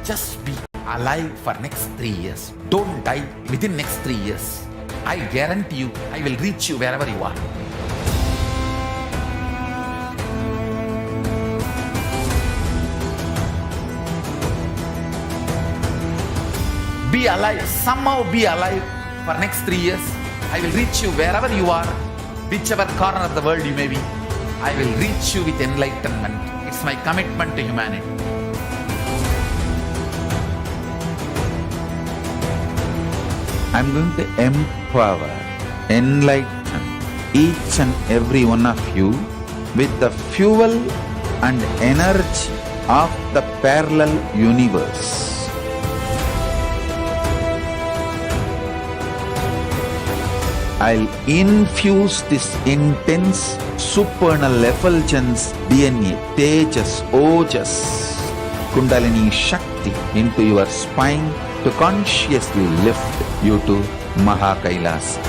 Just be alive for next 3 years. Don't die within next 3 years. I guarantee you, I will reach you wherever you are. Be alive, somehow be alive for next 3 years. I will reach you wherever you are, whichever corner of the world you may be. I will reach you with enlightenment. It's my commitment to humanity. I'm going to empower, enlighten each and every one of you with the fuel and energy of the parallel universe. I'll infuse this intense supernal effulgence DNA, Tejas, Ojas, Kundalini Shakti into your spine to consciously lift you to KAILASA.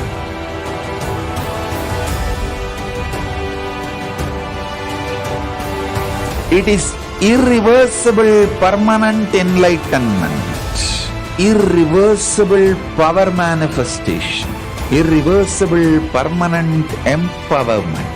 It is irreversible permanent enlightenment, irreversible power manifestation, irreversible permanent empowerment.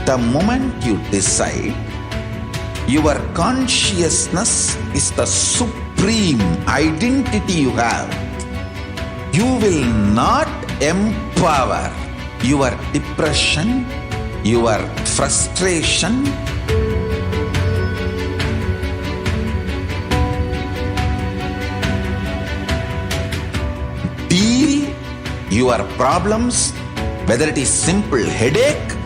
The moment you decide your consciousness is the supreme identity you have, you will not empower your depression, your frustration, deal your problems, whether it is simple headache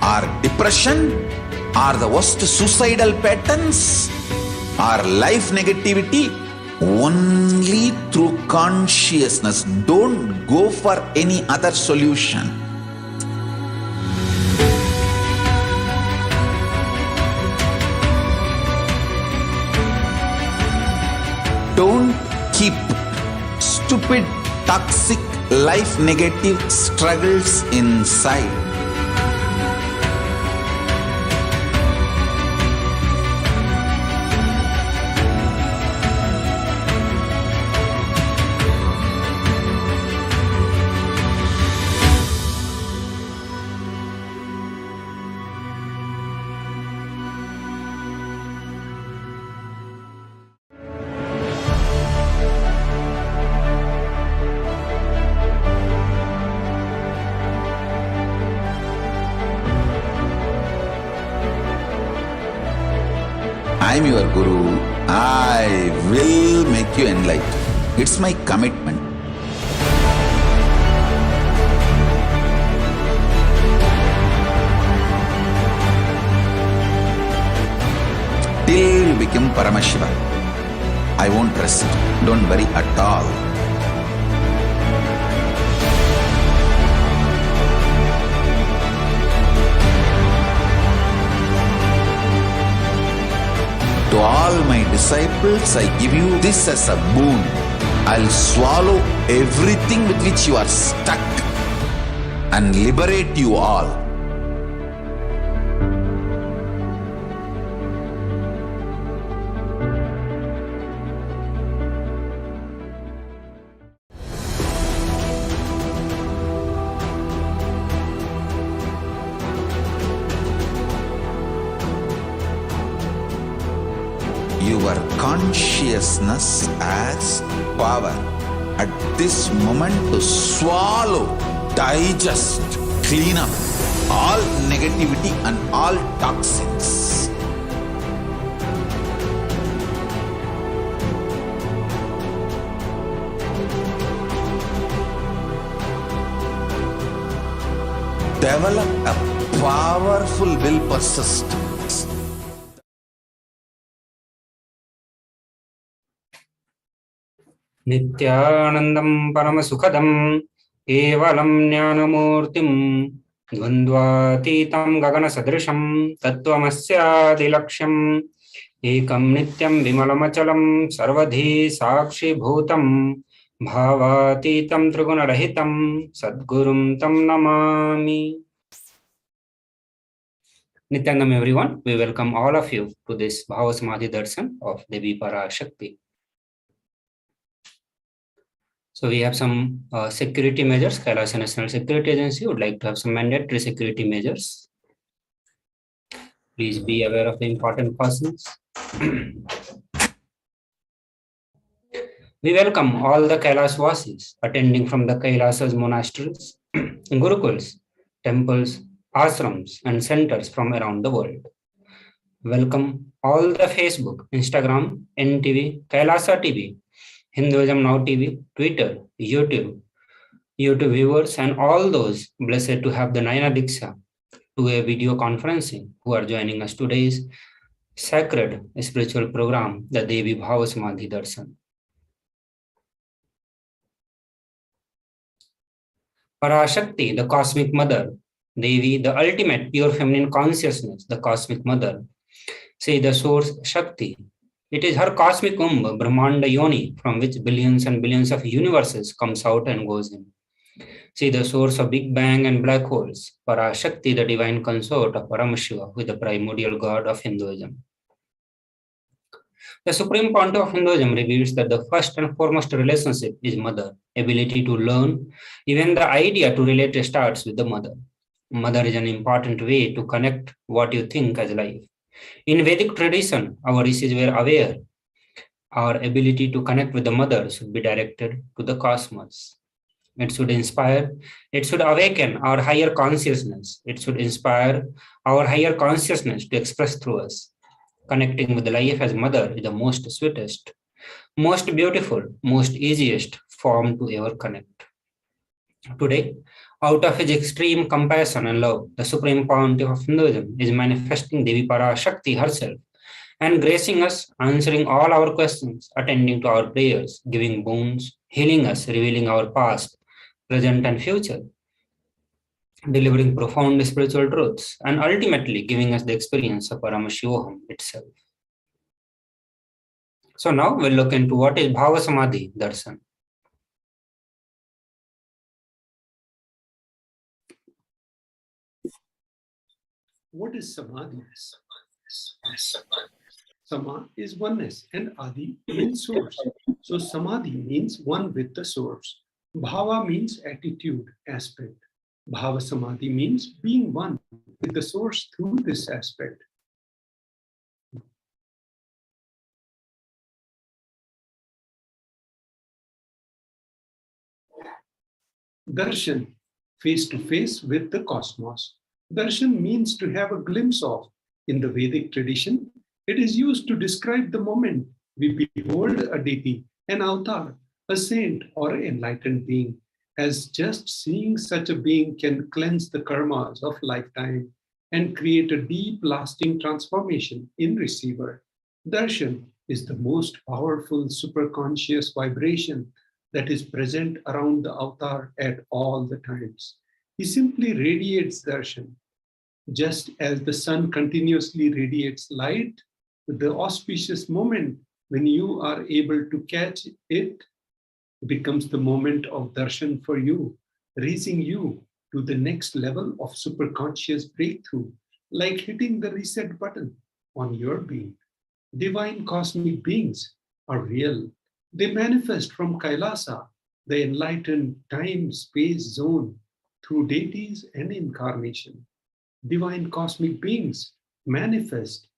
or depression or the worst suicidal patterns or life negativity, only through consciousness. Don't go for any other solution. Don't keep stupid, toxic, life negative struggles inside. I am your Guru. I will make you enlightened. It's my commitment. Till you become Paramashiva, I won't rest. Don't worry at all. To all my disciples, I give you this as a boon. I'll swallow everything with which you are stuck and liberate you all. Your consciousness has power at this moment to swallow, digest, clean up all negativity and all toxins. Develop a powerful will persistence. Nithyananda Paramashivam Kevalam Jnanamurtim Dvandvatitam Gagana Sadrisham Tattvamasya Dilaksham Ekam Nityam Vimalamachalam Sarvadhi Sakshi Bhutam Bhavatitam Trigunarahitam Sadgurum Tam Namami. Nityanam everyone, we welcome all of you to this Bhava Samadhi Darshan of Devi Parashakti. So we have some security measures. KAILASA National Security Agency would like to have some mandatory security measures. Please be aware of the important persons. We welcome all the Kailas Vasis attending from the Kailasas monasteries, gurukuls, temples, ashrams and centers from around the world. Welcome all the Facebook, Instagram, NTV, Kailasa TV, Hinduism Now TV, Twitter, YouTube viewers and all those blessed to have the Naina Diksha to a video conferencing who are joining us today's sacred spiritual program, the Devi Bhava Samadhi Darshan. Parashakti, the cosmic mother, Devi, the ultimate pure feminine consciousness, the cosmic mother, say the source Shakti. It is her cosmic Brahmanda Yoni, from which billions and billions of universes comes out and goes in. See the source of Big Bang and black holes, Parashakti, the divine consort of Paramashiva, with the primordial god of Hinduism. The supreme point of Hinduism reveals that the first and foremost relationship is mother, ability to learn. Even the idea to relate starts with the mother. Mother is an important way to connect what you think as life. In Vedic tradition, our rishis were aware our ability to connect with the mother should be directed to the cosmos. It should inspire, it should awaken our higher consciousness. It should inspire our higher consciousness to express through us. Connecting with the life as mother is the most sweetest, most beautiful, most easiest form to ever connect. Today, out of his extreme compassion and love, the supreme point of Hinduism is manifesting Devi Parashakti herself and gracing us, answering all our questions, attending to our prayers, giving boons, healing us, revealing our past, present and future, delivering profound spiritual truths, and ultimately giving us the experience of Paramashivoham itself. So now we'll look into what is Bhava Samadhi Darshan. What is Samadhi? Sama is oneness and Adi means source. So Samadhi means one with the source. Bhava means attitude, aspect. Bhava Samadhi means being one with the source through this aspect. Darshan, face to face with the cosmos. Darshan means to have a glimpse of. In the Vedic tradition, it is used to describe the moment we behold a deity, an avatar, a saint, or an enlightened being, as just seeing such a being can cleanse the karmas of lifetime and create a deep, lasting transformation in receiver. Darshan is the most powerful superconscious vibration that is present around the avatar at all the times. He simply radiates darshan. Just as the sun continuously radiates light, the auspicious moment when you are able to catch it becomes the moment of darshan for you, raising you to the next level of superconscious breakthrough, like hitting the reset button on your being. Divine cosmic beings are real. They manifest from KAILASA, the enlightened time-space zone, through deities and incarnation. Divine cosmic beings manifest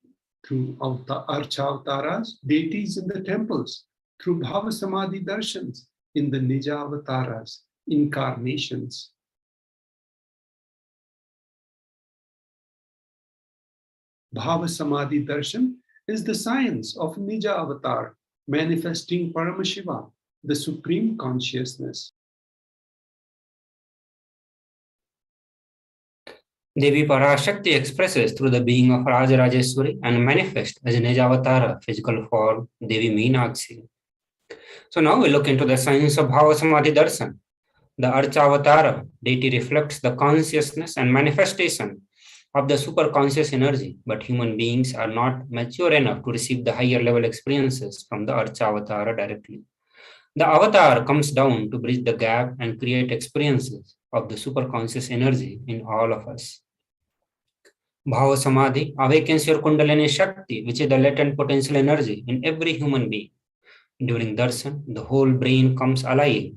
through Archavataras, deities in the temples, through Bhava Samadhi Darshans in the Nijavataras, incarnations. Bhava Samadhi Darshan is the science of Nija Avatar, manifesting Paramashiva, the supreme consciousness. Devi Parashakti expresses through the being of Rajarajeshwari and manifests as Nijavatara, physical form, Devi Meenakshi. So now we look into the science of Bhava Samadhi Darshan. The Archavatara deity reflects the consciousness and manifestation of the superconscious energy, but human beings are not mature enough to receive the higher level experiences from the Archavatara directly. The avatar comes down to bridge the gap and create experiences of the superconscious energy in all of us. Bhava Samadhi awakens your Kundalini Shakti, which is the latent potential energy in every human being. During darshan, the whole brain comes alive,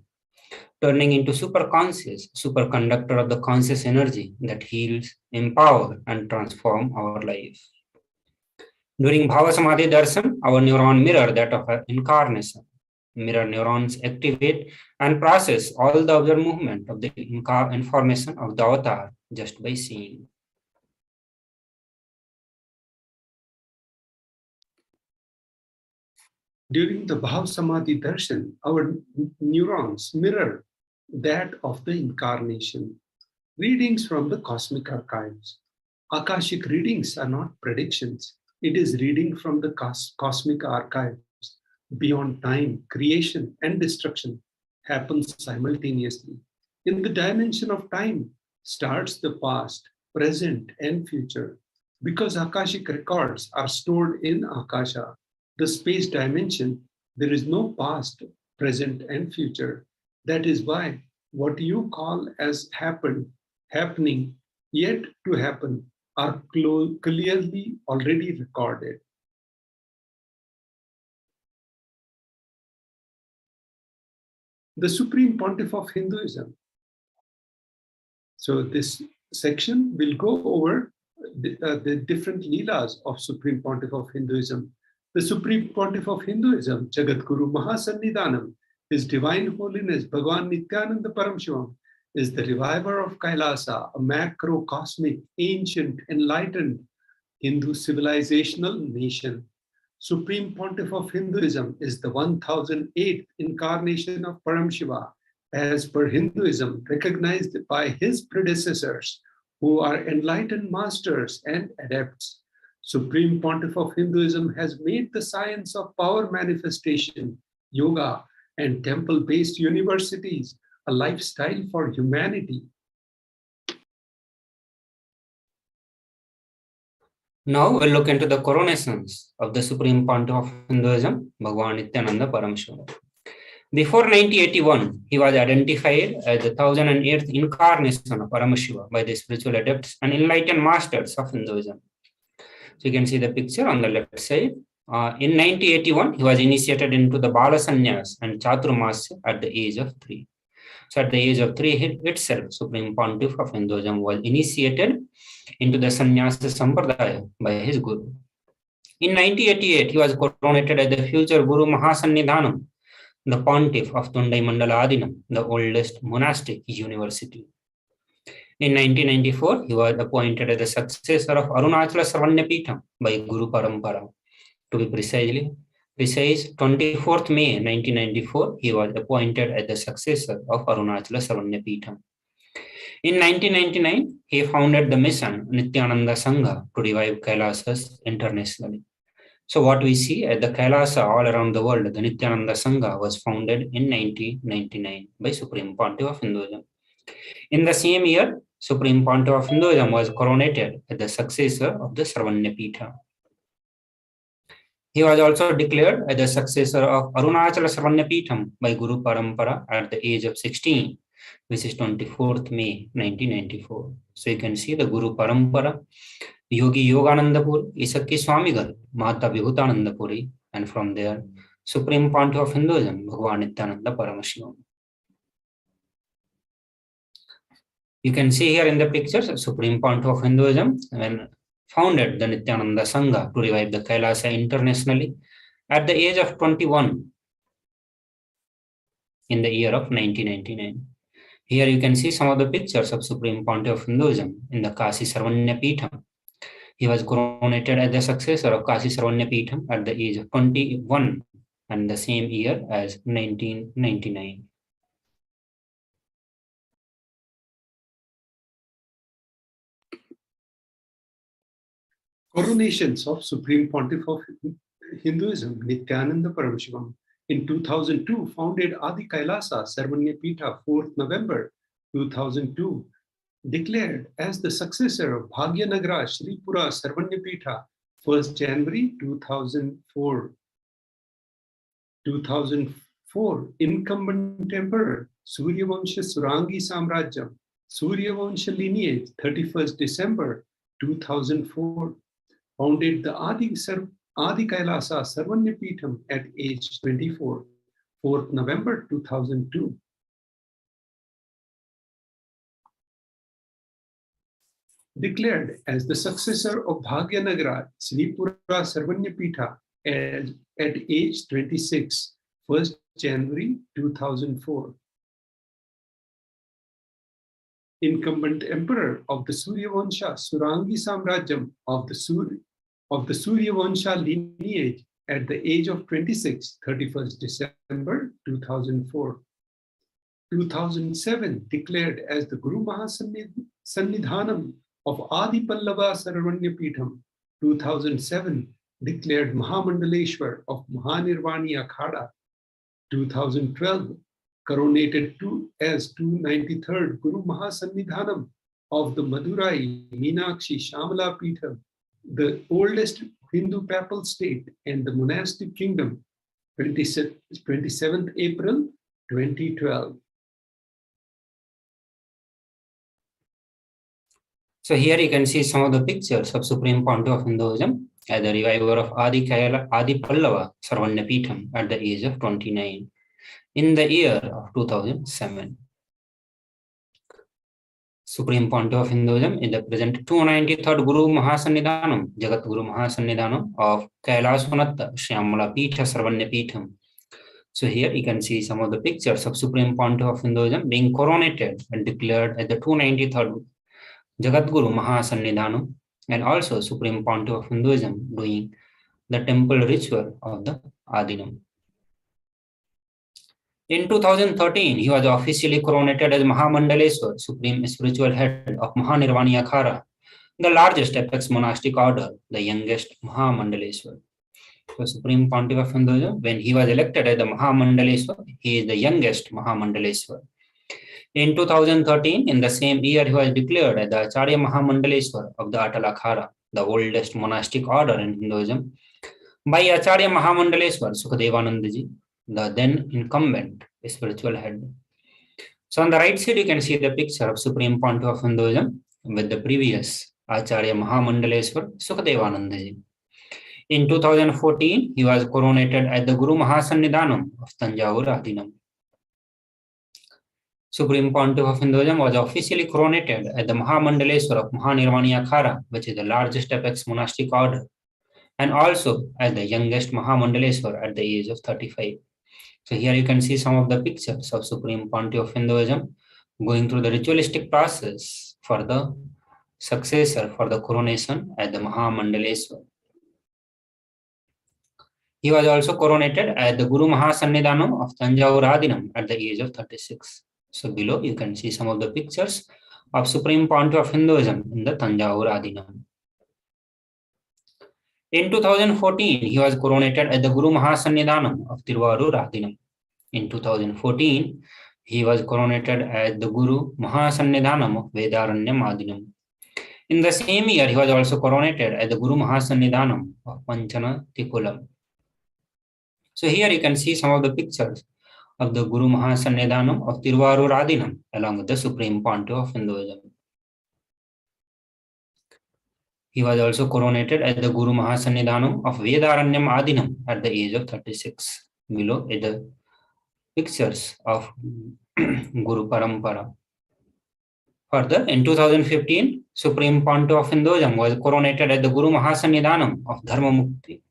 turning into superconscious, superconductor of the conscious energy that heals, empowers, and transforms our life. During Bhava Samadhi darshan, our neuron mirror that of incarnation. Mirror neurons activate and process all the observed movement of the information of the avatar just by seeing. During the Bhav Samadhi Darshan, our neurons mirror that of the incarnation. Readings from the cosmic archives. Akashic readings are not predictions. It is reading from the cosmic archives. Beyond time, creation and destruction happens simultaneously. In the dimension of time starts the past, present, and future. Because Akashic records are stored in Akasha, the space dimension, there is no past, present, and future. That is why what you call as happening, yet to happen, are clearly already recorded. The Supreme Pontiff of Hinduism. So this section will go over the different leelas of Supreme Pontiff of Hinduism. The Supreme Pontiff of Hinduism, Jagadguru Mahasannidhanam, His Divine Holiness Bhagavan Nithyananda Paramashivam, is the reviver of KAILASA, a macrocosmic, ancient, enlightened Hindu civilizational nation. Supreme Pontiff of Hinduism is the 1008th incarnation of Paramashiva, as per Hinduism, recognized by his predecessors, who are enlightened masters and adepts. Supreme Pontiff of Hinduism has made the science of power manifestation, yoga, and temple-based universities a lifestyle for humanity. Now we'll look into the coronations of the Supreme Pontiff of Hinduism, Bhagavan Nithyananda Paramashivam. Before 1981, he was identified as the 1008th incarnation of Paramashiva by the spiritual adepts and enlightened masters of Hinduism. So you can see the picture on the left side. In 1981, he was initiated into the Bala Sannyas and Chaturmasya at the age of 3. So at the age of 3 itself, Supreme Pontiff of Hinduism was initiated into the Sannyasa Sampradaya by his Guru. In 1988, he was coronated as the future Guru Mahasannidhanam, the Pontiff of Tundai Mandala Adinam, the oldest monastic university. In 1994, he was appointed as the successor of Arunachala Sarvanyapitham by Guru Parampara. To be precise, 24th May 1994, he was appointed as the successor of Arunachala Sarvanyapitham. In 1999, he founded the mission Nithyananda Sangha to revive Kailasas internationally. So what we see at the Kailasa all around the world, the Nithyananda Sangha was founded in 1999 by Supreme Pontiff of Hinduism. In the same year, Supreme Pontiff of Hinduism was coronated as the successor of the Sarvanyapitha. He was also declared as the successor of Arunachala Sarvanyapitham by Guru Parampara at the age of 16, which is 24th May 1994. So you can see the Guru Parampara, Yogi Yoganandapur, Isakki Swamigal, Mata Vibhutanandapuri, and from there, Supreme Pontiff of Hinduism, Bhagwan Nithyananda Paramashivam. You can see here in the pictures, Supreme Pontiff of Hinduism, when founded the Nithyananda Sangha to revive the Kailasa internationally at the age of 21 in the year of 1999. Here you can see some of the pictures of Supreme Pontiff of Hinduism in the Kashi Sarvanyapitham. He was coronated as the successor of Kashi Sarvanyapitham at the age of 21 and the same year as 1999. Coronations of Supreme Pontiff of Hinduism, Nithyananda Paramashivam, in 2002 founded Adi Kailasa Sarvanyapitha, 4th November 2002, declared as the successor of Bhagyanagara Sripura Sarvanyapitha, 1st January 2004. 2004, incumbent emperor Suryavansha Surangi Samrajyam, Suryavansha lineage, 31st December 2004. Founded the Adi Kailasa Sarvanyapitham at age 24, 4th November 2002. Declared as the successor of Bhagyanagara Sripura Sarvanyapitha at age 26, 1st January 2004. Incumbent emperor of the Suryavansha Surangi Samrajyam of the Suryavansha lineage at the age of 26, 31st December 2004. 2007, declared as the Guru Mahasannidhanam of Adi Pallava Sarvanyapitham. 2007, declared Mahamandaleshwar of Mahanirvani Akhada. 2012, coronated as 293rd Guru Mahasannidhanam of the Madurai Meenakshi Shamala Pitham, the oldest Hindu papal state and the monastic kingdom, 27th April 2012. So here you can see some of the pictures of Supreme Pontiff of Hinduism as the reviver of Adi Pallava Sarvanyapitham at the age of 29 in the year of 2007. Supreme Pontiff of Hinduism is the present 293rd Guru Mahasannidhanam, Jagat Guru Mahasannidhanam of KAILASA Shyamala Pitha Sarvanyapitham. So here you can see some of the pictures of Supreme Pontiff of Hinduism being coronated and declared as the 293rd Jagat Guru Mahasannidhanam, and also Supreme Pontiff of Hinduism doing the temple ritual of the Adinam. In 2013, he was officially coronated as Mahamandaleshwar, Supreme Spiritual Head of Mahanirvani Akhada, the largest apex monastic order, the youngest Mahamandaleshwar. So Supreme Pontiff of Hinduism, when he was elected as the Mahamandaleshwar, he is the youngest Mahamandaleshwar. In 2013, in the same year, he was declared as the Acharya Mahamandaleshwar of the Atal Akhada, the oldest monastic order in Hinduism, by Acharya Mahamandaleshwar Sukadevanandaji, the then incumbent spiritual head. So on the right side, you can see the picture of Supreme Pontiff of Hinduism with the previous Acharya Mahamandaleshwar Sukadevanandaji. In 2014, he was coronated as the Guru Mahasannidhanam of Tanjavur Adinam. Supreme Pontiff of Hinduism was officially coronated as the Mahamandaleshwar of Mahanirvani Akhada, which is the largest apex monastic order, and also as the youngest Mahamandaleshwar at the age of 35. So here you can see some of the pictures of Supreme Pontiff of Hinduism going through the ritualistic process for the successor for the coronation as the Mahamandaleshwar. He was also coronated as the Guru Mahasannidhanam of Tanjavur Adinam at the age of 36. So below you can see some of the pictures of Supreme Pontiff of Hinduism in the Tanjavur Adinam. In 2014, he was coronated as the Guru Mahasannidhanam of Tiruvarur Adinam. In 2014, he was coronated as the Guru Mahasannidhanam of Vedaranyam Adinam. In the same year, he was also coronated as the Guru Mahasannidhanam of Panchana Tikulam. So here you can see some of the pictures of the Guru Mahasannidhanam of Tiruvarur Adinam along with the Supreme Pontiff of Hinduism. He was also coronated as the Guru Mahasannidhanam of Vedaranyam Adinam at the age of 36. Below is the pictures of Guru Parampara. Further, in 2015, Supreme Pontiff of Hinduism was coronated as the Guru Mahasannidhanam of Dharma Mukti,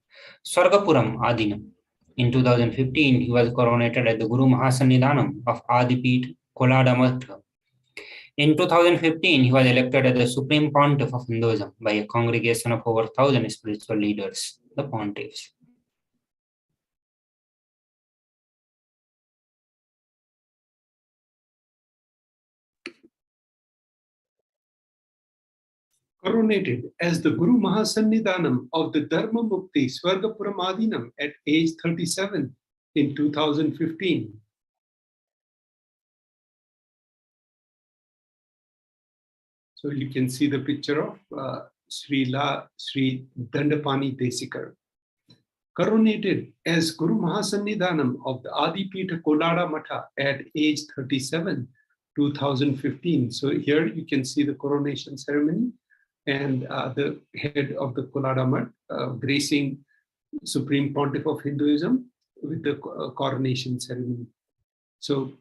Swargapuram Adinam. In 2015, he was coronated as the Guru Mahasannidhanam of Adipit, Kolada Mathura. In 2015, he was elected as the Supreme Pontiff of Hinduism by a congregation of over 1,000 spiritual leaders, the pontiffs. Coronated as the Guru Mahasannidhanam of the Dharma Mukti Swargapuram Adinam at age 37 in 2015. So you can see the picture of Sri Dandapani Desikar. Coronated as Guru Mahasannidhanam of the Adipita Kolada Matha at age 37, 2015. So here you can see the coronation ceremony and the head of the Kolada Math gracing Supreme Pontiff of Hinduism with the coronation ceremony. So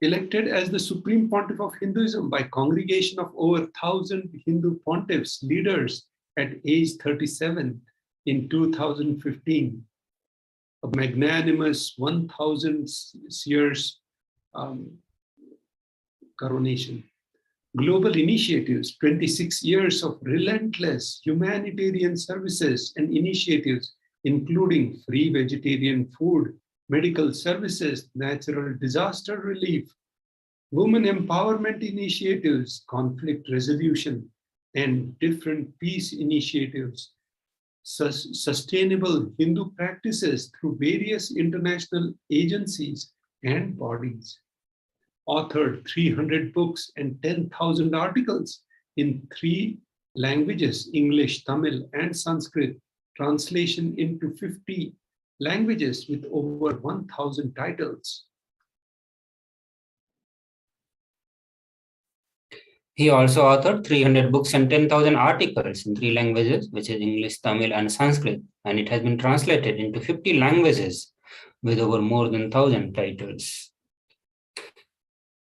elected as the Supreme Pontiff of Hinduism by congregation of over 1,000 Hindu pontiffs, leaders at age 37 in 2015. A magnanimous 1,000 years coronation. Global initiatives, 26 years of relentless humanitarian services and initiatives, including free vegetarian food, medical services, natural disaster relief, women empowerment initiatives, conflict resolution, and different peace initiatives, sustainable Hindu practices through various international agencies and bodies. Authored 300 books and 10,000 articles in 3 languages, English, Tamil, and Sanskrit, translation into 50 languages with over 1,000 titles. He also authored 300 books and 10,000 articles in 3 languages, which is English, Tamil, and Sanskrit, and it has been translated into 50 languages with over more than 1,000 titles.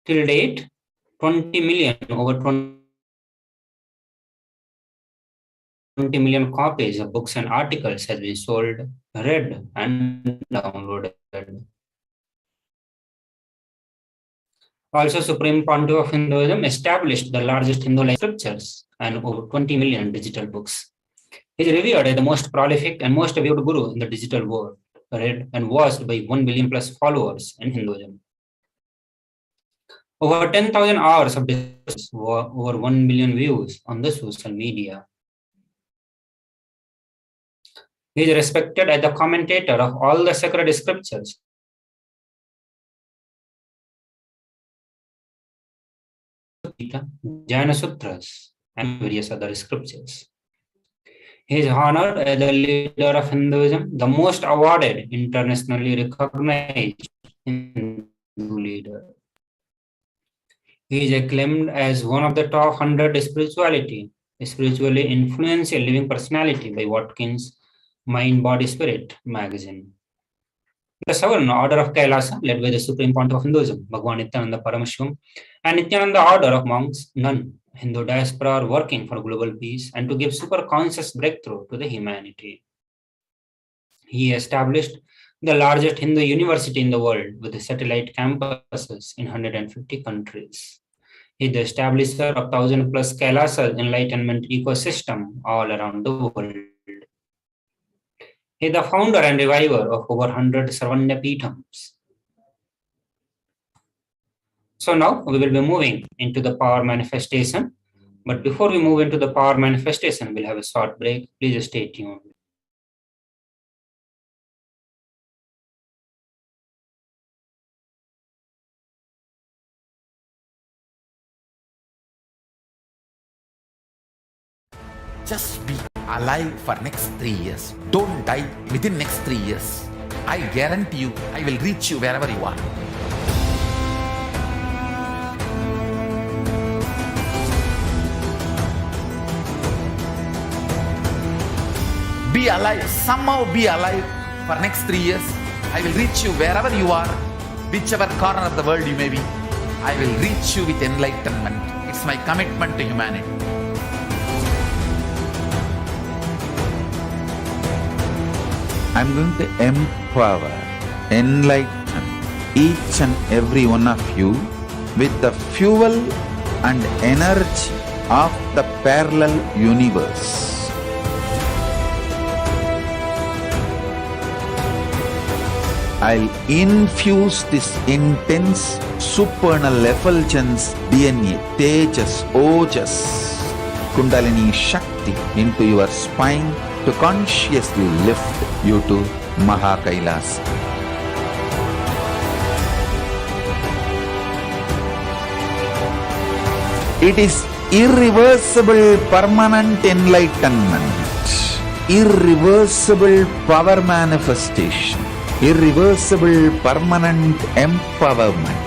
Till date, 20 million copies of books and articles has been sold, read, and downloaded. Also, Supreme Pontiff of Hinduism established the largest Hindu scriptures and over 20 million digital books. He is revered as the most prolific and most viewed guru in the digital world, read and watched by 1 billion plus followers in Hinduism. Over 10,000 hours of discourse, over 1 million views on the social media. He is respected as the commentator of all the sacred scriptures. Jaina Sutras, and various other scriptures. He is honored as the leader of Hinduism, the most awarded, internationally recognized Hindu leader. He is acclaimed as one of the top 100 spiritually influential living personality by Watkins Mind, Body, Spirit magazine. The Sovereign Order of KAILASA, led by the Supreme Pontiff of Hinduism, Bhagwan Nithyananda Paramashivam, and Nithyananda Order of Monks, none, Hindu diaspora are working for global peace and to give super conscious breakthrough to the humanity. He established the largest Hindu university in the world with satellite campuses in 150 countries. He is the establisher of 1,000 plus KAILASA Enlightenment ecosystem all around the world. He is the founder and reviver of over 100 Sarvanya Peethams. So now we will be moving into the power manifestation. But before we move into the power manifestation, we'll have a short break. Please stay tuned. Just be alive for next 3 years. Don't die within next 3 years. I guarantee you, I will reach you wherever you are. Be alive, somehow be alive for next 3 years. I will reach you wherever you are, whichever corner of the world you may be. I will reach you with enlightenment. It's my commitment to humanity. I'm going to empower, enlighten each and every one of you with the fuel and energy of the parallel universe. I'll infuse this intense supernal effulgence DNA, Tejas, Ojas, Kundalini Shakti into your spine to consciously lift you to KAILASA. It is irreversible permanent enlightenment, irreversible power manifestation, irreversible permanent empowerment.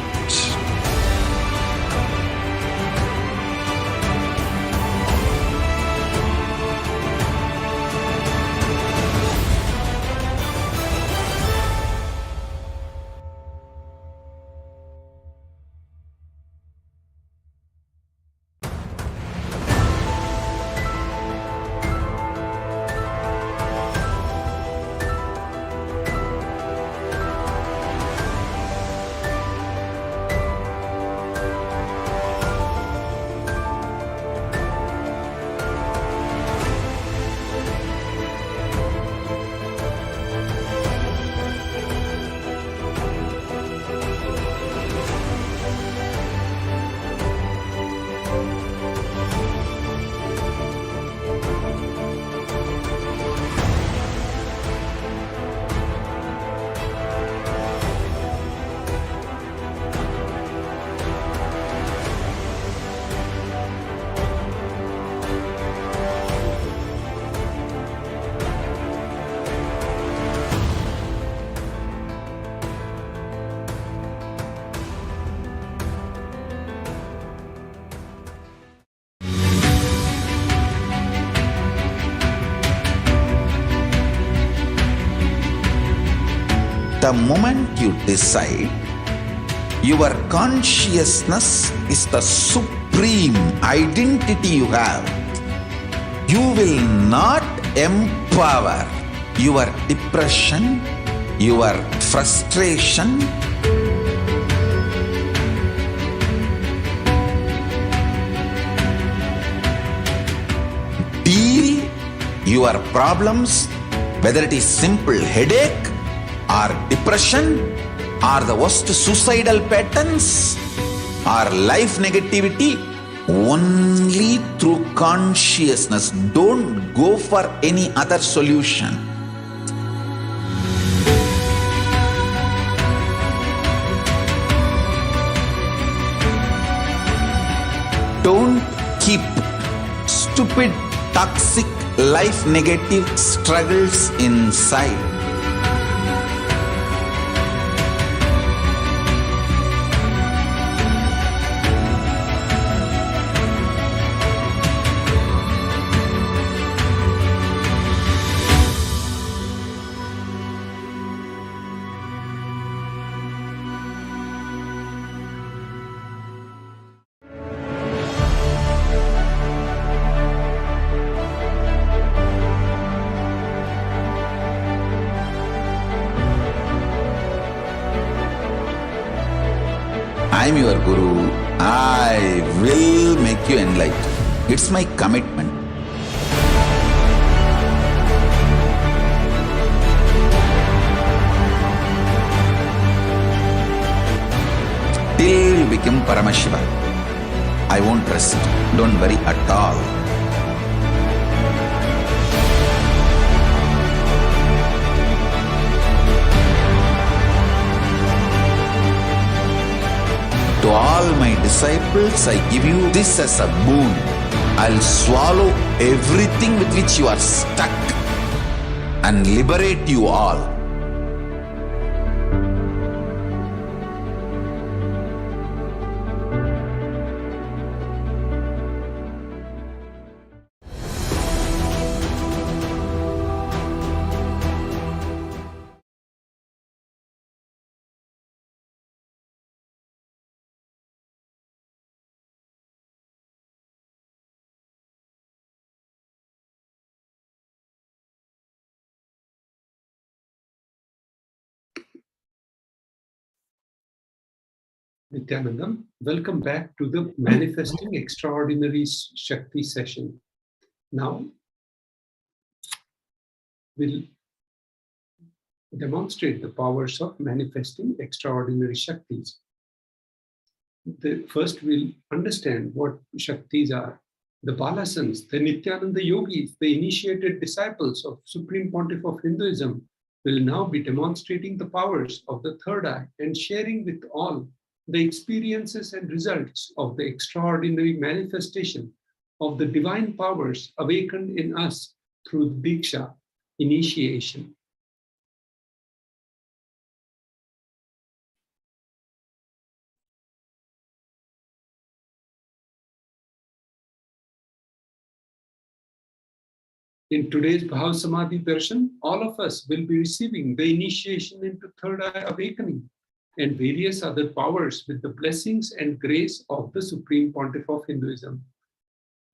The moment you decide, your consciousness is the supreme identity you have. You will not empower your depression, your frustration, deal your problems, whether it is simple headache or depression or the worst suicidal patterns or life negativity, only through consciousness. Don't go for any other solution. Don't keep stupid, toxic, life negative struggles inside. I am your Guru. I will make you enlightened. It's my commitment. Till you become Paramashiva, I won't rest. Don't worry at all. To all my disciples, I give you this as a boon. I'll swallow everything with which you are stuck and liberate you all. Nithyanandam, welcome back to the Manifesting Extraordinary Shakti session. Now, we'll demonstrate the powers of manifesting extraordinary Shaktis. First, we'll understand what Shaktis are. The Balasans, the Nithyananda yogis, the initiated disciples of Supreme Pontiff of Hinduism will now be demonstrating the powers of the third eye and sharing with all the experiences and results of the extraordinary manifestation of the divine powers awakened in us through the Diksha, initiation. In today's Bhav Samadhi Darshan, all of us will be receiving the initiation into third eye awakening and various other powers with the blessings and grace of the Supreme Pontiff of Hinduism.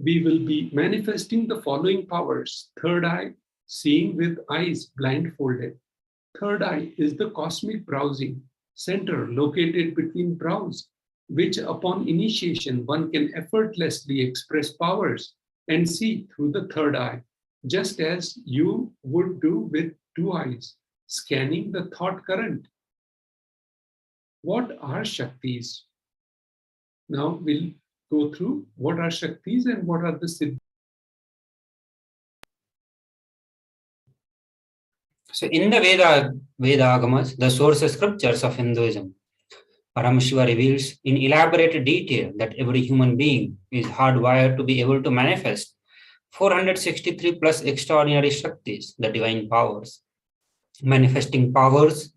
We will be manifesting the following powers. Third eye, seeing with eyes blindfolded. Third eye is the cosmic browsing center located between brows, which upon initiation one can effortlessly express powers and see through the third eye, just as you would do with two eyes, scanning the thought current. What are Shaktis? Now we'll go through what are Shaktis and what are the Siddhis. So in the Veda Agamas, the source scriptures of Hinduism, Paramashiva reveals in elaborate detail that every human being is hardwired to be able to manifest 463 plus extraordinary Shaktis, the divine powers. Manifesting powers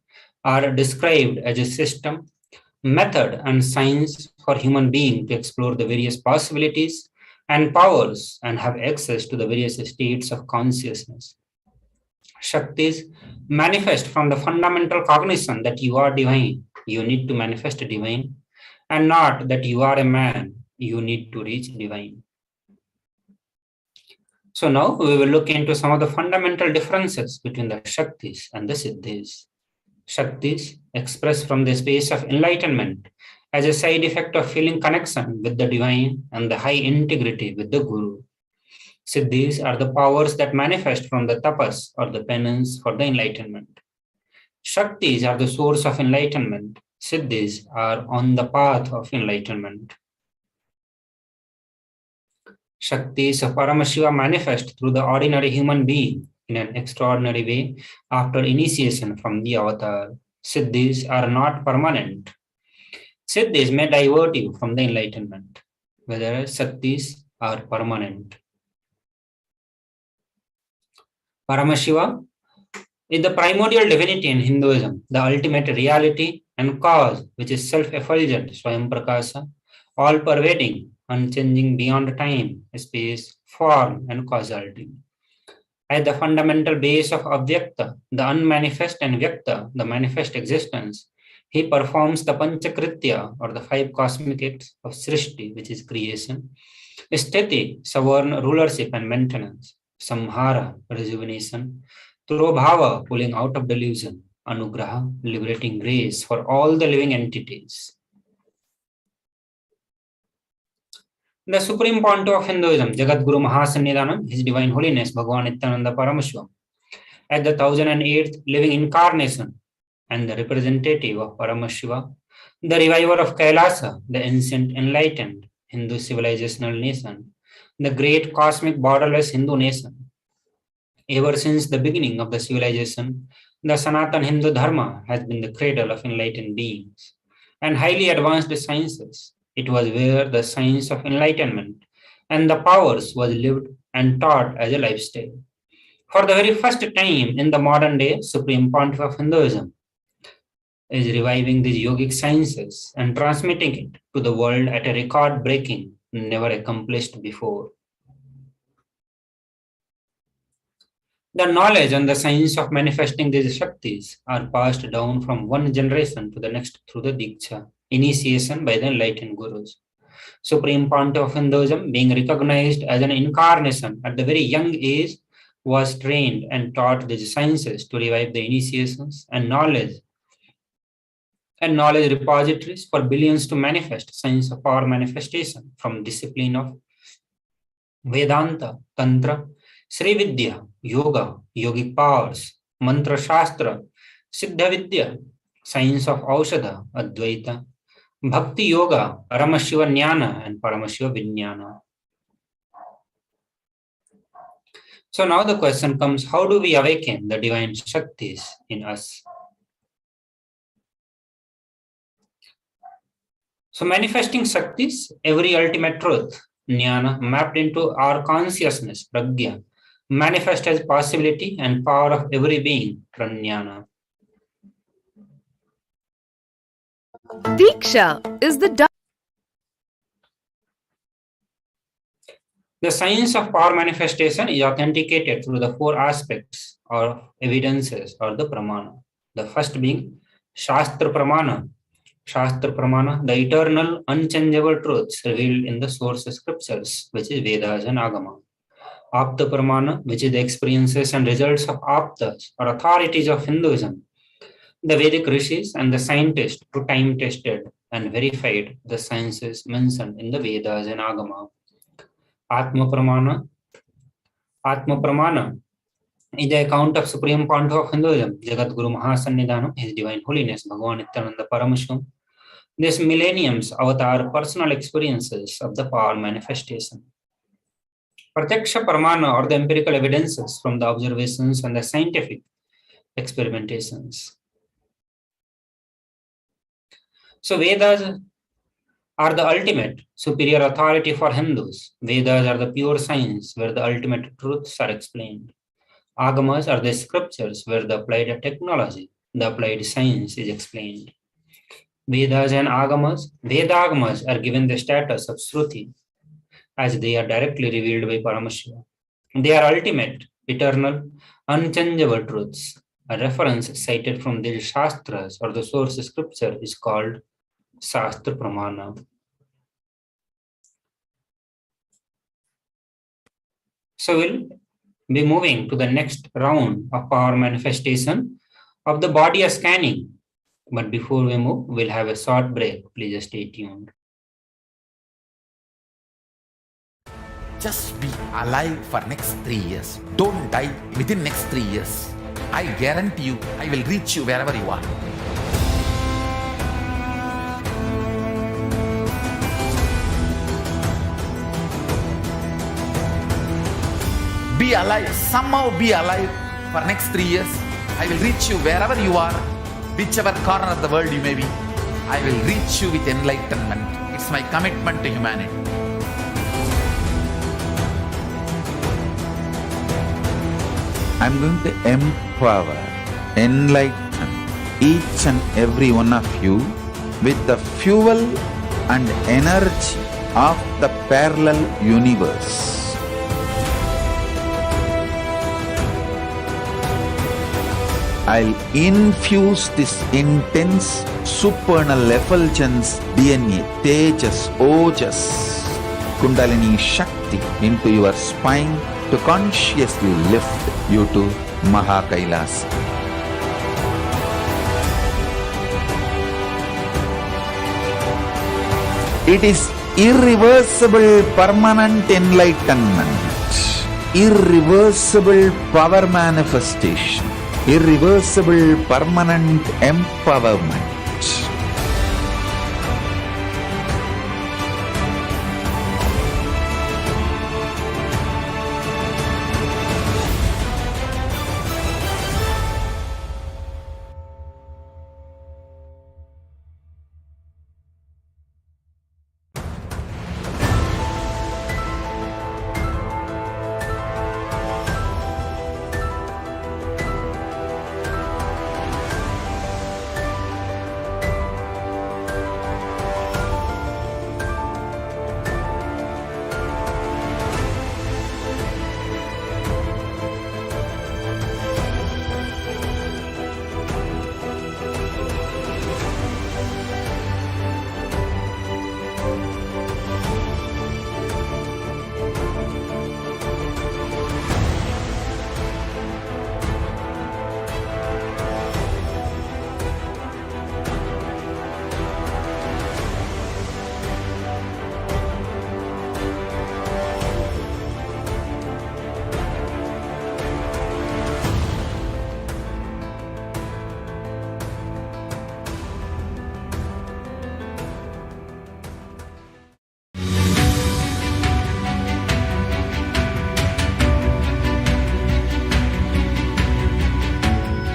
are described as a system, method, and science for human being to explore the various possibilities and powers and have access to the various states of consciousness. Shaktis manifest from the fundamental cognition that you are divine, you need to manifest divine, and not that you are a man, you need to reach divine. So now we will look into some of the fundamental differences between the Shaktis and the Siddhis. Shaktis express from the space of enlightenment as a side effect of feeling connection with the divine and the high integrity with the Guru. Siddhis are the powers that manifest from the tapas or the penance for the enlightenment. Shaktis are the source of enlightenment. Siddhis are on the path of enlightenment. Shaktis of Paramashiva manifest through the ordinary human being in an extraordinary way after initiation from the avatar. Siddhis are not permanent. Siddhis may divert you from the enlightenment, whereas Shaktis are permanent. Paramashiva is the primordial divinity in Hinduism, the ultimate reality and cause, which is self-effulgent, Swayam Prakasha, all-pervading, unchanging beyond time, space, form, and causality. At the fundamental base of Avyakta, the unmanifest, and Vyakta, the manifest existence, he performs the Panchakritya, or the 5 cosmic acts of Srishti, which is creation, Sthiti, sovereign rulership and maintenance, Samhara, rejuvenation, Turobhava, pulling out of delusion, Anugraha, liberating grace for all the living entities. The Supreme Pontiff of Hinduism, Jagadguru Mahasannidhanam, His Divine Holiness, Bhagavan Nithyananda Paramashivam, as the 1008th living incarnation and the representative of Paramashiva, the reviver of KAILASA, the ancient enlightened Hindu civilizational nation, the great cosmic borderless Hindu nation. Ever since the beginning of the civilization, the Sanatan Hindu Dharma has been the cradle of enlightened beings and highly advanced sciences. It was where the science of enlightenment and the powers was lived and taught as a lifestyle. For the very first time in the modern day, Supreme Pontiff of Hinduism is reviving these yogic sciences and transmitting it to the world at a record breaking, never accomplished before. The knowledge and the science of manifesting these Shaktis are passed down from one generation to the next through the Diksha, initiation by the enlightened gurus. Supreme Pontiff of Hinduism, being recognized as an incarnation at the very young age, was trained and taught these sciences to revive the initiations and knowledge repositories for billions to manifest science of power manifestation from discipline of Vedanta, Tantra, Sri Vidya, Yoga, yogic powers, Mantra Shastra, Siddha Vidya, science of Aushadha, Advaita, Bhakti Yoga, Paramashiva Jnana and Paramashiva Vijnana. So now the question comes, how do we awaken the divine Shaktis in us? So manifesting Shaktis, every ultimate truth, Jnana, mapped into our consciousness, Pragya, manifest as possibility and power of every being, Prajnana. Diksha is the The science of power manifestation is authenticated through the four aspects or evidences or the pramana. The first being Shastra Pramana. Shastra Pramana, the eternal, unchangeable truths revealed in the source scriptures, which is Vedas and Agama. Apta Pramana, which is the experiences and results of Aptas or authorities of Hinduism. The Vedic rishis and the scientists who time tested and verified the sciences mentioned in the Vedas and Agama. Atma Pramana is the account of Supreme Pontiff of Hinduism, Jagat Guru Mahasannidhanam, His Divine Holiness, Bhagavan Nithyananda Paramashivam. This millennium's avatar personal experiences of the power manifestation. Pratyaksha Pramana or the empirical evidences from the observations and the scientific experimentations. So Vedas are the ultimate superior authority for Hindus. Vedas are the pure science where the ultimate truths are explained. Agamas are the scriptures where the applied technology, the applied science is explained. Vedas and Agamas are given the status of Shruti as they are directly revealed by Paramashiva. They are ultimate, eternal, unchangeable truths. A reference cited from the Shastras or the source scripture is called Shastra Pramana. So we'll be moving to the next round of power manifestation of the body scanning. But before we move, we'll have a short break. Please stay tuned. Just be alive for next 3 years. Don't die within next 3 years. I guarantee you, I will reach you wherever you are. Be alive, somehow be alive for next 3 years. I will reach you wherever you are, whichever corner of the world you may be. I will reach you with enlightenment. It's my commitment to humanity. I'm going to empower, enlighten each and every one of you with the fuel and energy of the parallel universe. I'll infuse this intense supernal effulgence DNA, Tejas, Ojas, Kundalini Shakti into your spine to consciously lift you to KAILASA. It is irreversible permanent enlightenment, irreversible power manifestation, irreversible permanent empowerment.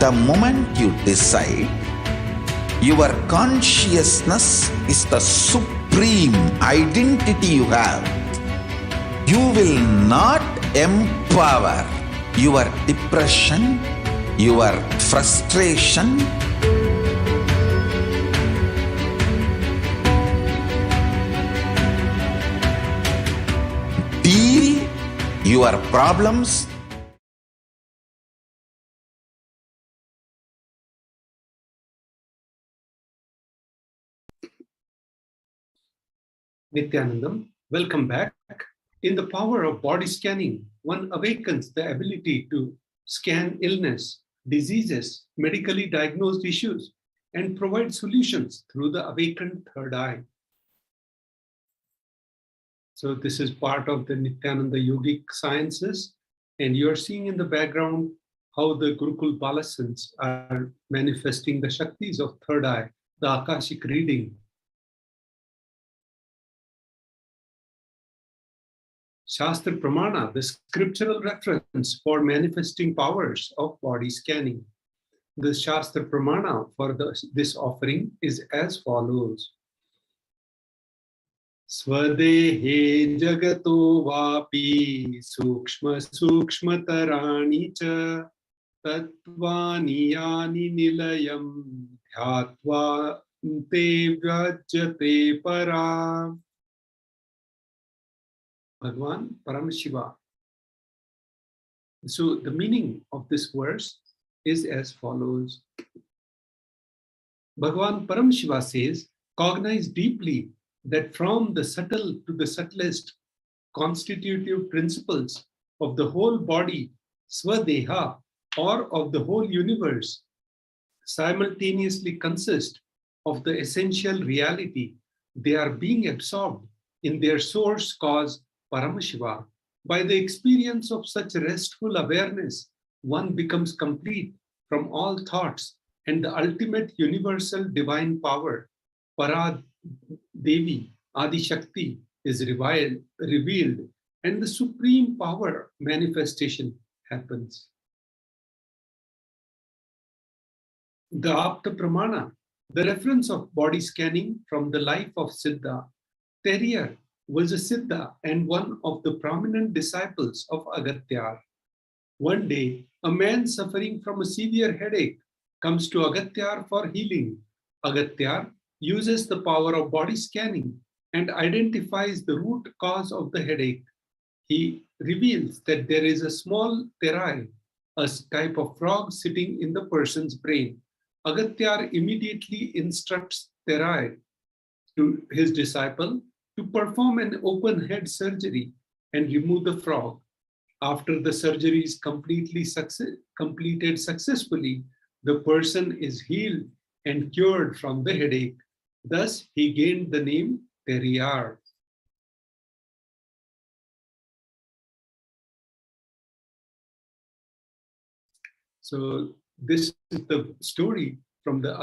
The moment you decide, your consciousness is the supreme identity you have. You will not empower your depression, your frustration, deal your problems. Nithyanandam, welcome back. In the power of body scanning, one awakens the ability to scan illness, diseases, medically diagnosed issues, and provide solutions through the awakened third eye. So this is part of the Nithyananda yogic sciences, and you're seeing in the background how the Gurukul Balasans are manifesting the Shaktis of third eye, the Akashic reading. Shastra Pramana, the scriptural reference for manifesting powers of body scanning. The Shastra Pramana for this offering is as follows. Swadehe jagato vapi sukshma sukshmatarani cha tattvani yani nilayam dhyatva te vyajyate para. Bhagwan Paramashiva. So the meaning of this verse is as follows. Bhagwan Paramashiva says, cognize deeply that from the subtle to the subtlest constitutive principles of the whole body, Swadeha, or of the whole universe, simultaneously consist of the essential reality. They are being absorbed in their source cause, Paramashiva. By the experience of such restful awareness, one becomes complete from all thoughts, and the ultimate universal divine power, Para Devi, Adi Shakti, is revealed, and the supreme power manifestation happens. The Apta Pramana, the reference of body scanning from the life of Siddha. Terrier was a Siddha and one of the prominent disciples of Agatyar. One day, a man suffering from a severe headache comes to Agatyar for healing. Agatyar uses the power of body scanning and identifies the root cause of the headache. He reveals that there is a small terai, a type of frog sitting in the person's brain. Agatyar immediately instructs terai to his disciple to perform an open head surgery and remove the frog. After the surgery is completed successfully, the person is healed and cured from the headache. Thus, he gained the name Periyar. So this is the story from the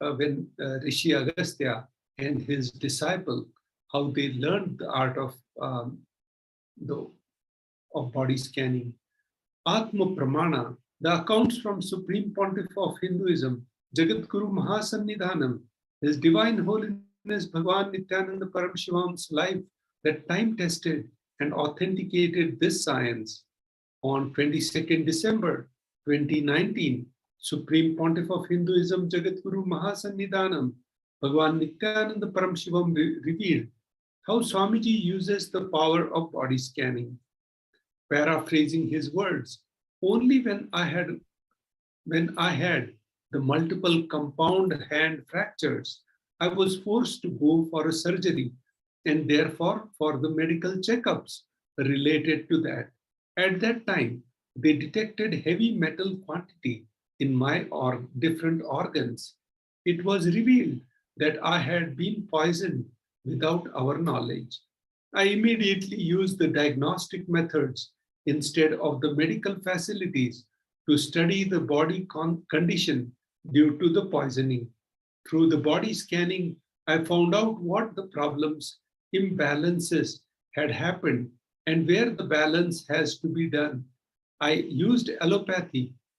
when Rishi Agastya and his disciple, how they learned the art of body scanning. Atma Pramana, the accounts from Supreme Pontiff of Hinduism, Jagadguru Mahasannidhanam, His Divine Holiness Bhagwan Nithyananda Paramashivan's life that time-tested and authenticated this science. On 22nd December 2019, Supreme Pontiff of Hinduism, Jagadguru Mahasannidhanam, Bhagwan Nithyananda Paramashivam revealed how Swamiji uses the power of body scanning. Paraphrasing his words, only when I had the multiple compound hand fractures, I was forced to go for a surgery and therefore for the medical checkups related to that. At that time, they detected heavy metal quantity in my different organs. It was revealed that I had been poisoned without our knowledge. I immediately used the diagnostic methods instead of the medical facilities to study the body condition due to the poisoning. Through the body scanning, I found out what the problems, imbalances had happened and where the balance has to be done. I used allopathy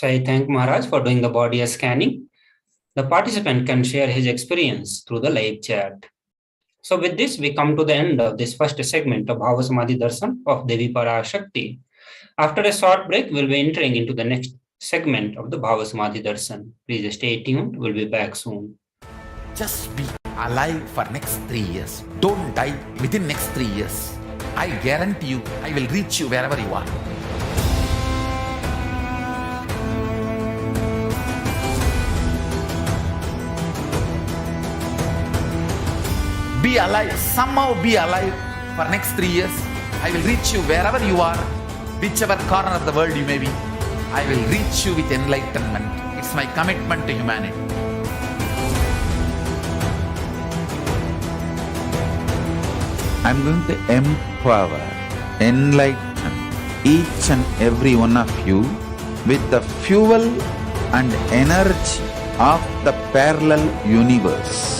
So I thank Maharaj for doing the body scanning. The participant can share his experience through the live chat. So with this, we come to the end of this first segment of Bhava Samadhi Darshan of Devi Parashakti. After a short break, we'll be entering into the next segment of the Bhava Samadhi Darshan. Please stay tuned. We'll be back soon. Just be alive for next 3 years. Don't die within next 3 years. I guarantee you, I will reach you wherever you are. Be alive, somehow be alive for next 3 years. I will reach you wherever you are, whichever corner of the world you may be. I will reach you with enlightenment. It's my commitment to humanity. I'm going to empower, enlighten each and every one of you with the fuel and energy of the parallel universe.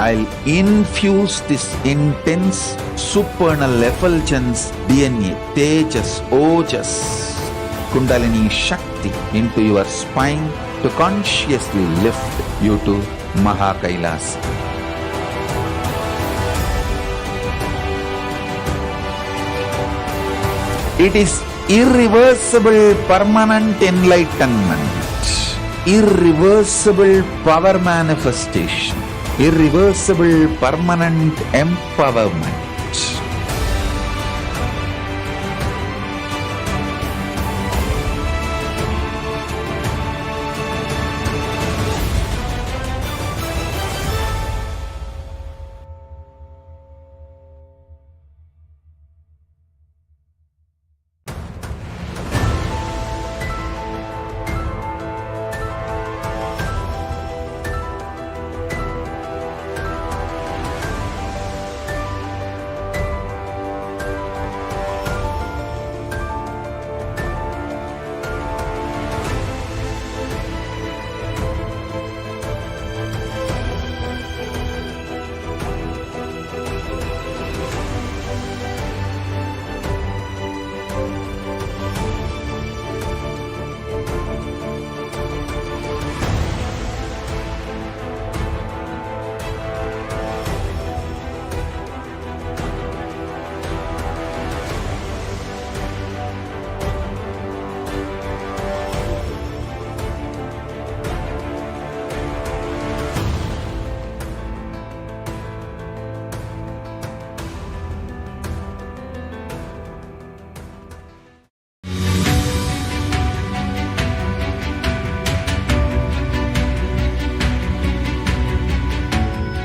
I'll infuse this intense supernal effulgence DNA, Tejas, Ojas, Kundalini Shakti into your spine to consciously lift you to KAILASA. It is irreversible permanent enlightenment, irreversible power manifestation, irreversible permanent empowerment.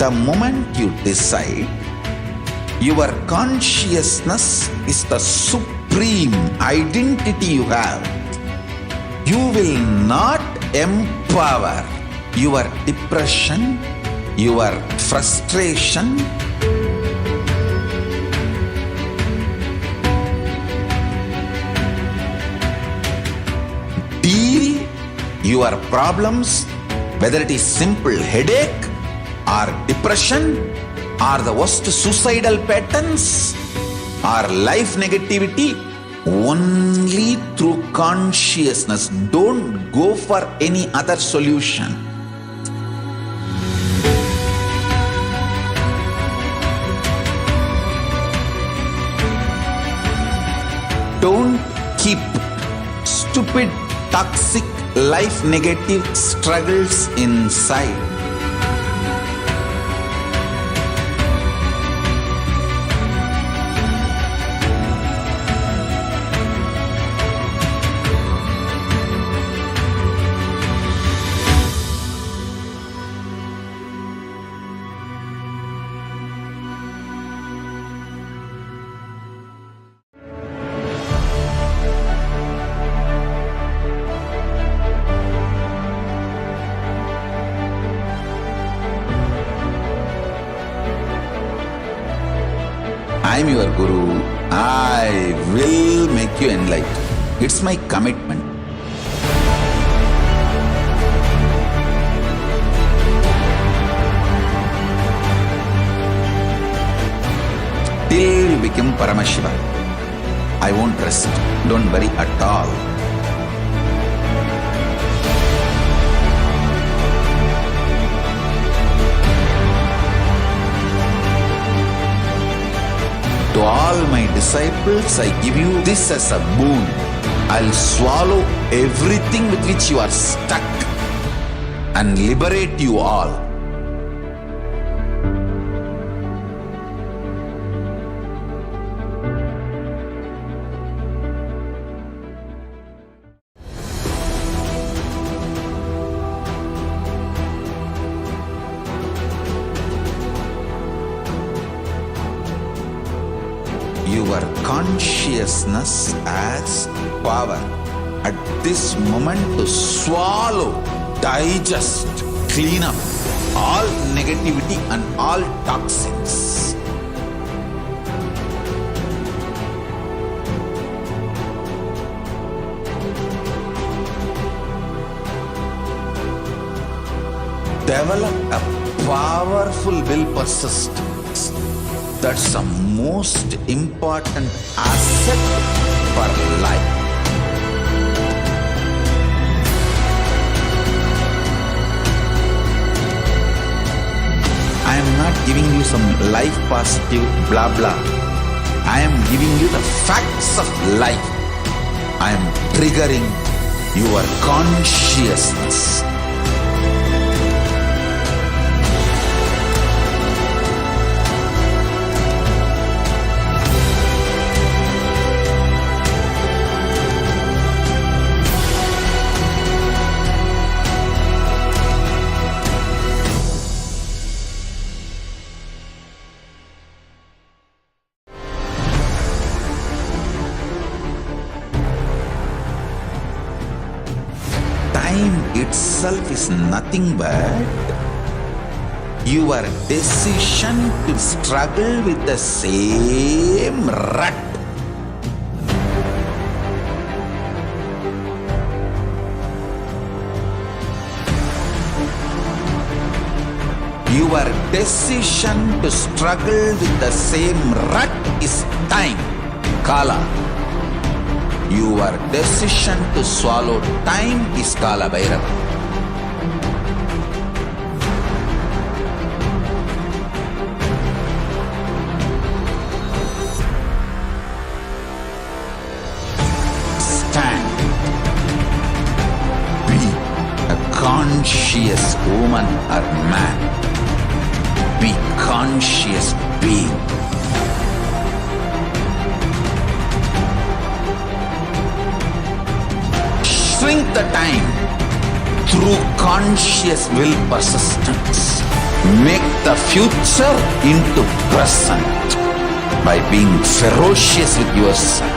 The moment you decide, your consciousness is the supreme identity you have. You will not empower your depression, your frustration, deal your problems, whether it is simple headache or depression or the worst suicidal patterns or life negativity, only through consciousness. Don't go for any other solution. Don't keep stupid, toxic, life negative struggles inside. I am your Guru. I will make you enlightened. It's my commitment. Till you become Paramashivoham. I won't rest. Don't worry at all. To all my disciples, I give you this as a boon. I'll swallow everything with which you are stuck and liberate you all. Your consciousness as power at this moment to swallow, digest, clean up all negativity and all toxins. Develop a powerful will persistence. That's the most important asset for life. I am not giving you some life positive blah blah. I am giving you the facts of life. I am triggering your consciousness. Time itself is nothing but your decision to struggle with the same rut. Your decision to struggle with the same rut is time, Kala. Your decision to swallow time is Kala Bhairava. Stand. Be a conscious woman or man. Be conscious being. Shrink the time through conscious will persistence. Make the future into present by being ferocious with yourself.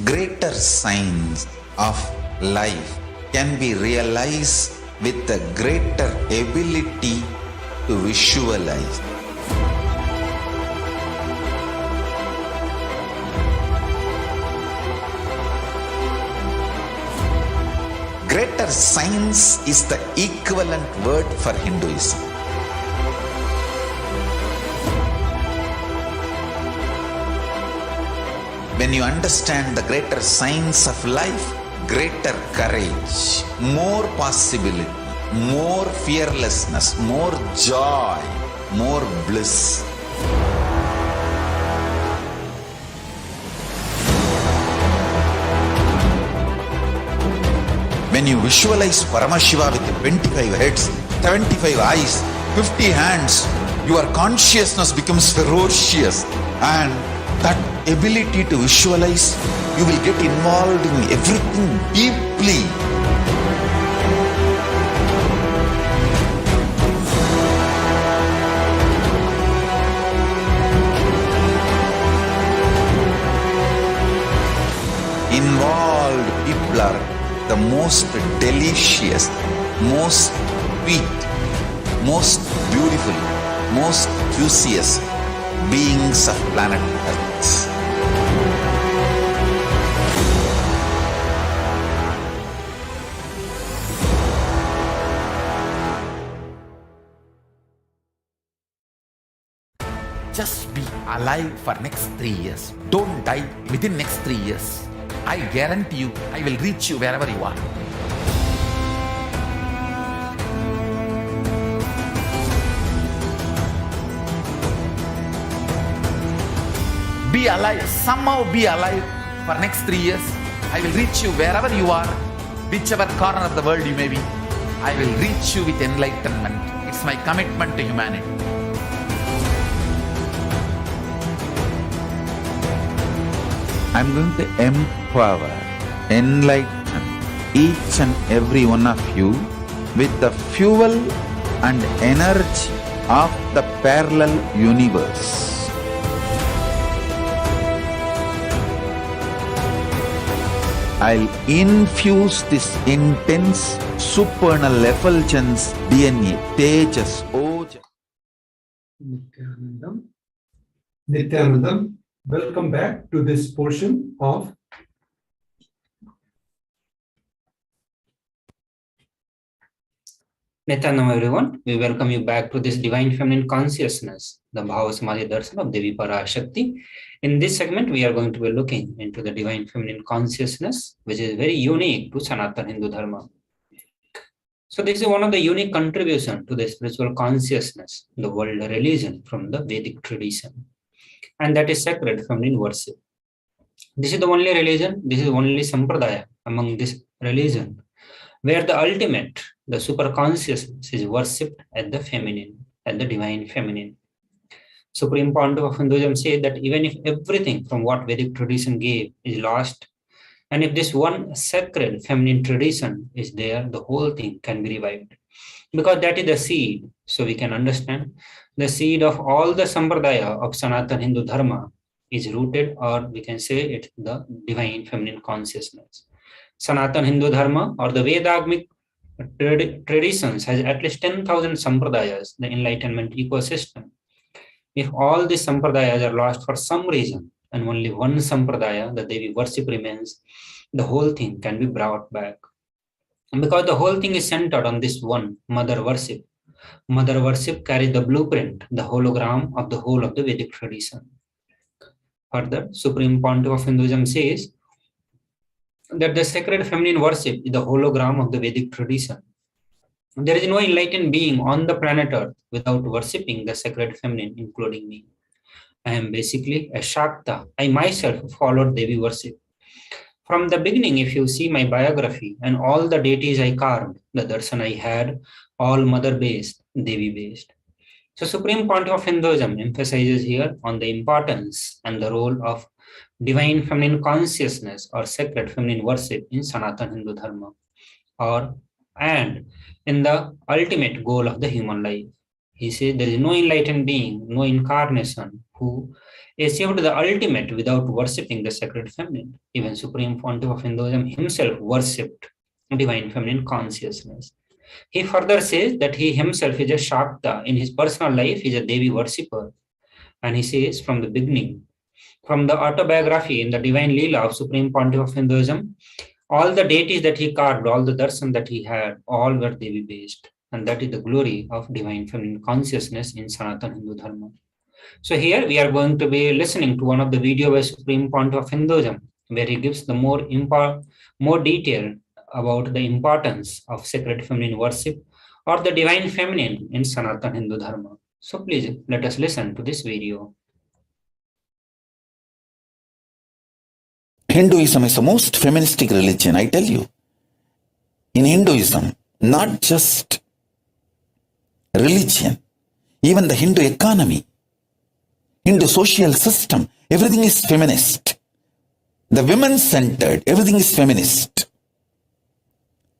Greater signs of life can be realized with a greater ability to visualize. Greater science is the equivalent word for Hinduism. When you understand the greater science of life, greater courage, more possibility, more fearlessness, more joy, more bliss. When you visualize Paramashiva with 25 heads, 75 eyes, 50 hands, your consciousness becomes ferocious, and that ability to visualize, you will get involved in everything deeply. Involved people are the most delicious, most sweet, most beautiful, most juiciest beings of planet Earth. Just be alive for next 3 years. Don't die within next 3 years. I guarantee you, I will reach you wherever you are. Be alive, somehow be alive for next 3 years. I will reach you wherever you are, whichever corner of the world you may be. I will reach you with enlightenment. It's my commitment to humanity. I'm going to empower, enlighten each and every one of you with the fuel and energy of the parallel universe. I'll infuse this intense supernal effulgence DNA, Tejas, Oja. Nithyanandam, welcome back to this portion of Nithyanandam, everyone. We welcome you back to this Divine Feminine Consciousness, the Bhava Samadhi Darshan of Devi Parashakti. In this segment, we are going to be looking into the Divine Feminine Consciousness, which is very unique to Sanatana Hindu Dharma. So this is one of the unique contributions to the spiritual consciousness, the world religion from the Vedic tradition. And that is sacred feminine worship. This is the only religion, this is the only sampradaya among this religion, where the ultimate, the super consciousness is worshipped at the feminine, at the divine feminine. Supreme Pontiff of Hinduism says that even if everything from what Vedic tradition gave is lost, and if this one sacred feminine tradition is there, the whole thing can be revived. Because that is the seed, so we can understand the seed of all the sampradaya of Sanatana Hindu Dharma is rooted, or we can say it's the divine feminine consciousness. Sanatana Hindu Dharma or the Vedagmic traditions has at least 10,000 sampradayas, the enlightenment ecosystem. If all these sampradayas are lost for some reason and only one sampradaya, the Devi worship remains, the whole thing can be brought back. Because the whole thing is centered on this one, mother worship. Mother worship carries the blueprint, the hologram of the whole of the Vedic tradition. Further, Supreme Pontiff of Hinduism says that the sacred feminine worship is the hologram of the Vedic tradition. There is no enlightened being on the planet Earth without worshipping the sacred feminine, including me. I am basically a Shakta. I myself followed Devi worship. From the beginning, if you see my biography and all the deities I carved, the darshan I had, all mother-based, Devi-based. So Supreme Pontiff of Hinduism emphasizes here on the importance and the role of divine feminine consciousness or sacred feminine worship in Sanatana Hindu Dharma, and in the ultimate goal of the human life. He says there is no enlightened being, no incarnation who achieved the ultimate without worshipping the sacred feminine. Even Supreme Pontiff of Hinduism himself worshipped divine feminine consciousness. He further says that he himself is a Shakta. In his personal life, he is a Devi worshipper. And he says from the beginning, from the autobiography in the Divine Leela of Supreme Pontiff of Hinduism, all the deities that he carved, all the darshan that he had, all were Devi-based. And that is the glory of divine feminine consciousness in Sanatana Hindu Dharma. So here we are going to be listening to one of the video by Supreme Pontiff of Hinduism, where he gives the more detail about the importance of sacred feminine worship or the divine feminine in Sanatana Hindu Dharma. So please let us listen to this video. Hinduism is the most feministic religion, I tell you. In Hinduism, not just religion, even the Hindu economy, Hindu social system, everything is feminist. The women-centered, everything is feminist.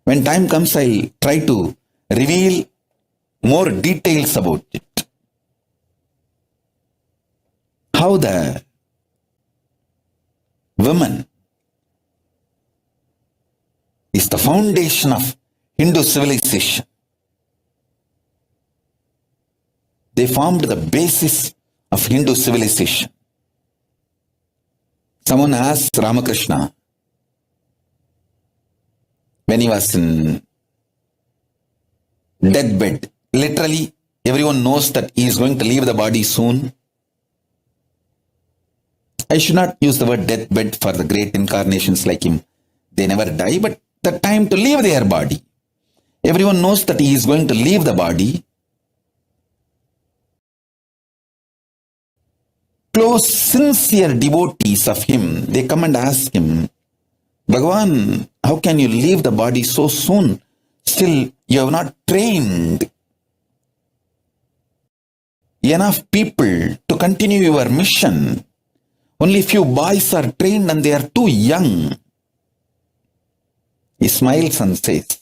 When time comes, I'll try to reveal more details about it. How the woman is the foundation of Hindu civilization. They formed the basis of Hindu civilization. Someone asked Ramakrishna when he was in deathbed. Literally, everyone knows that he is going to leave the body soon. I should not use the word deathbed for the great incarnations like him. They never die, but the time to leave their body. Everyone knows that he is going to leave the body. Close, sincere devotees of him, they come and ask him, Bhagavan, how can you leave the body so soon? Still, you have not trained enough people to continue your mission. Only few boys are trained and they are too young. He smiles and says,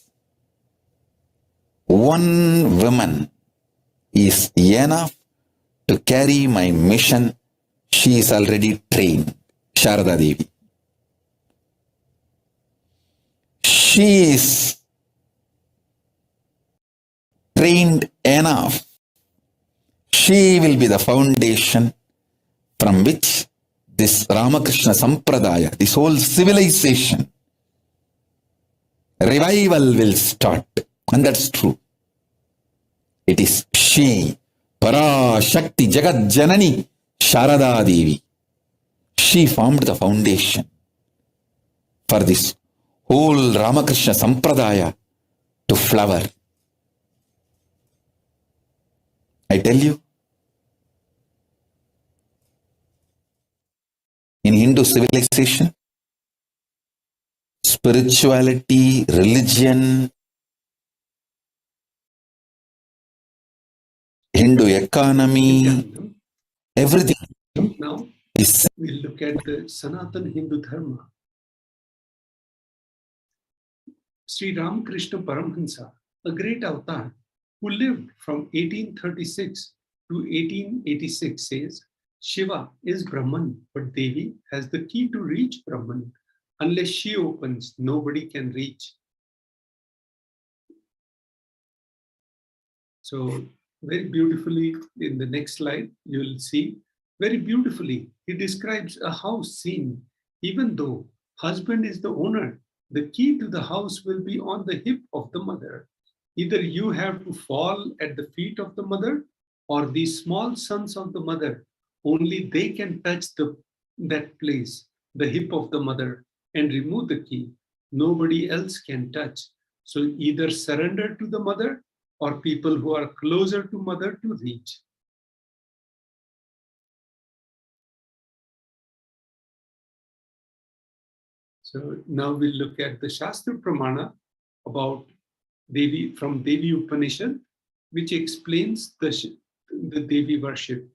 one woman is enough to carry my mission. She is already trained, Sharada Devi. She is trained enough. She will be the foundation from which this Ramakrishna Sampradaya, this whole civilization, revival will start. And that's true. It is she, Parashakti Jagat Janani, Sharada Devi. She formed the foundation for this whole Ramakrishna Sampradaya to flower. I tell you, in Hindu civilization, spirituality, religion, Hindu economy, everything Now is we'll look at the Sanatana Hindu Dharma. Sri Ramakrishna Paramahansa, a great avatar who lived from 1836 to 1886, says, Shiva is Brahman, but Devi has the key to reach Brahman. Unless she opens, nobody can reach. So very beautifully, in the next slide, you will see, very beautifully, he describes a house scene. Even though husband is the owner, the key to the house will be on the hip of the mother. Either you have to fall at the feet of the mother, or the small sons of the mother, only they can touch that place, the hip of the mother, and remove the key. Nobody else can touch. So either surrender to the mother, or people who are closer to mother to reach. So now we'll look at the Shastra Pramana about Devi from Devi Upanishad, which explains the Devi worship.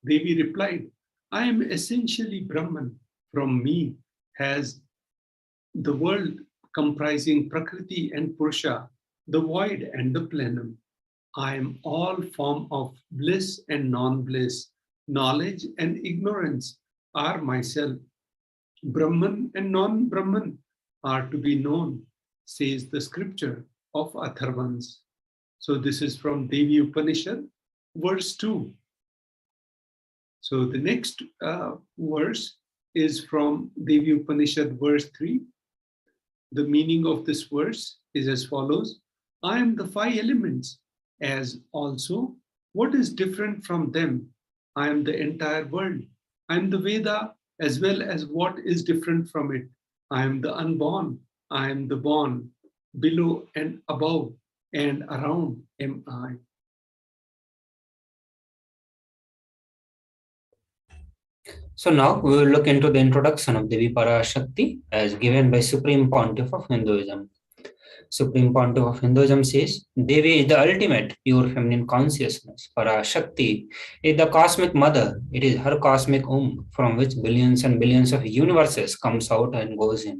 Devi replied, I am essentially Brahman. From me has the world comprising Prakriti and Purusha, the void and the plenum. I am all form of bliss and non-bliss. Knowledge and ignorance are myself. Brahman and non-Brahman are to be known, says the scripture of Atharvans. So this is from Devi Upanishad, verse 2. So the next verse is from Devi Upanishad, verse 3. The meaning of this verse is as follows. I am the five elements, as also what is different from them. I am the entire world. I am the Veda as well as what is different from it. I am the unborn, I am the born, below and above and around am I. So now we will look into the introduction of Devi Parashakti as given by Supreme Pontiff of Hinduism. Supreme Pontiff of Hinduism says, Devi is the ultimate pure feminine consciousness. Parashakti is the cosmic mother. It is her cosmic from which billions and billions of universes comes out and goes in.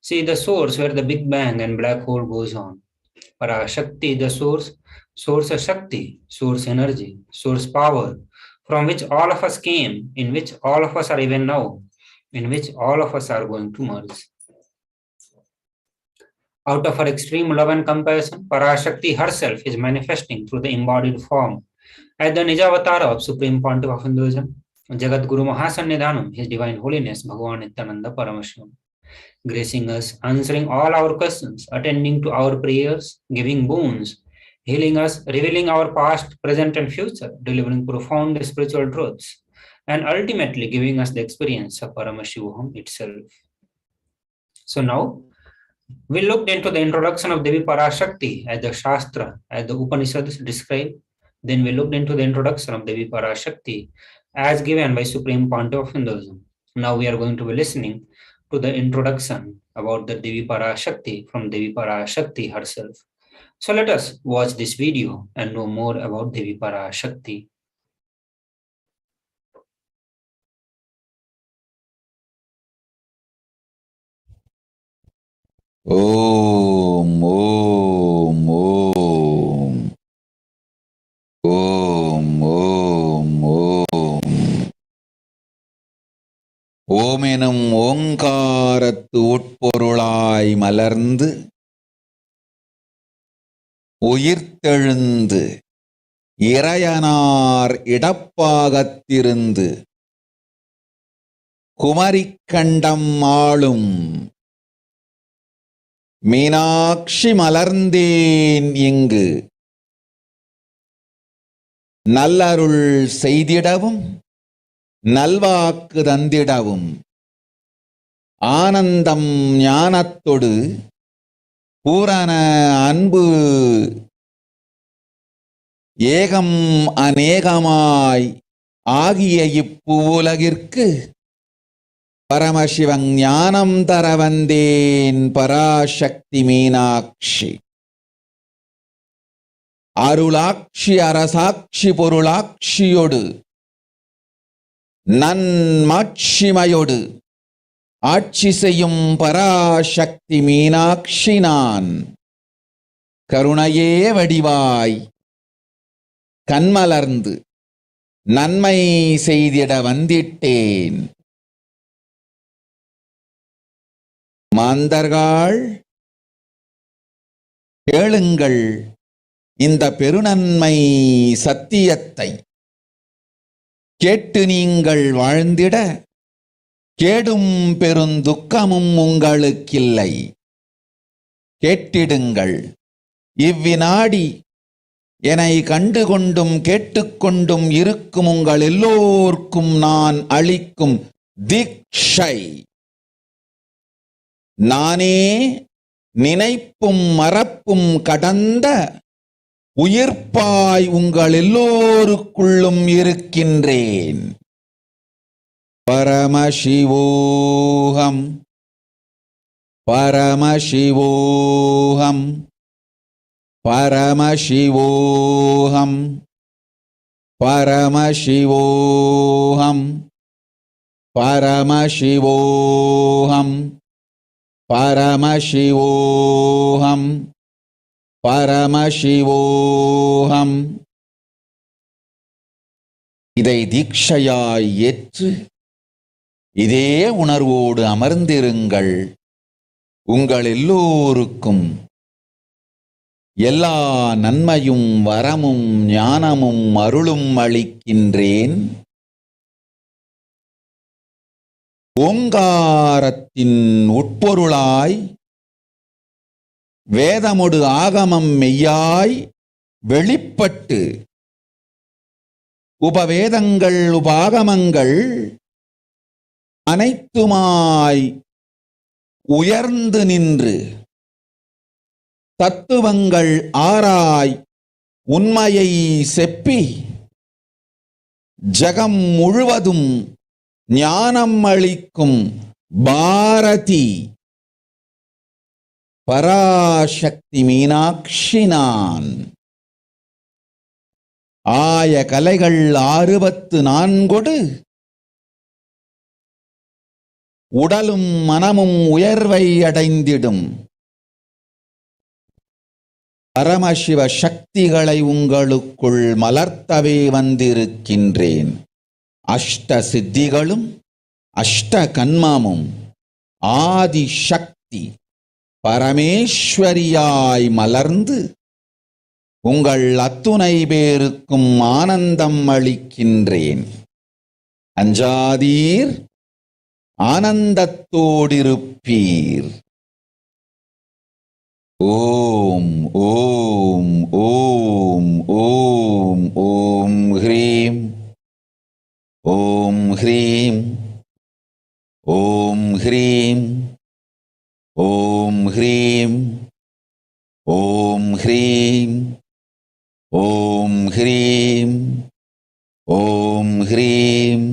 She is the source where the Big Bang and black hole goes on. Parashakti is the source of Shakti, source energy, source power, from which all of us came, in which all of us are even now, in which all of us are going to merge. Out of her extreme love and compassion, Parashakti herself is manifesting through the embodied form as the Nijavatara of Supreme Pontiff of Hinduism, Jagat Guru Mahasannidhanam, His Divine Holiness, Bhagavan Nithyananda Paramashivam, gracing us, answering all our questions, attending to our prayers, giving boons, healing us, revealing our past, present, and future, delivering profound spiritual truths, and ultimately giving us the experience of Paramashivoham itself. So now, we looked into the introduction of Devi Parashakti as the Shastra, as the Upanishads describe. Then we looked into the introduction of Devi Parashakti as given by Supreme Pontiff of Hinduism. Now we are going to be listening to the introduction about the Devi Parashakti from Devi Parashakti herself. So let us watch this video and know more about Devi Parashakti. Om, Om, Om. Om, Om, Om. ஓம் எனும் ஓங்காரத்து உட்பொருளாய் மலர்ந்து உயிர்த்தெழுந்து இறையனார் இடப்பாகத்திருந்து குமரிக்கண்டம் ஆளும் மீனாட்சி மலர்ந்தேன் இங்கு நல்லருள் செய்திடவும் நல்வாக்கு தந்திடவும் ஆனந்தம் ஞானத்தொடு பூரண அன்பு ஏகம் அநேகமாய் ஆகிய இப்புலகிற்கு பரமசிவன் ஞானம் தர வந்தேன் பராசக்தி மீனாட்சி அருளாட்சி அரசாட்சி பொருளாட்சியோடு நன்மாட்சிமையோடு ஆட்சி செய்யும் பராசக்தி மீனாட்சி நான் கருணையே வடிவாய் கண்மலர்ந்து நன்மை செய்திட வந்திட்டேன். மாந்தர்கள் கேளுங்கள் இந்த பெருநன்மை சத்தியத்தை, கேட்டு நீங்கள் வாழ்ந்திட கேடும் பெருந்துக்கமும் உங்களுக்கில்லை. கேட்டிடுங்கள். இவ்வினாடி என்னை கண்டுகொண்டும் கேட்டுக்கொண்டும் இருக்கும் உங்கள் எல்லோர்க்கும் நான் அளிக்கும் தீட்சை, நானே நினைப்பும் மறப்பும் கடந்த உயிர்ப்பாய் உங்கள் எல்லோருக்குள்ளும் இருக்கின்றேன். பரமசிவோகம் பரமசிவோகம் பரமசிவோகம் பரமசிவோகம் பரமசிவோகம் பரமசிவோகம் பரமசிவோகம். இதை தீட்சையாய் ஏற்று இதே உணர்வோடு அமர்ந்திருங்கள். உங்கள் எல்லோருக்கும் எல்லா நன்மையும் வரமும் ஞானமும் அருளும் அளிக்கின்றேன். ஓங்காரத்தின் உட்பொருளாய் வேதமொடு ஆகமம் மெய்யாய் வெளிப்பட்டு உபவேதங்கள் உபாகமங்கள் அனைத்துமாய் உயர்ந்து நின்று தத்துவங்கள் ஆராய் உண்மையை செப்பி ஜகம் முழுவதும் ஞானம் அளிக்கும் பாரதி பராசக்தி மீனாட்சி நான். ஆய கலைகள் 64 உடலும் மனமும் உயர்வை அடைந்திடும் பரமசிவ சக்திகளை உங்களுக்குள் மலர்த்தவே வந்திருக்கின்றேன். அஷ்ட சித்திகளும் அஷ்ட கன்மமும் ஆதி சக்தி பரமேஸ்வரியாய் மலர்ந்து உங்கள் அத்துணை பேருக்கும் ஆனந்தம் அளிக்கின்றேன். அஞ்சாதீர், ஆனந்தத்தோடிருப்பீர். ஓம் ஓம் ஓம் ஓம் ஓம் ஹ்ரீம் ஓம் ஹ்ரீம் ஓம் ஹ்ரீம் ஓம் ஹ்ரீம் ஓம் ஹ்ரீம் ஓம் ஹ்ரீம் ஓம் ஹ்ரீம்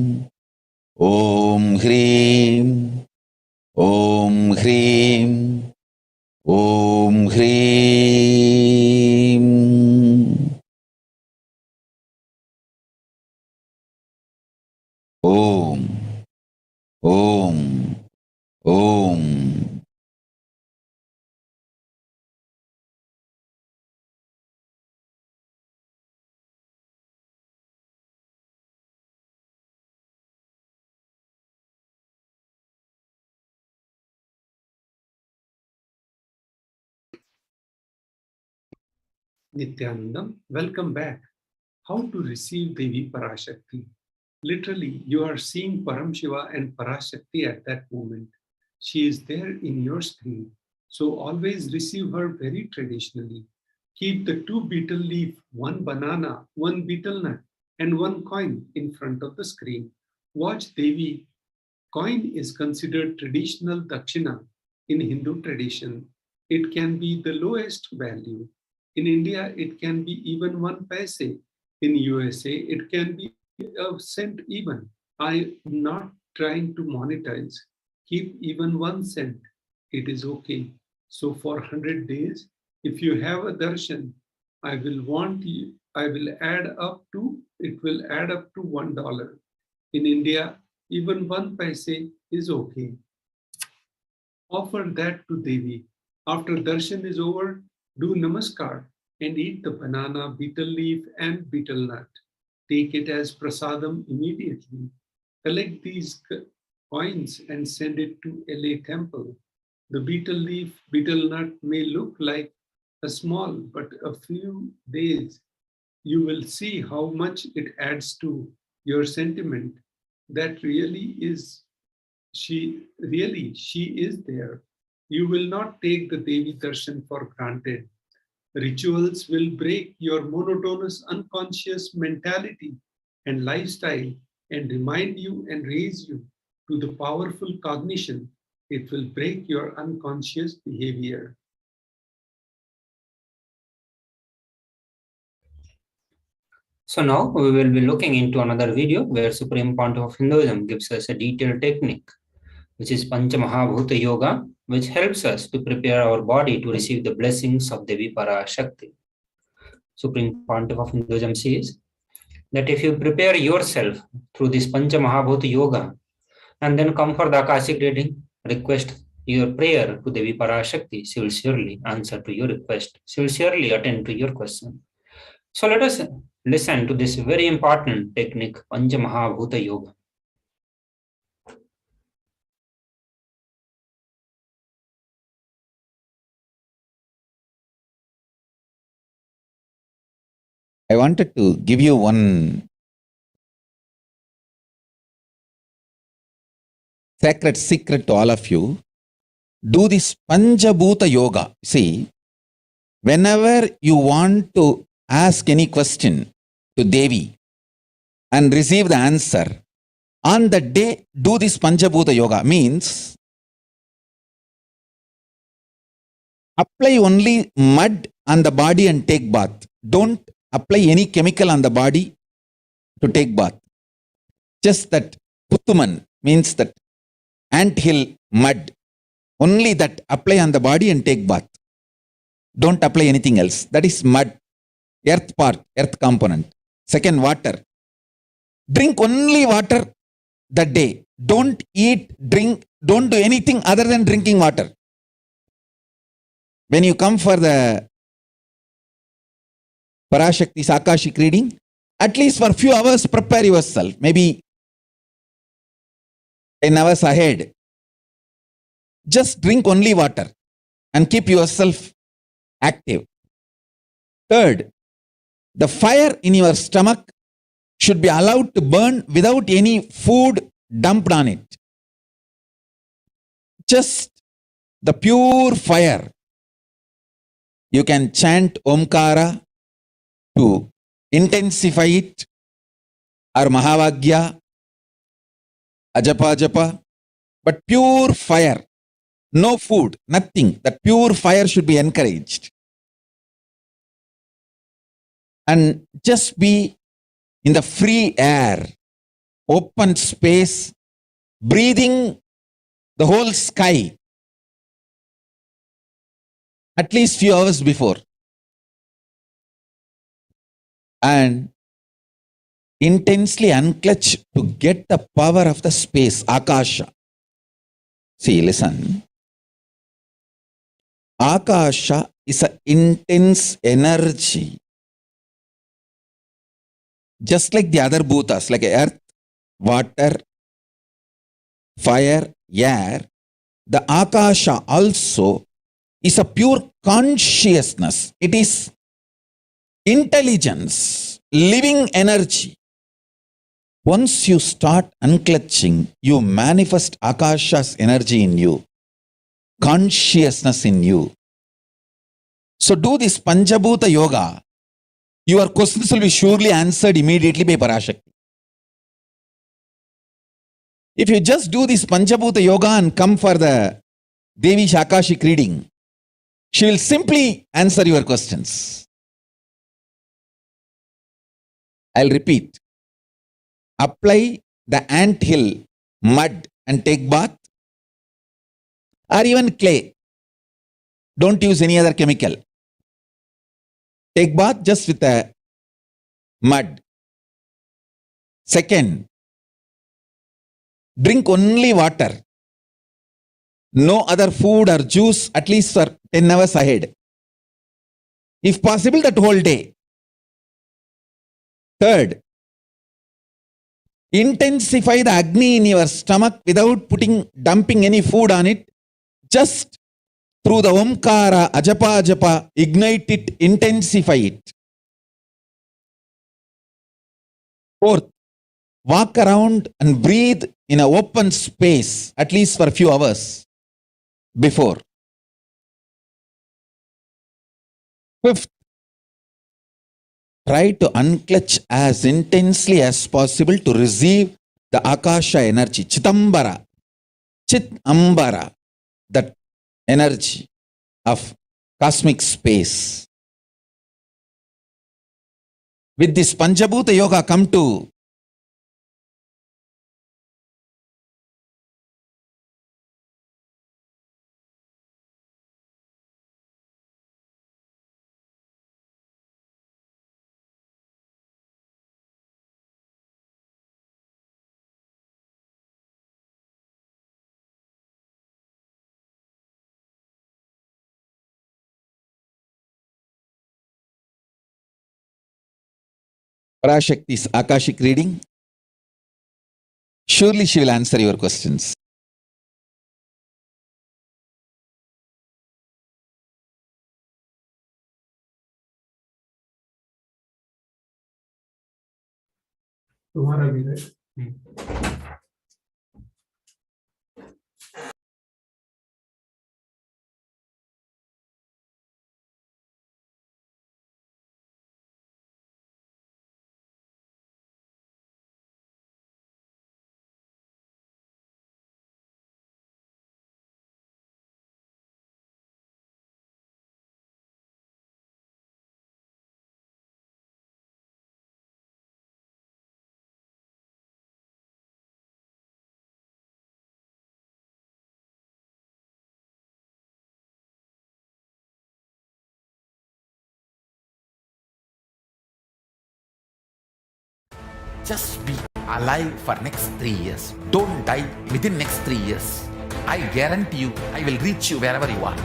ஓம் ஹ்ரீம் ஓம் ஹ்ரீம் ஓம் ஹ்ரீம். ஓம் ஓம் ஓம். Nithyanandam, welcome back. How to receive Devi Parashakti? Literally, you are seeing Paramashiva and Parashakti at that moment. She is there in your screen. So always receive her very traditionally. Keep the 2 betel leaf, 1 banana, 1 betel nut, and 1 coin in front of the screen. Watch Devi. Coin is considered traditional dakshina in Hindu tradition. It can be the lowest value. In India, it can be even 1 paise. In USA, it can be a cent even. I am not trying to monetize. Keep even 1 cent. It is okay. So for 100 days, if you have a darshan, it will add up to $1. In India, even 1 paise is okay. Offer that to Devi. After darshan is over, do namaskar and eat the banana, betel leaf, and betel nut. Take it as prasadam immediately. Collect these coins and send it to LA temple. The betel leaf, betel nut may look like a small, but a few days you will see how much it adds to your sentiment that she is there. You will not take the Devi darshan for granted. Rituals will break your monotonous unconscious mentality and lifestyle and remind you and raise you to the powerful cognition. It will break your unconscious behavior. So now we will be looking into another video where Supreme Pontiff of Hinduism gives us a detailed technique, which is Panchamahabhuta Yoga, which helps us to prepare our body to receive the blessings of Devi Parashakti. Supreme Pontiff of Hinduism says that if you prepare yourself through this Panchamahabhuta Yoga and then come for the Akashic reading, request your prayer to Devi Parashakti, she will surely answer to your request. She will surely attend to your question. So let us listen to this very important technique, Panchamahabhuta Yoga. I wanted to give you one sacred secret to all of you. Do this Panchabhuta Yoga. See, whenever you want to ask any question to Devi and receive the answer, On the day, do this Panchabhuta Yoga means apply only mud on the body and take bath. Don't apply any chemical on the body to take bath. Just that Puttuman means that anthill mud. Only that apply on the body and take bath. Don't apply anything else. That is mud. Earth part, earth component. Second, water. Drink only water that day. Don't eat, drink, don't do anything other than drinking water. When you come for the Parashakti's Akashic reading, at least for a few hours, prepare yourself. Maybe 10 hours ahead. Just drink only water and keep yourself active. Third, the fire in your stomach should be allowed to burn without any food dumped on it. Just the pure fire. You can chant Omkara to intensify it, or Mahavagya, Ajapa Japa, but pure fire. No food, nothing. That pure fire should be encouraged. And just be in the free air, open space, breathing the whole sky at least few hours before. And intensely unclutch to get the power of the space, Akasha. See, listen. Akasha is an intense energy. Just like the other bhutas, like earth, water, fire, air, the Akasha also is a pure consciousness. It is intelligence, living energy. Once you start unclutching, you manifest Akasha's energy in you, consciousness in you. So do this Panchabhuta Yoga. Your questions will be surely answered immediately by Parashakti. If you just do this Panchabhuta Yoga and come for the Devi Akashic reading, she will simply answer your questions. I'll repeat. Apply the anthill mud and take bath, or even clay. Don't use any other chemical. Take bath just with the mud. Second, drink only water. No other food or juice at least for 10 hours ahead. If possible, that whole day. Third, intensify the Agni in your stomach without dumping any food on it. Just through the Omkara, Ajapa Ajapa, ignite it, intensify it. Fourth, walk around and breathe in an open space, at least for a few hours before. Fifth, try to unclutch as intensely as possible to receive the Akasha energy, Chitambara, Chitambara, that energy of cosmic space. With this Panchabhuta Yoga, come to Parashakti's Akashic reading. Surely she will answer your questions. तुम्हारा भी है। Just be alive for next 3 years. Don't die within next 3 years. I guarantee you, I will reach you wherever you are.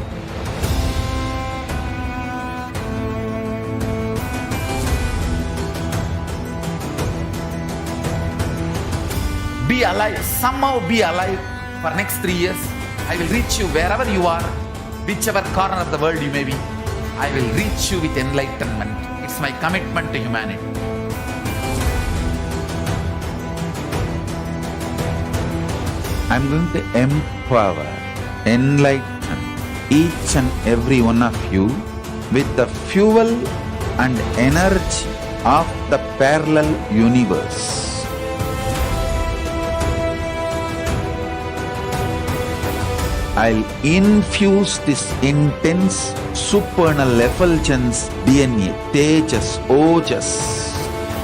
Be alive, somehow be alive for next 3 years. I will reach you wherever you are, whichever corner of the world you may be. I will reach you with enlightenment. It's my commitment to humanity. I'm going to empower, enlighten each and every one of you with the fuel and energy of the parallel universe. I'll infuse this intense supernal effulgence DNA, Tejas, Ojas,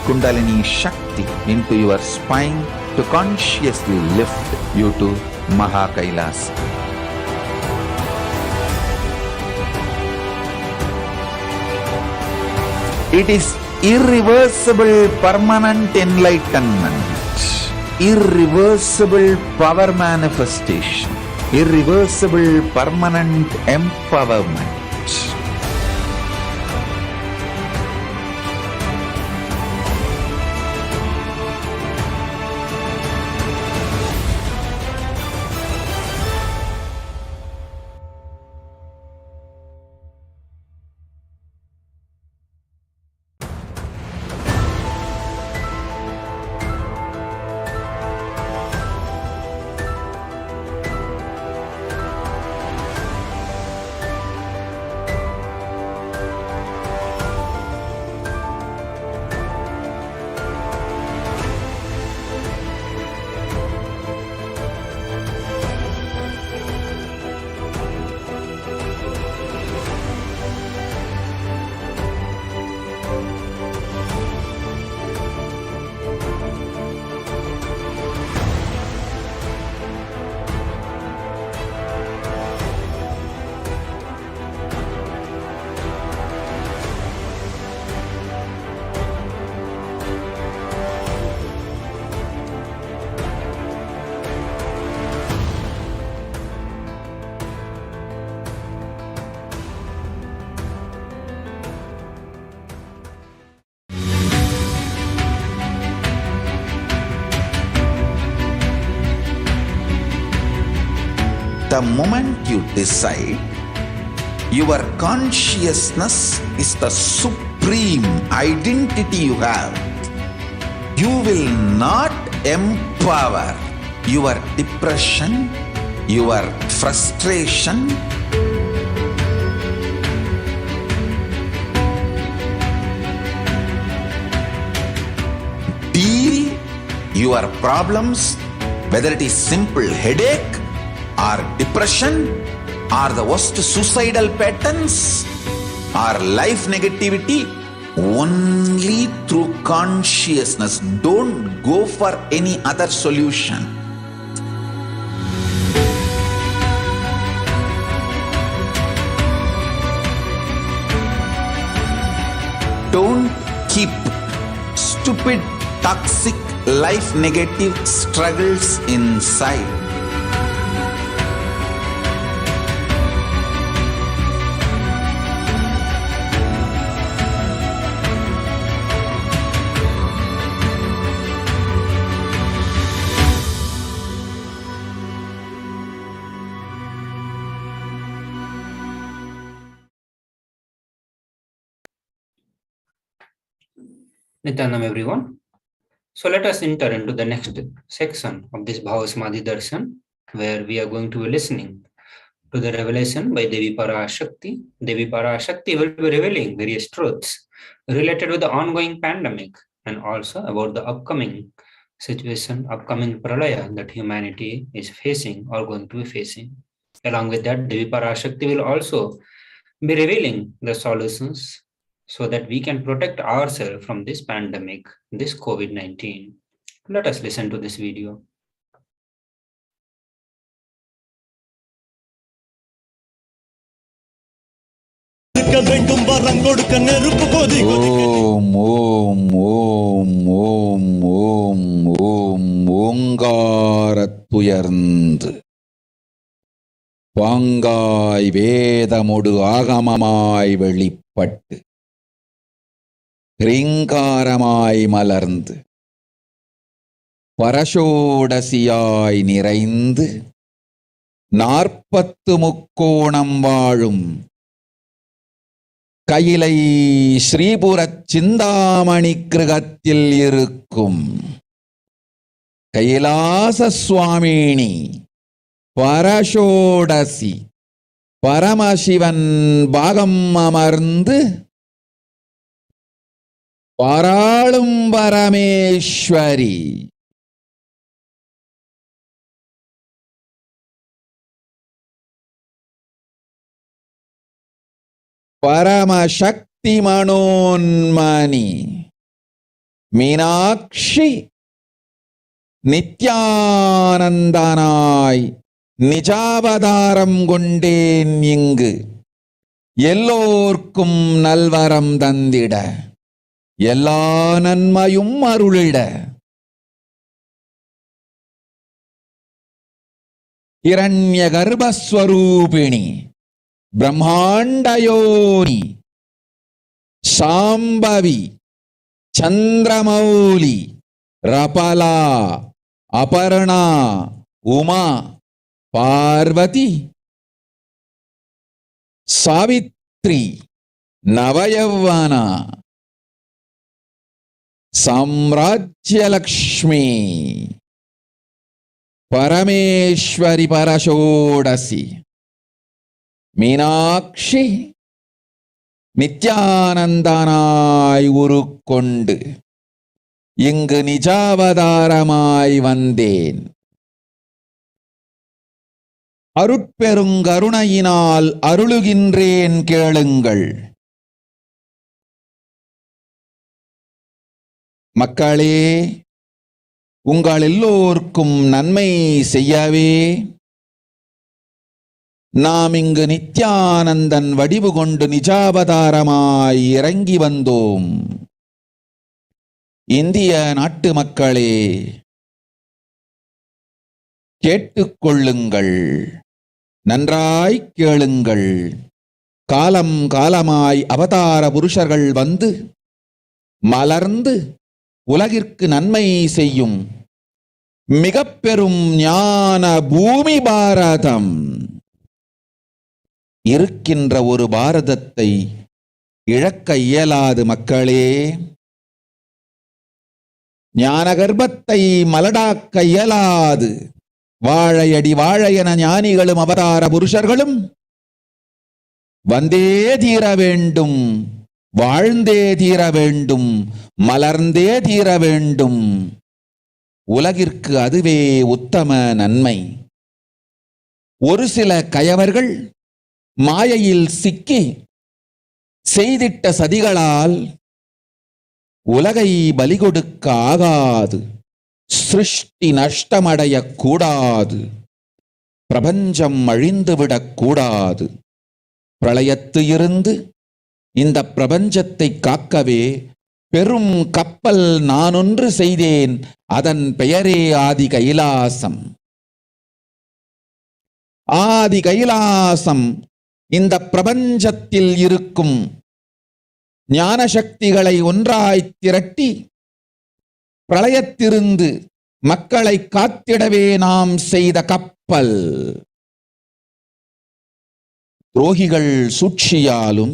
Kundalini Shakti into your spine to consciously lift you to KAILASA. It is irreversible permanent enlightenment, irreversible power manifestation, irreversible permanent empowerment. The moment you decide, your consciousness is the supreme identity you have. You will not empower your depression, your frustration, deal your problems, whether it is simple headache or depression or the worst suicidal patterns or life negativity, only through consciousness. Don't go for any other solution. Don't keep stupid, toxic, life negative struggles inside. Nityanam everyone. So let us enter into the next section of this Bhavasamadhi Darshan, where we are going to be listening to the revelation by Devi Parashakti. Devi Parashakti will be revealing various truths related to the ongoing pandemic and also about the upcoming situation, upcoming pralaya that humanity is facing or going to be facing. Along with that, Devi Parashakti will also be revealing the solutions so that we can protect ourselves from this pandemic, this COVID-19. Let us listen to this video. ஒழிக்க வேண்டும் வரம் கொடுக்க நெருப்பு கொதி ஓம் ஓம் ஓம் ஓம் ஓம் ஓம் ஓங்காரத்துயர்ந்து பாங்காய் வேதமொடு ஆகமமாய் வெளிப்பட்டு ரீங்காரமாய் மலர்ந்து பரஷோடசியாய் நிறைந்து 40 முக்கோணம் வாழும் கையிலை ஸ்ரீபுரச் சிந்தாமணி கிருகத்தில் இருக்கும் கைலாச சுவாமினி பரஷோடசி பரமசிவன் பாகம் அமர்ந்து பாராளும் பரமேஸ்வரி பரமசக்தி மனோன்மணி மீனாட்சி நித்யானந்தனாய் நிஜாவதாரம் கொண்டேன் இங்கு எல்லோர்க்கும் நல்வரம் தந்திட எல்லா நன்மையும் அருளிட இரண்ய கர்ப்பஸ்வரூபிணி பிரம்மாண்டயோனி சாம்பவி சந்திரமௌலி ரபலா அபர்ணா உமா பார்வதி சாவித்ரி நவயௌவனா சாம்ராஜ்யலக்ஷ்மி பரமேஸ்வரி பரஷோடசி மீனாட்சி நித்யானந்தனாய் உருக்கொண்டு இங்கு நிஜாவதாரமாய் வந்தேன். அருட்பெருங்கருணையினால் அருளுகின்றேன் கேளுங்கள். மக்களே, உங்கள் எல்லோருக்கும் நன்மை செய்யவே நாம் இங்கு நித்யானந்தன் வடிவு கொண்டு நிஜாவதாரமாய் இறங்கி வந்தோம். இந்திய நாட்டு மக்களே, கேட்டுக்கொள்ளுங்கள், நன்றாய் கேளுங்கள். காலம் காலமாய் அவதார புருஷர்கள் வந்து மலர்ந்து உலகிற்கு நன்மை செய்யும் மிக பெரும் ஞான பூமி பாரதம். இருக்கின்ற ஒரு பாரதத்தை இழக்க இயலாது மக்களே. ஞான கர்ப்பத்தை மலடாக்க இயலாது. வாழையடி வாழையென ஞானிகளும் அவதார புருஷர்களும் வந்தே தீர வேண்டும், வாழ்ந்தே தீர வேண்டும், மலர்ந்தே தீர வேண்டும். உலகிற்கு அதுவே உத்தம நன்மை. ஒரு சில கயவர்கள் மாயையில் சிக்கி செய்திட்ட சதிகளால் உலகை பலி கொடுக்க ஆகாது. சிருஷ்டி நஷ்டமடைய கூடாது. பிரபஞ்சம் அழிந்துவிடக் கூடாது. பிரளயத்து இருந்து இந்த பிரபஞ்சத்தை காக்கவே பெரும் கப்பல் நானொன்று செய்தேன். அதன் பெயரே ஆதி கைலாசம். ஆதி கைலாசம் இந்த பிரபஞ்சத்தில் இருக்கும் ஞான சக்திகளை ஒன்றாய் திரட்டி பிரளயத்திலிருந்து மக்களை காத்திடவே நாம் செய்த கப்பல். துரோகிகள் சூழ்ச்சியாலும்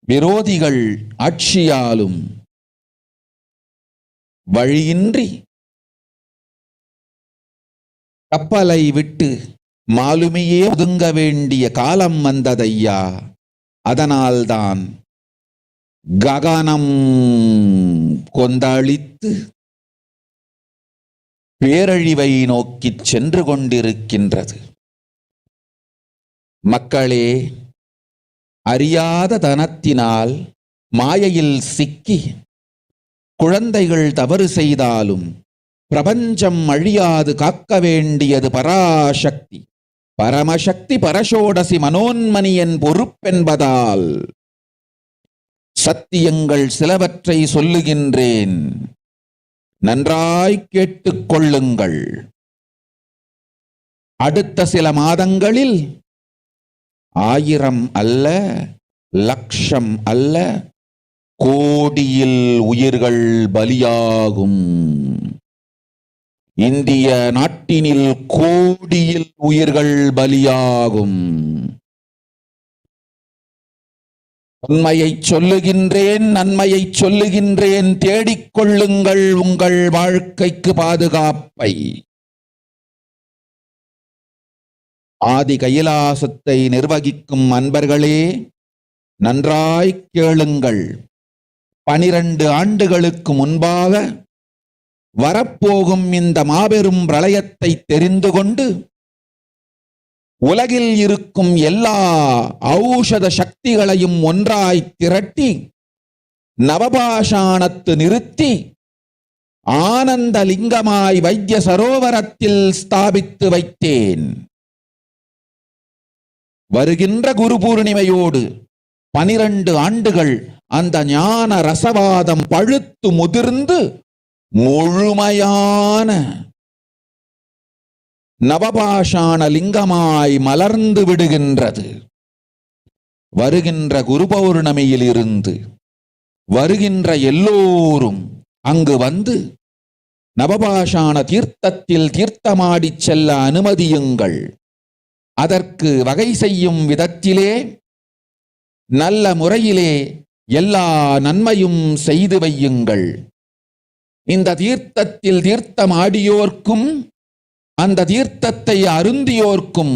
விரோதிகள் ஆட்சியாலும் வழியின்றி கப்பலை விட்டு மாலுமியே ஒதுங்க வேண்டிய காலம் வந்ததையா. அதனால்தான் ககனம் கொந்தளித்து பேரழிவை நோக்கிச் சென்று கொண்டிருக்கின்றது. மக்களே, அறியாத தனத்தினால் மாயையில் சிக்கி குழந்தைகள் தவறு செய்தாலும் பிரபஞ்சம் அழியாது காக்க வேண்டியது பராசக்தி. பரமசக்தி பரஷோடசி மனோன்மணியன் பொறுப்பென்பதால் சத்தியங்கள் சிலவற்றை சொல்லுகின்றேன், நன்றாய் கேட்டுக் கொள்ளுங்கள். அடுத்த சில மாதங்களில் 1000 அல்ல, லட்சம் அல்ல, கோடியில் உயிர்கள் பலியாகும். இந்திய நாட்டினில் கோடியில் உயிர்கள் பலியாகும். உண்மையை சொல்லுகின்றேன், நன்மையை சொல்லுகின்றேன், தேடிக்கொள்ளுங்கள் உங்கள் வாழ்க்கைக்கு பாதுகாப்பை. ஆதி கைலாசத்தை நிர்வகிக்கும் அன்பர்களே, நன்றாய் கேளுங்கள். 12 ஆண்டுகளுக்கு முன்பாக வரப்போகும் இந்த மாபெரும் பிரளயத்தை தெரிந்து கொண்டு உலகில் இருக்கும் எல்லா ஔஷத சக்திகளையும் ஒன்றாய் திரட்டி நவபாஷாணத்து நிறுத்தி ஆனந்த லிங்கமாய் வைத்திய சரோவரத்தில் ஸ்தாபித்து வைத்தேன். வருகின்ற குரு பூர்ணிமையோடு 12 ஆண்டுகள் அந்த ஞான ரசவாதம் பழுத்து முதிர்ந்து முழுமையான நவபாஷாண லிங்கமாய் மலர்ந்து விடுகின்றது. வருகின்ற குரு பௌர்ணமியில் இருந்து வருகின்ற எல்லோரும் அங்கு வந்து நவபாஷாண தீர்த்தத்தில் தீர்த்தமாடிச் செல்ல அனுமதியுங்கள். அதற்கு வகை செய்யும் விதத்திலே நல்ல முறையிலே எல்லா நன்மையும் செய்து வையுங்கள். இந்த தீர்த்தத்தில் தீர்த்தமாடியோர்க்கும் அந்த தீர்த்தத்தை அருந்தியோர்க்கும்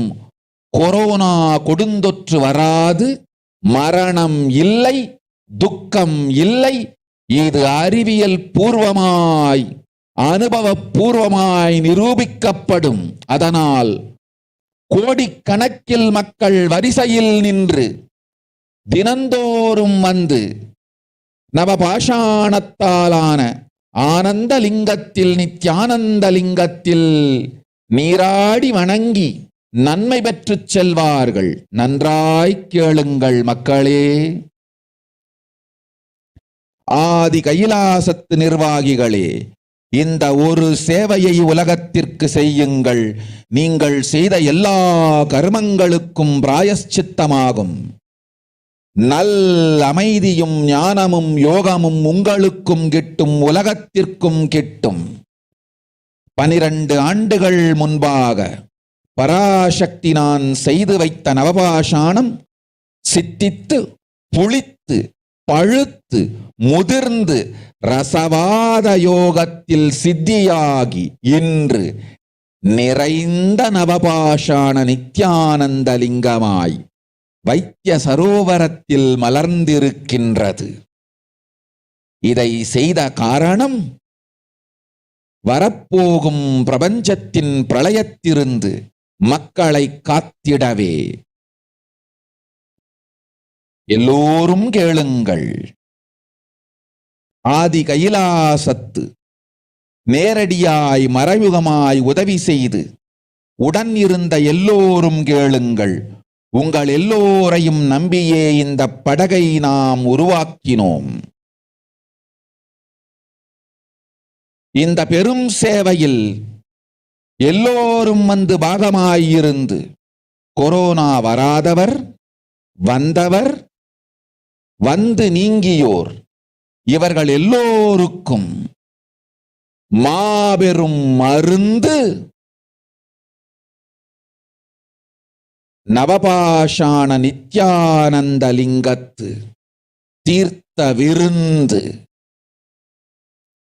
கொரோனா கொடுந்தொற்று வராது, மரணம் இல்லை, துக்கம் இல்லை. இது அறிவியல் பூர்வமாய் அனுபவபூர்வமாய் நிரூபிக்கப்படும். அதனால் கோடிக்கணக்கில் மக்கள் வரிசையில் நின்று தினந்தோறும் வந்து நவபாஷாணத்தாலான ஆனந்த லிங்கத்தில், நித்யானந்த லிங்கத்தில் நீராடி வணங்கி நன்மை பெற்றுச் செல்வார்கள். நன்றாய் கேளுங்கள் மக்களே. ஆதி கைலாசத்து நிர்வாகிகளே, இந்த ஒரு சேவையை உலகத்திற்கு செய்யுங்கள். நீங்கள் செய்த எல்லா கர்மங்களுக்கும் பிராயஷ்சித்தமாகும். நல் அமைதியும் ஞானமும் யோகமும் உங்களுக்கும் கிட்டும், உலகத்திற்கும் கிட்டும். 12 ஆண்டுகள் முன்பாக பராசக்தி நான் செய்து வைத்த நவபாஷாணம் சித்தித்து புளித்து பழுத்து முதிர்ந்து ரசவாத யோகத்தில் சித்தியாகி இன்று நிறைந்த நவபாஷாண நித்யானந்த லிங்கமாய் வைத்திய சரோவரத்தில் மலர்ந்திருக்கின்றது. இதை செய்த காரணம் வரப்போகும் பிரபஞ்சத்தின் பிரளயத்திலிருந்து மக்களை காத்திடவே. எல்லோரும் கேளுங்கள். ஆதி கைலாசத்து நேரடியாய் மறைமுகமாய் உதவி செய்து உடன் இருந்த எல்லோரும் கேளுங்கள். உங்கள் எல்லோரையும் நம்பியே இந்த படகை நாம் உருவாக்கினோம். இந்த பெரும் சேவையில் எல்லோரும் வந்து பாகமாயிருந்து கொரோனா வராதவர், வந்தவர், வந்து நீங்கியோர், இவர்கள் எல்லோருக்கும் மாபெரும் மருந்து நவபாஷாண நித்யானந்த லிங்கத்து தீர்த்த விருந்து.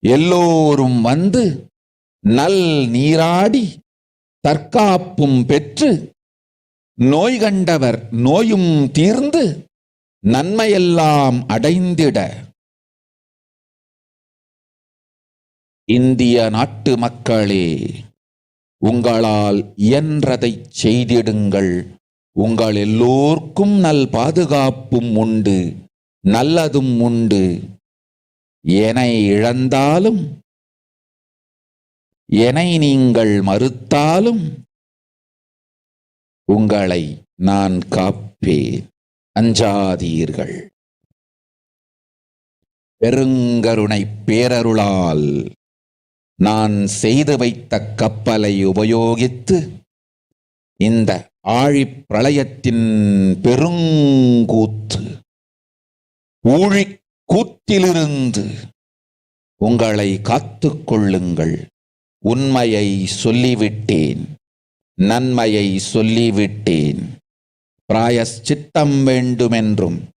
எல்லோரும் வந்து நல் நீராடி தற்காப்பும் பெற்று நோய் கண்டவர் நோயும் தீர்ந்து நன்மையெல்லாம் அடைந்திட இந்திய நாட்டு மக்களே, உங்களால் இயன்றதை செய்திடுங்கள். உங்கள் எல்லோர்க்கும் நல் பாதுகாப்பும் உண்டு, நல்லதும் உண்டு. என்னை இழந்தாலும், என்னை நீங்கள் மறுத்தாலும், உங்களை நான் காப்பேன், அஞ்சாதீர்கள். பெருங்கருணை பேரருளால் நான் செய்து வைத்த கப்பலை உபயோகித்து இந்த ஆழிப் பிரளயத்தின் பெருங்கூத்து ஊழிக் கூத்திலிருந்து உங்களை காத்துக் கொள்ளுங்கள். உண்மையை சொல்லிவிட்டேன், நன்மையை சொல்லிவிட்டேன். பிராயஷ்சித்தம் வேண்டுமென்றும்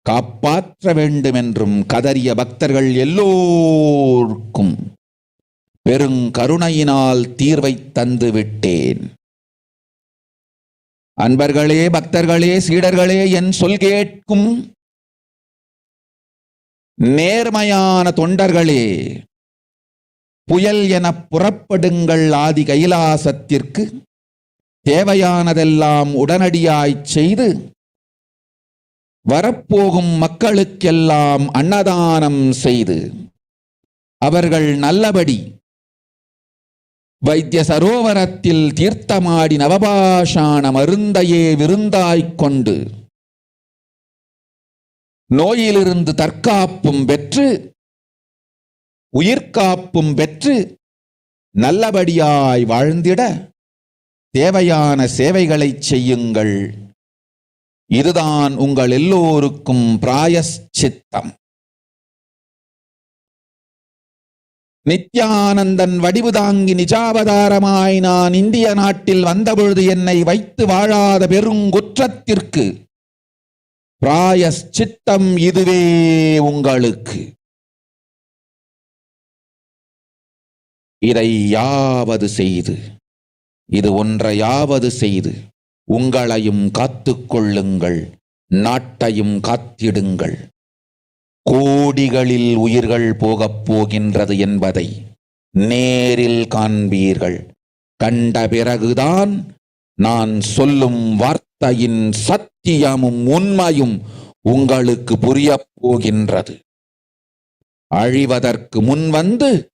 காப்பாற்ற வேண்டுமென்றும் கதறிய பக்தர்கள் எல்லோருக்கும் பெருங்கருணையினால் தீர்வை தந்து விட்டேன். அன்பர்களே, பக்தர்களே, சீடர்களே, என் சொல் கேட்கும் நேர்மையான தொண்டர்களே, புயல் என புறப்படுங்கள் ஆதி கைலாசத்திற்கு. தேவையானதெல்லாம் உடனடியாய்ச் செய்து வரப்போகும் மக்களுக்கெல்லாம் அன்னதானம் செய்து அவர்கள் நல்லபடி வைத்திய சரோவரத்தில் தீர்த்தமாடி நவபாஷாண மருந்தையே விருந்தாய்க் கொண்டு நோயிலிருந்து தற்காப்பும் பெற்று உயிர்காப்பும் பெற்று நல்லபடியாய் வாழ்ந்திட தேவையான சேவைகளை செய்யுங்கள். இதுதான் உங்கள் எல்லோருக்கும் பிராயஷ்சித்தம். நித்யானந்தன் வடிவு தாங்கி நிஜாவதாரமாய் நான் இந்திய நாட்டில் வந்தபொழுது என்னை வைத்து வாழாத பெருங்குற்றத்திற்கு பிராயஷ்சித்தம் இதுவே உங்களுக்கு. இதை யாவது செய்து, இது ஒன்றையாவது செய்து உங்களையும் காத்துக் கொள்ளுங்கள், நாட்டையும் காத்திடுங்கள். கோடிகளில் உயிர்கள் போகப் போகின்றது என்பதை நேரில் காண்பீர்கள். கண்ட பிறகுதான் நான் சொல்லும் வார்த்தையின் சத்தியமும் உண்மையும் உங்களுக்கு புரியப் போகின்றது. அழிவதற்கு முன் வந்து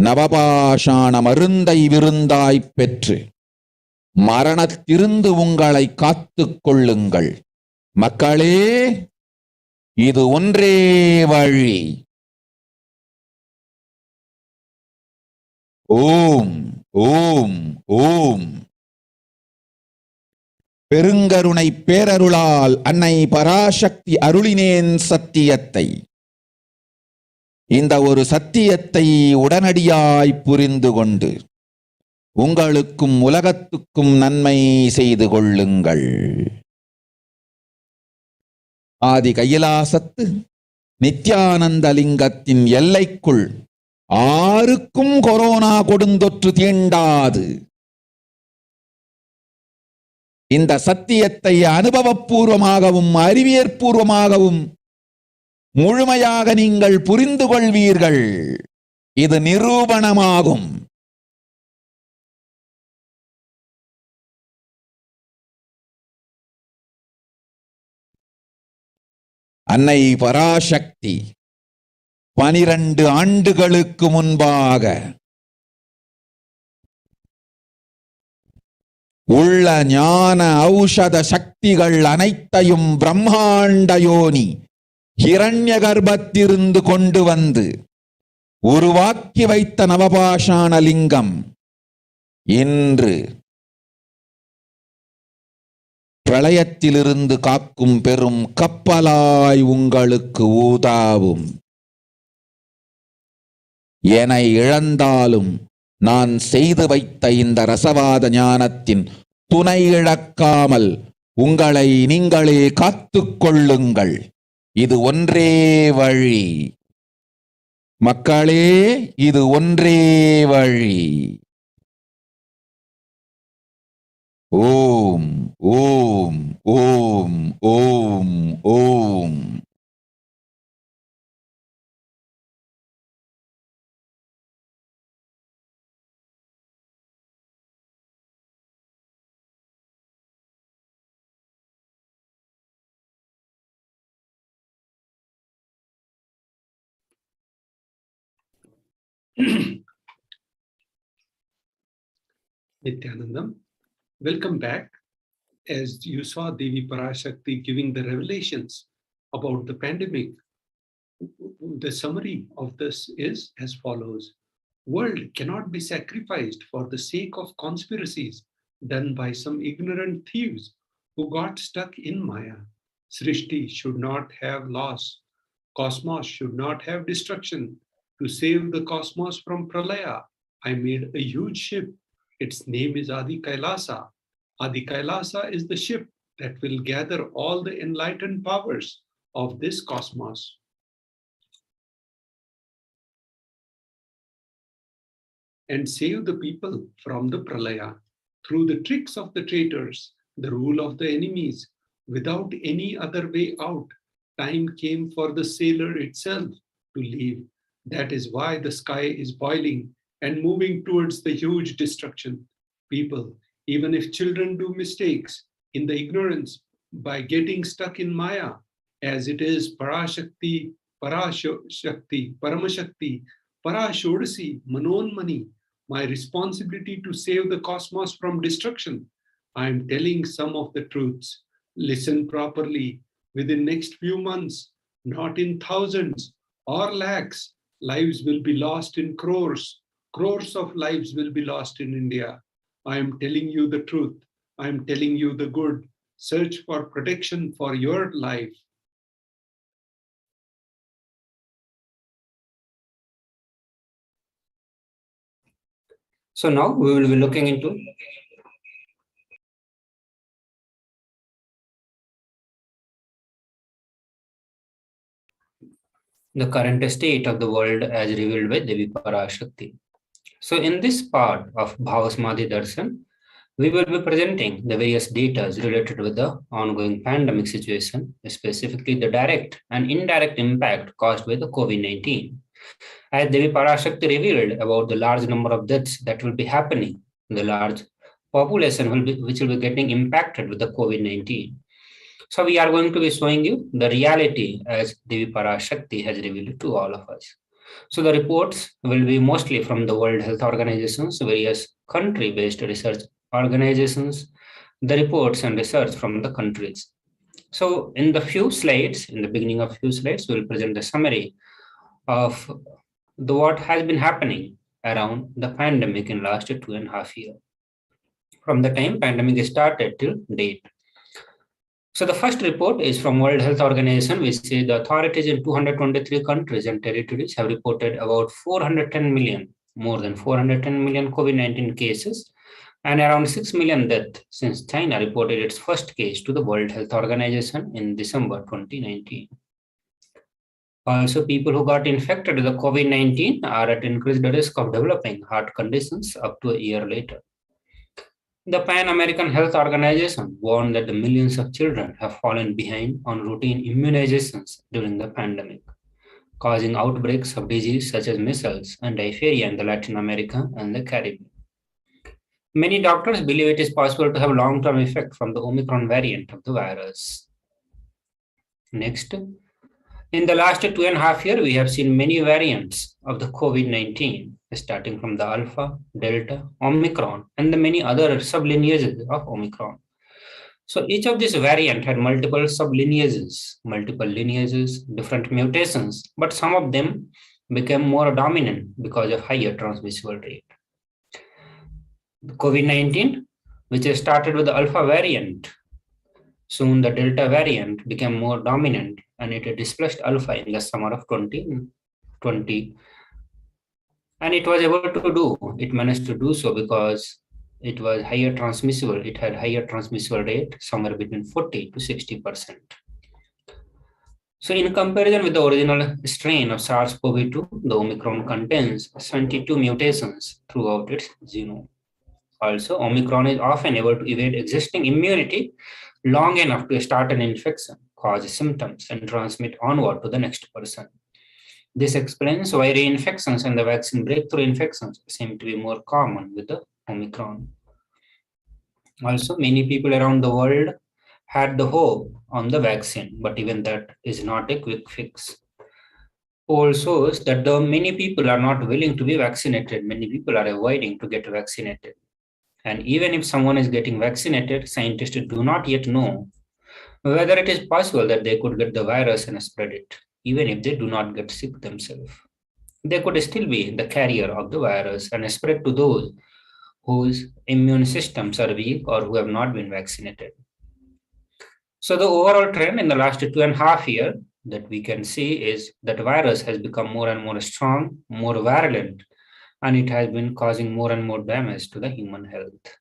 நவபாஷாண மருந்தை விருந்தாய்ப் பெற்று மரணத்திலிருந்து உங்களை காத்துக் கொள்ளுங்கள். மக்களே, இது ஒன்றே வழி. ஓம் ஓம் ஓம். பெருங்கருணை பேரருளால் அன்னை பராசக்தி அருளினேன் சத்தியத்தை. இந்த ஒரு சத்தியத்தை உடனடியாய் புரிந்து கொண்டு உங்களுக்கும் உலகத்துக்கும் நன்மை செய்து கொள்ளுங்கள். ஆதி கைலாசத்து நித்யானந்த லிங்கத்தின் எல்லைக்குள் ஆருக்கும் கொரோனா கொடுந்தொற்று தீண்டாது. இந்த சத்தியத்தை அனுபவபூர்வமாகவும் அறிவியற்பூர்வமாகவும் முழுமையாக நீங்கள் புரிந்து கொள்வீர்கள். இது நிரூபணமாகும். அன்னை பராசக்தி 12 ஆண்டுகளுக்கு முன்பாக உள்ள ஞான ஔஷத சக்திகள் அனைத்தையும் பிரம்மாண்ட யோனி ஹிரண்ய கர்ப்பத்திலிருந்து கொண்டு வந்து உருவாக்கி வைத்த நவபாஷாண லிங்கம் இன்று பிரளயத்திலிருந்து காக்கும் பெரும் கப்பலாய் உங்களுக்கு ஊதாவும். என இழந்தாலும் நான் செய்து வைத்த இந்த ரசவாத ஞானத்தின் துணை இழக்காமல் உங்களை நீங்களே காத்துக் கொள்ளுங்கள். இது ஒன்றே வழி. மக்களே, இது ஒன்றே வழி. ஓம் ஓம் ஓம் ஓம் ஓம். Nithyanandam, welcome back. as you saw Devi Parashakti giving the revelations about the pandemic, the summary of this is as follows. World cannot be sacrificed for the sake of conspiracies done by some ignorant thieves who got stuck in Maya. Srishti should not have loss. Cosmos should not have destruction. To save the cosmos from Pralaya, I made a huge ship. Its name is Adi Kailasa. Adi Kailasa is the ship that will gather all the enlightened powers of this cosmos. And save the people from the Pralaya through the tricks of the traitors, the rule of the enemies, without any other way out. Time came for the sailor itself to leave. That is why the sky is boiling and moving towards the huge destruction. People, even if children do mistakes in the ignorance by getting stuck in Maya, as it is Parashakti, Parashakti, Paramashakti, Parashodasi, Manonmani, my responsibility to save the cosmos from destruction. I am telling some of the truths. Listen properly. Within next few months, not in thousands or lakhs, lives will be lost in crores. Crores of lives will be lost in India. I am telling you the truth. I am telling you the good. Search for protection for your life. So now we will be looking into the current state of the world as revealed by Devi Parashakti. So in this part of Bhavasmadhi Darshan, we will be presenting the various data related with the ongoing pandemic situation, specifically the direct and indirect impact caused by the COVID-19. As Devi Parashakti revealed about the large number of deaths that will be happening, the large population which will be getting impacted with the COVID-19. So we are going to be showing you the reality as Devi Parashakti has revealed to all of us. So the reports will be mostly from the World Health Organization's various country-based research organizations, the reports and research from the countries. So in the few slides, in the beginning of few slides, we will present the summary of what has been happening around the pandemic in last 2.5 years. From the time pandemic started till date. So the first report is from World Health Organization, which says the authorities in 223 countries and territories have reported about 410 million, more than 410 million COVID-19 cases and around 6 million deaths since China reported its first case to the World Health Organization in December 2019. Also, people who got infected with the COVID-19 are at increased risk of developing heart conditions up to a year later. The Pan American Health Organization warned that the millions of children have fallen behind on routine immunizations during the pandemic, causing outbreaks of disease such as measles and diphtheria in the Latin America and the Caribbean. Many doctors believe it is possible to have long-term effect from the Omicron variant of the virus. Next, in the last 2.5 years, we have seen many variants of the COVID-19, starting from the Alpha, Delta, Omicron, and the many other sublineages of Omicron. So each of these variants had multiple sublineages, multiple lineages, different mutations, but some of them became more dominant because of higher transmissible rate. COVID-19, which started with the Alpha variant, soon the Delta variant became more dominant and it displaced Alpha in the summer of 2020. And it was able to do, it managed to do so because it was higher transmissible, it had higher transmissible rate, somewhere between 40 to 60%. So in comparison with the original strain of SARS-CoV-2, the Omicron contains 72 mutations throughout its genome. Also, Omicron is often able to evade existing immunity long enough to start an infection, cause symptoms, and transmit onward to the next person. This explains why reinfections and the vaccine breakthrough infections seem to be more common with the Omicron. Also, many people around the world had the hope on the vaccine, but even that is not a quick fix. Poll shows that though many people are not willing to be vaccinated, many people are avoiding to get vaccinated. And even if someone is getting vaccinated, scientists do not yet know whether it is possible that they could get the virus and spread it, even if they do not get sick themselves. They could still be the carrier of the virus and spread to those whose immune systems are weak or who have not been vaccinated. So the overall trend in the last 2.5 years that we can see is that virus has become more and more strong, more virulent, and it has been causing more and more damage to the human health.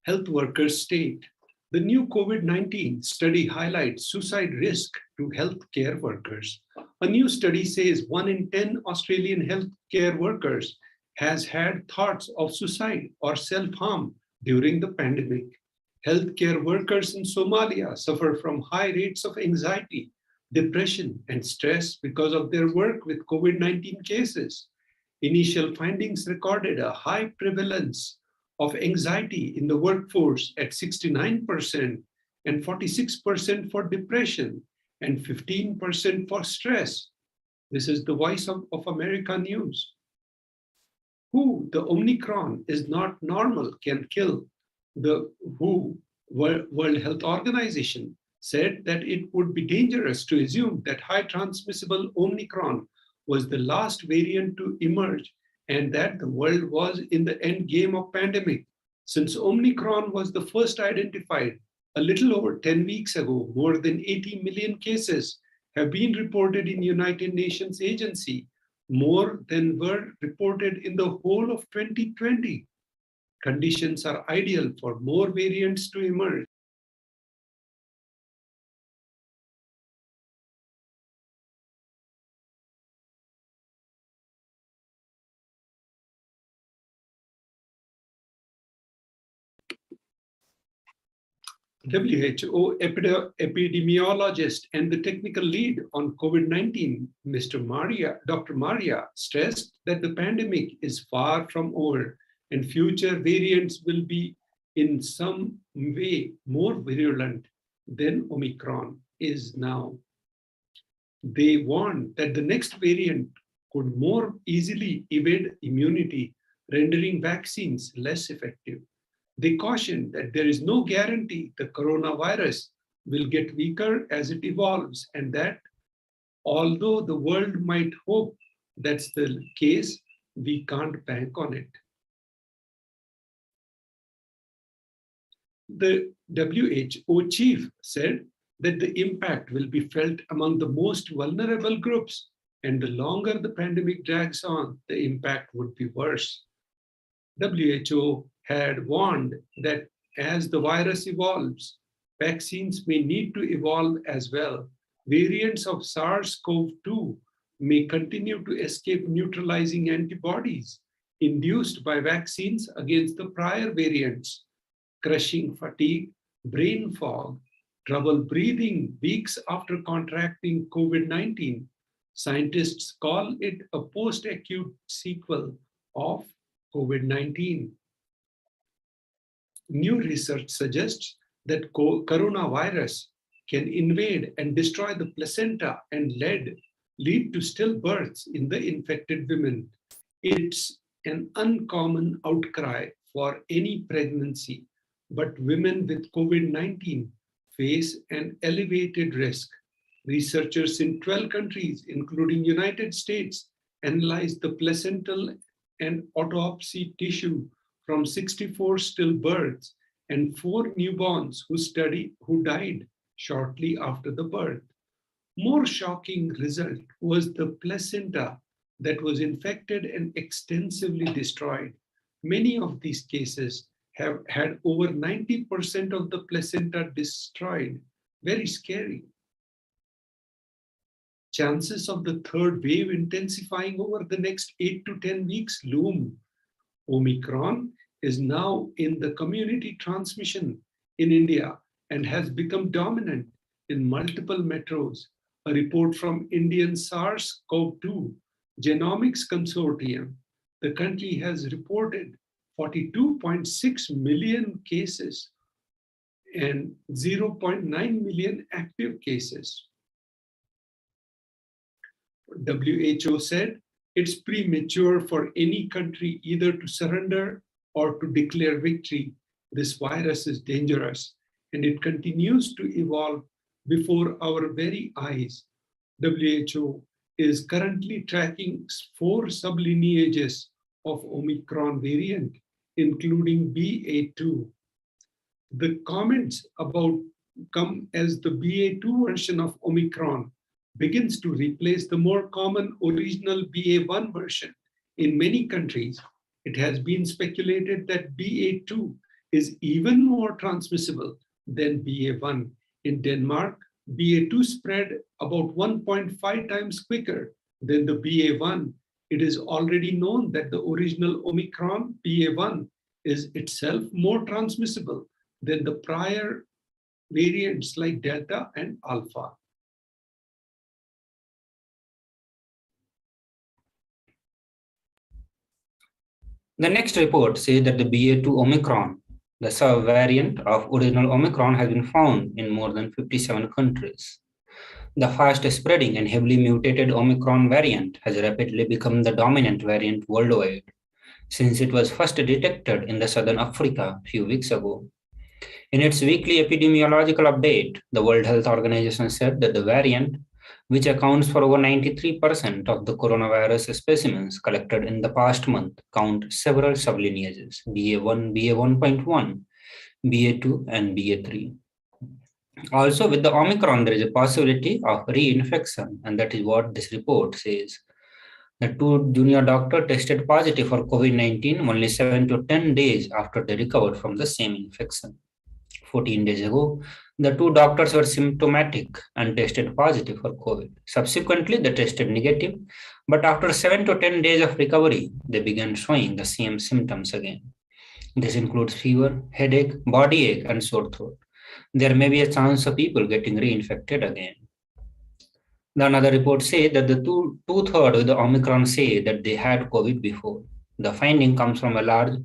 Health workers state, the new COVID-19 study highlights suicide risk to healthcare workers. A new study says 1 in 10 Australian healthcare workers has had thoughts of suicide or self-harm during the pandemic. Healthcare workers in Somalia suffer from high rates of anxiety, depression, and stress because of their work with COVID-19 cases. Initial findings recorded a high prevalence of anxiety in the workforce at 69% and 46% for depression and 15% for stress. This is the Voice of America News. WHO, the Omicron is not normal, can kill. The WHO, World Health Organization, said that it would be dangerous to assume that high transmissible Omicron was the last variant to emerge and that the world was in the end game of pandemic. Since Omicron was the first identified a little over 10 weeks ago, more than 80 million cases have been reported in United Nations agency, more than were reported in the whole of 2020. Conditions are ideal for more variants to emerge. WHO epidemiologist and the technical lead on COVID-19, Dr. Maria, stressed that the pandemic is far from over and future variants will be in some way more virulent than Omicron is now. They warned that the next variant could more easily evade immunity, rendering vaccines less effective. They cautioned that there is no guarantee the coronavirus will get weaker as it evolves, and that although the world might hope that's the case, we can't bank on it. The WHO chief said that the impact will be felt among the most vulnerable groups, and the longer the pandemic drags on, the impact would be worse. WHO had warned that as the virus evolves, vaccines may need to evolve as well. Variants of SARS-CoV-2 may continue to escape neutralizing antibodies induced by vaccines against the prior variants, crushing fatigue, brain fog, trouble breathing weeks after contracting COVID-19. Scientists call it a post-acute sequel of COVID-19. New research suggests that coronavirus can invade and destroy the placenta and lead to stillbirths in the infected women. It's an uncommon outcry for any pregnancy, but women with COVID-19 face an elevated risk. Researchers in 12 countries, including United States, analyzed the placental and autopsy tissue from 64 stillbirths and 4 newborns who died shortly after the birth. More shocking result was the placenta that was infected and extensively destroyed. Many of these cases have had over 90% of the placenta destroyed. Very scary. Chances of the third wave intensifying over the next 8 to 10 weeks loom. Omicron is now in the community transmission in India and has become dominant in multiple metros. A report from Indian SARS-CoV-2 Genomics Consortium, the country has reported 42.6 million cases and 0.9 million active cases. WHO said it's premature for any country either to surrender or to declare victory. This virus is dangerous and it continues to evolve before our very eyes. WHO is currently tracking 4 sublineages of Omicron variant, including BA2. The comments about come as the BA2 version of Omicron begins to replace the more common original BA1 version. In many countries, it has been speculated that BA2 is even more transmissible than BA1. In Denmark, BA2 spread about 1.5 times quicker than the BA1. It is already known that the original Omicron BA1 is itself more transmissible than the prior variants like Delta and Alpha. The next report says that the BA2 Omicron, the subvariant of original Omicron, has been found in more than 57 countries. The fast spreading and heavily mutated Omicron variant has rapidly become the dominant variant worldwide since it was first detected in the Southern Africa a few weeks ago. In its weekly epidemiological update, the World Health Organization said that the variant, which accounts for over 93% of the coronavirus specimens collected in the past month, count several sublineages, BA1, BA1.1, BA2, and BA3. Also, with the Omicron, there is a possibility of reinfection, and that is what this report says. The 2 junior doctors tested positive for COVID-19 only 7 to 10 days after they recovered from the same infection. 14 days ago, the 2 doctors were symptomatic and tested positive for COVID. Subsequently, they tested negative, but after 7 to 10 days of recovery, they began showing the same symptoms again. This includes fever, headache, body ache, and sore throat. There may be a chance of people getting reinfected again. Another report says that the two-thirds of the Omicron say that they had COVID before. The finding comes from a large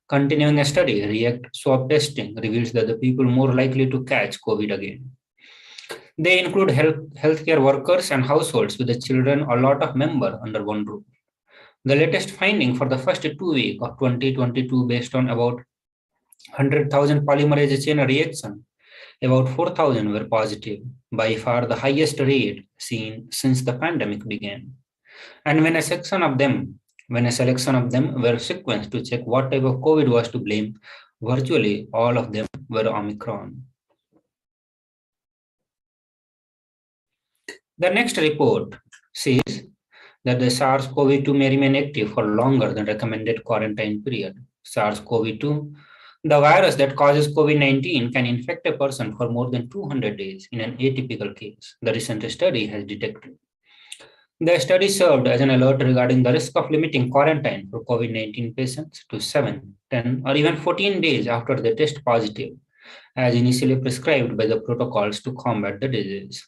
continuing study. React swab testing reveals that the people more likely to catch COVID again. They include healthcare workers and households with the children or lot of members under one roof. The latest finding for the first 2 weeks of 2022 based on about 100,000 polymerase chain reaction, about 4,000 were positive, by far the highest rate seen since the pandemic began. And when a selection of them were sequenced to check what type of COVID was to blame, virtually all of them were Omicron. The next report says that the SARS-CoV-2 may remain active for longer than recommended quarantine period. SARS-CoV-2, the virus that causes COVID-19, can infect a person for more than 200 days in an atypical case, the recent study has detected. The study served as an alert regarding the risk of limiting quarantine for COVID-19 patients to 7, 10, or even 14 days after they test positive, as initially prescribed by the protocols to combat the disease.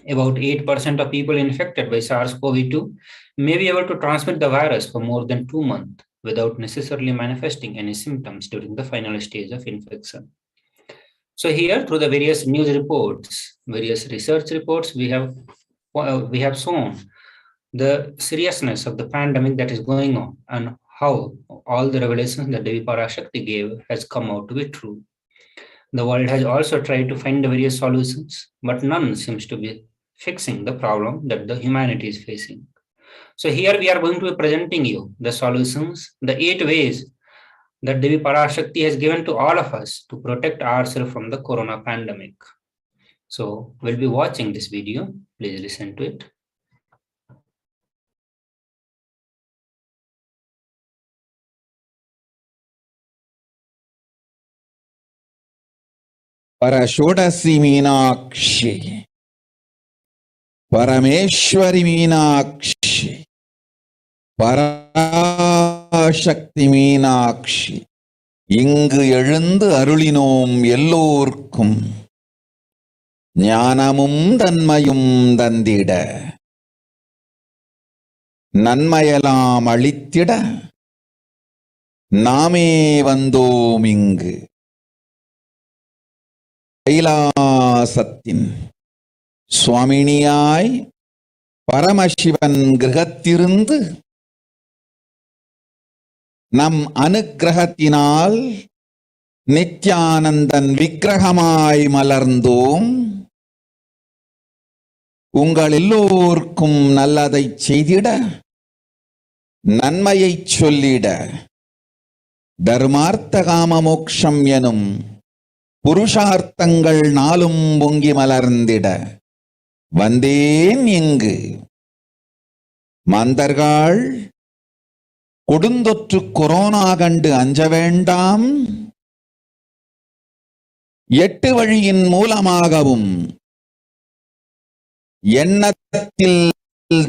About 8% of people infected by SARS-CoV-2 may be able to transmit the virus for more than 2 months without necessarily manifesting any symptoms during the final stage of infection. So here, through the various news reports, various research reports, we have shown the seriousness of the pandemic that is going on and how all the revelations that Devi Parashakti gave has come out to be true. The world has also tried to find the various solutions, but none seems to be fixing the problem that the humanity is facing. So here we are going to be presenting you the solutions, the 8 ways that Devi Parashakti has given to all of us to protect ourselves from the corona pandemic. So we'll be watching this video. Please listen to it. Parashodasi Meenakshi, Parameshwari Meenakshi, Parashakti Meenakshi, இங்கு எழுந்து அருளினோம் எல்லோர்க்கும் ஞானமும் தன்மையும் தந்திட நன்மையெல்லாம் அளித்திட நாமே வந்தோம் இங்கு கைலாசத்தின் சுவாமினியாய் பரமசிவன் கிரகத்திருந்து நம் அனுக்கிரகத்தினால் நித்யானந்தன் விக்கிரகமாய் மலர்ந்தோம். உங்கள் எல்லோருக்கும் நல்லதை செய்திட, நன்மையை சொல்லிட, தர்மார்த்த காம மோக்ஷம் எனும் புருஷார்த்தங்கள் நாளும் பொங்கி மலர்ந்திட வந்தேன் இங்கு. மாந்தர்கள் கொடுந்தொற்று கொரோனா கண்டு அஞ்ச வேண்டாம். 8 வழியின் மூலமாகவும் எண்ணத்தில்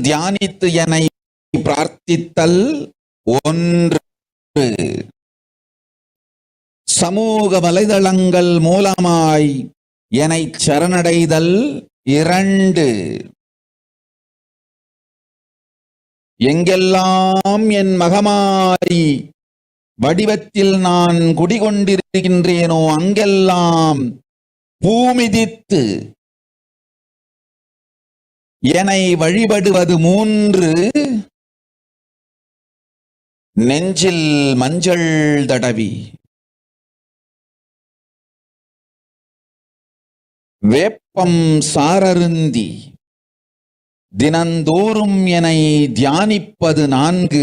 தியானித்து என்னை பிரார்த்தித்தல் 1, சமூக வலைதளங்கள் மூலமாய் என்னை சரணடைதல் 2, எங்கெல்லாம் என் மகமாய் வடிவத்தில் நான் குடிகொண்டிருக்கின்றேனோ அங்கெல்லாம் பூமிதித்து என்னை வழிபடுவது 3, நெஞ்சில் மஞ்சள் தடவி வேப்பம் சாரருந்தி தினந்தோறும் என்னை தியானிப்பது 4,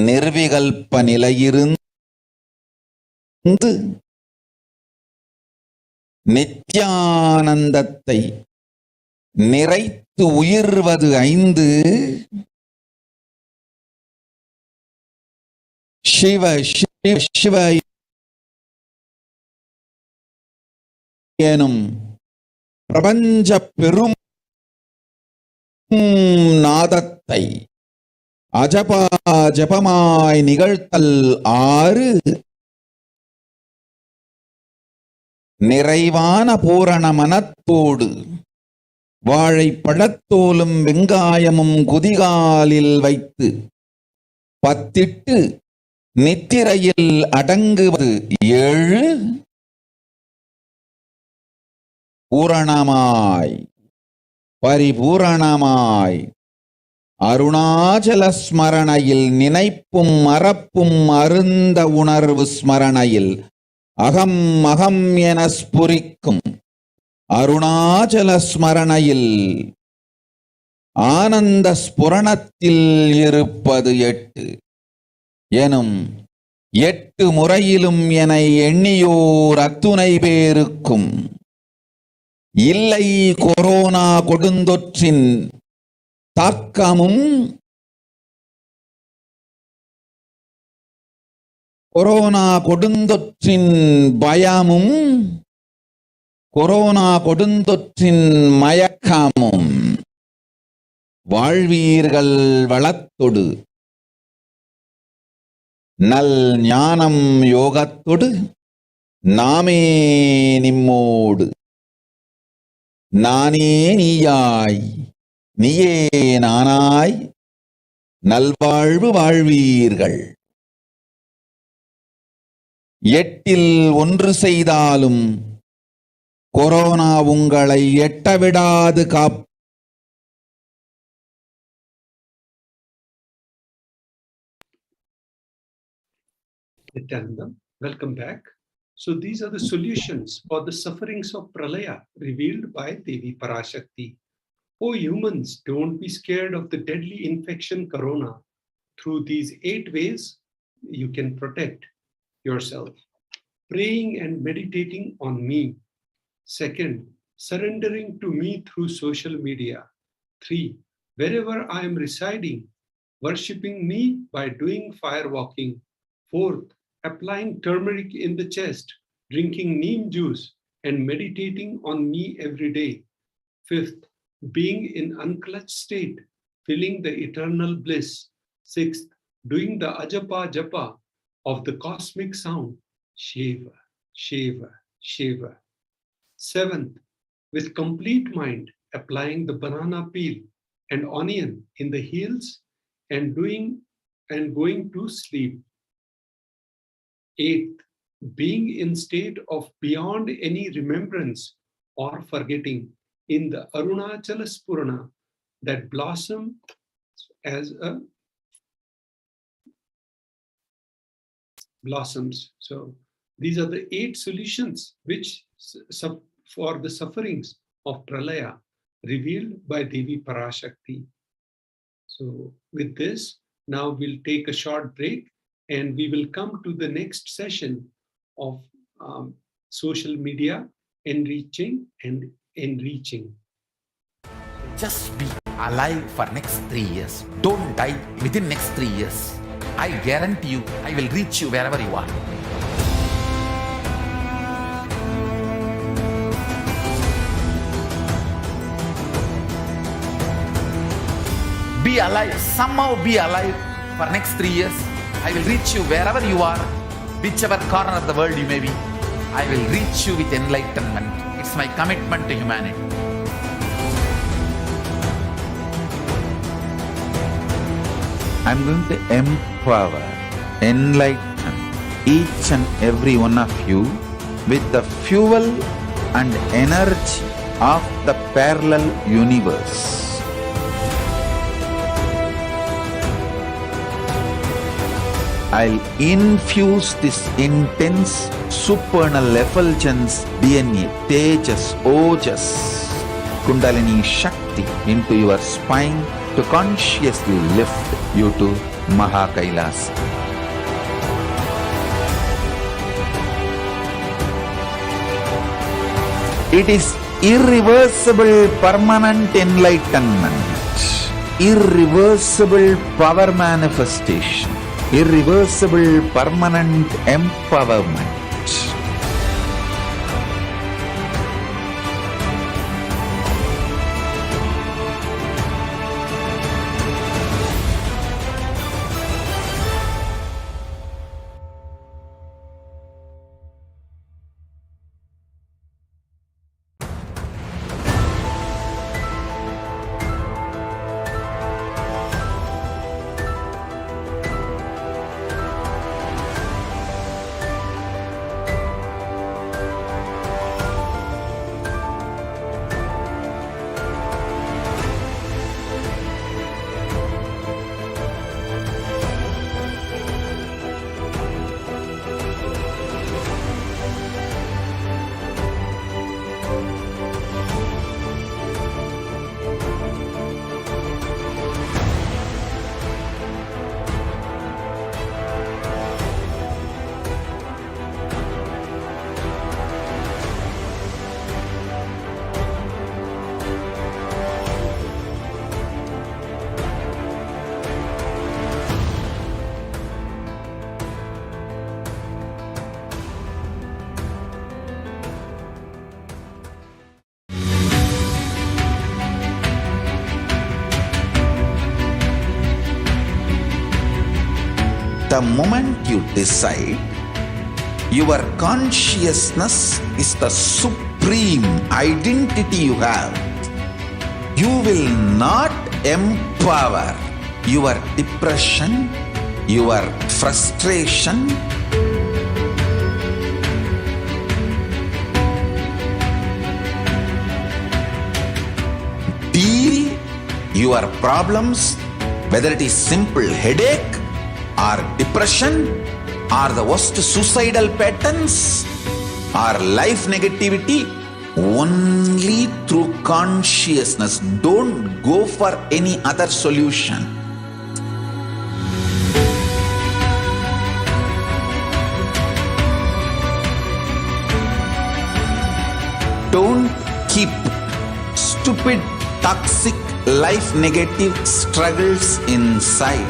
நிர்விகல்ப நிலையிருந்து நித்யானந்தத்தை நிறைத்து உயிர்வது 5, சிவ சிவ சிவ எனும் பிரபஞ்ச பெரும் நாதத்தை அஜபா ஜபமாய் நிகழ்த்தல் 6, நிறைவான பூரண மனத்தோடு வாழைப்பழத்தோலும் வெங்காயமும் குதிகாலில் வைத்து பத்திட்டு நித்திரையில் அடங்குவது 7, பூரணமாய் பரிபூரணமாய் அருணாச்சல ஸ்மரணையில் நினைப்பும் மறப்பும் அருந்த உணர்வு ஸ்மரணையில் அகம் அகம் என ஸ்புரிக்கும் அருணாச்சல ஸ்மரணையில் ஆனந்த ஸ்புரணத்தில் இருப்பது 8 எனும் 8 முறையிலும் என எண்ணியோர் அத்துணை பேருக்கும் இல்லை கொரோனா கொடுந்தொற்றின் தாக்கமும் கொரோனா கொடுந்தொற்றின் பயமும் கொரோனா கொடுந்தொற்றின் மயக்கமும் வாழ்வீர்கள் வளத்தொடு நல் ஞானம் யோகத்தொடு நாமே நிம்மோடு நானே நீயாய் நீயே நானாய் நல்வாழ்வு வாழ்வீர்கள். 8இல் 1 செய்தாலும் கொரோனா உங்களை எட்டவிடாது காப். Nithyananda, welcome back. So these are the solutions for the sufferings of Pralaya revealed by Devi Parashakti. Oh humans, don't be scared of the deadly infection corona. Through these 8 ways, you can protect yourself. Praying and meditating on me. Second, surrendering to me through social media. 3, wherever I am residing, worshipping me by doing fire walking. 4th, applying turmeric in the chest, drinking neem juice, and meditating on me every day. 5th, being in unclutched state, feeling the eternal bliss. 6th, doing the ajapa japa of the cosmic sound, Shiva, Shiva, Shiva. 7th, with complete mind, applying the banana peel and onion in the heels and going to sleep. 8th, being in state of beyond any remembrance or forgetting in the Arunachala Spurana that blossom as a blossoms. So these are the 8 solutions which for the sufferings of Pralaya revealed by Devi Parashakti. So with this, now we'll take a short break and we will come to the next session of social media enriching and enriching. Just be alive for next 3 years. Don't die within next 3 years. I guarantee you, I will reach you wherever you are. Be alive, somehow be alive for next 3 years. I will reach you wherever you are, whichever corner of the world you may be. I will reach you with enlightenment. It's my commitment to humanity. I'm going to empower, enlighten each and every one of you with the fuel and energy of the parallel universe. I'll infuse this intense supernal effulgence DNA, Tejas, Ojas, Kundalini Shakti into your spine to consciously lift you to KAILASA. It is irreversible permanent enlightenment, irreversible power manifestation, irreversible permanent empowerment. The moment you decide, your consciousness is the supreme identity you have. You will not empower your depression, your frustration, deal your problems, whether it is simple headache or depression or the worst suicidal patterns or life negativity, only through consciousness. Don't go for any other solution. Don't keep stupid, toxic, life negative struggles inside.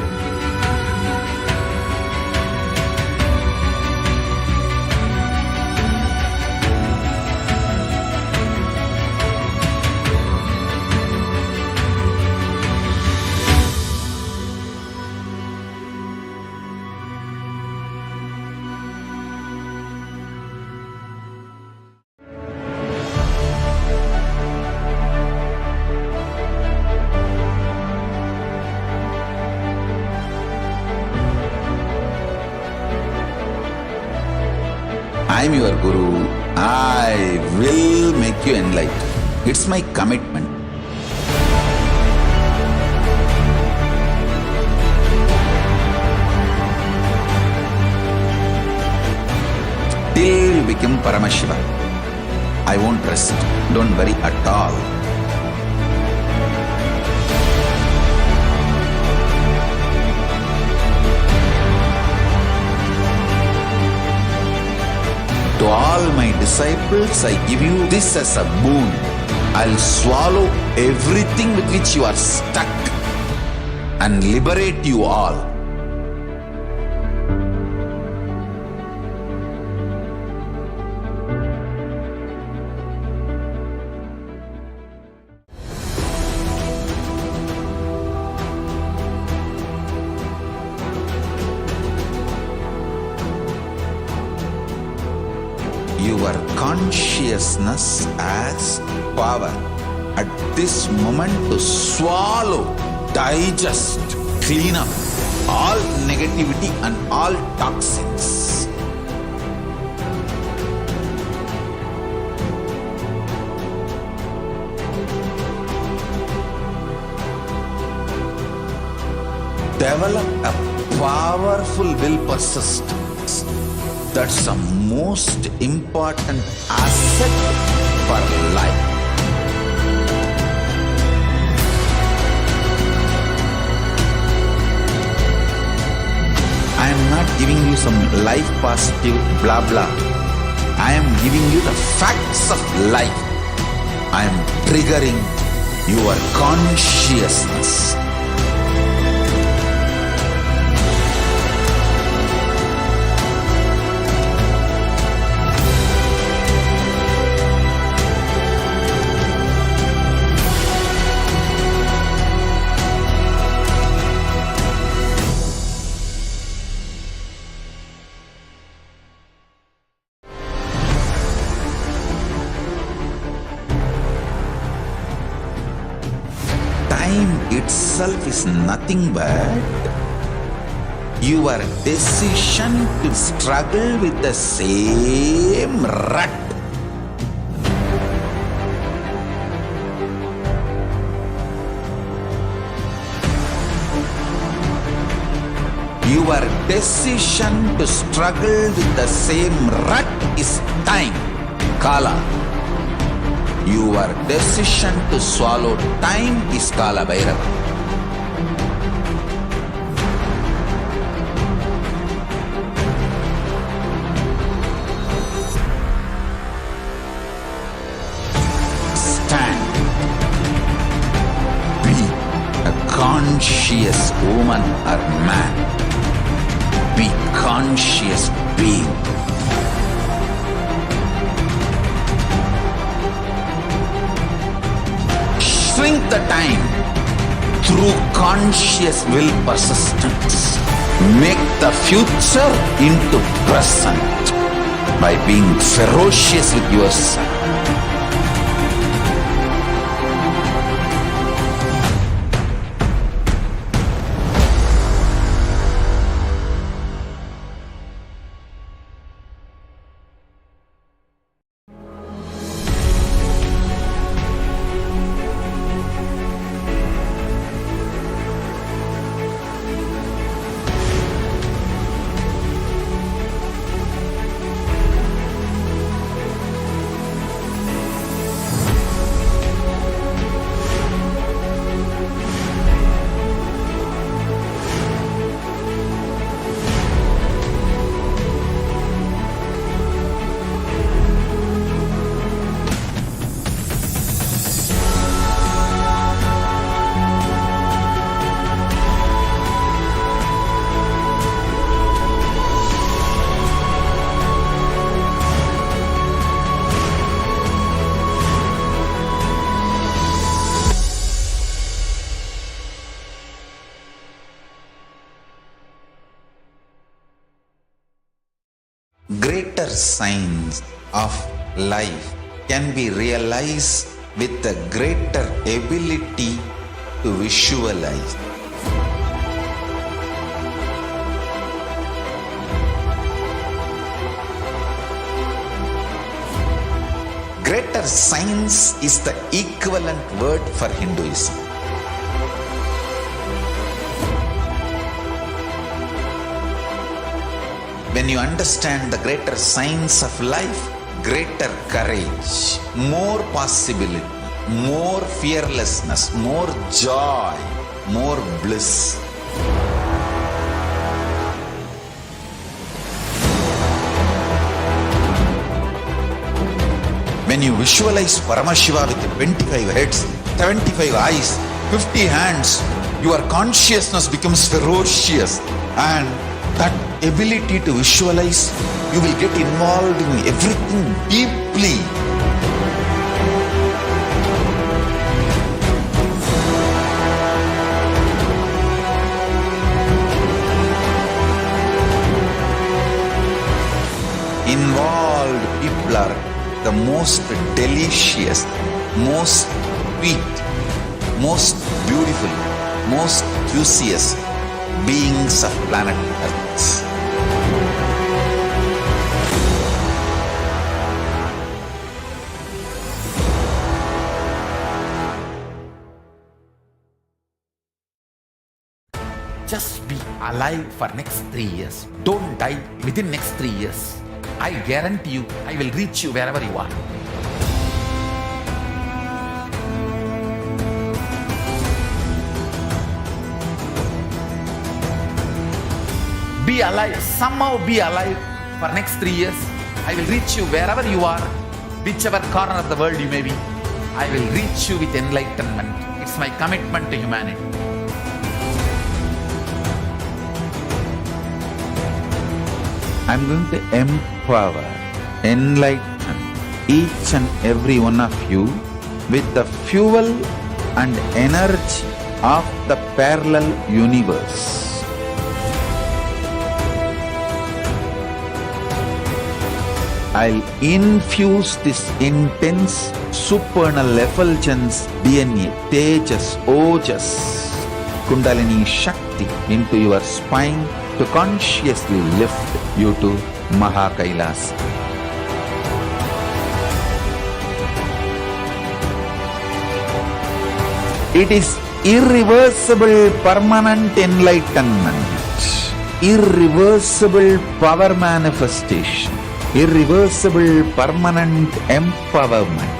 I am your Guru. I will make you enlightened. It's my commitment. Paramashiva. I won't rest. Don't worry at all. To all my disciples, I give you this as a boon. I'll swallow everything with which you are stuck and liberate you all. Your consciousness as power at this moment to swallow, digest, clean up all negativity and all toxins. Develop a powerful will persistence. That's the most important asset for life. I am not giving you some life positive blah blah. I am giving you the facts of life. I am triggering your consciousness. Time itself is nothing but your decision to struggle with the same rut. Your decision to struggle with the same rut is time, Kala. Your decision to swallow time is Kala Bhairava. Stand. Be a conscious woman or man. Be conscious being. Shrink the time through conscious will persistence. Make the future into present by being ferocious with yourself. Greater signs of life can be realized with a greater ability to visualize. Greater science is the equivalent word for Hinduism. When you understand the greater science of life, greater courage, more possibility, more fearlessness, more joy, more bliss. When you visualize Paramashiva with 25 heads, 75 eyes, 50 hands, your consciousness becomes ferocious, and that ability to visualize, you will get involved in everything deeply. Involved people are the most delicious, most sweet, most beautiful, most juiciest beings of planet Earth. Just be alive for next 3 years. Don't die within next 3 years. I guarantee you, I will reach you wherever you are. Be alive, somehow be alive for next 3 years. I will reach you wherever you are, whichever corner of the world you may be. I will reach you with enlightenment. It's my commitment to humanity. I'm going to empower, enlighten each and every one of you with the fuel and energy of the parallel universe. I'll infuse this intense supernal effulgence DNA, Tejas, Ojas, Kundalini Shakti into your spine to consciously lift you to KAILASA. It is irreversible permanent enlightenment, irreversible power manifestation, irreversible permanent empowerment.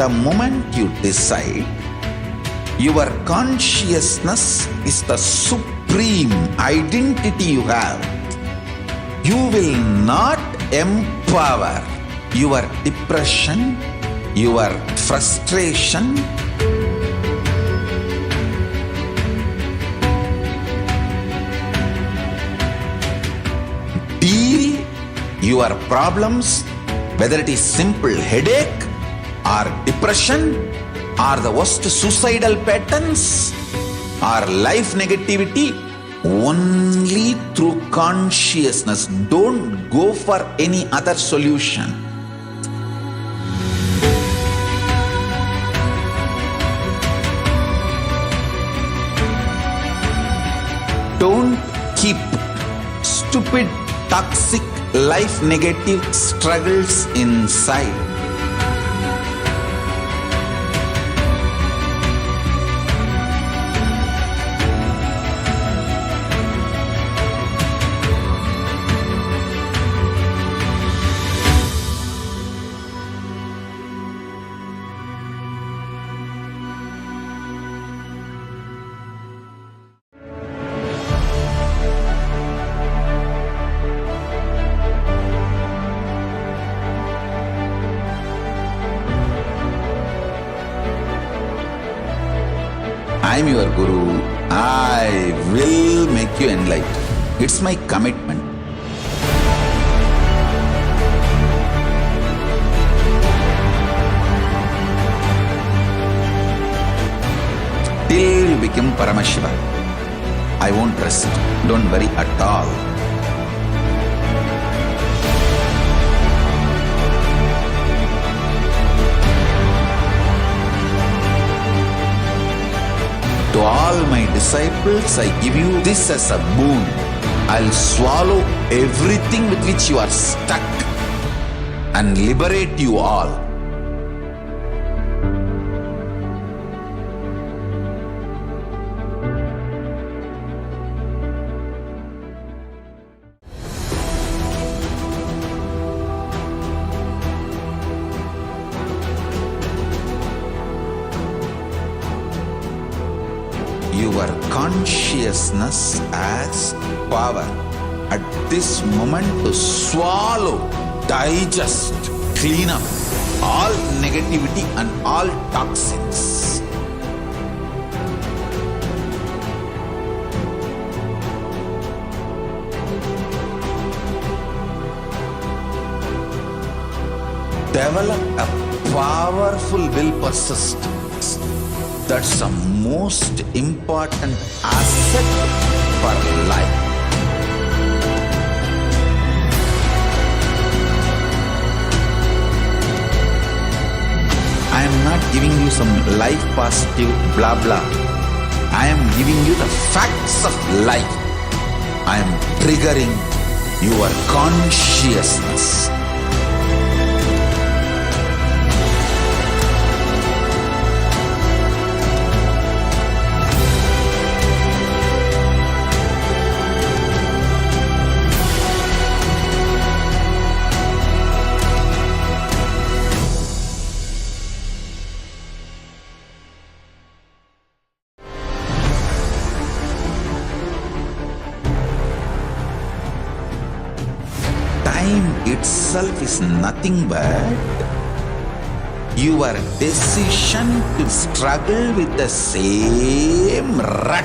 The moment you decide, your consciousness is the supreme identity you have. You will not empower your depression, your frustration, deal your problems, whether it is simple headache or depression or the worst suicidal patterns or life negativity, only through consciousness. Don't go for any other solution. Don't keep stupid, toxic, life negative struggles inside. I'm your Guru. I will make you enlightened. It's my commitment. Till you become Paramashiva, I won't rest. Don't worry at all. To all my disciples, I give you this as a boon. I'll swallow everything with which you are stuck and liberate you all. Your consciousness as power at this moment to swallow, digest, clean up all negativity and all toxins. Develop a powerful will persistence. That's the most important asset for life. I am not giving you some life positive blah blah. I am giving you the facts of life. I am triggering your consciousness. Time itself is nothing but your decision to struggle with the same rut.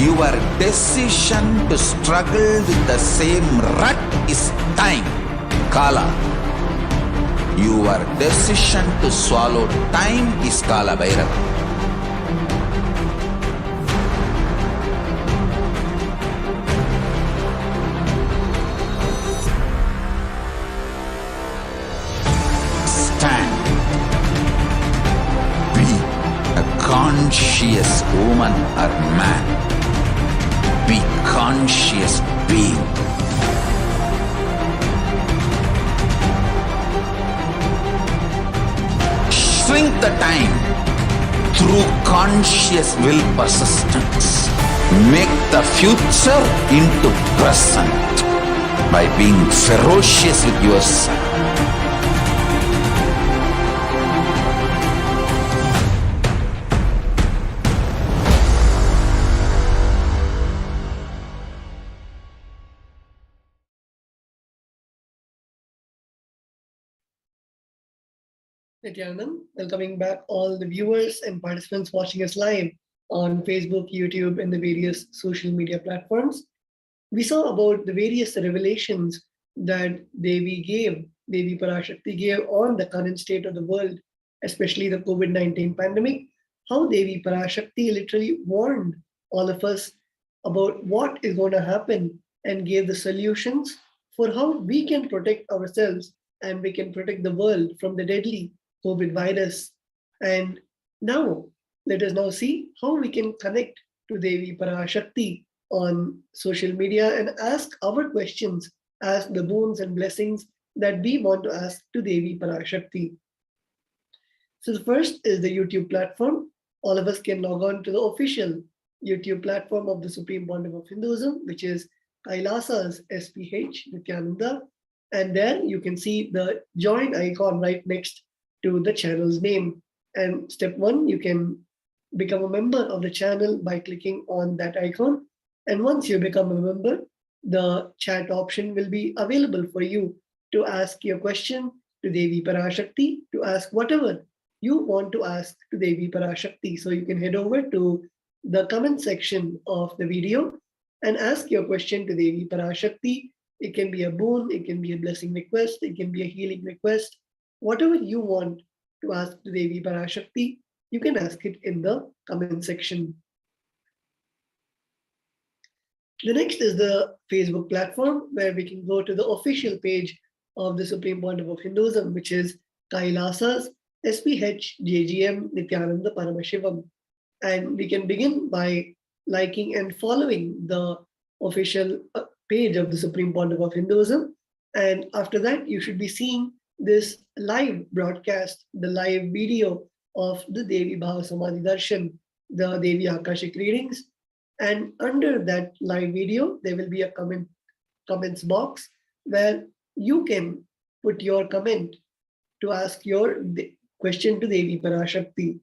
Your decision to struggle with the same rut is time, Kala. Your decision to swallow time is Kala Bhairava. Stand. Be a conscious woman or man. Be conscious being. Shrink the time through conscious will persistence. Make the future into present by being ferocious with yourself. Nithyananda, welcoming back all the viewers and participants watching us live on Facebook, YouTube, and the various social media platforms. We saw about the various revelations that Devi Parashakti gave on the current state of the world, especially the COVID-19 pandemic, how Devi Parashakti literally warned all of us about what is going to happen and gave the solutions for how we can protect ourselves and we can protect the world from the deadly COVID virus. And now, let us now see how we can connect to Devi Parashakti on social media and ask our questions, ask the boons and blessings that we want to ask to Devi Parashakti. So the first is the YouTube platform. All of us can log on to the official YouTube platform of the Supreme Pontiff of Hinduism, which is KAILASA's HDH Nithyananda. And there you can see the join icon right next to the channel's name. And step one, you can become a member of the channel by clicking on that icon. And once you become a member, the chat option will be available for you to ask your question to Devi Parashakti, to ask whatever you want to ask to Devi Parashakti. So you can head over to the comment section of the video and ask your question to Devi Parashakti. It can be a boon, it can be a blessing request, it can be a healing request. Whatever you want to ask to Devi Parashakti, you can ask it in the comment section. The next is the Facebook platform, where we can go to the official page of the Supreme Pontiff of Hinduism, which is KAILASA's HDH Nithyananda Paramashivam. And we can begin by liking and following the official page of the Supreme Pontiff of Hinduism. And after that, you should be seeing this live broadcast, the live video of the Devi Bhava Samadhi Darshan, the Devi Akashic readings. And under that live video, there will be a comments box where you can put your comment to ask your question to Devi Parashakti.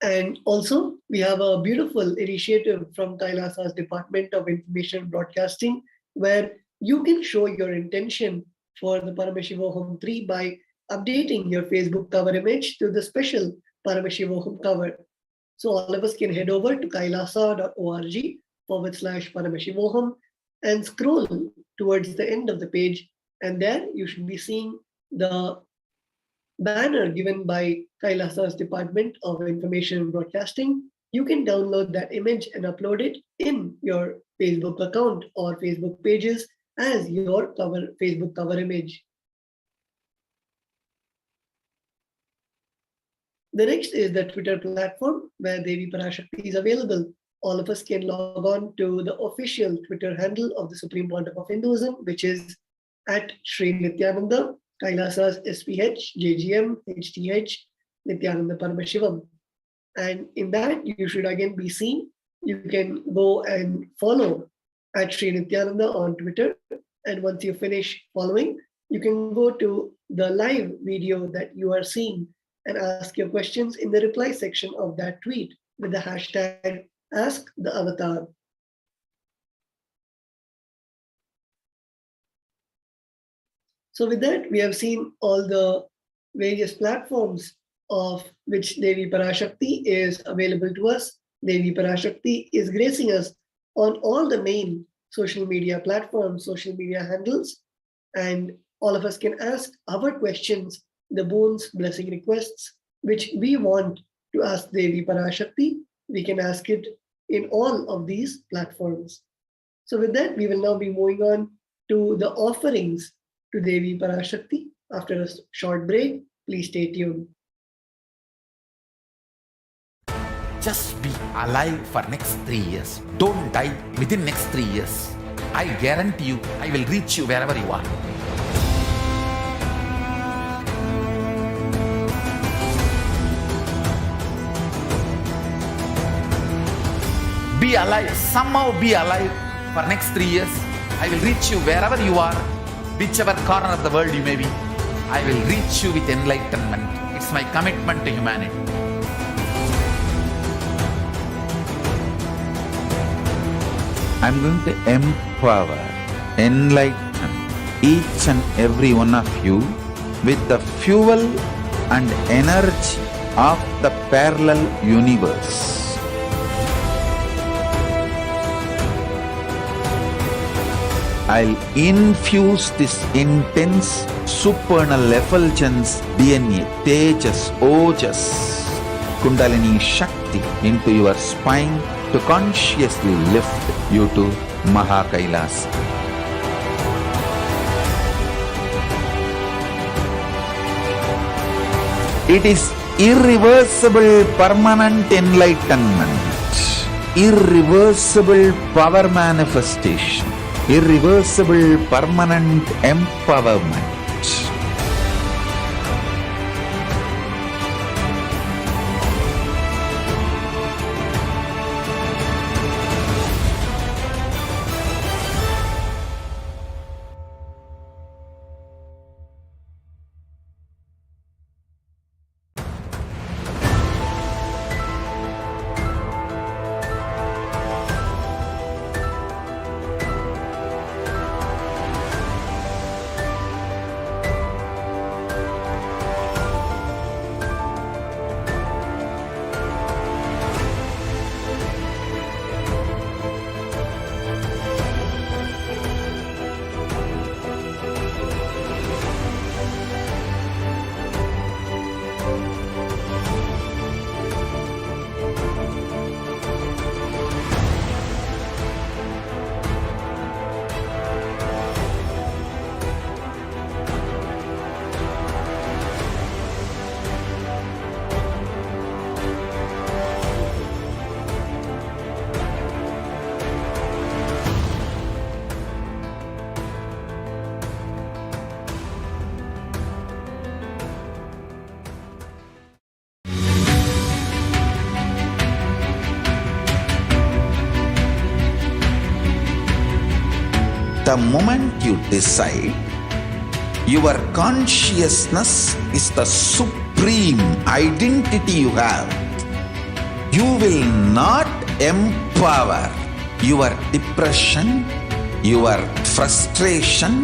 And also, we have a beautiful initiative from KAILASA's Department of Information Broadcasting, where you can show your intention for the Paramashivoham 3 by updating your Facebook cover image to the special Paramashivoham cover. So all of us can head over to kailasa.org/Paramashivoham and scroll towards the end of the page. And there you should be seeing the banner given by KAILASA's Department of Information and Broadcasting. You can download that image and upload it in your Facebook account or Facebook pages as your Facebook cover image. The next is the Twitter platform, where Devi Parashakti is available. All of us can log on to the official Twitter handle of the Supreme Pontiff of Hinduism, which is at Sri Nithyananda, KAILASA's SPH, JGM, HDH, Nithyananda Paramashivam. And in that, you should again be seen. You can go and follow at Sri Nithyananda on Twitter. And once you finish following, you can go to the live video that you are seeing and ask your questions in the reply section of that tweet with the hashtag #AskTheAvatar. So with that, we have seen all the various platforms of which Devi Parashakti is available to us. Devi Parashakti is gracing us on all the main social media platforms, social media handles, and all of us can ask our questions, the boons, blessing requests, which we want to ask Devi Parashakti. We can ask it in all of these platforms. So with that, we will now be moving on to the offerings to Devi Parashakti after a short break. Please stay tuned. Just be alive for next 3 years. Don't die within next 3 years. I guarantee you, I will reach you wherever you are. Be alive, somehow be alive for next 3 years. I will reach you wherever you are, whichever corner of the world you may be. I will reach you with enlightenment. It's my commitment to humanity. I'm going to empower, enlighten each and every one of you with the fuel and energy of the parallel universe. I'll infuse this intense supernal effulgence DNA, Tejas, Ojas, Kundalini Shakti into your spine to consciously lift you to Mahakailasa. It is irreversible permanent enlightenment, irreversible power manifestation, irreversible permanent empowerment. The moment you decide, your consciousness is the supreme identity you have. You will not empower your depression, your frustration,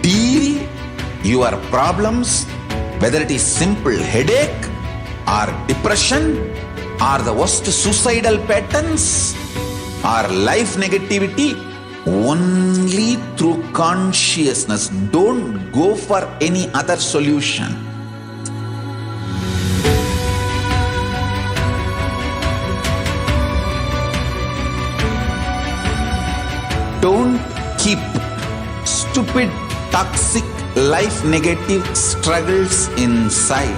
deal your problems, whether it is simple headache or depression or the worst suicidal patterns or life negativity, only through consciousness. Don't go for any other solution. Don't keep stupid, toxic, life negative struggles inside.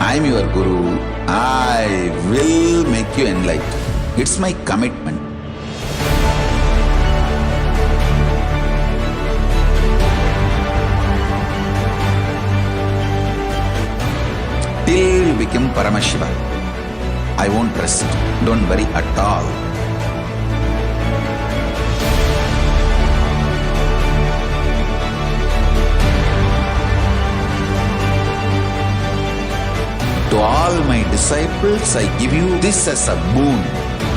I am your Guru. I will make you enlightened. It's my commitment. Till you become Paramashiva, I won't rest. Don't worry at all. To all my disciples, I give you this as a boon.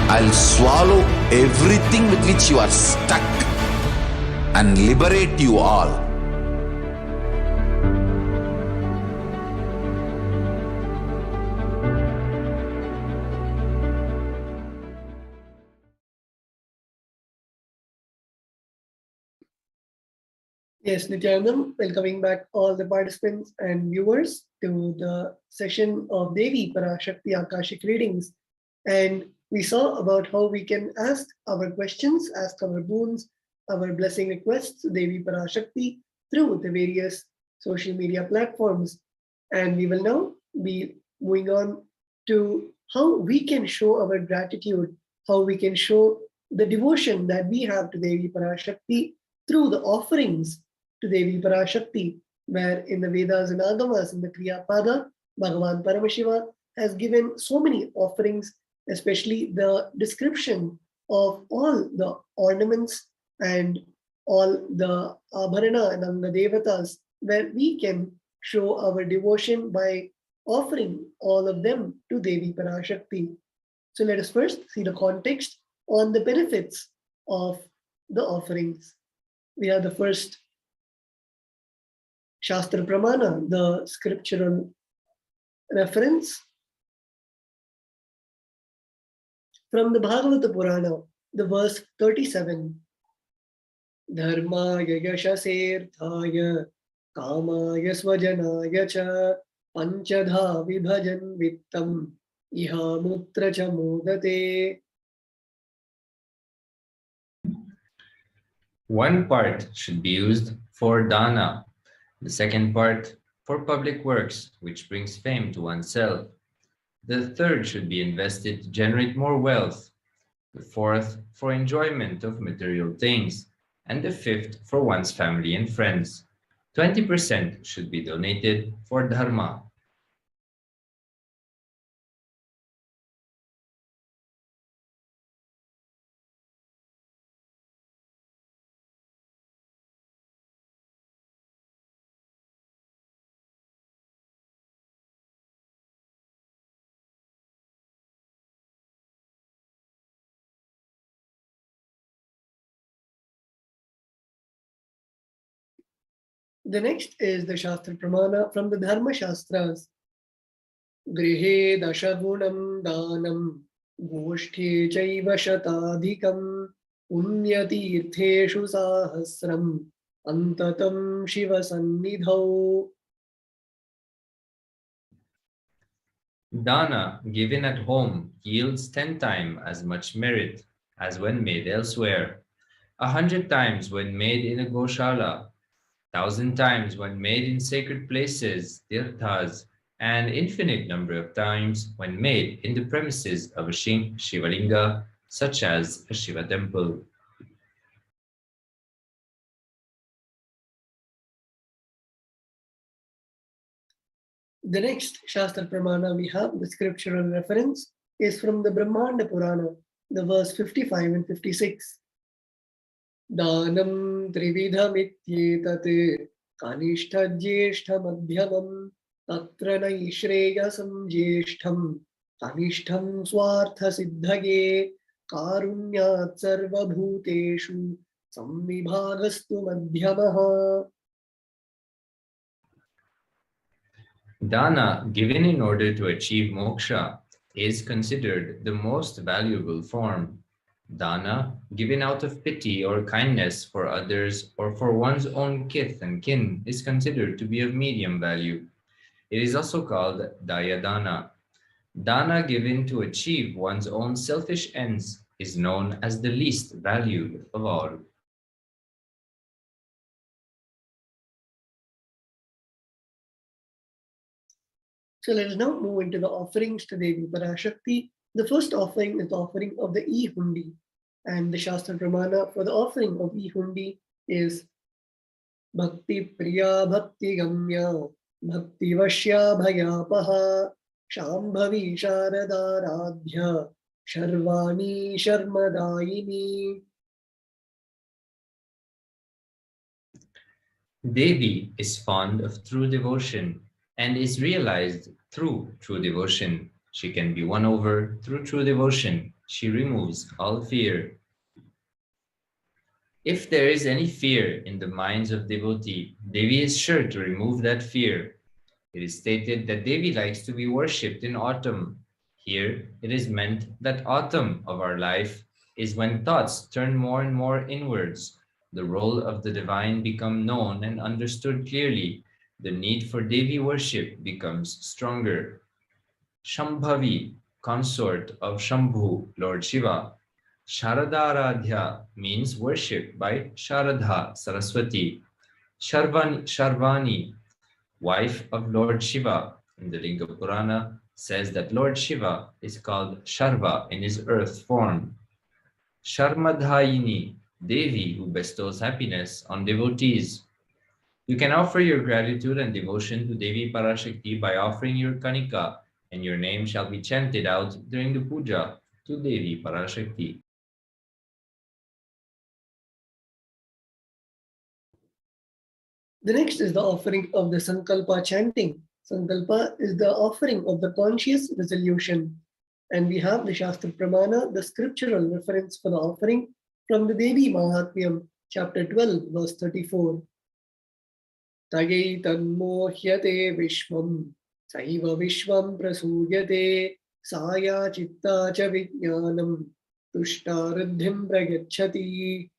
I'll swallow everything with which you are stuck and liberate you all. Yes, Nithyanandam, welcoming back all the participants and viewers to the session of Devi Parashakti Akashic readings. And we saw about how we can ask our questions, ask our boons, our blessing requests to Devi Parashakti through the various social media platforms. And we will now be moving on to how we can show our gratitude, how we can show the devotion that we have to Devi Parashakti through the offerings to Devi Parashakti, where in the Vedas and Agamas, in the Kriya Pada, Bhagavan Paramashiva has given so many offerings, especially the description of all the ornaments and all the Abharana and Anga Devatas, where we can show our devotion by offering all of them to Devi Parashakti. So let us first see the context on the benefits of the offerings. We have the first Shastra Pramana, the scriptural reference from the Bhagavata Purana, the verse 37. Dharmaya yashasirthaya kamaya svajanaya cha panchadha vibhajan vittam iha mutra cha modate. One part should be used for dana, the second part for public works, which brings fame to oneself. The third should be invested to generate more wealth, the fourth for enjoyment of material things, and the fifth for one's family and friends. 20% should be donated for dharma. The next is the Shastra Pramana from the Dharma Shastras. Grihe dashagunam danam goshthe chaiva shatadhikam punyatirtheshu sahasram antatam Shiva sannidhau. Dana given at home yields 10 times as much merit as when made elsewhere, 100 times when made in a Goshala, 1,000 times when made in sacred places, tirthas, and infinite number of times when made in the premises of a Shivalinga, such as a Shiva temple. The next Shastra Pramana we have, the scriptural reference, is from the Brahmanda Purana, the verse 55 and 56. Danam trividhamityetat kanishta jyeshta madhyamam tatra naishreyasam jyeshtham kanishtham swartha siddhage karunyat sarva bhuteshu samvibhagastu madhyamaha. Dana given in order to achieve moksha is considered the most valuable form. Dana given out of pity or kindness for others or for one's own kith and kin is considered to be of medium value. It is also called Daya Dana. Dana given to achieve one's own selfish ends is known as the least valued of all. So let us now move into the offerings to Devi Parashakti. The first offering is the offering of the E-Hundi. And the Shastra Pramana for the offering of E-Hundi is Bhakti Priya Bhakti Gamya Bhakti Vashya Bhayapaha Shambhavi Sharadaradhya Sharvani Sharmadayini. Devi is fond of true devotion and is realized through true devotion. She can be won over through true devotion. She removes all fear. If there is any fear in the minds of devotee, Devi is sure to remove that fear. It is stated that Devi likes to be worshipped in autumn. Here, it is meant that autumn of our life is when thoughts turn more and more inwards. The role of the divine becomes known and understood clearly. The need for Devi worship becomes stronger. Shambhavi, consort of Shambhu, Lord Shiva. Sharadaradhya means worship by Sharadha, Saraswati. Sharvani, wife of Lord Shiva, in the Linga Purana, says that Lord Shiva is called Sharva in his earth form. Sharmadhayini, Devi who bestows happiness on devotees. You can offer your gratitude and devotion to Devi Parashakti by offering your kanika, and your name shall be chanted out during the puja to Devi Parashakti. The next is the offering of the Sankalpa chanting. Sankalpa is the offering of the conscious resolution. And we have the Shastra Pramana, the scriptural reference for the offering from the Devi Mahatmyam, chapter 12, verse 34. Tayai tanmohyate vishwam, saiva vishwam prasuyate, saya chitta cha vijnanam, tushta riddhim pragachati.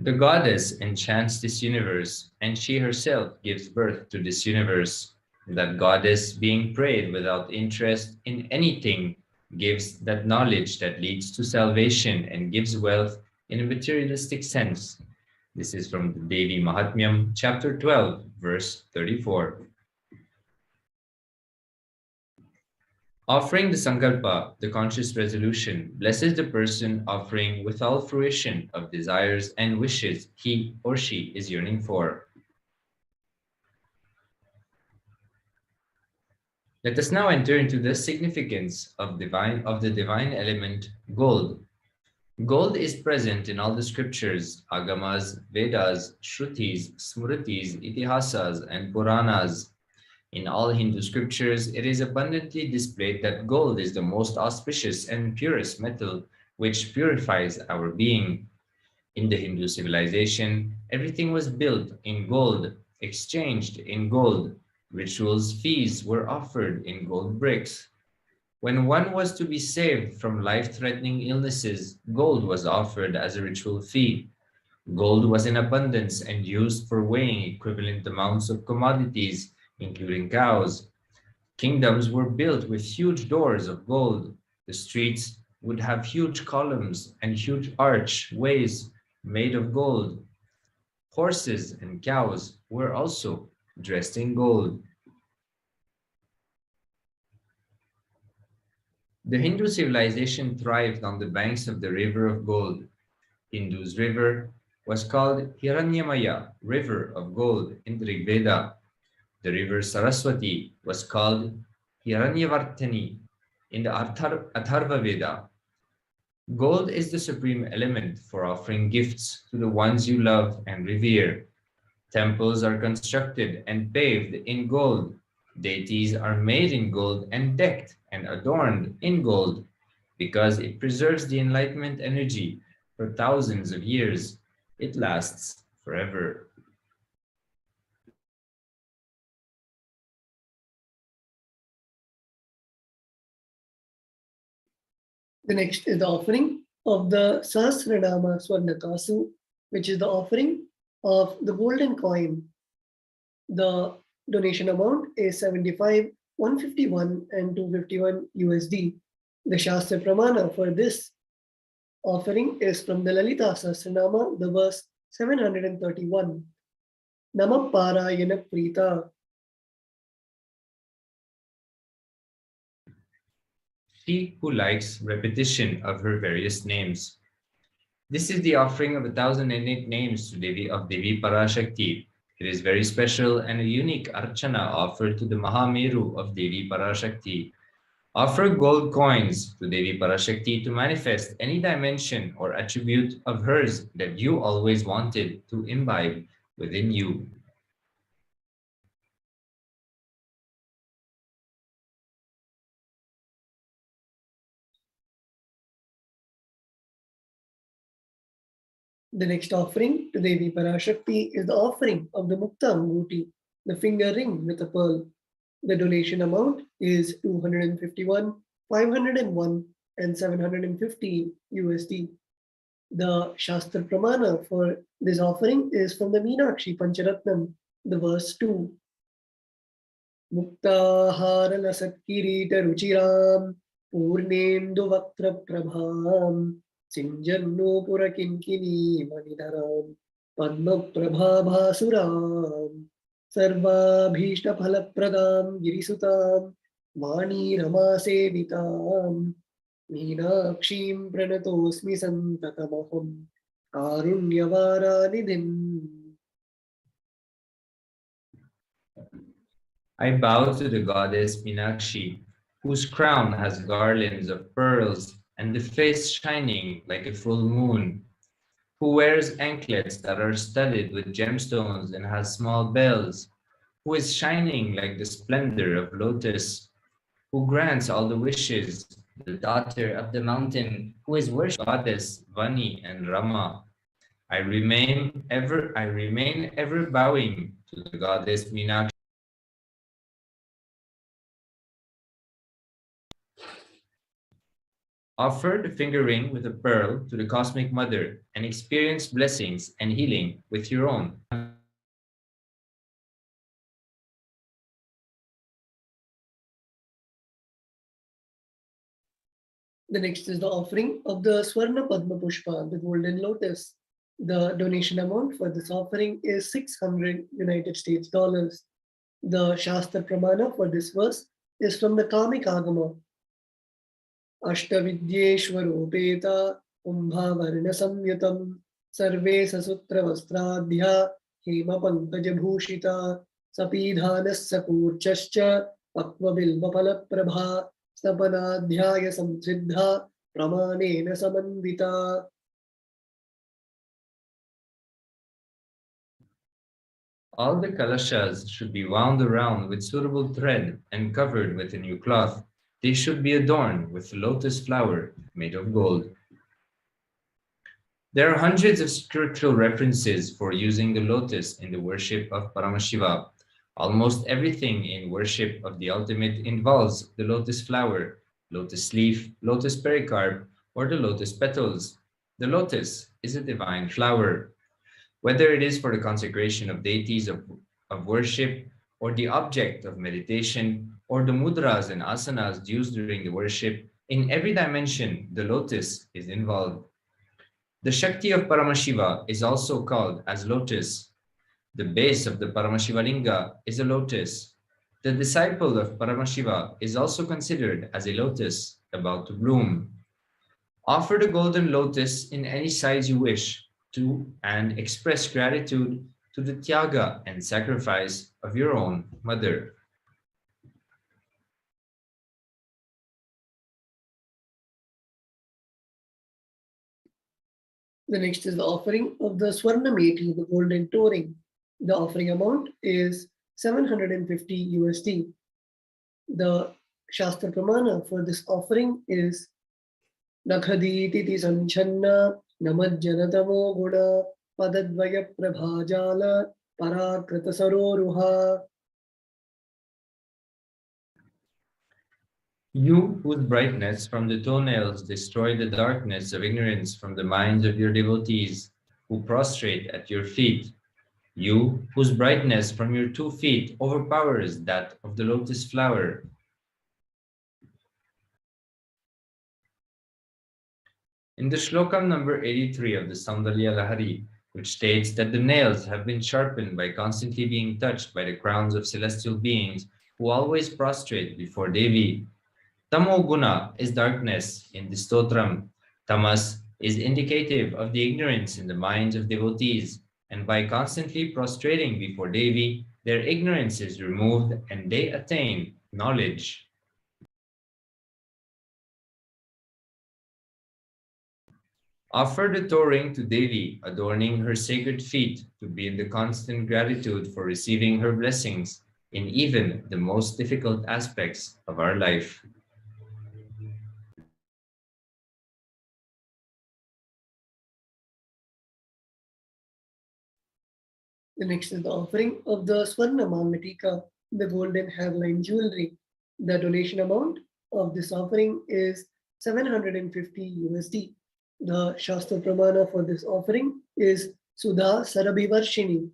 The goddess enchants this universe, and she herself gives birth to this universe. That goddess, being prayed without interest in anything, gives that knowledge that leads to salvation and gives wealth in a materialistic sense. This is from the Devi Mahatmyam, chapter 12, verse 34. Offering the Sankalpa, the conscious resolution, blesses the person offering with all fruition of desires and wishes he or she is yearning for. Let us now enter into the significance of the divine element gold. Gold is present in all the scriptures, Agamas, Vedas, Shrutis, Smritis, Itihasas, and Puranas. In all Hindu scriptures, it is abundantly displayed that gold is the most auspicious and purest metal which purifies our being. In the Hindu civilization, everything was built in gold, exchanged in gold. Rituals, feasts were offered in gold bricks. When one was to be saved from life-threatening illnesses, gold was offered as a ritual fee. Gold was in abundance and used for weighing equivalent amounts of commodities, including cows. Kingdoms were built with huge doors of gold. The streets would have huge columns and huge archways made of gold. Horses and cows were also dressed in gold. The Hindu civilization thrived on the banks of the river of gold. Hindu's river was called Hiranyamaya, river of gold, in the Rig Veda. The river Saraswati was called Hiranyavartani in the Atharva Veda. Gold is the supreme element for offering gifts to the ones you love and revere. Temples are constructed and paved in gold. Deities are made in gold and decked and adorned in gold because it preserves the Enlightenment energy for thousands of years. It lasts forever. The next is the offering of the Sahasranama Swarnakasu, which is the offering of the golden coin. The donation amount is 75, 151, and 251 USD. The Shastra Pramana for this offering is from the Lalita Sahasranama, the verse 731. Nama Parayana Prita. She who likes repetition of her various names. This is the offering of 1008 names to Devi Parashakti. It is very special and a unique archana offered to the Mahameru of Devi Parashakti. Offer gold coins to Devi Parashakti to manifest any dimension or attribute of hers that you always wanted to imbibe within you. The next offering to Devi Parashakti is the offering of the Mukta Anguti, the finger ring with a pearl. The donation amount is 251, 501, and 750 USD. The Shastra Pramana for this offering is from the Meenakshi Pancharatnam, the verse 2. Muktahara lasat kirita ruchiram purnendu vaktra prabham Sinjanno purakinkini manidharam padma prabhabhasuram sarvabhishta phalapradam girisutam vani ramasevitam meenakshim pranatosmi santatamaham karunyavaranidim. I bow to the goddess Meenakshi, whose crown has garlands of pearls and the face shining like a full moon, who wears anklets that are studded with gemstones and has small bells, who is shining like the splendor of lotus, who grants all the wishes, the daughter of the mountain, who is worshipped goddess Vani and Rama. I remain ever bowing to the goddess Meenakshi. Offer the finger ring with a pearl to the Cosmic Mother and experience blessings and healing with your own. The next is the offering of the Swarna Padma Pushpa, the golden lotus. The donation amount for this offering is 600 United States dollars. The Shastra Pramana for this verse is from the Kamik Agama. Ashtavidyeshwarupeta Umbhavarna Samyutam Sarve Sasutra Vastradhya Hema Pankaja Bhushita Sapidhanas Sakurchascha Akva Bilva Palaprabha Sapanadhyaya Samsiddha Pramanena Samandita. All the kalashas should be wound around with suitable thread and covered with a new cloth. They should be adorned with lotus flower made of gold. There are hundreds of scriptural references for using the lotus in the worship of Paramashiva. Almost everything in worship of the ultimate involves the lotus flower, lotus leaf, lotus pericarp, or the lotus petals. The lotus is a divine flower. whether it is for the consecration of deities of worship, or the object of meditation, or the mudras and asanas used during the worship. In every dimension, the lotus is involved. The Shakti of Paramashiva is also called as lotus. The base of the Paramashiva Linga is a lotus. The disciple of Paramashiva is also considered as a lotus about to bloom. Offer the golden lotus in any size you wish to and express gratitude to the tyaga and sacrifice of your own mother. The next is the offering of the Swarnameti, the golden touring. The offering amount is 750 USD. The Shastra Pramana for this offering is Nakhaditi Sanchanna Namajjanatamo Guda Padadvaya Prabhajala Parakrata Saroruha. You whose brightness from the toenails destroy the darkness of ignorance from the minds of your devotees who prostrate at your feet. You whose brightness from your 2 feet overpowers that of the lotus flower. In the shlokam number 83 of the Saundalya Lahari, which states that the nails have been sharpened by constantly being touched by the crowns of celestial beings who always prostrate before Devi. Tamo guna is darkness in the stotram. Tamas is indicative of the ignorance in the minds of devotees, and by constantly prostrating before Devi, their ignorance is removed and they attain knowledge. Offer the toe ring to Devi, adorning her sacred feet, to be in the constant gratitude for receiving her blessings in even the most difficult aspects of our life. The next is the offering of the Swarna Mangatika, the golden hairline jewelry. The donation amount of this offering is 750 USD. The Shastra Pramana for this offering is Sudha Sarabhivarshini.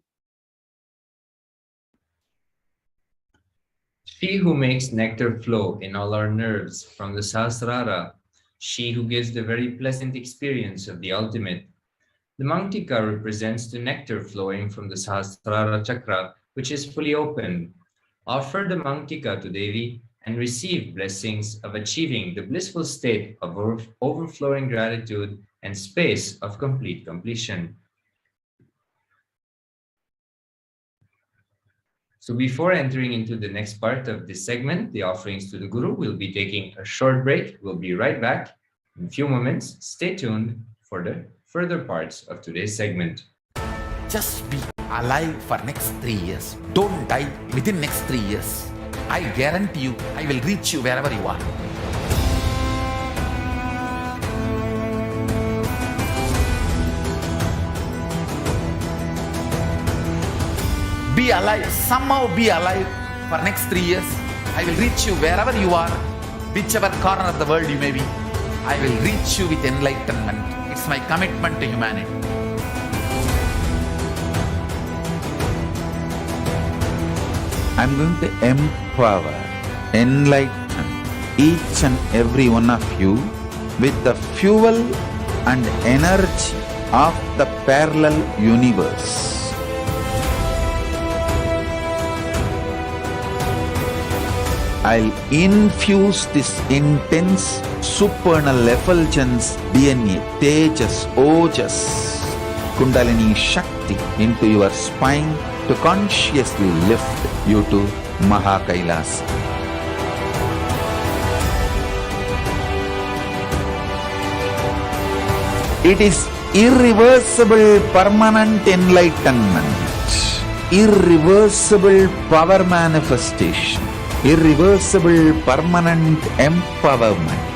She who makes nectar flow in all our nerves from the Sahasrara, she who gives the very pleasant experience of the ultimate. The Mangtika represents the nectar flowing from the Sahasrara chakra, which is fully open. Offer the Mangtika to Devi and receive blessings of achieving the blissful state of overflowing gratitude and space of complete completion. So before entering into the next part of this segment, the offerings to the Guru, will be taking a short break. We'll be right back in a few moments. Stay tuned for the further parts of today's segment. Just be alive for next 3 years. Don't die within next 3 years. I guarantee you, I will reach you wherever you are. Be alive, somehow be alive for next 3 years. I will reach you wherever you are, whichever corner of the world you may be. I will reach you with enlightenment. It's my commitment to humanity. I'm going to empower, enlighten each and every one of you with the fuel and energy of the parallel universe. I'll infuse this intense supernal effulgence DNA, Tejas, Ojas, Kundalini Shakti into your spine to consciously lift you to KAILASA. It is irreversible permanent enlightenment, irreversible power manifestation, irreversible permanent empowerment.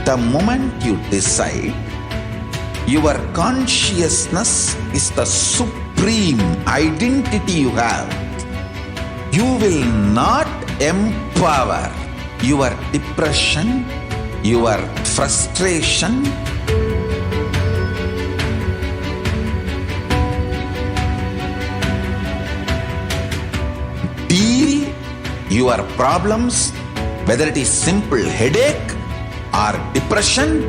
The moment you decide, your consciousness is the supreme identity you have. You will not empower your depression, your frustration, deal your problems, whether it is simple headache or depression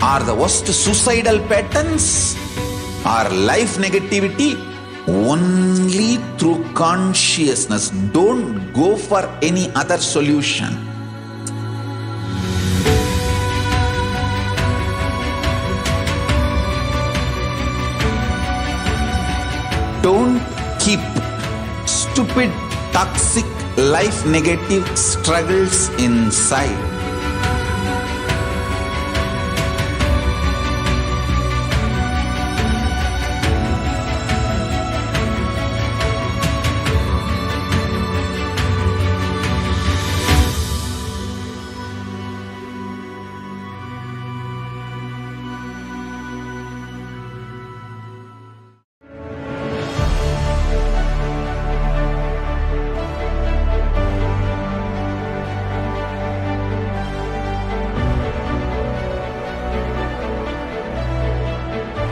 or the worst suicidal patterns or life negativity, only through consciousness. Don't go for any other solution. Don't keep stupid, toxic, life negative struggles inside.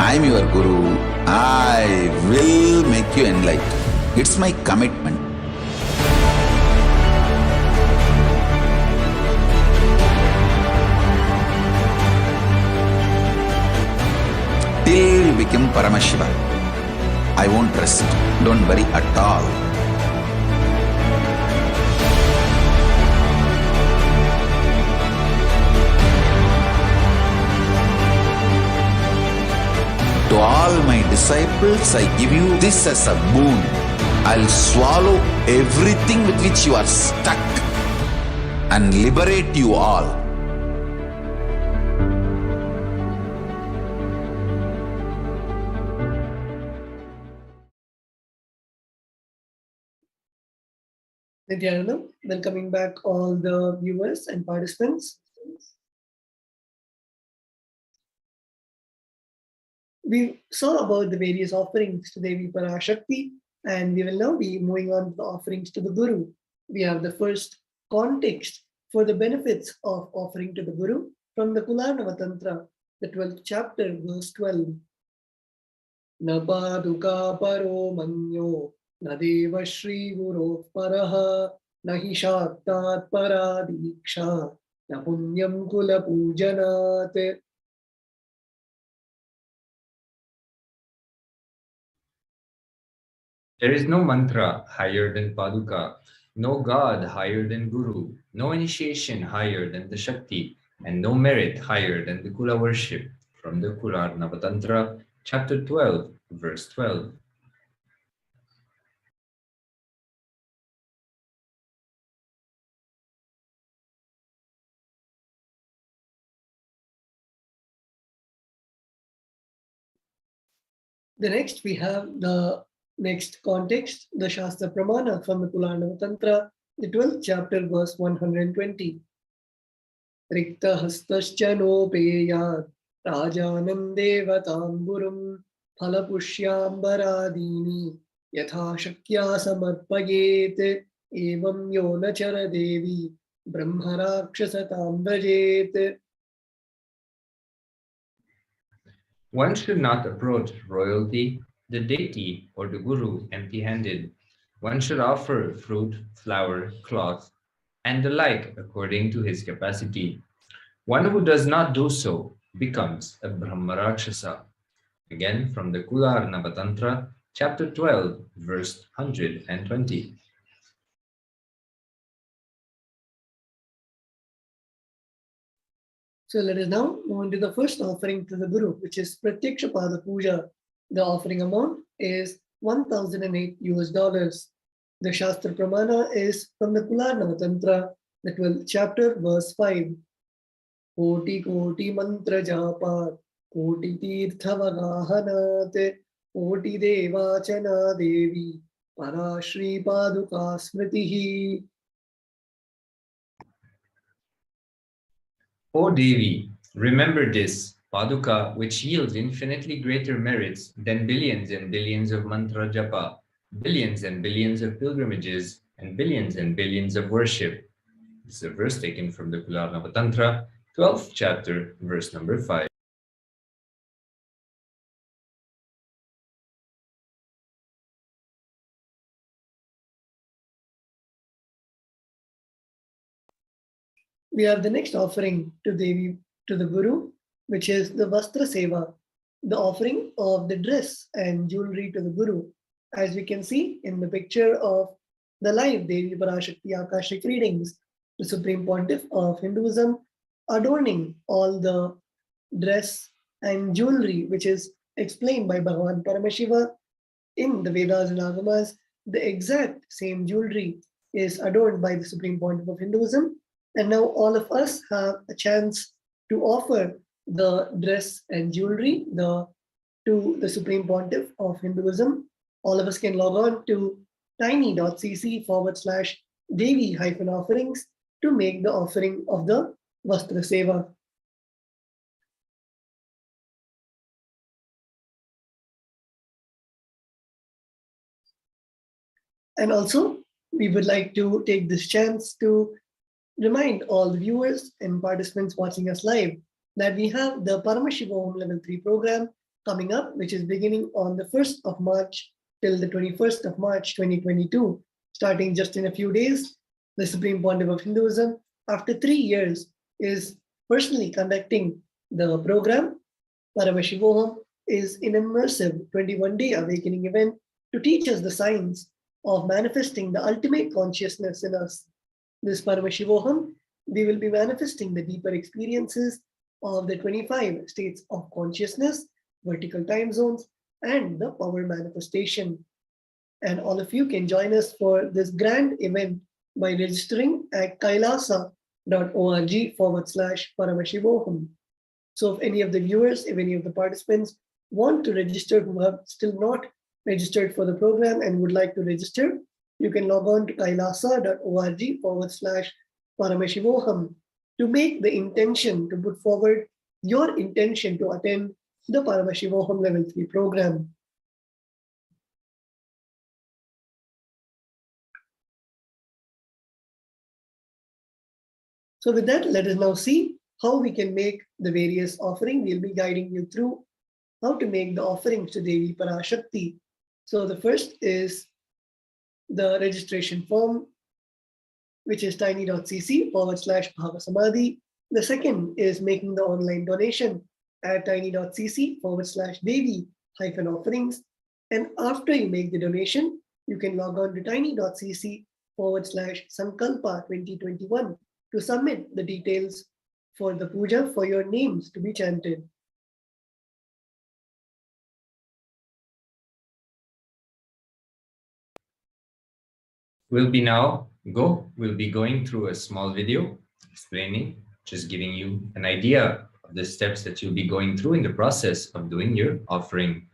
I am your Guru. I will make you enlightened. It's my commitment. Till you become Paramashiva, I won't rest. Don't worry at all. To all my disciples, I give you this as a boon. I'll swallow everything with which you are stuck and liberate you all. Nithyananda, welcoming back all the viewers and participants. We saw about the various offerings to Devi Parashakti, and we will now be moving on to the offerings to the Guru. We have the first context for the benefits of offering to the Guru from the Kularnava Tantra, the 12th chapter, verse 12. Na paduka paro manyo, na deva shri guru paraha, na hi shaktat paradiksha, na punyam kula pujanat. There is no mantra higher than Paduka, no God higher than Guru, no initiation higher than the Shakti, and no merit higher than the Kula worship. From the Kularnava Tantra, chapter 12, verse 12. The next we have the next context, the Shastra Pramana from the Kularnava Tantra, the 12th chapter, verse 120. Rikta hastascha nopeyat rajanam devatam gurum phalapushyaambaradini yatha shakya samarpayet evam yona chara devi brahmarakshasatam brajet. One should not approach royalty, the deity, or the Guru empty-handed. One should offer fruit, flower, cloth, and the like according to his capacity. One who does not do so becomes a Brahmarakshasa. Again, from the Kularnava Tantra, chapter 12, verse 120. So let us now move into the first offering to the Guru, which is Pratyaksha Pada Puja. The offering amount is $1,008. The Shastra Pramana is from the Kularnava Tantra, the 12th chapter, verse 5. Koti koti mantra japat, koti tirtha vagahanat, koti devachana devi, parashri paduka smritihi. O Devi, Remember this, Paduka, which yields infinitely greater merits than billions and billions of mantra japa, billions and billions of pilgrimages, and billions of worship. This is a verse taken from the Kularnava Tantra, 12th chapter, verse number 5. We have the next offering to Devi, to the Guru, which is the Vastra Seva, the offering of the dress and jewelry to the Guru. As we can see in the picture of the live Devi Parashakti Akashic readings, the Supreme Pontiff of Hinduism adorning all the dress and jewelry, which is explained by Bhagavan Paramashiva in the Vedas and Agamas. The exact same jewelry is adorned by the Supreme Pontiff of Hinduism. And now all of us have a chance to offer the dress and jewelry to the Supreme Pontiff of Hinduism. All of us can log on to tiny.cc/Devi-offerings to make the offering of the Vastra Seva. And also, we would like to take this chance to remind all the viewers and participants watching us live that we have the Paramashivoham Level 3 program coming up, which is beginning on the 1st of March till the 21st of March 2022. Starting just in a few days, the Supreme Pontiff of Hinduism, after 3 years, is personally conducting the program. Paramashivoham is an immersive 21-day awakening event to teach us the science of manifesting the ultimate consciousness in us. This Paramashivoham, we will be manifesting the deeper experiences of the 25 states of consciousness, vertical time zones, and the power manifestation. And all of you can join us for this grand event by registering at kailasa.org/Paramashivoham. So if any of the viewers, if any of the participants want to register who have still not registered for the program and would like to register, you can log on to kailasa.org/Paramashivoham to make the intention, to put forward your intention to attend the Paramashivoham Level 3 program. So with that, let us now see how we can make the various offerings. We'll be guiding you through how to make the offerings to Devi Parashakti. So the first is the registration form, which is tiny.cc/bhavasamadhi. The second is making the online donation at tiny.cc/Devi-offerings. And after you make the donation, you can log on to tiny.cc/Sankalpa 2021 to submit the details for the puja for your names to be chanted. We'll be going through a small video explaining, just giving you an idea of the steps that you'll be going through in the process of doing your offering.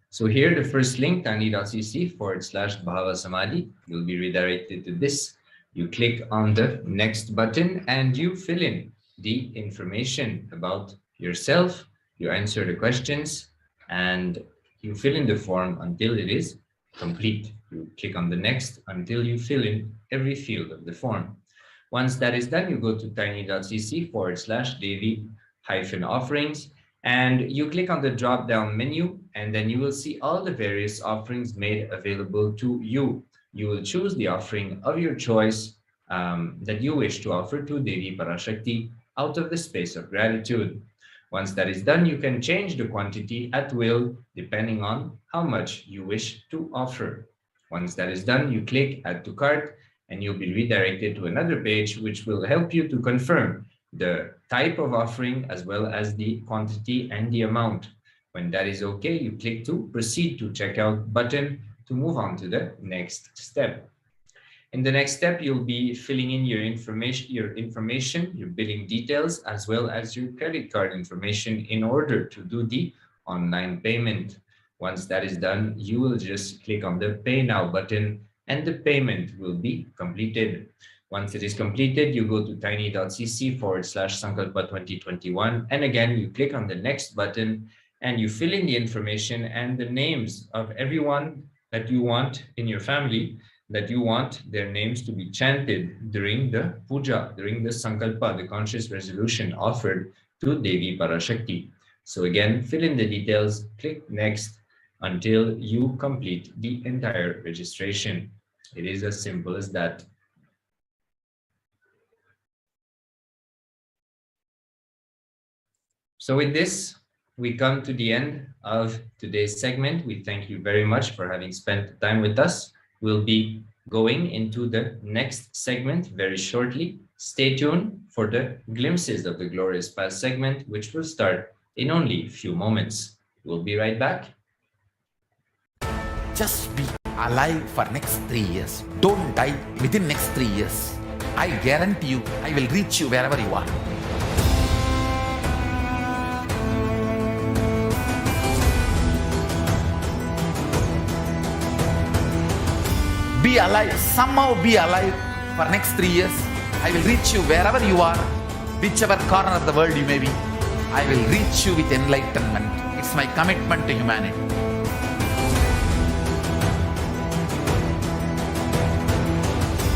So here, the first link, tiny.cc/Bhavasamadhi, you'll be redirected to this. You click on the next button and you fill in the information about yourself. You answer the questions and you fill in the form until it is complete. You click on the next until you fill in every field of the form. Once that is done, you go to tiny.cc/Devi-offerings and you click on the drop-down menu, and then you will see all the various offerings made available to you. You will choose the offering of your choice that you wish to offer to Devi Parashakti out of the space of gratitude. Once that is done, you can change the quantity at will, depending on how much you wish to offer. Once that is done, you click Add to Cart, and you'll be redirected to another page, which will help you to confirm the type of offering as well as the quantity and the amount. When that is okay, you click to Proceed to Checkout button to move on to the next step. In the next step, you'll be filling in your information, your billing details, as well as your credit card information in order to do the online payment. Once that is done, you will just click on the Pay Now button and the payment will be completed. Once it is completed, you go to tiny.cc/Sankalpa 2021. And again, you click on the next button and you fill in the information and the names of everyone that you want in your family, that you want their names to be chanted during the puja, during the Sankalpa, the conscious resolution offered to Devi Parashakti. So again, fill in the details, click next until you complete the entire registration. It is as simple as that. So with this, we come to the end of today's segment. We thank you very much for having spent time with us. We'll be going into the next segment very shortly. Stay tuned for the glimpses of the glorious past segment, which will start in only a few moments. We'll be right back. Just be alive for next 3 years. Don't die within next 3 years. I guarantee you, I will reach you wherever you are. Be alive, somehow be alive for next 3 years. I will reach you wherever you are, whichever corner of the world you may be. I will reach you with enlightenment. It's my commitment to humanity.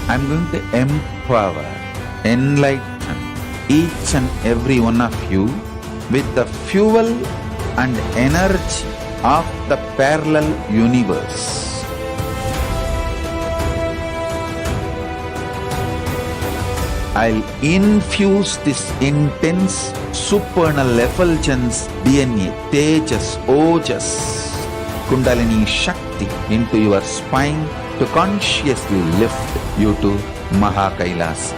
I'm going to empower, enlighten each and every one of you with the fuel and energy of the parallel universe. I'll infuse this intense supernal effulgence DNA, Tejas, Ojas, Kundalini Shakti into your spine to consciously lift you to KAILASA.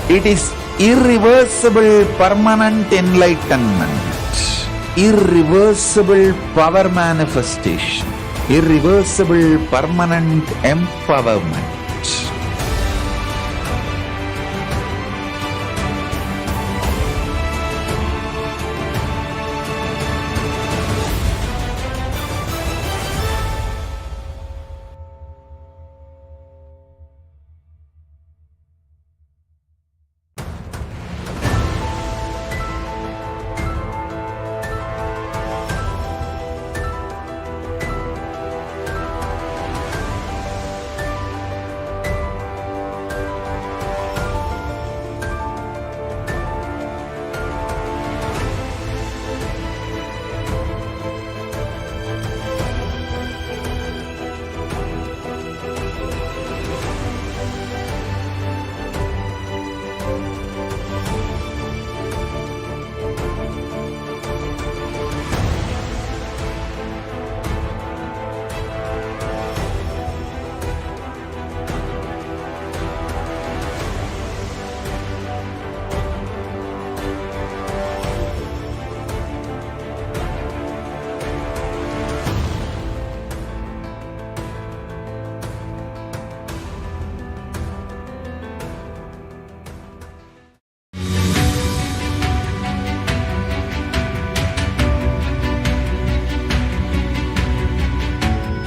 It is irreversible permanent enlightenment, irreversible power manifestation, irreversible permanent empowerment.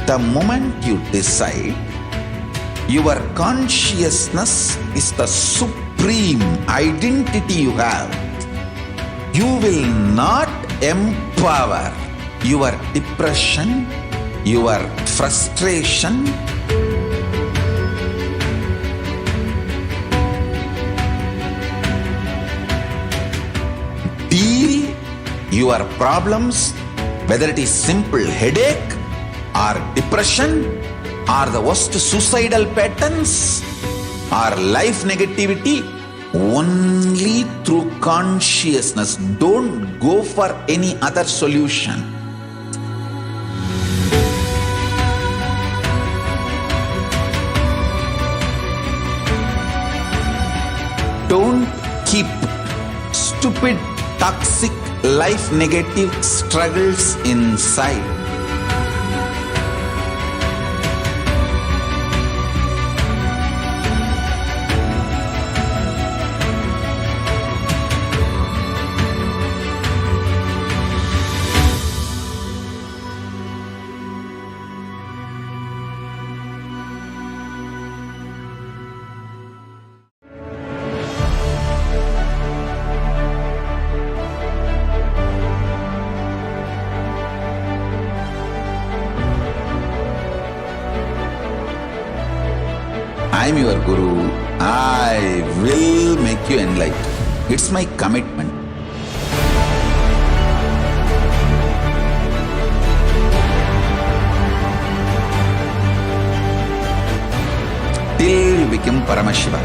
The moment you decide, your consciousness is the supreme identity you have. You will not empower your depression, your frustration, deal your problems, whether it is simple headache or depression or the worst suicidal patterns or life negativity, only through consciousness. Don't go for any other solution. Don't keep stupid, toxic, life negative struggles inside. I'm your Guru. I will make you enlightened. It's my commitment. Till you become Paramashiva,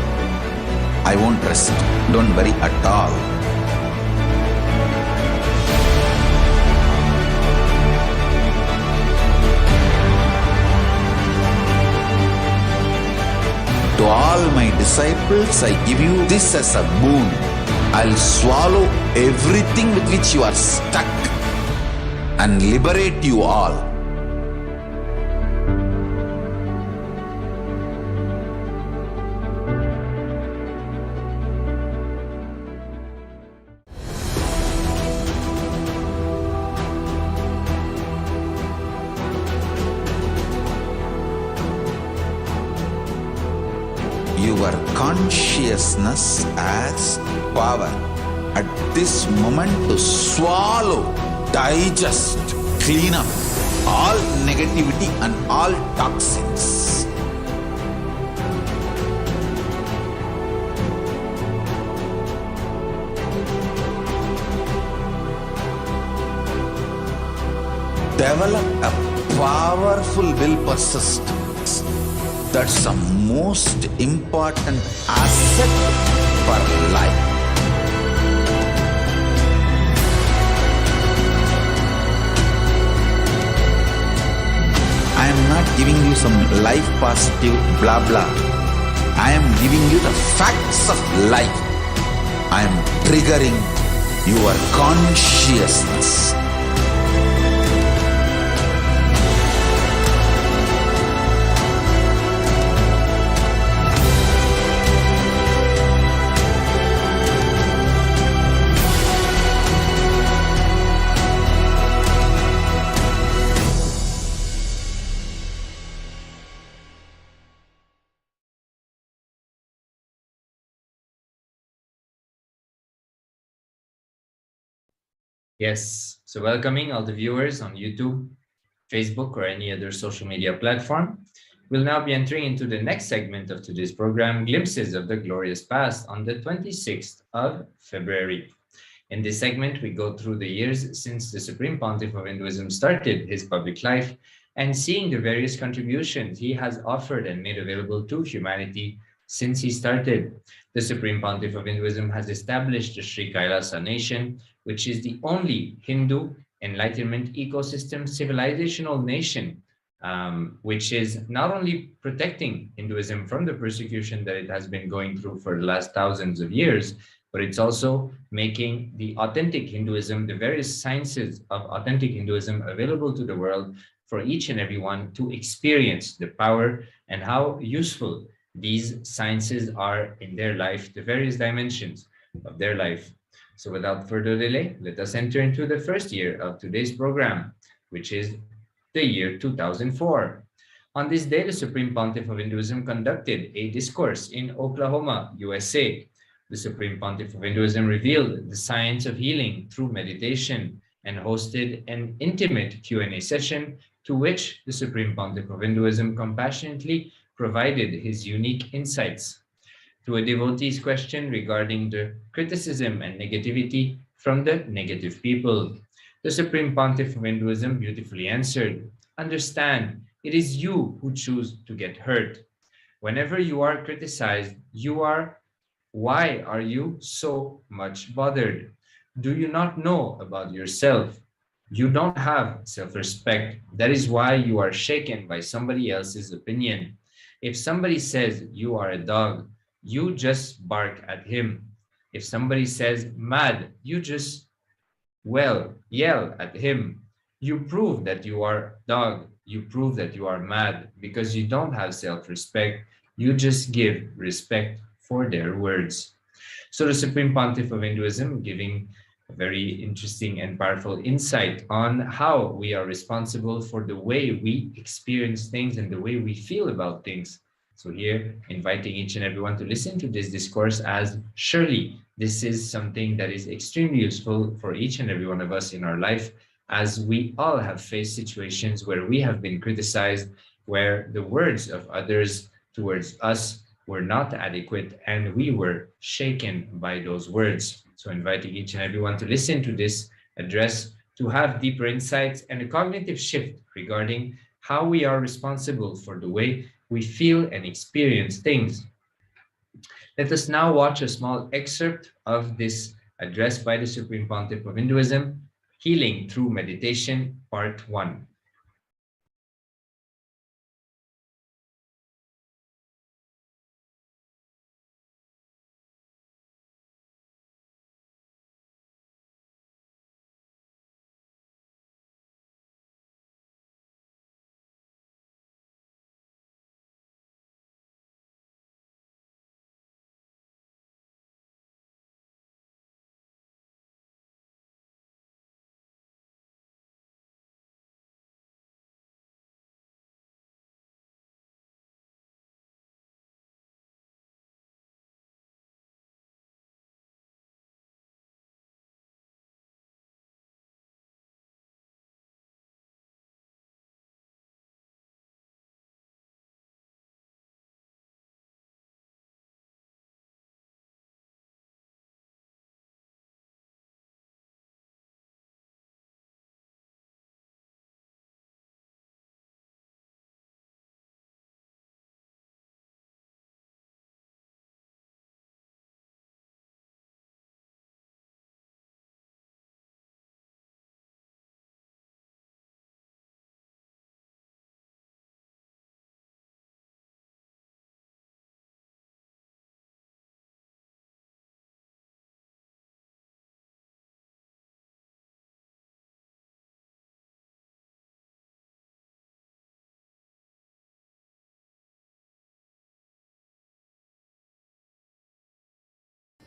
I won't rest. Don't worry at all. To all my disciples, I give you this as a boon. I'll swallow everything with which you are stuck and liberate you all. Your consciousness has power at this moment to swallow, digest, clean up all negativity and all toxins. Develop a powerful will persistence. That's the most important asset for life. I am not giving you some life positive blah blah. I am giving you the facts of life. I am triggering your consciousness. Yes, so welcoming all the viewers on YouTube, Facebook, or any other social media platform. We'll now be entering into the next segment of today's program, Glimpses of the Glorious Past, on the 26th of February. In this segment, we go through the years since the Supreme Pontiff of Hinduism started his public life and seeing the various contributions he has offered and made available to humanity since he started. The Supreme Pontiff of Hinduism has established the Sri KAILASA nation, which is the only Hindu Enlightenment ecosystem civilizational nation, which is not only protecting Hinduism from the persecution that it has been going through for the last thousands of years, but it's also making the authentic Hinduism, the various sciences of authentic Hinduism available to the world for each and everyone to experience the power and how useful these sciences are in their life, the various dimensions of their life. So without further delay, let us enter into the first year of today's program, which is the year 2004. On this day, the Supreme Pontiff of Hinduism conducted a discourse in Oklahoma, USA. The Supreme Pontiff of Hinduism revealed the science of healing through meditation and hosted an intimate Q&A session to which the Supreme Pontiff of Hinduism compassionately provided his unique insights. To a devotee's question regarding the criticism and negativity from the negative people, the Supreme Pontiff of Hinduism beautifully answered, "Understand, it is you who choose to get hurt. Whenever you are criticized, why are you so much bothered? Do you not know about yourself? You don't have self-respect. That is why you are shaken by somebody else's opinion. If somebody says you are a dog, you just bark at him. If somebody says mad, you just, yell at him. You prove that you are dog. You prove that you are mad because you don't have self-respect. You just give respect for their words." So the Supreme Pontiff of Hinduism giving a very interesting and powerful insight on how we are responsible for the way we experience things and the way we feel about things. So here, inviting each and everyone to listen to this discourse, as surely this is something that is extremely useful for each and every one of us in our life, as we all have faced situations where we have been criticized, where the words of others towards us were not adequate, and we were shaken by those words. So inviting each and everyone to listen to this address to have deeper insights and a cognitive shift regarding how we are responsible for the way we feel and experience things. Let us now watch a small excerpt of this address by the Supreme Pontiff of Hinduism, Healing Through Meditation, Part 1.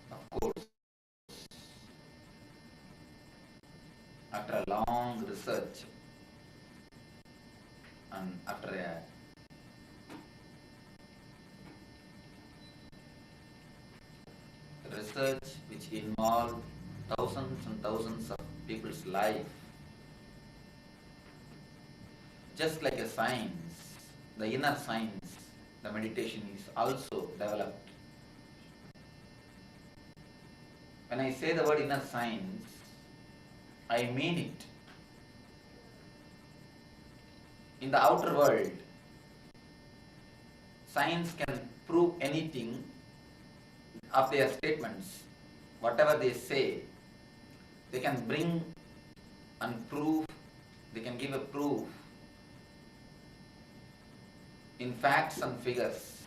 Of course, after a long research and after a research which involved thousands and thousands of people's life, just like a science, the inner science, the meditation is also developed. When I say the word inner science, I mean it. In the outer world, science can prove anything of their statements. Whatever they say, they can bring and prove, they can give a proof in facts and figures,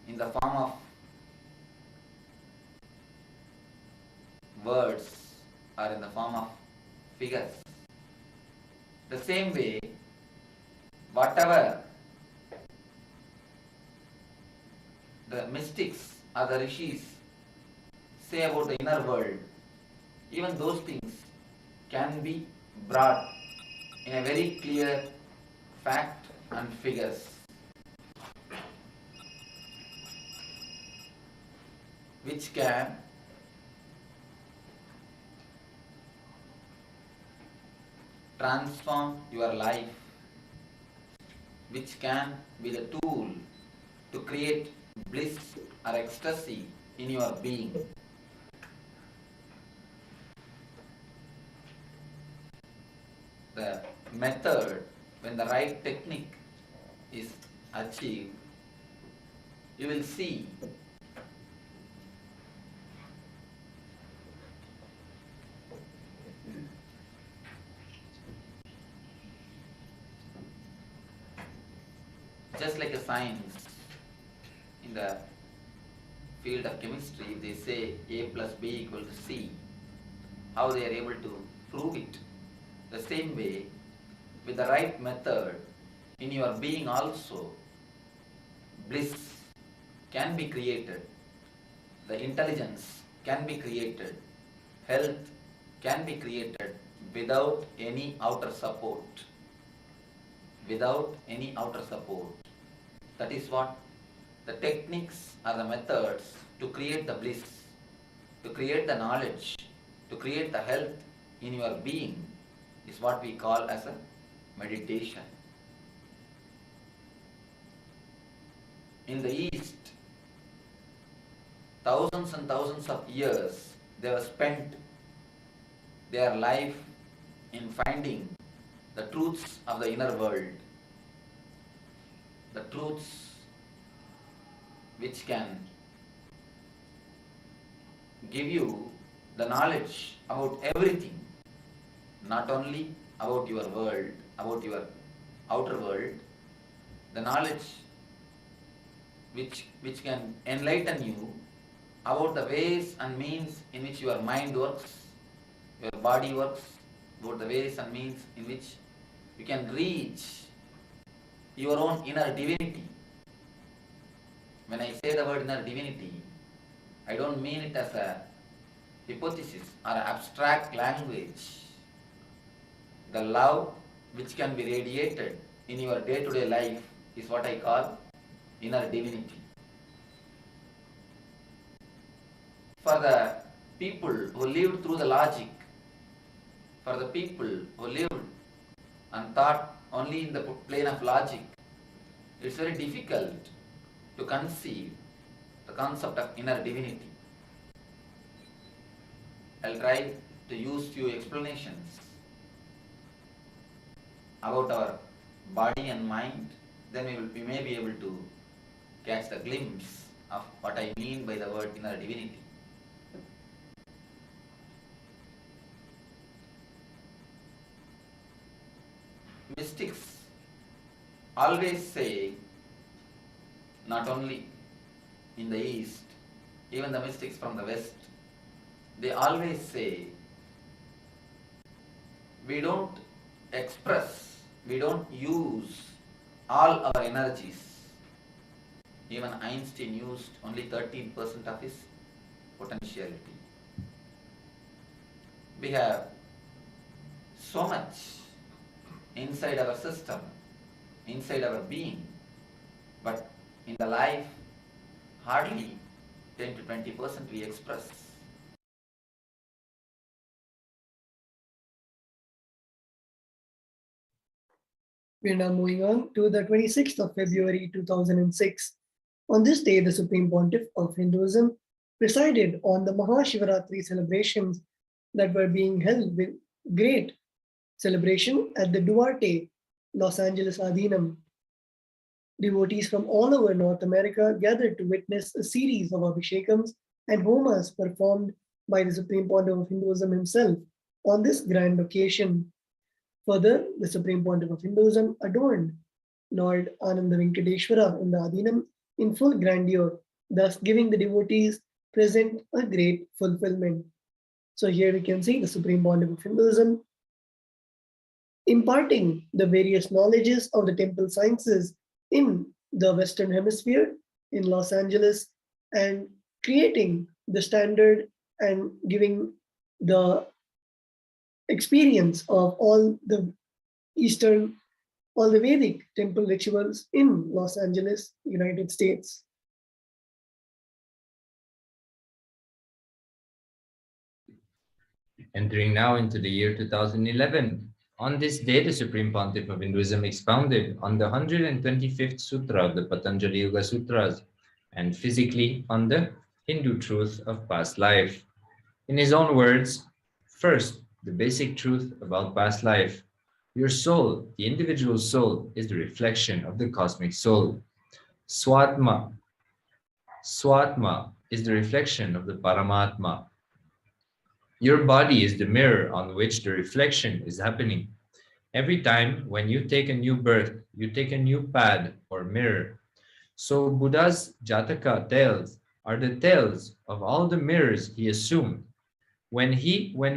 in the form of words or in the form of figures. The same way, whatever the mystics or the rishis say about the inner world, even those things can be brought in a very clear fact and figures, which can transform your life, which can be the tool to create bliss or ecstasy in your being. The method, when the right technique is achieved, you will see just like a science, in the field of chemistry, they say A plus B equal to C. How they are able to prove it? The same way, with the right method, in your being also, bliss can be created, the intelligence can be created, health can be created without any outer support. Without any outer support. That is what the techniques are, the methods to create the bliss, to create the knowledge, to create the health in your being is what we call as a meditation. In the East, thousands and thousands of years they have spent their life in finding the truths of the inner world, the truths which can give you the knowledge about everything, not only about your world, about your outer world, the knowledge which can enlighten you about the ways and means in which your mind works, your body works, about the ways and means in which you can reach your own inner divinity. When I say the word inner divinity, I don't mean it as a hypothesis or abstract language. The love which can be radiated in your day-to-day life is what I call inner divinity. For the people who lived through the logic, for the people who lived and thought only in the plane of logic, it's very difficult to conceive the concept of inner divinity. I'll try to use few explanations about our body and mind, then we may be able to catch the glimpse of what I mean by the word inner divinity. Mystics always say, not only in the East, even the mystics from the West, they always say, we don't express, we don't use all our energies. Even Einstein used only 13% of his potentiality. We have so much inside our system, inside our being, but in the life, hardly 10 to 20% we express. We are now moving on to the 26th of February 2006. On this day, the Supreme Pontiff of Hinduism presided on the Mahashivaratri celebrations that were being held with great celebration at the Duarte, Los Angeles Adinam. Devotees from all over North America gathered to witness a series of Abhishekams and Homas performed by the Supreme Pontiff of Hinduism himself on this grand occasion. Further, the Supreme Pontiff of Hinduism adorned Lord Ananda Venkateshwara in the Adinam in full grandeur, thus giving the devotees present a great fulfillment. So here we can see the Supreme Pontiff of Hinduism imparting the various knowledges of the temple sciences in the Western Hemisphere, in Los Angeles, and creating the standard and giving the experience of all the Vedic temple rituals in Los Angeles, United States. Entering now into the year 2011, on this day, the Supreme Pontiff of Hinduism expounded on the 125th Sutra of the Patanjali Yoga Sutras, and physically on the Hindu truth of past life. In his own words, first, the basic truth about past life. Your soul, the individual soul, is the reflection of the cosmic soul. Swatma is the reflection of the Paramatma. Your body is the mirror on which the reflection is happening. Every time when you take a new birth, you take a new pad or mirror. So Buddha's Jataka tales are the tales of all the mirrors he assumed. When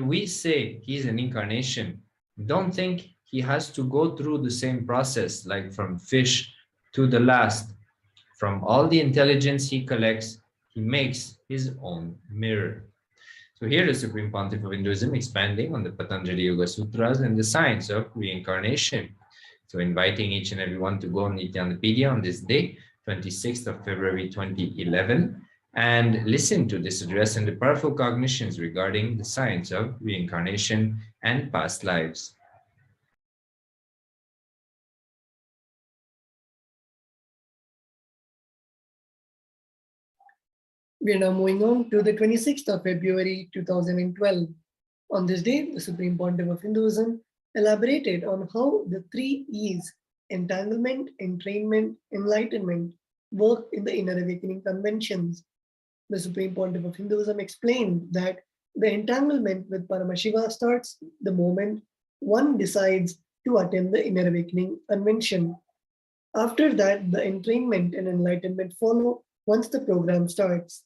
we say he's an incarnation, don't think he has to go through the same process, like from fish to the last. From all the intelligence he collects, he makes his own mirror. So here the Supreme Pontiff of Hinduism expanding on the Patanjali Yoga Sutras and the science of reincarnation. So inviting each and everyone to go on Nithyandapedia on this day, 26th of February 2011, and listen to this address and the powerful cognitions regarding the science of reincarnation and past lives. We are now moving on to the 26th of February 2012. On this day, the Supreme Pontiff of Hinduism elaborated on how the three E's, entanglement, entrainment, enlightenment, work in the inner awakening conventions. The Supreme Pontiff of Hinduism explained that the entanglement with Paramashiva starts the moment one decides to attend the inner awakening convention. After that, the entrainment and enlightenment follow once the program starts.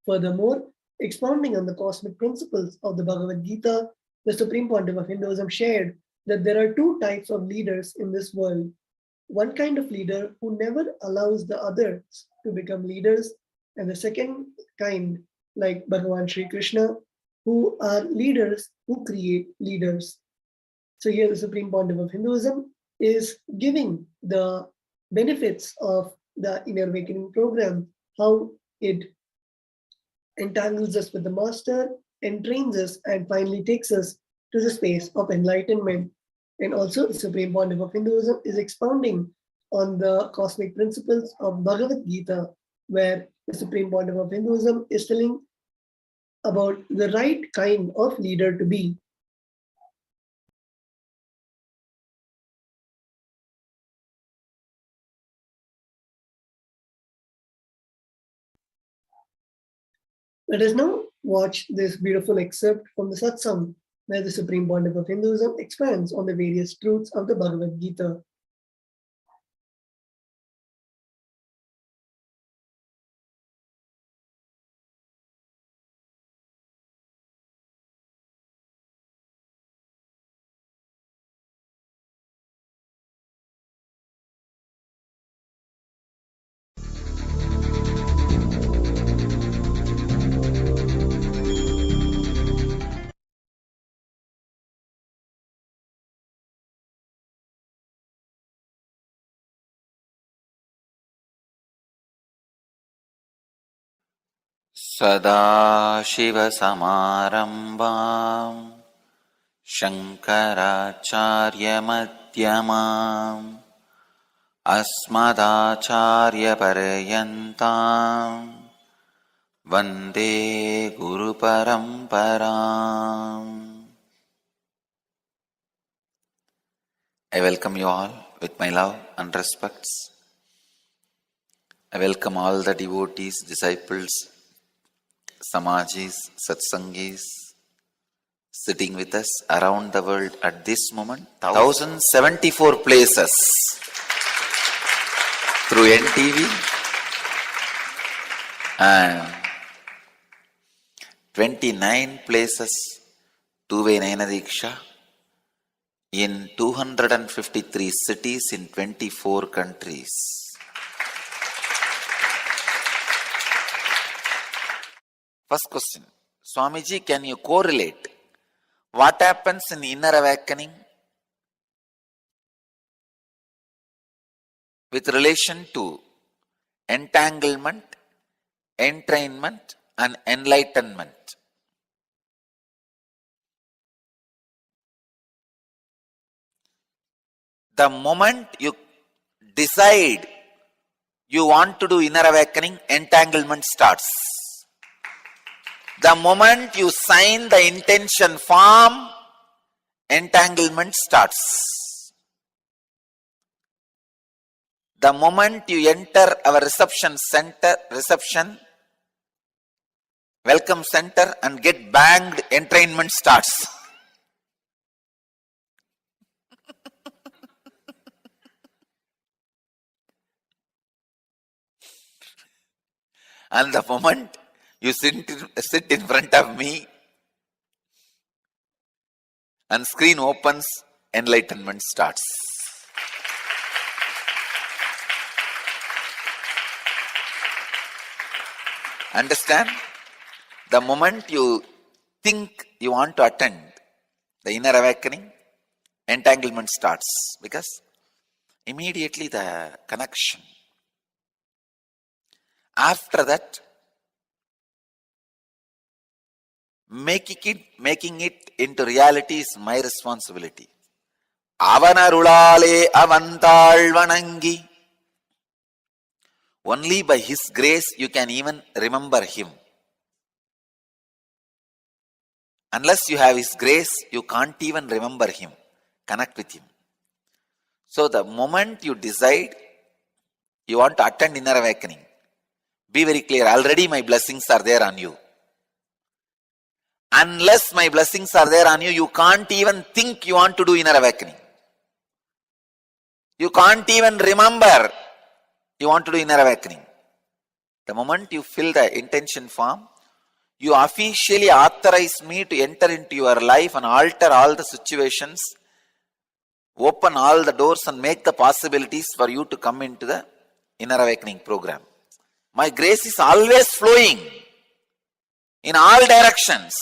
Furthermore, expounding on the cosmic principles of the Bhagavad Gita, the Supreme Pontiff of Hinduism shared that there are two types of leaders in this world. One kind of leader who never allows the others to become leaders, and the second kind, like Bhagavan Sri Krishna, who are leaders who create leaders. So here the Supreme Pontiff of Hinduism is giving the benefits of the inner awakening program, how it entangles us with the master, entrains us, and finally takes us to the space of enlightenment. And also, the Supreme Pontiff of Hinduism is expounding on the cosmic principles of Bhagavad Gita, where the Supreme Pontiff of Hinduism is telling about the right kind of leader to be. Let us now watch this beautiful excerpt from the Satsang, where the Supreme Pontiff of Hinduism expands on the various truths of the Bhagavad Gita. सदाशिवसमारम्भाम् शङ्कराचार्यमध्यमाम् अस्मदाचार्यपर्यन्ताम् वन्दे गुरुपरम्पराम्. I welcome you all with my love and respects. I welcome all the devotees, disciples, Samajis, Satsangis sitting with us around the world at this moment. 1074 places through NTV and 29 places two-way Nayana Diksha in 253 cities in 24 countries. First question, Swamiji, can you correlate what happens in inner awakening with relation to entanglement, entrainment, and enlightenment? The moment you decide you want to do inner awakening, entanglement starts. The moment you sign the intention form, entanglement starts. The moment you enter our reception center, welcome center and get banged, entrainment starts. And the moment you sit in front of me and screen opens, enlightenment starts. Understand? The moment you think you want to attend the inner awakening, entanglement starts, because immediately the connection. After that, making it into reality is my responsibility. Avanarulale avantal vanangi Only by His grace you can even remember Him. Unless you have His grace, you can't even remember Him, connect with Him. So the moment you decide you want to attend inner awakening, be very clear, already my blessings are there on you. Unless my blessings are there on you, you can't even think you want to do inner awakening. You can't even remember you want to do inner awakening. The moment you fill the intention form, you officially authorize me to enter into your life and alter all the situations, open all the doors and make the possibilities for you to come into the inner awakening program. My grace is always flowing in all directions.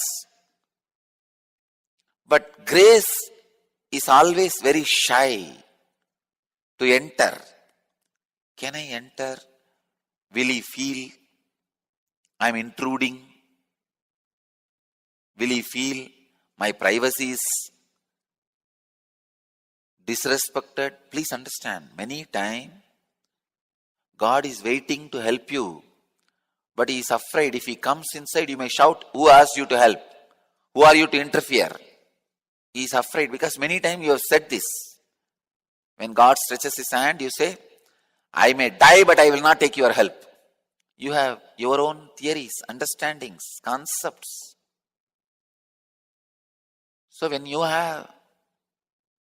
But grace is always very shy to enter. Can I enter? Will he feel I'm intruding? Will he feel my privacy is disrespected? Please understand, many times God is waiting to help you, but he is afraid if he comes inside, you may shout, who asked you to help? Who are you to interfere? He is afraid because many times you have said this. When God stretches his hand, you say, I may die, but I will not take your help. You have your own theories, understandings, concepts. So when you have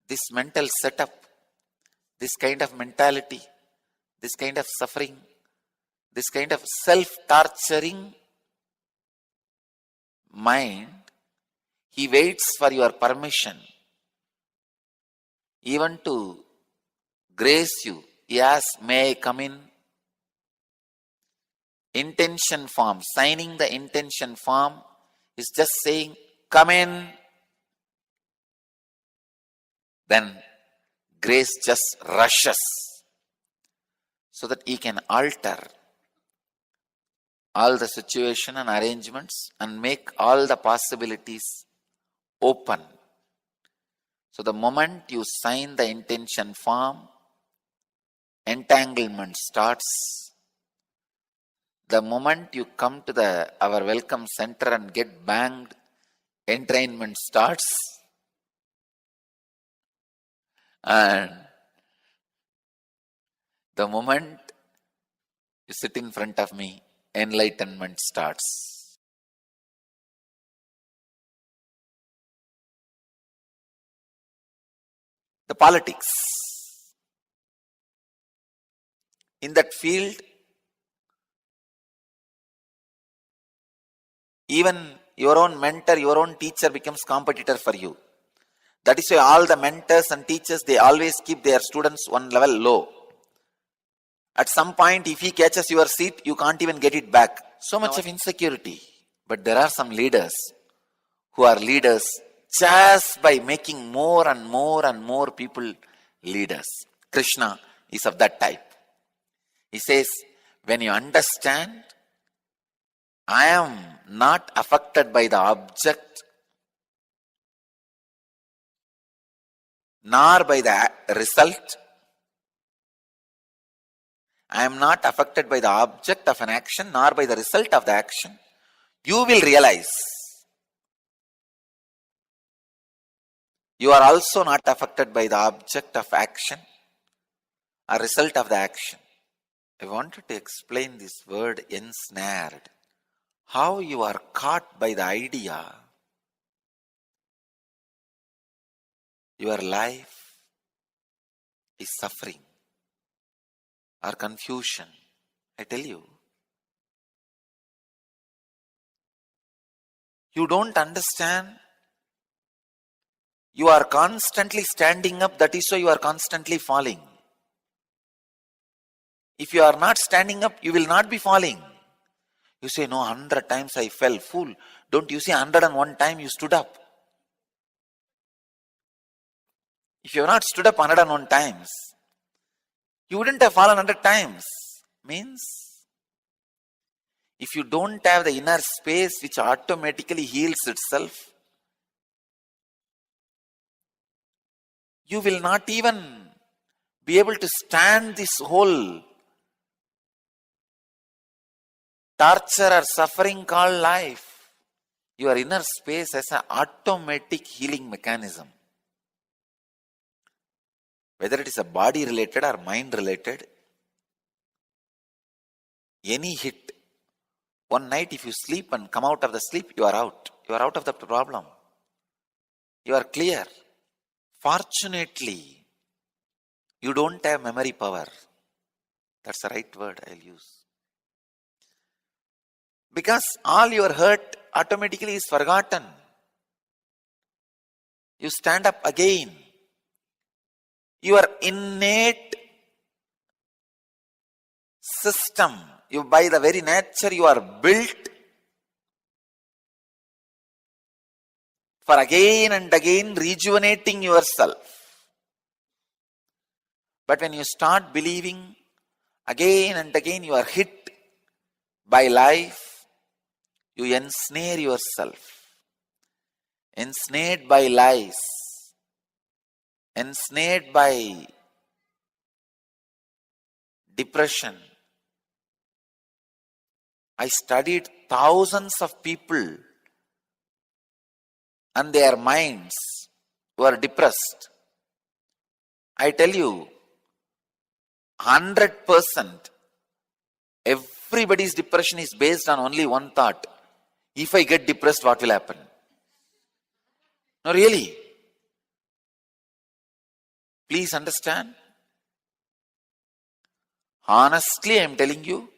this mental setup, this kind of mentality, this kind of suffering, this kind of self-torturing mind, he waits for your permission, even to grace you. He asks, may I come in? Intention form, signing the intention form is just saying, come in. Then grace just rushes so that he can alter all the situation and arrangements and make all the possibilities open. So the moment you sign the intention form, entanglement starts. The moment you come to our welcome center and get banged, entrainment starts. And the moment you sit in front of me, enlightenment starts. The politics. In that field, even your own mentor, your own teacher becomes competitor for you. That is why all the mentors and teachers, they always keep their students one level low. At some point, if he catches your seat, you can't even get it back. So much of insecurity. But there are some leaders who are leaders just by making more and more and more people leaders. Krishna is of that type. He says, when you understand, I am not affected by the object, nor by the result. I am not affected by the object of an action, nor by the result of the action. You will realize you are also not affected by the object of action or result of the action. I wanted to explain this word ensnared. How you are caught by the idea your life is suffering or confusion. I tell you, you don't understand. You are constantly standing up, that is why you are constantly falling. If you are not standing up, you will not be falling. You say, no, 100 times I fell. Fool, don't you see 101 times you stood up? If you have not stood up 101 times, you wouldn't have fallen 100 times. Means, if you don't have the inner space which automatically heals itself, you will not even be able to stand this whole torture or suffering called life. Your inner space has an automatic healing mechanism. Whether it is a body related or mind related, any hit, one night if you sleep and come out of the sleep, you are out. You are out of the problem. You are clear. Fortunately, you don't have memory power. That's the right word I'll use. Because all your hurt automatically is forgotten. You stand up again. Your innate system, by the very nature you are built for again and again rejuvenating yourself. But when you start believing again and again you are hit by life, you ensnare yourself. Ensnared by lies, ensnared by depression. I studied thousands of people and their minds were depressed. I tell you, 100%, everybody's depression is based on only one thought. If I get depressed, what will happen? No, really. Please understand. Honestly, I am telling you,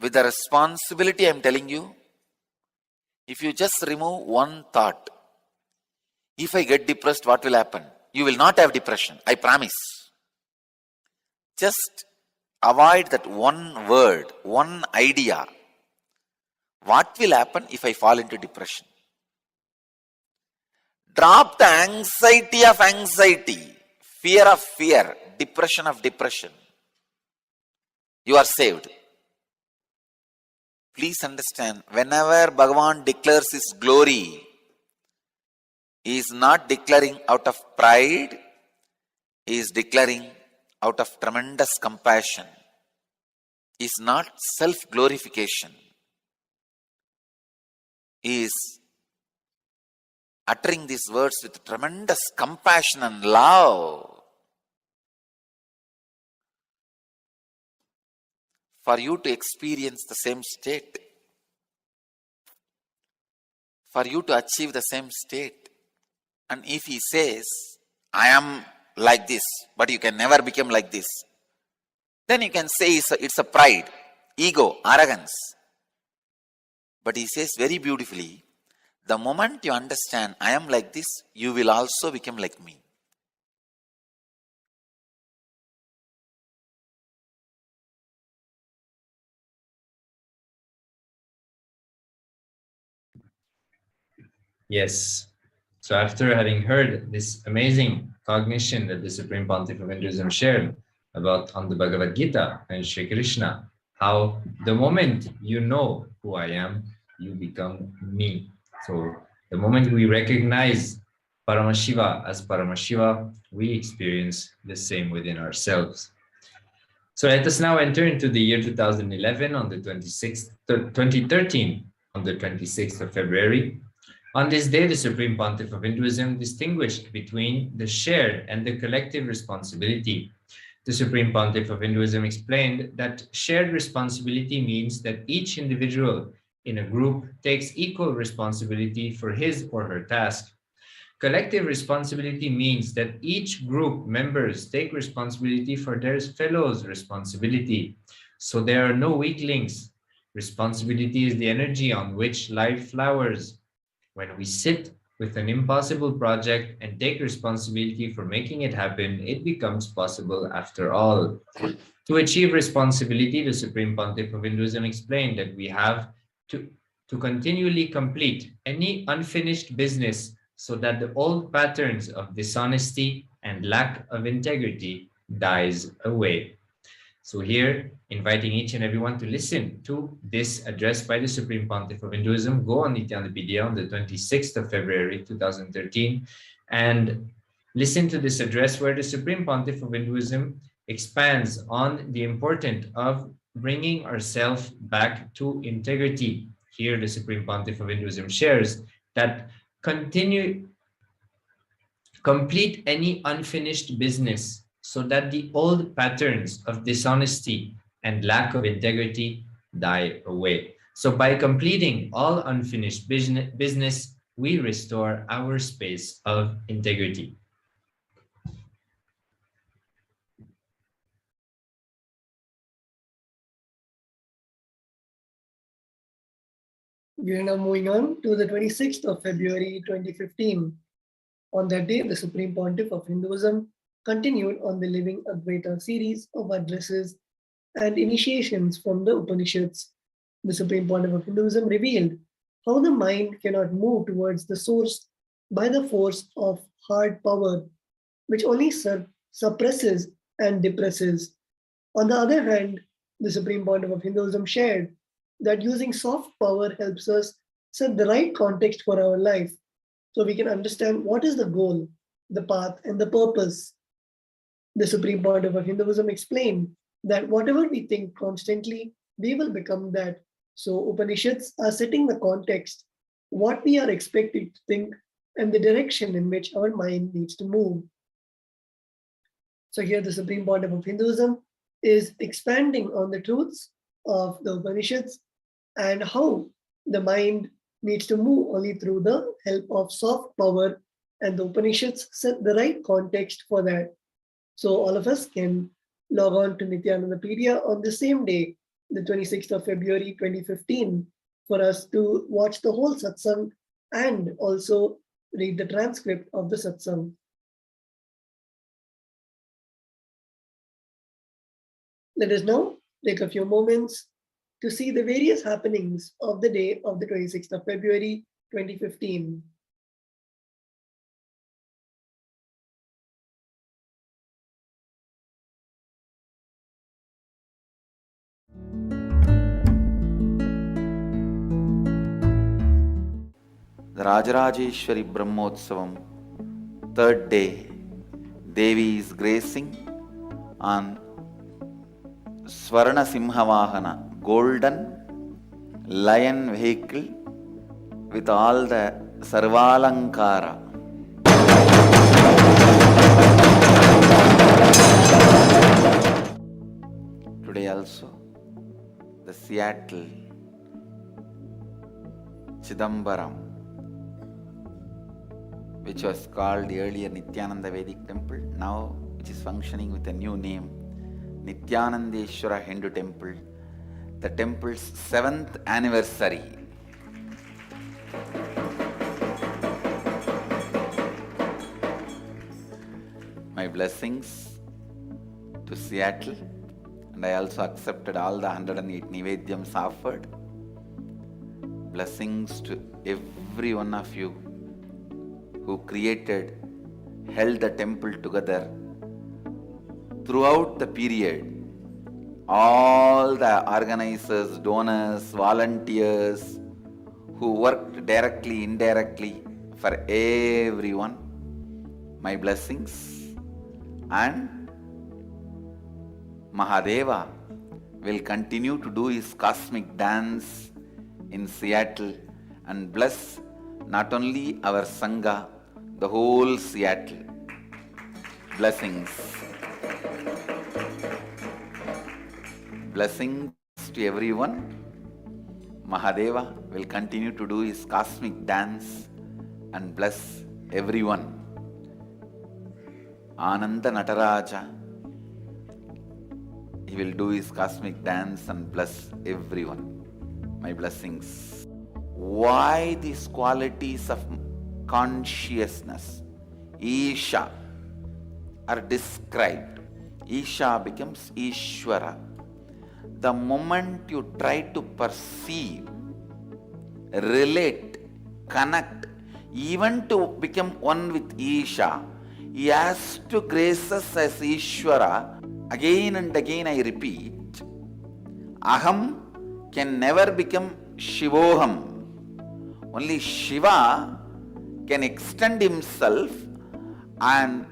with the responsibility I am telling you, if you just remove one thought, if I get depressed, what will happen? You will not have depression, I promise. Just avoid that one word, one idea. What will happen if I fall into depression? Drop the anxiety of anxiety, fear of fear, depression of depression. You are saved. Please understand, whenever Bhagavan declares his glory, he is not declaring out of pride, he is declaring out of tremendous compassion. He is not self-glorification. He is uttering these words with tremendous compassion and love. For you to experience the same state. For you to achieve the same state. And if he says, I am like this, but you can never become like this, then you can say it's a pride, ego, arrogance. But he says very beautifully, the moment you understand I am like this, you will also become like me. Yes. So after having heard this amazing cognition that the Supreme Pontiff of Hinduism shared about on the Bhagavad Gita and Shri Krishna, how the moment you know who I am, you become me. So the moment we recognize Paramashiva as Paramashiva, we experience the same within ourselves. So let us now enter into the year 2011 on the 2013 on the 26th of February. On this day, the Supreme Pontiff of Hinduism distinguished between the shared and the collective responsibility. The Supreme Pontiff of Hinduism explained that shared responsibility means that each individual in a group takes equal responsibility for his or her task. Collective responsibility means that each group members take responsibility for their fellows' responsibility. So there are no weak links. Responsibility is the energy on which life flowers. When we sit with an impossible project and take responsibility for making it happen, it becomes possible after all. To achieve responsibility, the Supreme Pontiff of Hinduism explained that we have to continually complete any unfinished business so that the old patterns of dishonesty and lack of integrity dies away. So here, inviting each and everyone to listen to this address by the Supreme Pontiff of Hinduism. Go on Nithyananda on the 26th of February 2013 and listen to this address where the Supreme Pontiff of Hinduism expands on the importance of bringing ourselves back to integrity. Here, the Supreme Pontiff of Hinduism shares that complete any unfinished business so that the old patterns of dishonesty and lack of integrity die away. So by completing all unfinished business, we restore our space of integrity. We are now moving on to the 26th of February 2015. On that day, the Supreme Pontiff of Hinduism continued on the Living Advaita series of addresses and initiations from the Upanishads. The Supreme Pontiff of Hinduism revealed how the mind cannot move towards the source by the force of hard power, which only suppresses and depresses. On the other hand, the Supreme Pontiff of Hinduism shared that using soft power helps us set the right context for our life so we can understand what is the goal, the path, and the purpose. The Supreme Pontiff of Hinduism explained that whatever we think constantly, we will become that. So Upanishads are setting the context, what we are expected to think, and the direction in which our mind needs to move. So here the Supreme Pontiff of Hinduism is expanding on the truths of the Upanishads and how the mind needs to move only through the help of soft power, and the Upanishads set the right context for that. So all of us can log on to Nithyanandapedia on the same day, the 26th of February 2015, for us to watch the whole satsang and also read the transcript of the satsang. Let us now take a few moments to see the various happenings of the day of the 26th of February 2015. The Rajarajeshwari Brahmotsavam, third day, Devi is gracing on Swarna Simhavahana, golden lion vehicle with all the Sarvalankara. Today also, the Seattle Chidambaram, which was called earlier Nithyananda Vedic Temple, now which is functioning with a new name, Nithyanandeshwara Hindu Temple, the temple's 7th anniversary. My blessings to Seattle, and I also accepted all the 108 Nivedyams offered. Blessings to every one of you who held the temple together throughout the period. All the organizers, donors, volunteers who worked directly, indirectly for everyone, my blessings. And Mahadeva will continue to do his cosmic dance in Seattle and bless not only our Sangha, the whole Seattle. Blessings. Blessings to everyone. Mahadeva will continue to do his cosmic dance and bless everyone. Ananda Nataraja, he will do his cosmic dance and bless everyone. My blessings. Why these qualities of consciousness, Isha, are described? Isha becomes Ishvara. The moment you try to perceive, relate, connect, even to become one with Isha, he has to grace us as Ishvara. Again and again I repeat, Aham can never become Shivoham. Only Shiva can extend himself and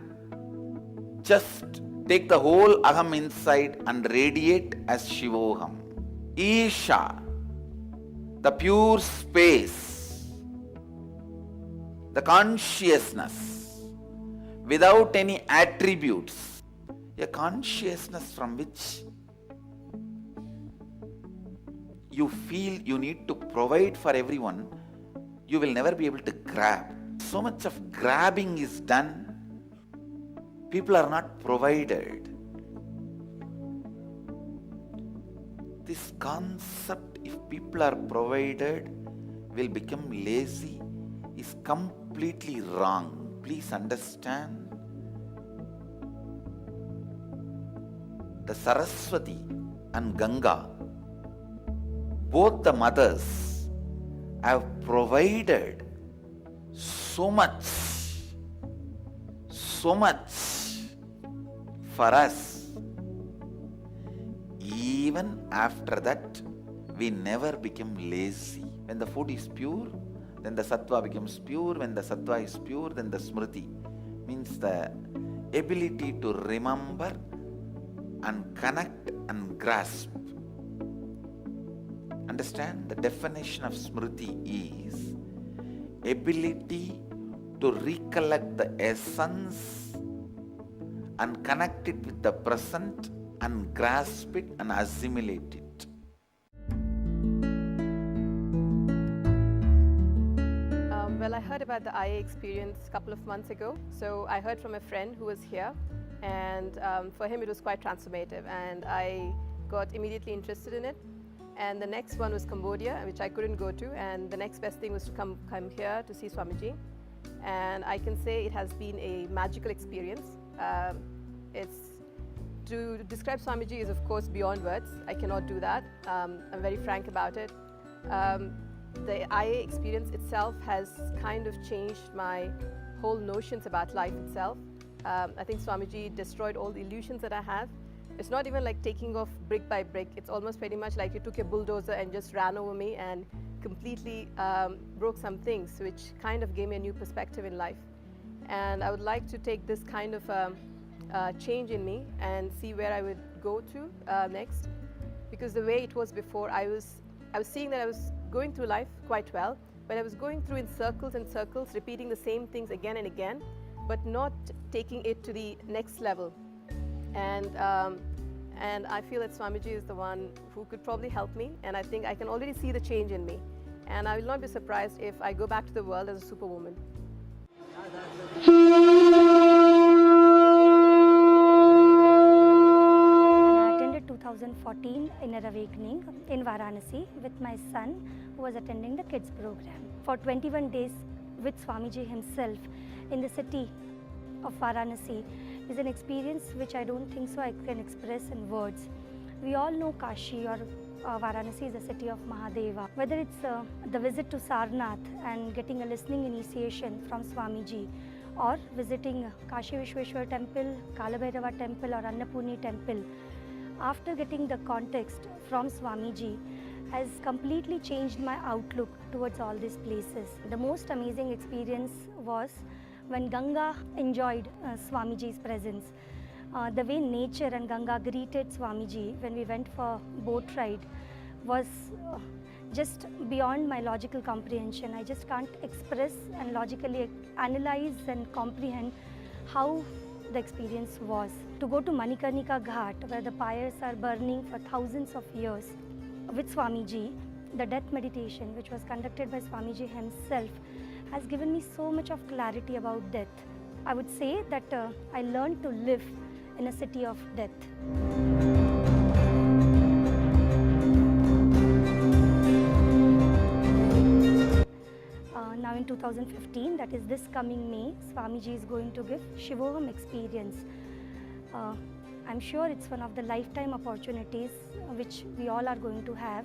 just Take the whole Aham inside and radiate as Shivoham. Isha, the pure space, the consciousness without any attributes, a consciousness from which you feel you need to provide for everyone, you will never be able to grab. So much of grabbing is done. People are not provided. This concept, if people are provided, will become lazy, is completely wrong. Please understand. The Saraswati and Ganga, both the mothers have provided so much for us. Even after that, we never become lazy. When the food is pure, then the sattva becomes pure. When the sattva is pure, then the smriti, means the ability to remember and connect and grasp. Understand? The definition of smriti is ability to recollect the essence and connect it with the present and grasp it and assimilate it. Well, I heard about the IA experience a couple of months ago. So I heard from a friend who was here, and for him it was quite transformative, and I got immediately interested in it. And the next one was Cambodia, which I couldn't go to, and the next best thing was to come here to see Swamiji. And I can say it has been a magical experience. To describe Swamiji is of course beyond words. I cannot do that. I'm very frank about it. The IA experience itself has kind of changed my whole notions about life itself. I think Swamiji destroyed all the illusions that I have. It's not even like taking off brick by brick. It's almost pretty much like you took a bulldozer and just ran over me and completely broke some things, which kind of gave me a new perspective in life. And I would like to take this kind of change in me and see where I would go to next. Because the way it was before, I was seeing that I was going through life quite well, but I was going through in circles and circles, repeating the same things again and again, but not taking it to the next level. And I feel that Swamiji is the one who could probably help me, and I think I can already see the change in me. And I will not be surprised if I go back to the world as a superwoman. I attended 2014 Inner Awakening in Varanasi with my son, who was attending the kids program. For 21 days with Swamiji himself in the city of Varanasi is an experience which I don't think so I can express in words. We all know Kashi or Varanasi is the city of Mahadeva. Whether it's the visit to Sarnath and getting a listening initiation from Swamiji, or visiting Kashi Vishweshwar temple, Kalabhairava temple or Annapurni temple, after getting the context from Swamiji has completely changed my outlook towards all these places. The most amazing experience was when Ganga enjoyed Swamiji's presence. The way nature and Ganga greeted Swamiji when we went for boat ride was just beyond my logical comprehension. I just can't express and logically analyze and comprehend how the experience was. To go to Manikarnika Ghat, where the pyres are burning for thousands of years, with Swamiji, the death meditation which was conducted by Swamiji himself has given me so much of clarity about death. I would say that I learned to live in a city of death. Now in 2015, that is this coming May, Swamiji is going to give Shivoham experience. I'm sure it's one of the lifetime opportunities which we all are going to have,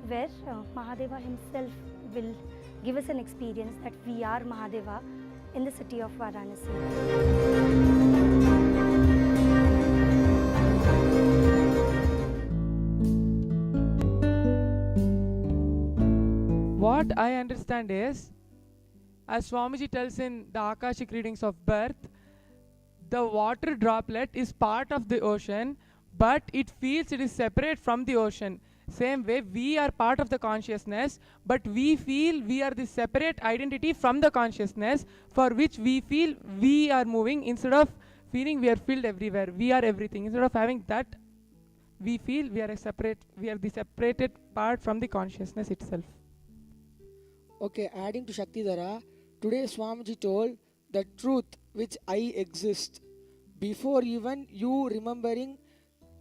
where Mahadeva himself will give us an experience that we are Mahadeva in the city of Varanasi. What I understand is, as Swamiji tells in the Akashic readings of birth, the water droplet is part of the ocean, but it feels it is separate from the ocean. Same way, we are part of the consciousness, but we feel we are the separate identity from the consciousness, for which we feel we are moving instead of feeling we are filled everywhere. We are everything. Instead of having that, we feel we are the separated part from the consciousness itself. Okay, adding to Shaktidhara, today Swamiji told the truth which I exist. Before even you remembering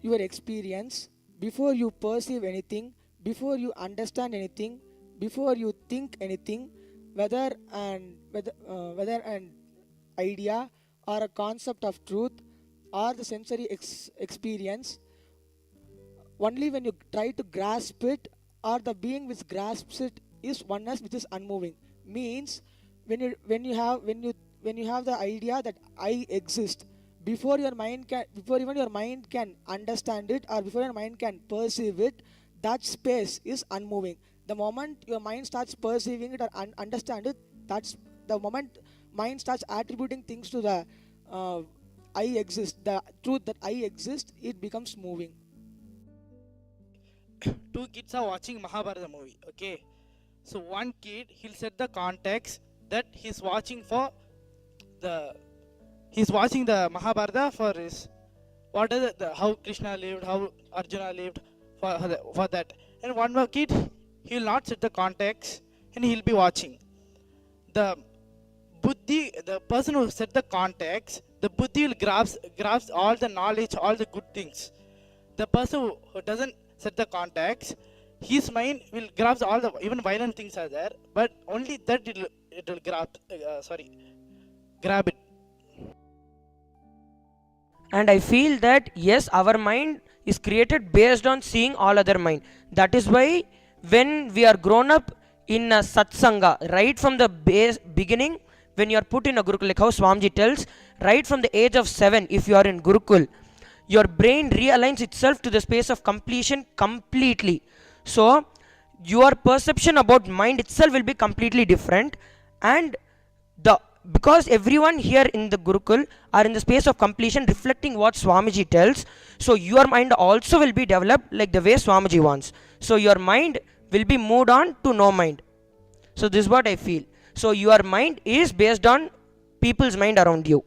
your experience, before you perceive anything, before you understand anything, before you think anything, whether an idea or a concept of truth or the sensory experience, only when you try to grasp it, or the being which grasps it is oneness which is unmoving. Means when you have the idea that I exist, before even your mind can understand it, or before your mind can perceive it, that space is unmoving. The moment your mind starts perceiving it or understand it, that's the moment mind starts attributing things to the I exist, the truth that I exist, it becomes moving. Two kids are watching Mahabharata movie, okay? So one kid, he'll set the context that he's watching the Mahabharata for his, what is it, how Krishna lived, how Arjuna lived, for that. And one more kid, he'll not set the context and he'll be watching. The buddhi, the person who set the context, the buddhi will grasp all the knowledge, all the good things. The person who doesn't set the context, his mind will grasp all the, even violent things are there, but only that it will grab it. And I feel that yes, our mind is created based on seeing all other mind. That is why when we are grown up in a satsanga, right from the beginning, when you are put in a Gurukul, like how Swamiji tells, right from the age of 7, if you are in Gurukul, your brain realigns itself to the space of completion completely. So your perception about mind itself will be completely different, and because everyone here in the Gurukul are in the space of completion, reflecting what Swamiji tells, so your mind also will be developed like the way Swamiji wants. So your mind will be moved on to no mind. So this is what I feel. So your mind is based on people's mind around you.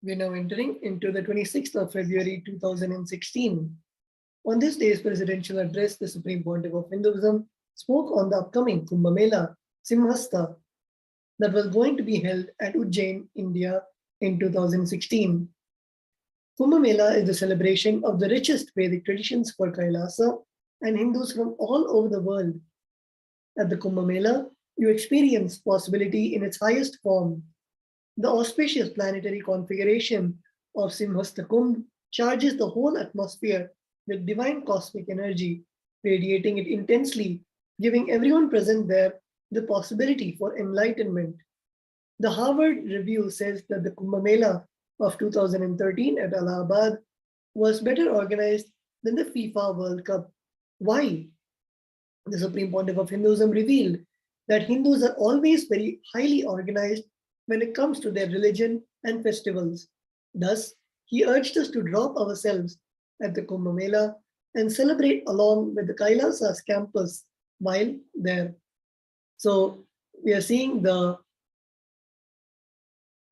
We're now entering into the 26th of February 2016. On this day's presidential address, the Supreme Pontiff of Hinduism spoke on the upcoming Kumbh Mela, Simhastha, that was going to be held at Ujjain, India in 2016. Kumbh Mela is the celebration of the richest Vedic traditions for KAILASA and Hindus from all over the world. At the Kumbh Mela, you experience possibility in its highest form. The auspicious planetary configuration of Simhastha Kumbh charges the whole atmosphere with divine cosmic energy, radiating it intensely, giving everyone present there the possibility for enlightenment. The Harvard Review says that the Kumbh Mela of 2013 at Allahabad was better organized than the FIFA World Cup. Why? The Supreme Pontiff of Hinduism revealed that Hindus are always very highly organized when it comes to their religion and festivals. Thus, he urged us to drop ourselves at the Kumbh Mela and celebrate along with the Kailasa's campus while there. So we are seeing the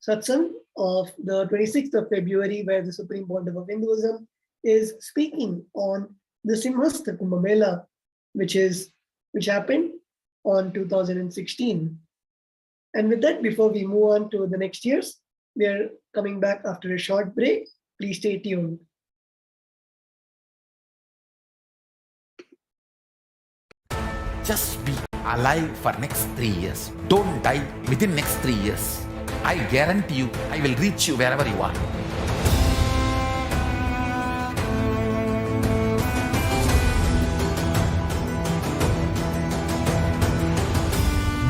satsang of the 26th of February, where the Supreme Pontiff of Hinduism is speaking on the Simhastha Kumbh Mela, which happened on 2016. And with that, before we move on to the next years, we are coming back after a short break. Please stay tuned. Just be alive for next 3 years. Don't die within next 3 years. I guarantee you, I will reach you wherever you are.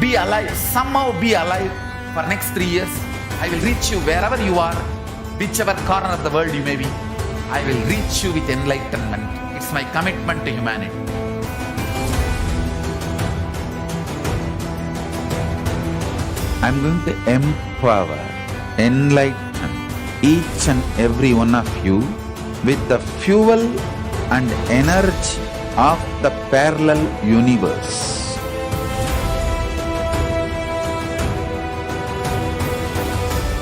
be alive, somehow be alive for next 3 years. I will reach you wherever you are, whichever corner of the world you may be. I will reach you with enlightenment. It's my commitment to humanity. I'm going to empower, enlighten each and every one of you with the fuel and energy of the parallel universe.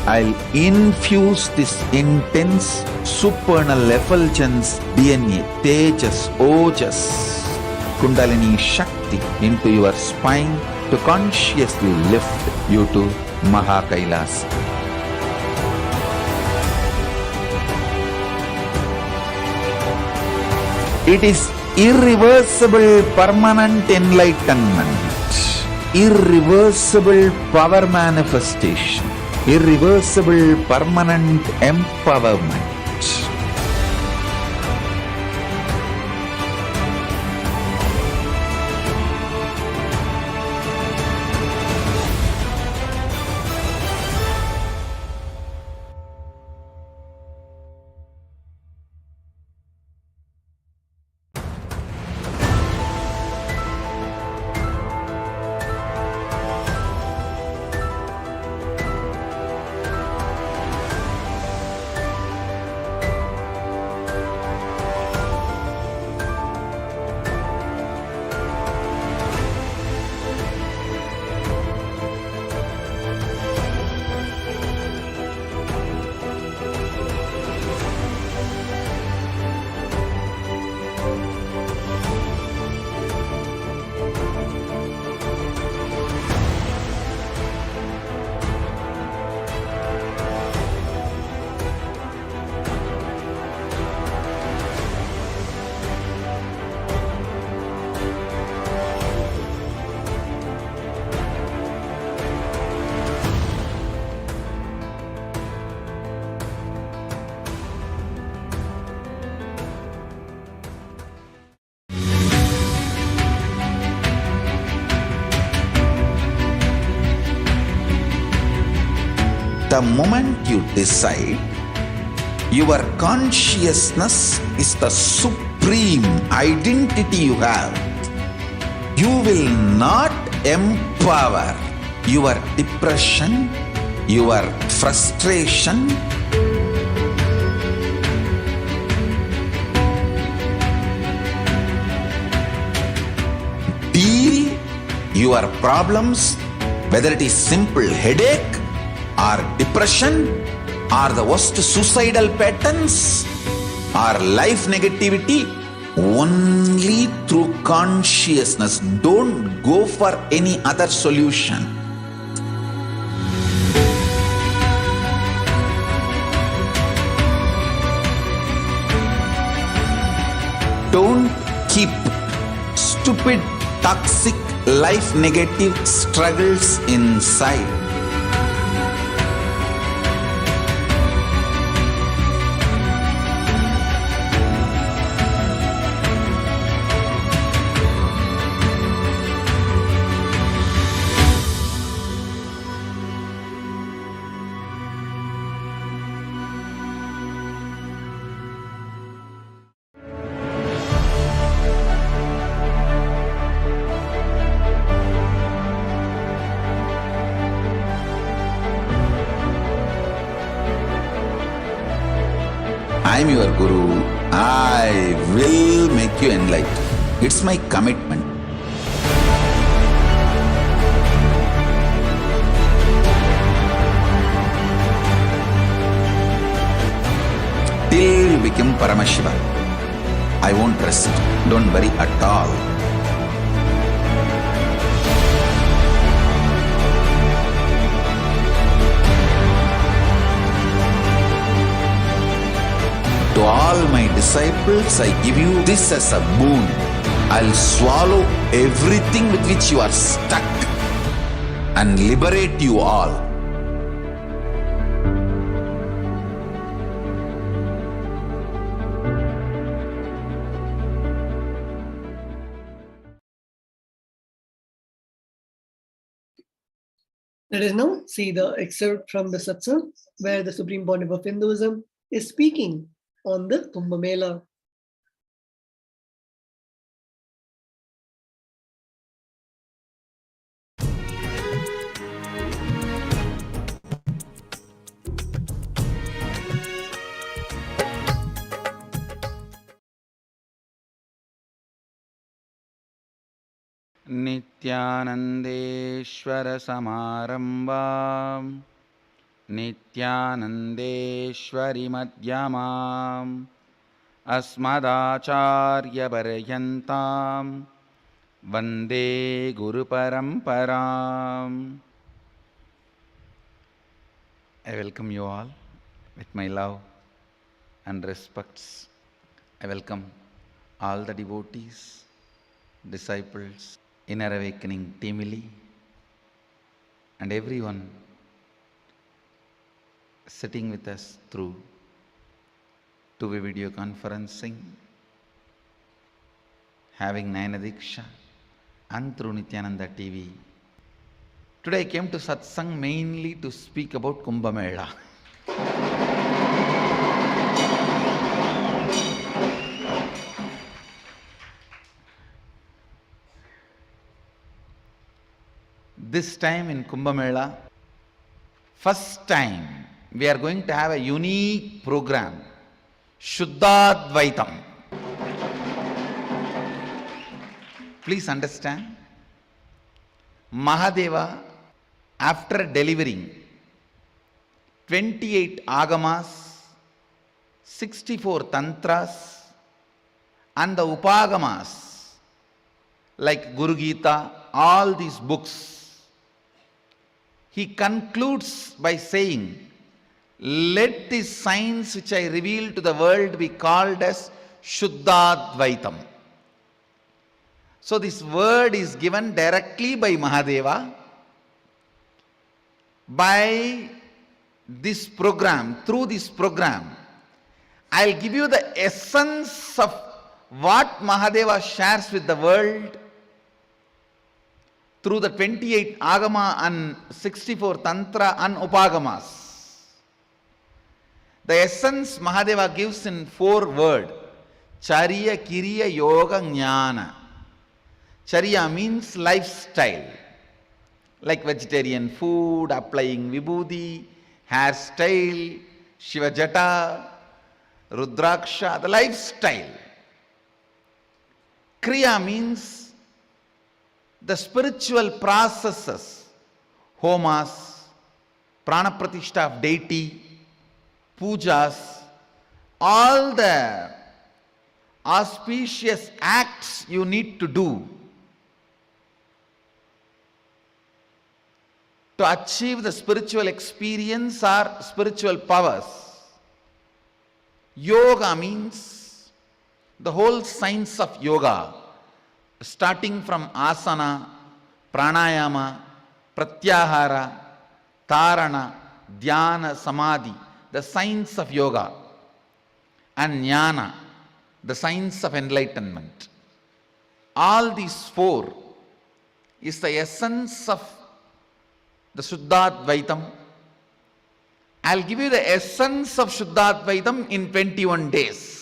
I'll infuse this intense supernal effulgence DNA, Tejas, Ojas, Kundalini Shakti into your spine to consciously lift you to KAILASA. It is irreversible permanent enlightenment, irreversible power manifestation, irreversible permanent empowerment. The moment you decide, your consciousness is the supreme identity you have. You will not empower your depression, your frustration, deal your problems, whether it is simple headache or depression or the worst suicidal patterns or life negativity, only through consciousness. Don't go for any other solution. Don't keep stupid, toxic, life negative struggles inside. I am your Guru. I will make you enlightened. It's my commitment. Till you become Paramashiva, I won't rest. Don't worry at all. To all my disciples, I give you this as a boon. I'll swallow everything with which you are stuck and liberate you all. Let us now see the excerpt from the satsang where the Supreme Pontiff of Hinduism is speaking on the Kumbh Mela. नित्यानन्देश्वरसमारम्भां नित्यानन्देश्वरिमध्यमाम् अस्मदाचार्यपर्यन्तां वन्दे गुरुपरम्पराम्. I welcome you all with my love and respects. I welcome all the devotees, disciples, Inner Awakening Teamily, and everyone sitting with us through two-way video conferencing, having Nayana Diksha, and through Nithyananda TV. Today I came to satsang mainly to speak about Kumbh Mela. This time in Kumbh Mela, first time we are going to have a unique program, Shuddhadvaitam. Please understand, Mahadeva, after delivering 28 agamas, 64 tantras, and the upagamas like Guru Gita, all these books, he concludes by saying, let this science which I reveal to the world be called as Shuddhadvaitam. So this word is given directly by Mahadeva. By this program, through this program, I'll give you the essence of what Mahadeva shares with the world through the 28 Agama and 64 Tantra and Upagamas. The essence Mahadeva gives in 4 words: Charya, Kiriya, Yoga, Jnana. Charya means lifestyle, like vegetarian food, applying vibhuti, hairstyle, Shiva Jata, Rudraksha, the lifestyle. Kriya means the spiritual processes, homas, prana pratishtha of deity, pujas, all the auspicious acts you need to do to achieve the spiritual experience or spiritual powers. Yoga means the whole science of yoga, starting from asana, pranayama, pratyahara, tarana, dhyana, samadhi, the science of yoga, and jnana, the science of enlightenment. All these 4 is the essence of the Shuddhadvaitam. I'll give you the essence of Shuddhadvaitam in 21 days.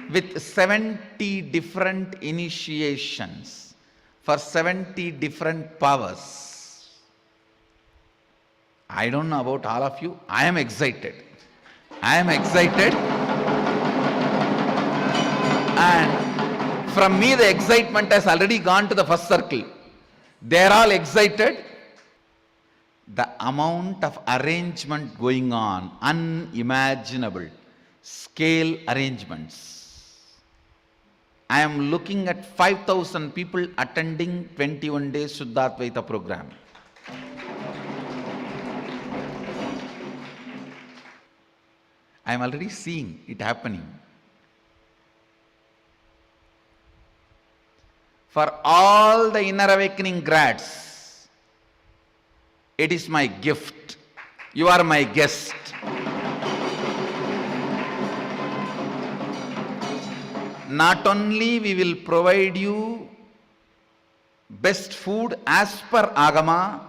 With 70 different initiations for 70 different powers. I don't know about all of you. I am excited. I am excited. And from me, the excitement has already gone to the first circle. They are all excited. The amount of arrangement going on, unimaginable. Scale arrangements. I am looking at 5,000 people attending 21 days Shuddhadvaita program. I am already seeing it happening. For all the inner awakening grads, it is my gift. You are my guest. Not only we will provide you best food as per Agama,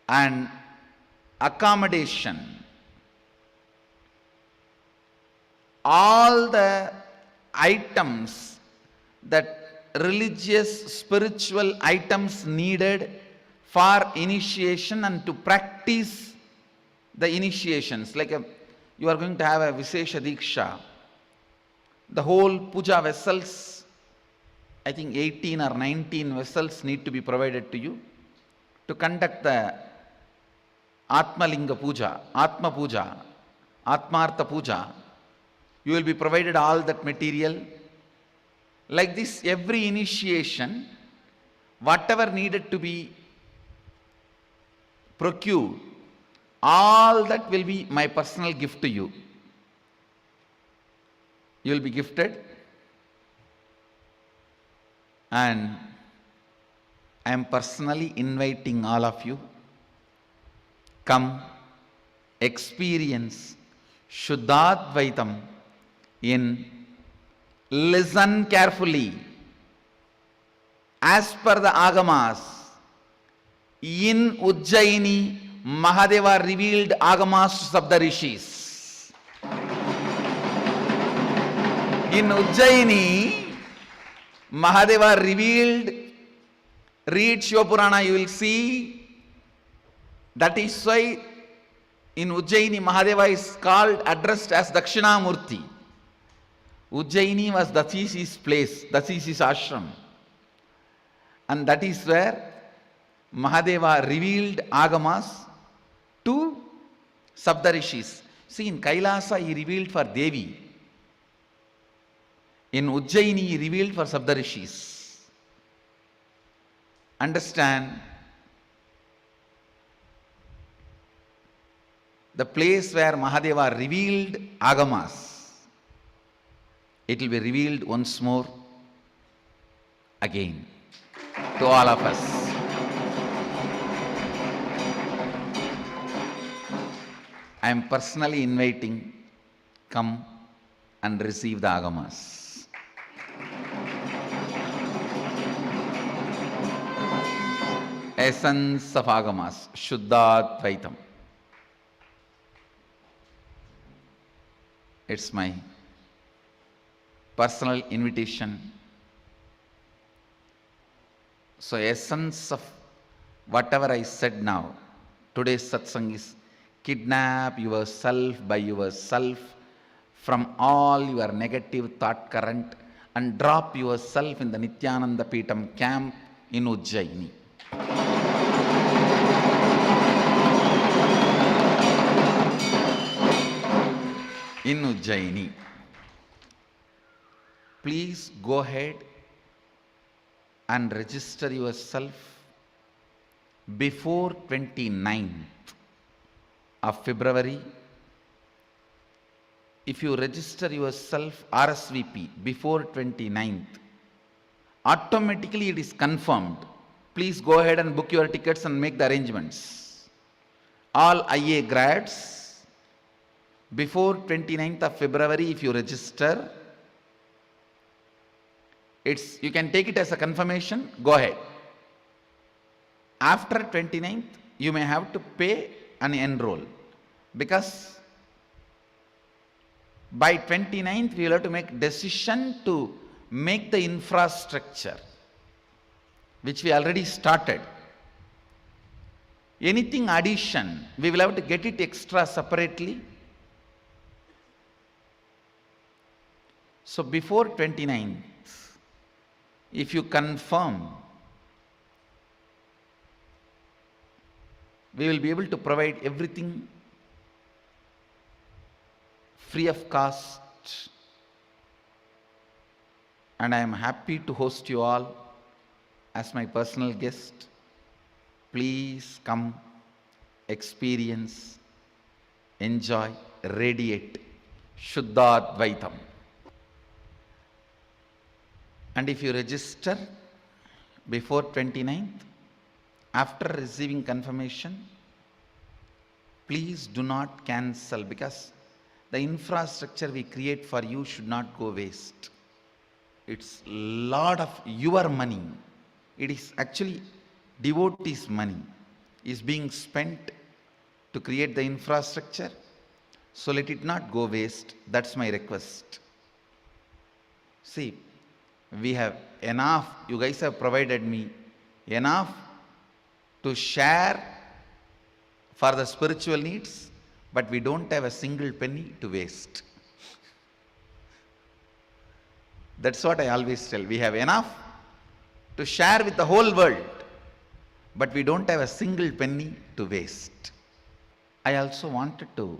and accommodation. All the items that religious, spiritual items needed for initiation and to practice the initiations. Like you are going to have a Vishesha Diksha. The whole puja vessels, I think 18 or 19 vessels need to be provided to you to conduct the Atmalinga Puja, Atma Puja, Atmartha Puja. You will be provided all that material. Like this, every initiation, whatever needed to be procured, all that will be my personal gift to you. You will be gifted, and I am personally inviting all of you, come experience Shuddhadvaitam in, listen carefully, as per the Agamas. In Ujjaini, Mahadeva revealed Agamas to Saptarishis. In Ujjaini, Mahadeva revealed, read Shiva Purana, you will see. That is why in Ujjaini, Mahadeva is called, addressed as Dakshinamurti. Ujjaini was Dasisi's place, Dasisi's ashram. And that is where Mahadeva revealed Agamas to Saptarishis. See, in Kailasa he revealed for Devi. In Ujjaini he revealed for Saptarishis. Understand? The place where Mahadeva revealed Agamas, it will be revealed once more again to all of us. I am personally inviting, come and receive the Agamas. Essence of Agamas, Shuddhadvaitam. It's my personal invitation. So essence of whatever I said now, today's satsang is, kidnap yourself by yourself from all your negative thought current and drop yourself in the Nithyananda Peetam camp in Ujjaini. In Ujjaini. Please go ahead and register yourself before 29th of February. If you register yourself RSVP before 29th, automatically it is confirmed. Please go ahead and book your tickets and make the arrangements. All IA grads, before 29th of February, if you register, you can take it as a confirmation, go ahead. After 29th, you may have to pay and enroll, because by 29th, we will have to make decision to make the infrastructure, which we already started. Anything addition, we will have to get it extra separately. So before 29th, if you confirm, we will be able to provide everything free of cost, and I am happy to host you all as my personal guest. Please come, experience, enjoy, radiate Shuddhadvaitam. And if you register before 29th, after receiving confirmation, please do not cancel, because the infrastructure we create for you should not go waste. it's lot of your money. It is actually devotees' money is being spent to create the infrastructure. So let it not go waste. That's my request. See, we have enough, you guys have provided me enough to share for the spiritual needs, but we don't have a single penny to waste. That's what I always tell. We have enough to share with the whole world, but we don't have a single penny to waste. I also wanted to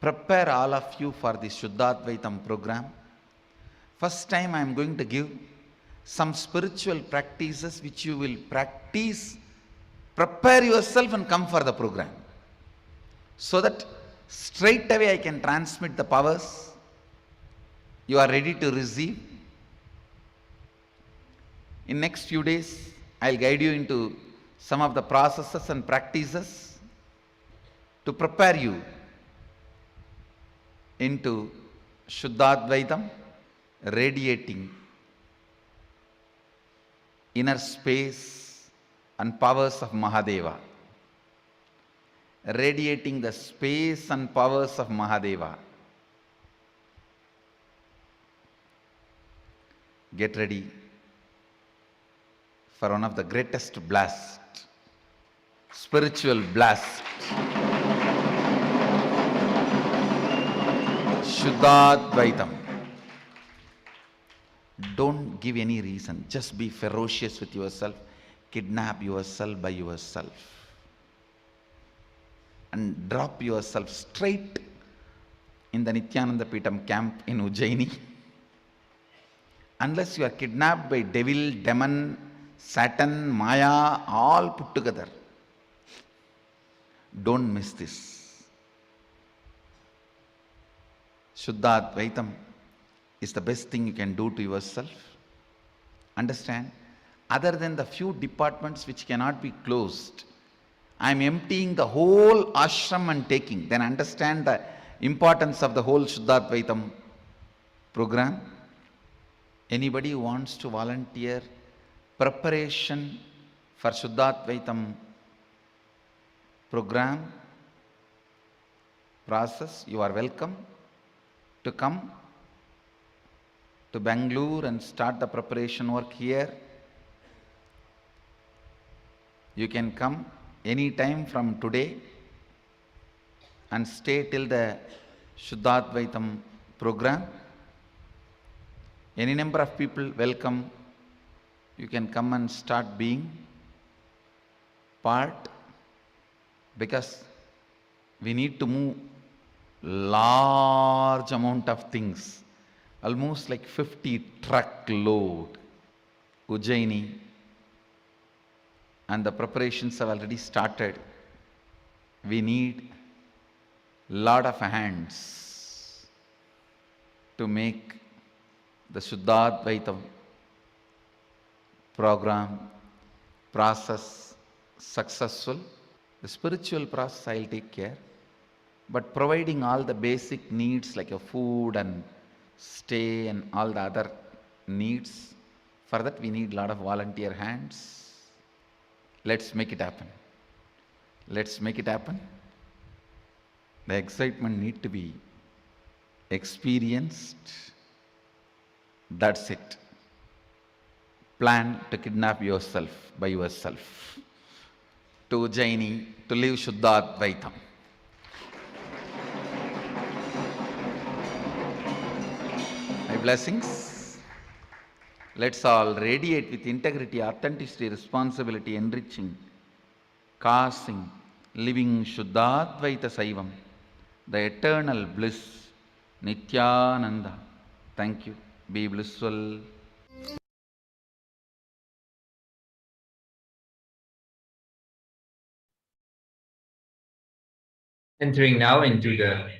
prepare all of you for the Shuddhadvaitam program. First time I am going to give some spiritual practices which you will practice. Prepare yourself and come for the program, so that straight away I can transmit the powers. You are ready to receive. In next few days, I'll guide you into some of the processes and practices to prepare you into Shuddhadvaitam, radiating inner space and powers of Mahadeva. Radiating the space and powers of Mahadeva. Get ready for one of the greatest blast, spiritual blast. Shuddhadvaitam. Don't give any reason. Just be ferocious with yourself. Kidnap yourself by yourself. And drop yourself straight in the Nithyananda Paramashivam camp in Ujjaini. Unless you are kidnapped by devil, demon, Satan, Maya, all put together. Don't miss this. Shuddhadvaitam is the best thing you can do to yourself. Understand? Other than the few departments which cannot be closed, I am emptying the whole ashram and taking. Then understand the importance of the whole Shuddhadvaitam program. Anybody who wants to volunteer preparation for Shuddhadvaitam program process, you are welcome to come to Bangalore and start the preparation work here. You can come any time from today and stay till the Shuddhadvaitam program. Any number of people welcome. You can come and start being part, because we need to move large amount of things, almost like 50 truck load, Ujjaini, and the preparations have already started. We need lot of hands to make the Shuddhadvaitam program process successful. The spiritual process I will take care, but providing all the basic needs like a food and stay and all the other needs, for that we need a lot of volunteer hands. Let's make it happen. Let's make it happen. The excitement need to be experienced. That's it. Plan to kidnap yourself by yourself to Ujjaini to live Shuddhadvaitam. My blessings. Let's all radiate with integrity, authenticity, responsibility, enriching, causing, living Shuddhadvaita Saivam, the eternal bliss, Nithyananda. Thank you. Be blissful. Entering now into the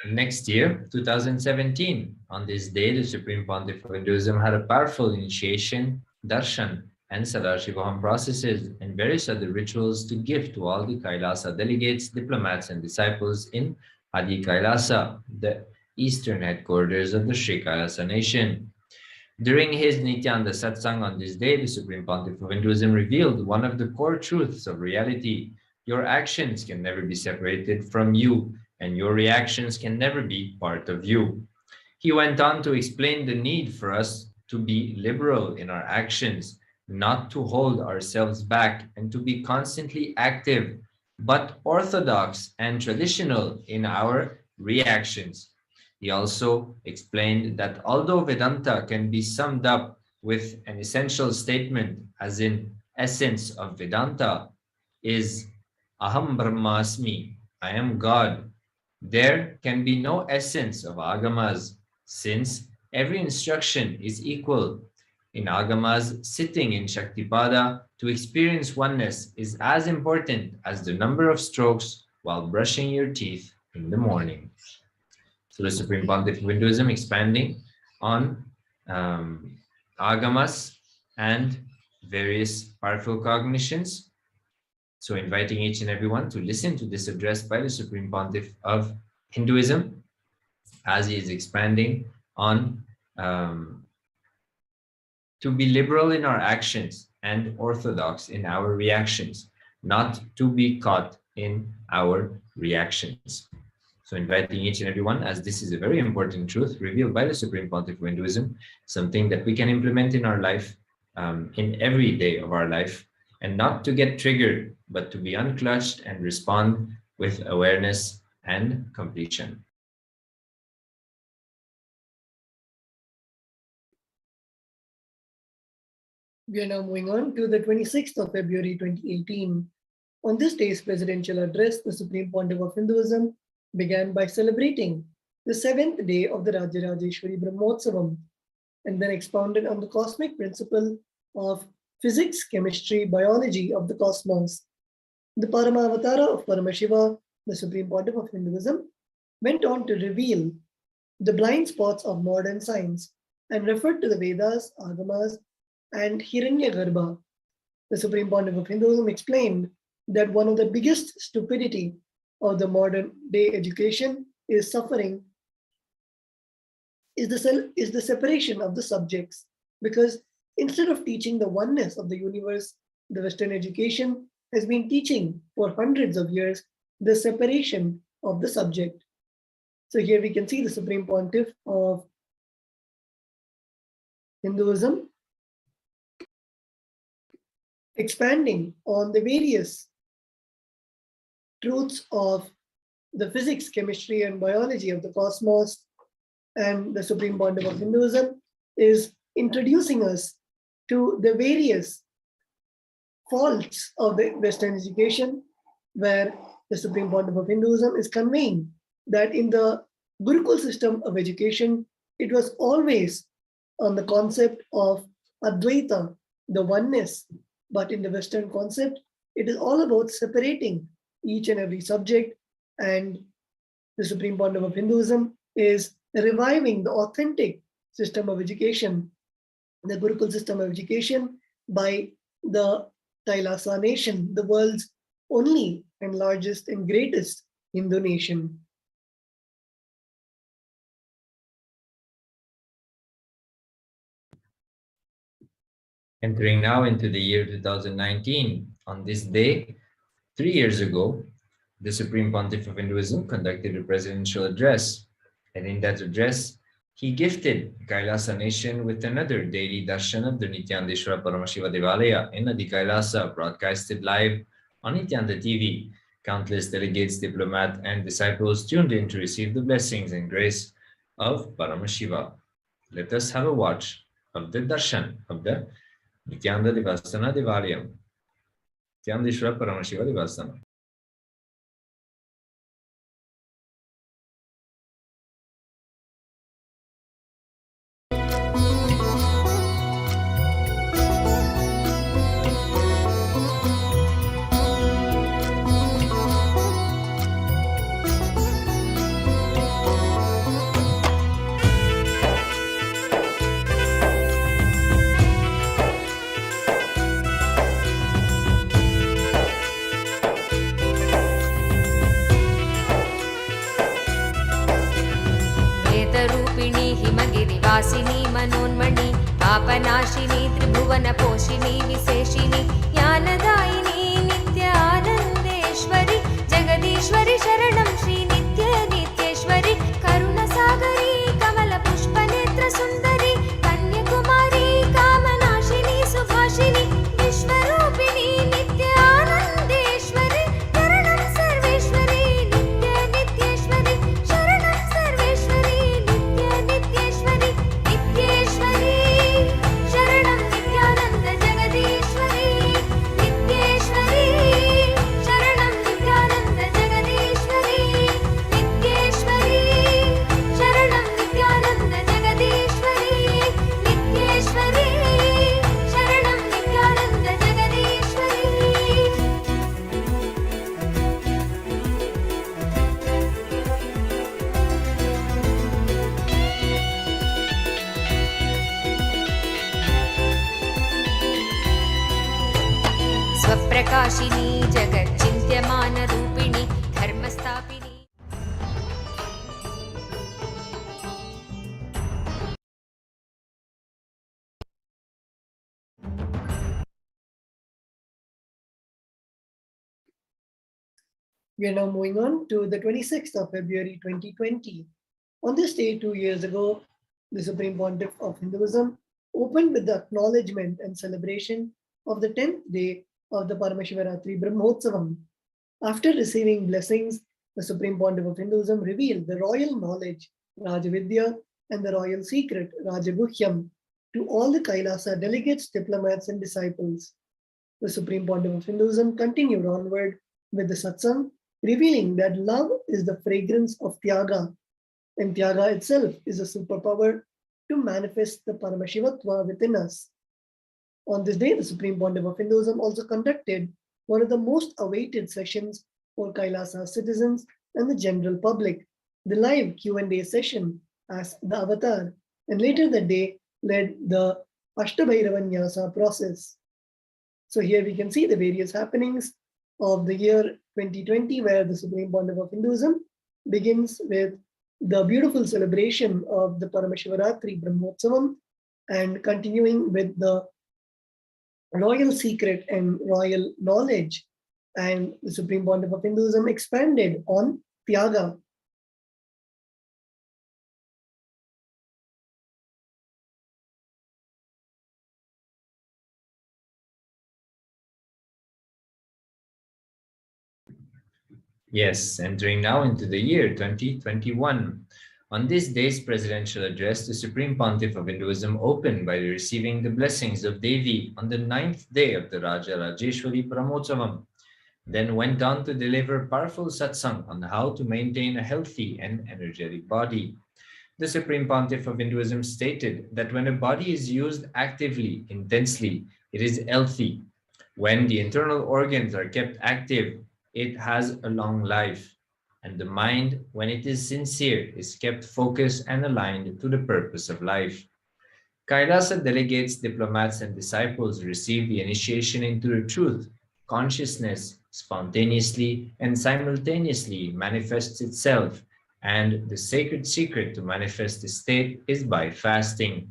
next year, 2017. On this day, the Supreme Pontiff of Hinduism had a powerful initiation, darshan, and Parashakti processes and various other rituals to give to all the KAILASA delegates, diplomats, and disciples in Adi KAILASA, the eastern headquarters of the Sri KAILASA nation. During his Nithyananda Satsang on this day, the Supreme Pontiff of Hinduism revealed one of the core truths of reality. Your actions can never be separated from you, and your reactions can never be part of you. He went on to explain the need for us to be liberal in our actions, not to hold ourselves back, and to be constantly active, but orthodox and traditional in our reactions. He also explained that although Vedanta can be summed up with an essential statement, as in essence of Vedanta is Aham Brahmasmi, I am God, there can be no essence of Agamas, since every instruction is equal. In Agamas, sitting in Shaktipada to experience oneness is as important as the number of strokes while brushing your teeth in the morning. So the Supreme Pontiff of Hinduism expanding on Agamas and various powerful cognitions. So inviting each and everyone to listen to this address by the Supreme Pontiff of Hinduism as he is expanding on to be liberal in our actions and orthodox in our reactions, not to be caught in our reactions. So inviting each and everyone, as this is a very important truth revealed by the Supreme Pontiff of Hinduism, something that we can implement in our life, in every day of our life, and not to get triggered, but to be unclutched and respond with awareness and completion. We are now moving on to the 26th of February 2018. On this day's presidential address, the Supreme Pontiff of Hinduism began by celebrating the 7th day of the Rajya-Rajeshwari Brahmotsavam, and then expounded on the cosmic principle of physics, chemistry, biology of the cosmos. The Paramavatara of Paramashiva, the Supreme Pontiff of Hinduism, went on to reveal the blind spots of modern science and referred to the Vedas, Agamas, and Hiranyagarbha. The Supreme Pontiff of Hinduism explained that one of the biggest stupidity of the modern day education is suffering, is the separation of the subjects, because instead of teaching the oneness of the universe, the Western education has been teaching for hundreds of years the separation of the subject. So here we can see the Supreme Pontiff of Hinduism expanding on the various truths of the physics, chemistry, and biology of the cosmos. And the Supreme Pontiff of Hinduism is introducing us to the various faults of the Western education, where the Supreme Pontiff of Hinduism is conveying that in the Gurukul system of education, it was always on the concept of Advaita, the oneness. But in the Western concept, it is all about separating each and every subject. And the Supreme Pontiff of Hinduism is reviving the authentic system of education, the Gurukul system of education, by the KAILASA nation, the world's only and largest and greatest Hindu nation. Entering now into the year 2019, on this day, 3 years ago, the Supreme Pontiff of Hinduism conducted a presidential address. And in that address, he gifted KAILASA nation with another daily darshan of the Nithyananda Paramashiva Devalaya in Adi KAILASA, broadcasted live on Nithyananda TV. Countless delegates, diplomats, and disciples tuned in to receive the blessings and grace of Paramashiva. Let us have a watch of the darshan of the Nithyananda Devasana Devalayam. Nithyananda Paramashiva Devasana. वेदरूपिणी हिमगिरिवासिनी मनोन्मणि पापनाशिनी त्रिभुवनपोषिणी विशेषिणी ज्ञानदायिनी नित्य आनन्देश्वरि जगदीश्वरि शरणं श्री नित्य नित्येश्वरि करुणसागरी कमलपुष्पनेत्रसुन्दरी कन्याकुमारी कामनाशिनी सुभाषिनी विश्वरूपिणी नित्य आनन्देश्वरि शरणं सर्वेश्वरि नित्य नित्येश्वरि शरणं सर्वेश्वरि नित्य नित्येश्वरि नित्येश्वरि शरणं नित्यानन्द जगदीश्वरि नित्येश्वरि शरणं नित्यानन्द जगदीश्वरि नित्येश्वरि शरणं नित्यानन्द जगदीश्वरि नित्येश्वरि शरणं Nityanand जगदीश्वरि स्वप्रकाशिनी जगच्चिन्त्यमानरूपिणी धर्मस्थापिनी We are now moving on to the 26th of February 2020. On this day, 2 years ago, the Supreme Pontiff of Hinduism opened with the acknowledgement and celebration of the 10th day of the Paramashivoham Brahmotsavam. After receiving blessings, the Supreme Pontiff of Hinduism revealed the royal knowledge, Rajavidya, and the royal secret, Rajaguhyam, to all the KAILASA delegates, diplomats, and disciples. The Supreme Pontiff of Hinduism continued onward with the satsang, revealing that love is the fragrance of Tyaga, and Tyaga itself is a superpower to manifest the Paramashivatva within us. On this day, the Supreme Pontiff of Hinduism also conducted one of the most awaited sessions for KAILASA citizens and the general public, the live Q&A session as the avatar, and later that day led the Ashtabhairavanyasa process. So here we can see the various happenings of the year 2020, where the Supreme Pontiff of Hinduism begins with the beautiful celebration of the Paramashivoham Brahmotsavam and continuing with the royal secret and royal knowledge. And the Supreme Pontiff of Hinduism expanded on Tyaga. Yes, entering now into the year 2021. On this day's presidential address, the Supreme Pontiff of Hinduism opened by receiving the blessings of Devi on the 9th day of the Raja Rajeshwari Brahmotsavam, then went on to deliver powerful satsang on how to maintain a healthy and energetic body. The Supreme Pontiff of Hinduism stated that when a body is used actively, intensely, it is healthy. When the internal organs are kept active, it has a long life. And the mind, when it is sincere, is kept focused and aligned to the purpose of life. KAILASA delegates, diplomats, and disciples receive the initiation into the truth. Consciousness spontaneously and simultaneously manifests itself, and the sacred secret to manifest this state is by fasting.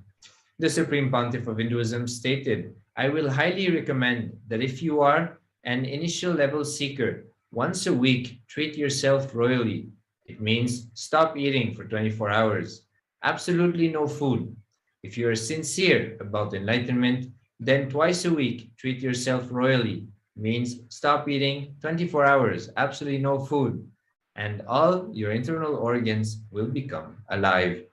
The Supreme Pontiff of Hinduism stated, "I will highly recommend that if you are an initial level seeker, once a week, treat yourself royally. It means stop eating for 24 hours. Absolutely no food. If you are sincere about enlightenment, then twice a week, treat yourself royally. Means stop eating 24 hours, absolutely no food. And all your internal organs will become alive."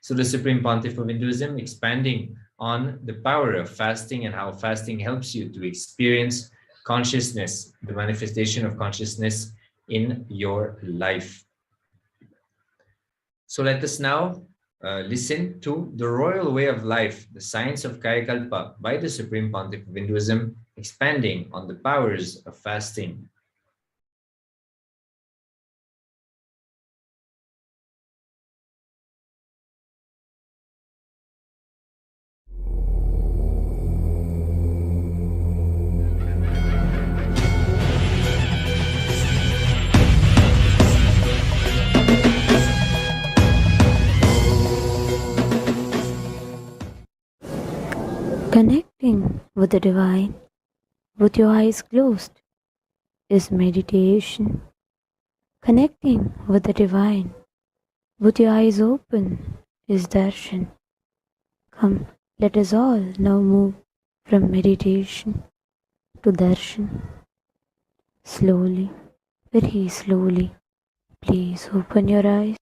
So the Supreme Pontiff of Hinduism expanding on the power of fasting and how fasting helps you to experience consciousness, the manifestation of consciousness in your life. So let us now listen to the royal way of life, the science of Kayakalpa by the Supreme Pontiff of Hinduism, expanding on the powers of fasting. Connecting with the divine with your eyes closed is meditation. Connecting with the divine with your eyes open is darshan. Come, let us all now move from meditation to darshan. Slowly, very slowly, please open your eyes.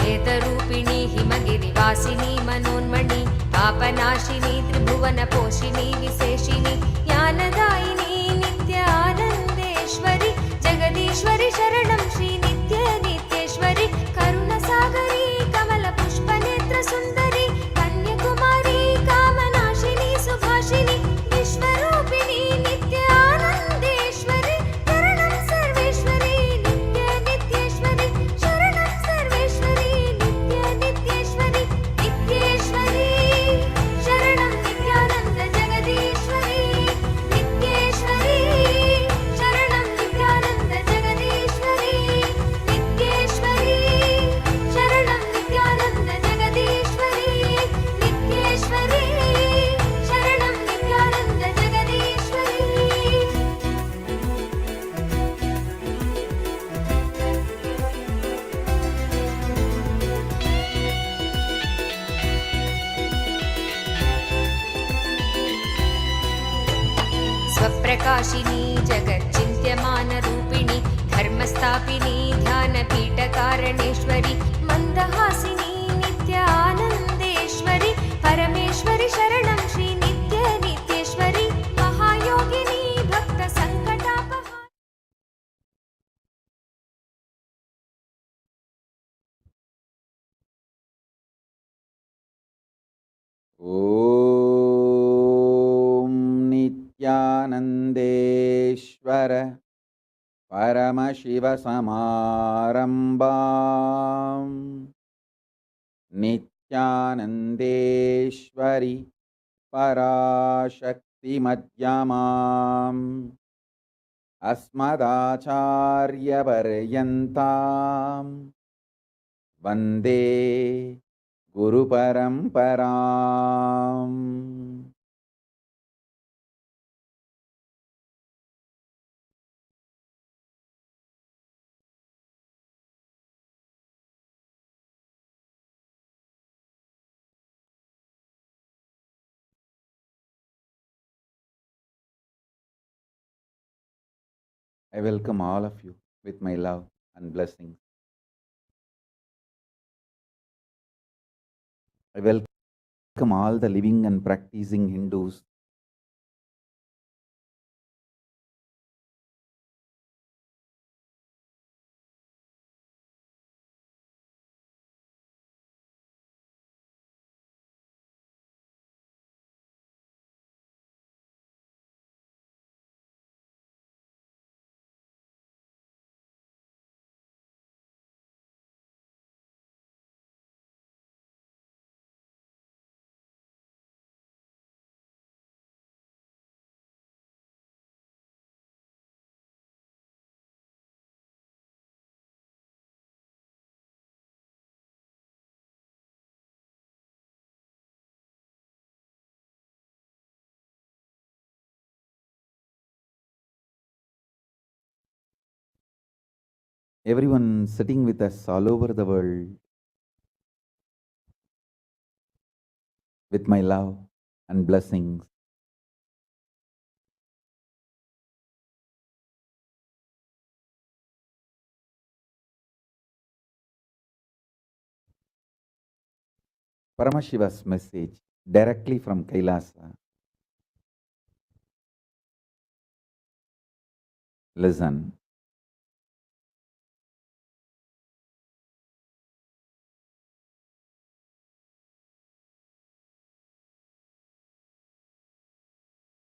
वेदरूपिणी हिमगिरिवासिनी मनोन्मणि पापनाशिनी त्रिभुवनपोषिणी विशेषिणी ज्ञानदायिनी नित्यानन्देश्वरि जगदीश्वरि शरणं श्री नित्य नित्येश्वरि करुणसागरी कमलपुष्पनेत्रसुन्दरि कन्याकुमारी कामनाशिनी सुभाषिनी विश्वरूपिणी नित्यानन्देश्वरि शरणं सर्वेश्वरि नित्य नित्येश्वरि शरणं सर्वेश्वरि नित्य नित्येश्वरि नित्येश्वरि शरणं नित्यानन्द जगदीश्वरि नित्येश्वरि शरणं नित्यानन्द जगदीश्वरि नित्येश्वरि शरणं नित्यानन्द जगदीश्वरि नित्येश्वरि शरणं नित्यानन्द जगदीश्वरि स्वप्रकाशिनी जगच्चिन्त्यमानरूपिणी धर्मस्थापिनी ध्यानपीठकारणेश्वरि मन्दहासिनी नित्यानन्देश्वरि परमेश्वरि शरणं श्री नित्य नित्येश्वरि महायोगिनी भक्तसङ्कटापहा ॐ नित्यानन्देश्वर परमशिवसमारम्भाम् नित्यानन्देश्वरि पराशक्तिमध्यमाम् अस्मदाचार्यपर्यन्ताम् वन्दे गुरुपरम्पराम्. I welcome all of you with my love and blessings. I welcome all the living and practicing Hindus. Everyone sitting with us all over the world, with my love and blessings. Paramashiva's message directly from KAILASA. Listen.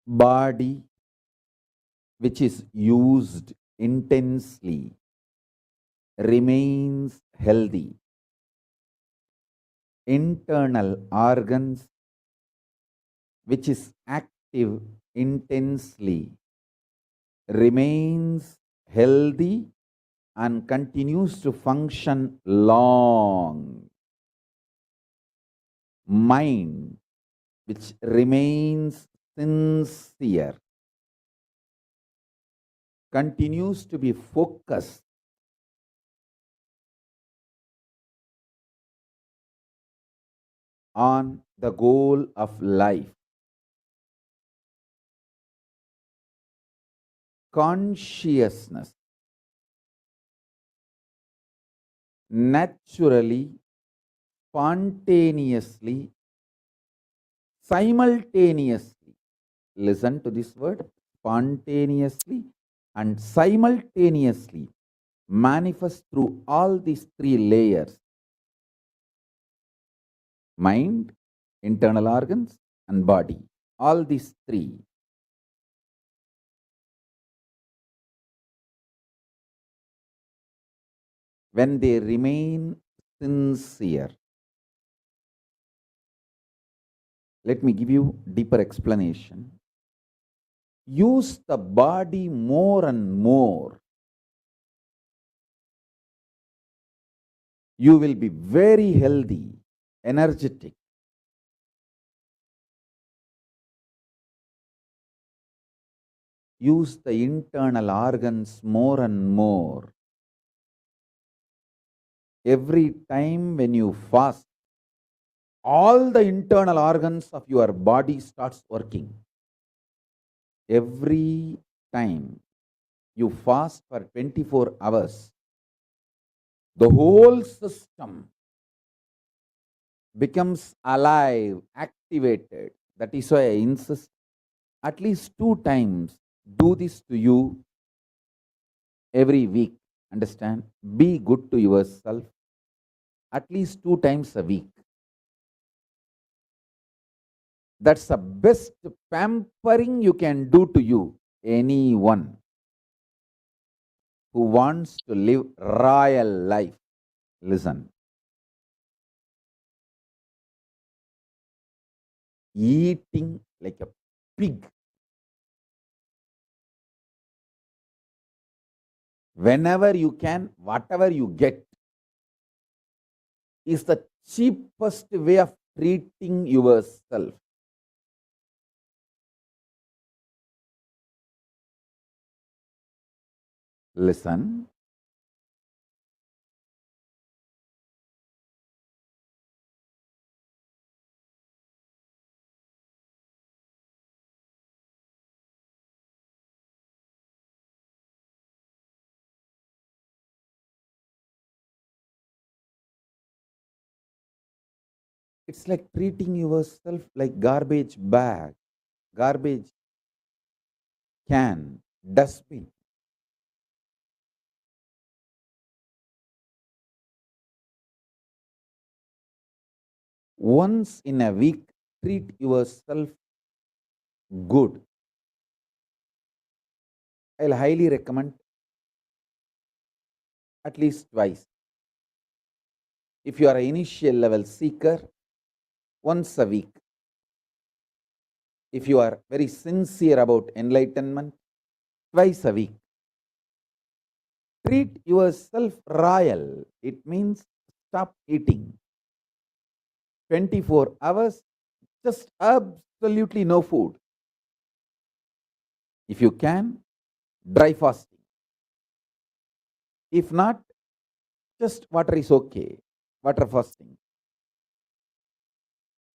body which is used intensely remains healthy. Internal organs which is active intensely remains healthy and continues to function long. Mind which remains sincere continues to be focused on the goal of life. Consciousness naturally, spontaneously, simultaneously, listen to this word, spontaneously and simultaneously manifest through all these three layers: mind, internal organs, and body. All these three. When they remain sincere. Let me give you deeper explanation. Use the body more and more. You will be very healthy, energetic. Use the internal organs more and more. Every time when you fast, all the internal organs of your body starts working. Every time you fast for 24 hours, the whole system becomes alive, activated. That is why I insist at least 2 times do this to you every week. Understand? Be good to yourself at least 2 times a week. That's the best pampering you can do to you. Anyone who wants to live royal life, listen. Eating like a pig, whenever you can, whatever you get, is the cheapest way of treating yourself. Listen. It's like treating yourself like garbage bag, garbage can, dustbin. Once in a week, treat yourself good. I'll highly recommend at least twice. If you are an initial level seeker, once a week. If you are very sincere about enlightenment, twice a week. Treat yourself royal. It means stop eating. 24 hours, just absolutely no food. If you can, dry fasting. If not, just water is okay. Water fasting.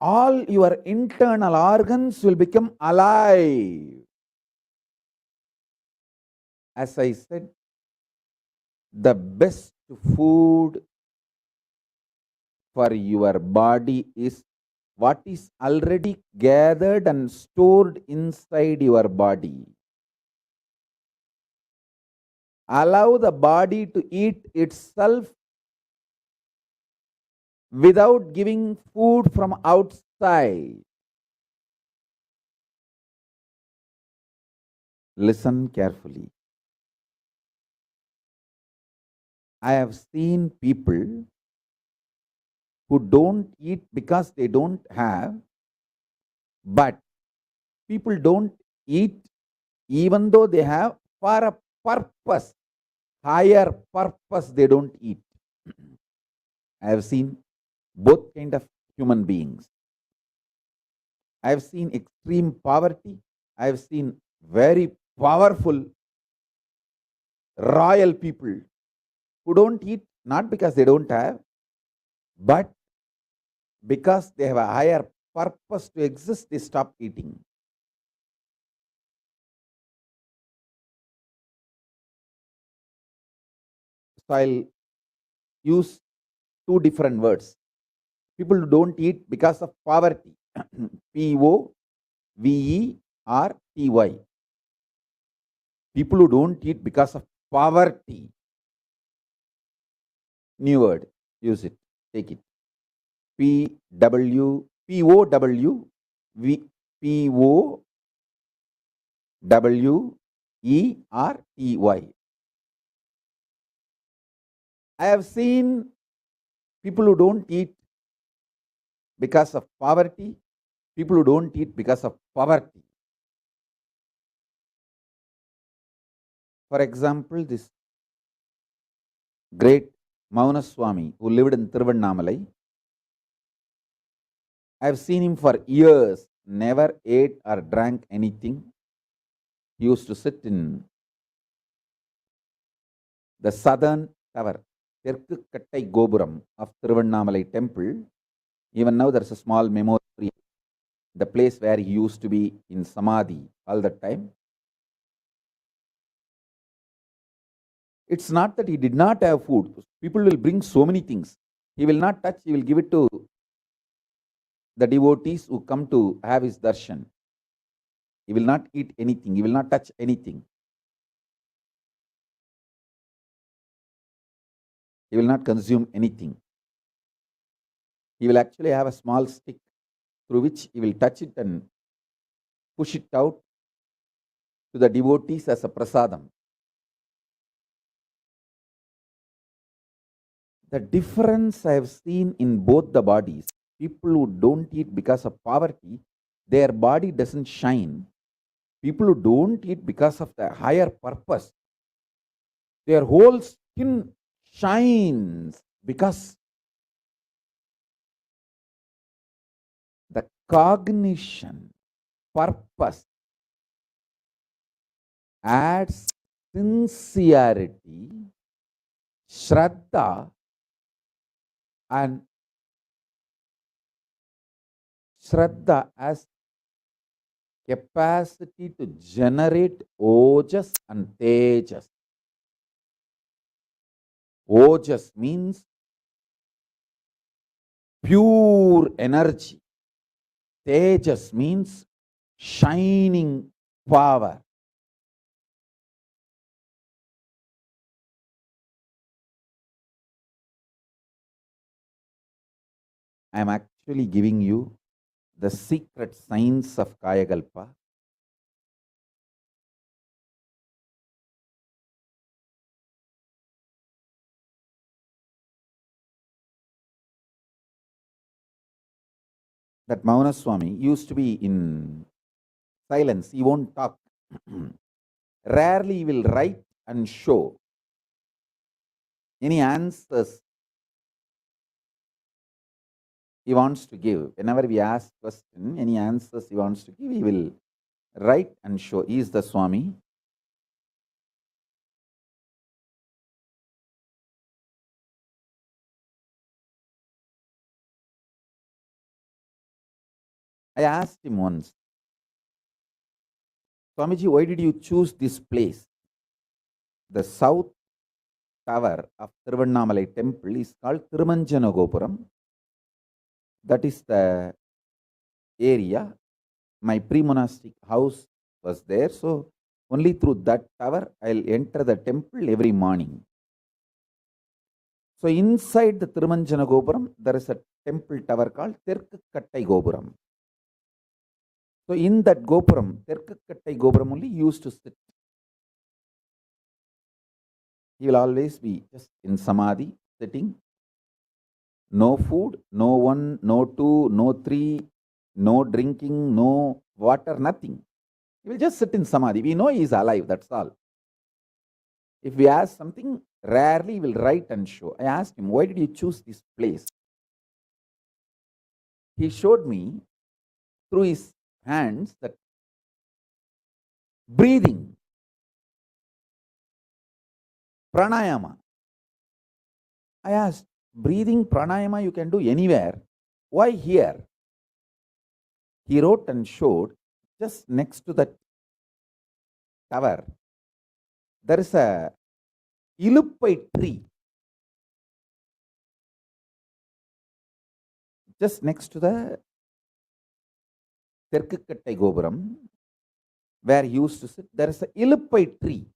All your internal organs will become alive. As I said, the best food for your body is what is already gathered and stored inside your body. Allow the body to eat itself without giving food from outside. listen carefully. I have seen people who don't eat because they don't have, but people don't eat even though they have for a purpose, higher purpose, they don't eat. I have seen both kind of human beings. I have seen extreme poverty. I have seen very powerful royal people who don't eat not because they don't have, but because they have a higher purpose to exist, they stop eating. So I'll use two different words. People who don't eat because of poverty, P-O-V-E-R-T-Y. People who don't eat because of poverty. New word, use it, take it. P-O-W-E-R-T-Y. I have seen people who don't eat because of poverty, people who don't eat because of poverty. For example, this great Mauna Swami who lived in Tiruvannamalai, I have seen him for years, never ate or drank anything. He used to sit in the southern tower, Terkukattai Gopuram of Tiruvannamalai temple. Even now there is a small memorial, the place where he used to be in Samadhi all the time. It's not that he did not have food. People will bring so many things. He will not touch, he will give it to the devotees who come to have his darshan. He will not eat anything, he will not touch anything. He will not consume anything. He will actually have a small stick through which he will touch it and push it out to the devotees as a prasadam. The difference I have seen in both the bodies, people who don't eat because of poverty, their body doesn't shine. People who don't eat because of the higher purpose, their whole skin shines because the cognition, purpose adds sincerity, shraddha, and shraddha as capacity to generate ojas and tejas. Ojas means pure energy. Tejas means shining power. I am actually giving you the secret science of Kayakalpa. That Mauna Swami used to be in silence, he won't talk. Rarely he will write and show any answers he wants to give. Whenever we ask question, any answers he wants to give, he will write and show. He is the Swami. I asked him once, Swamiji, why did you choose this place? The south tower of Tiruvannamalai temple is called Tirumanjana Gopuram. That is the area. My pre-monastic house was there, so only through that tower I'll enter the temple every morning. So inside the Tirumanjana Gopuram, there is a temple tower called Terkukattai Gopuram. So in that Gopuram, Terkukattai Gopuram only used to sit He will always be just in samadhi, sitting. No food, no one, no two, no three, no drinking, no water, nothing. He will just sit in samadhi. We know he is alive, that's all. If we ask something, rarely he will write and show. I asked him, why did you choose this place? He showed me through his hands that breathing, pranayama. I asked, breathing pranayama you can do anywhere. Why here? He wrote and showed just next to the tower, there is a iluppai tree. Just next to the Terkukattai Gopuram, where he used to sit, there is a iluppai tree.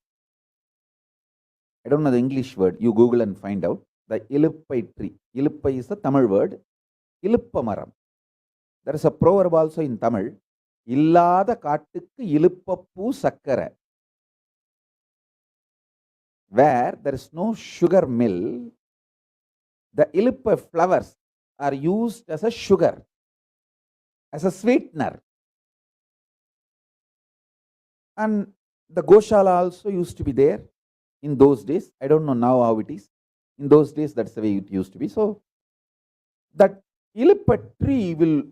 I don't know the English word. You Google and find out. The iluppai tree. Iluppai is the Tamil word. Iluppamaram. There is a proverb also in Tamil. Illada kattukku ilupappu sakkara. Where there is no sugar mill, the iluppai flowers are used as a sugar, as a sweetener. And the Goshala also used to be there in those days. I don't know now how it is. In those days, that's the way it used to be. So, that iluppai tree will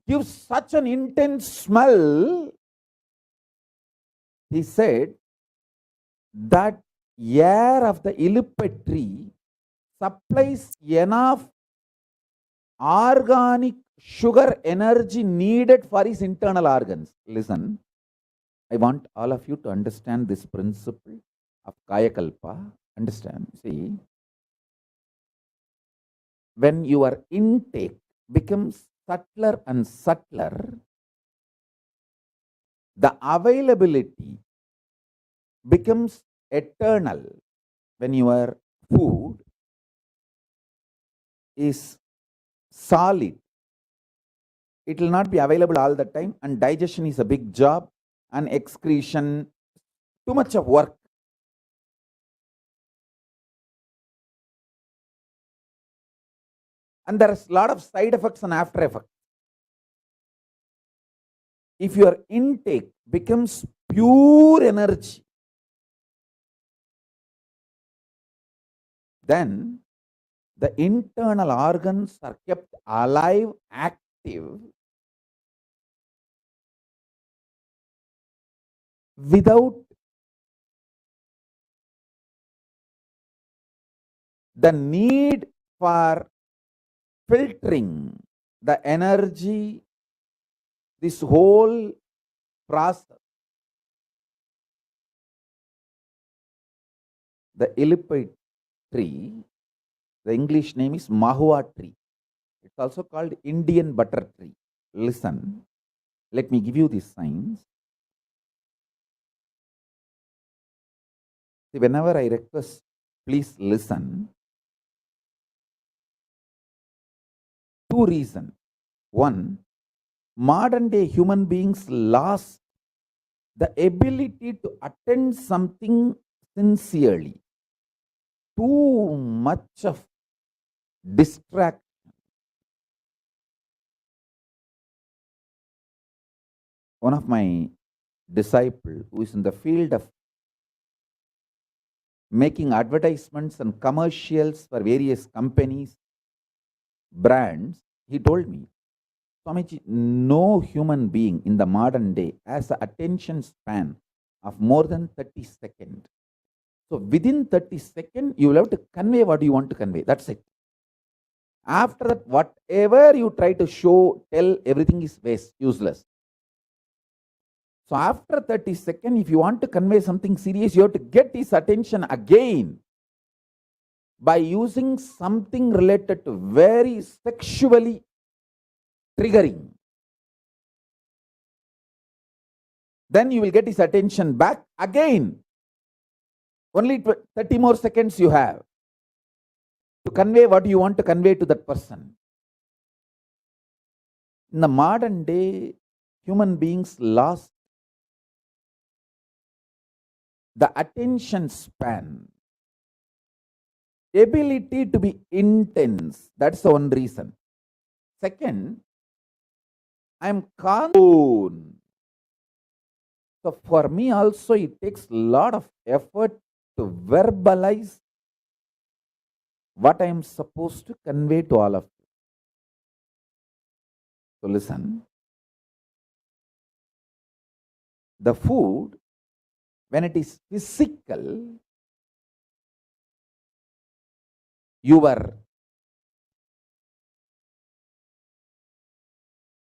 give such an intense smell. He said that air of the iluppai tree supplies enough organic sugar energy needed for his internal organs. Listen, I want all of you to understand this principle of Kayakalpa. Understand, see, when your intake becomes subtler and subtler, the availability becomes eternal. When your food is solid, it will not be available all the time, and digestion is a big job, and excretion, too much of work. And there is a lot of side effects and after effects. If your intake becomes pure energy, then the internal organs are kept alive, active, without the need for filtering the energy, this whole process. The iluppai tree, the English name is Mahua tree. It's also called Indian butter tree. Listen, let me give you these signs. See, whenever I request, please listen. Two reasons. One, modern day human beings lost the ability to attend something sincerely. Too much of distraction. One of my disciples who is in the field of making advertisements and commercials for various companies, brands, he told me, Swamiji, no human being in the modern day has an attention span of more than 30 seconds. So within 30 seconds, you will have to convey what you want to convey. That's it. After that, whatever you try to show, tell, everything is waste, useless. So after 30 seconds, if you want to convey something serious, you have to get his attention again by using something related to very sexually triggering. Then you will get his attention back again. Only 30 more seconds you have to convey what you want to convey to that person. In the modern day, human beings lost the attention span, ability to be intense. That's the one reason. Second, I'm calm. So for me also, it takes a lot of effort to verbalize what I am supposed to convey to all of you. So listen, the food, when it is physical, your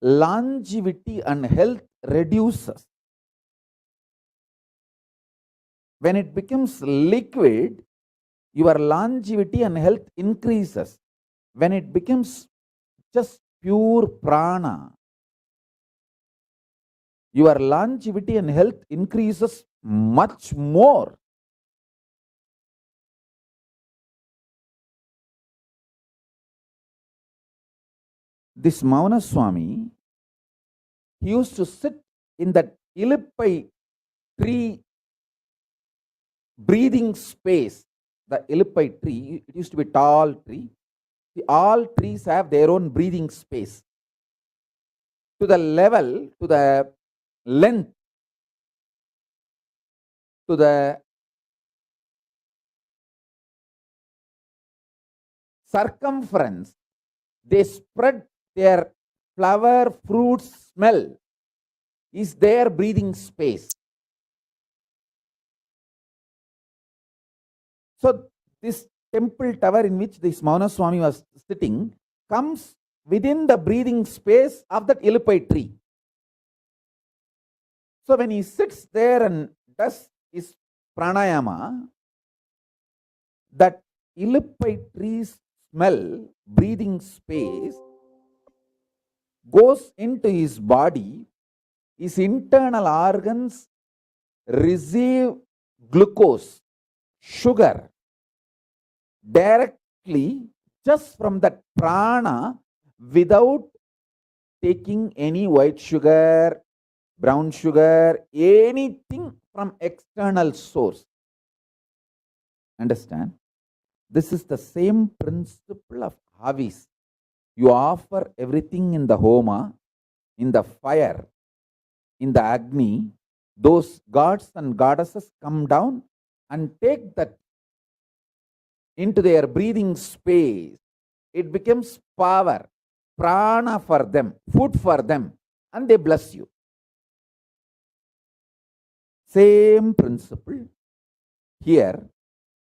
longevity and health reduces. When it becomes liquid, your longevity and health increases. When it becomes just pure prana, your longevity and health increases much more. This Mauna Swami, he used to sit in that Ilippai tree breathing space. The Ilippai tree, it used to be a tall tree. All trees have their own breathing space. To the level, to the length, to the circumference, they spread their flower, fruit smell is their breathing space. So this temple tower in which this Mauna Swami was sitting comes within the breathing space of that Ilippai tree. So when he sits there and does his pranayama, that Ilippai tree's smell, breathing space, goes into his body, his internal organs receive glucose, sugar, directly just from that prana without taking any white sugar, brown sugar, anything from external source. Understand? This is the same principle of Havis. You offer everything in the homa, in the fire, in the Agni. Those gods and goddesses come down and take that into their breathing space. It becomes power, prana for them, food for them, and they bless you. Same principle here,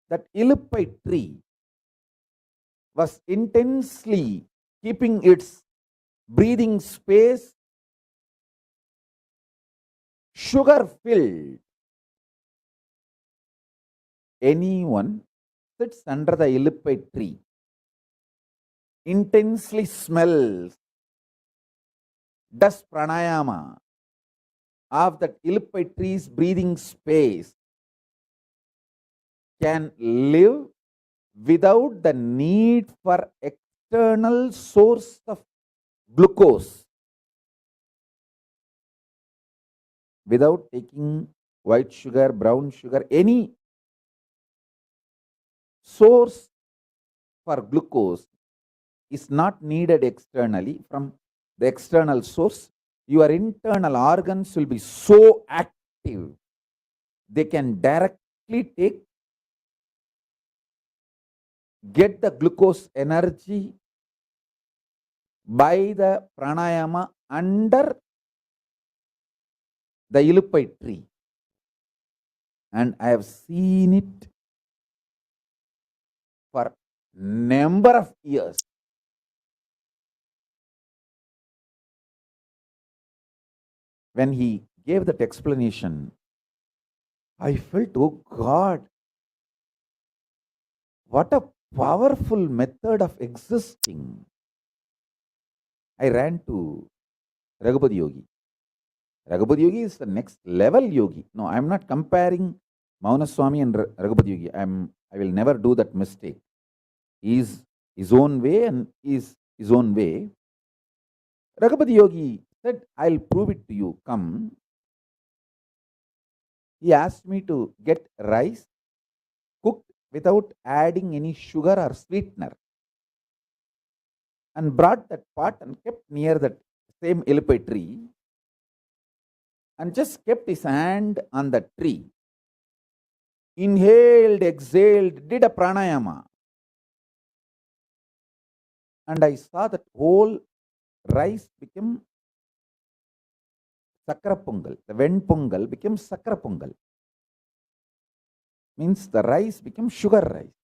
that Ilippai tree was intensely keeping its breathing space sugar filled. Anyone sits under the Ilippai tree, intensely smells, does pranayama of that Ilippai tree's breathing space, can live without the need for external source of glucose, without taking white sugar, brown sugar, any source for glucose is not needed externally from the external source. Your internal organs will be so active, they can directly get the glucose energy by the pranayama under the Ilippai tree. And I have seen it for number of years. When he gave that explanation, I felt, oh God, what a powerful method of existing. I ran to Raghupati Yogi. Raghupati Yogi is the next level yogi. No, I am not comparing Mauna Swami and Raghupati Yogi. I will never do that mistake. He is his own way and is his own way. Raghupati Yogi said, I'll prove it to you. Come. He asked me to get rice cooked without adding any sugar or sweetener, and brought that pot and kept near that same illipe tree, and just kept his hand on the tree, inhaled, exhaled, did a pranayama. And I saw that whole rice became sakra pongal. The ven pongal became sakra pongal. Means the rice became sugar rice.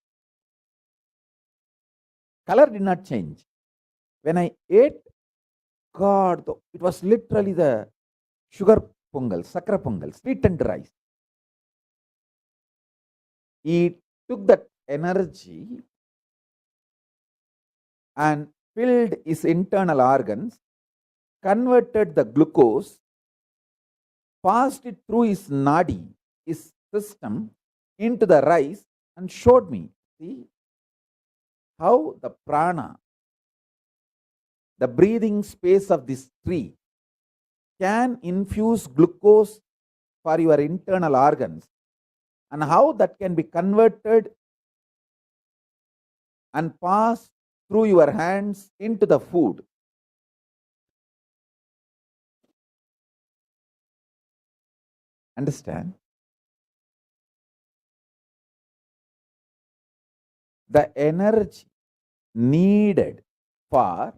Color did not change. When I ate, God, it was literally the sugar pongal, sakra pongal, sweetened rice. He took that energy and filled his internal organs, converted the glucose, passed it through his nadi, his system, into the rice, and showed me, see, how the prana, the breathing space of this tree, can infuse glucose for your internal organs, and how that can be converted and passed through your hands into the food. Understand? The energy needed for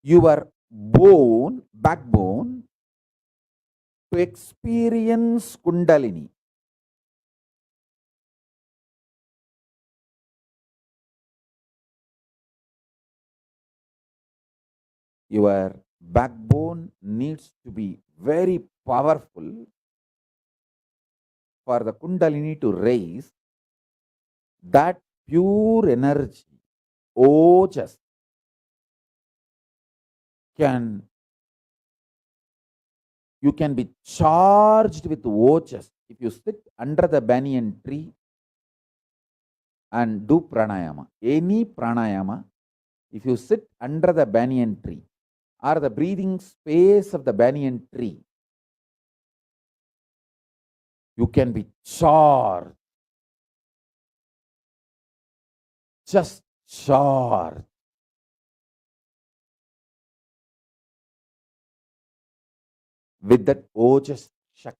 your backbone to experience Kundalini. Your backbone needs to be very powerful for the Kundalini to raise. That pure energy, ojas, you can be charged with ojas if you sit under the banyan tree and do pranayama. Any pranayama, if you sit under the banyan tree or the breathing space of the banyan tree, you can be charged, just charged. With that ojas shakti.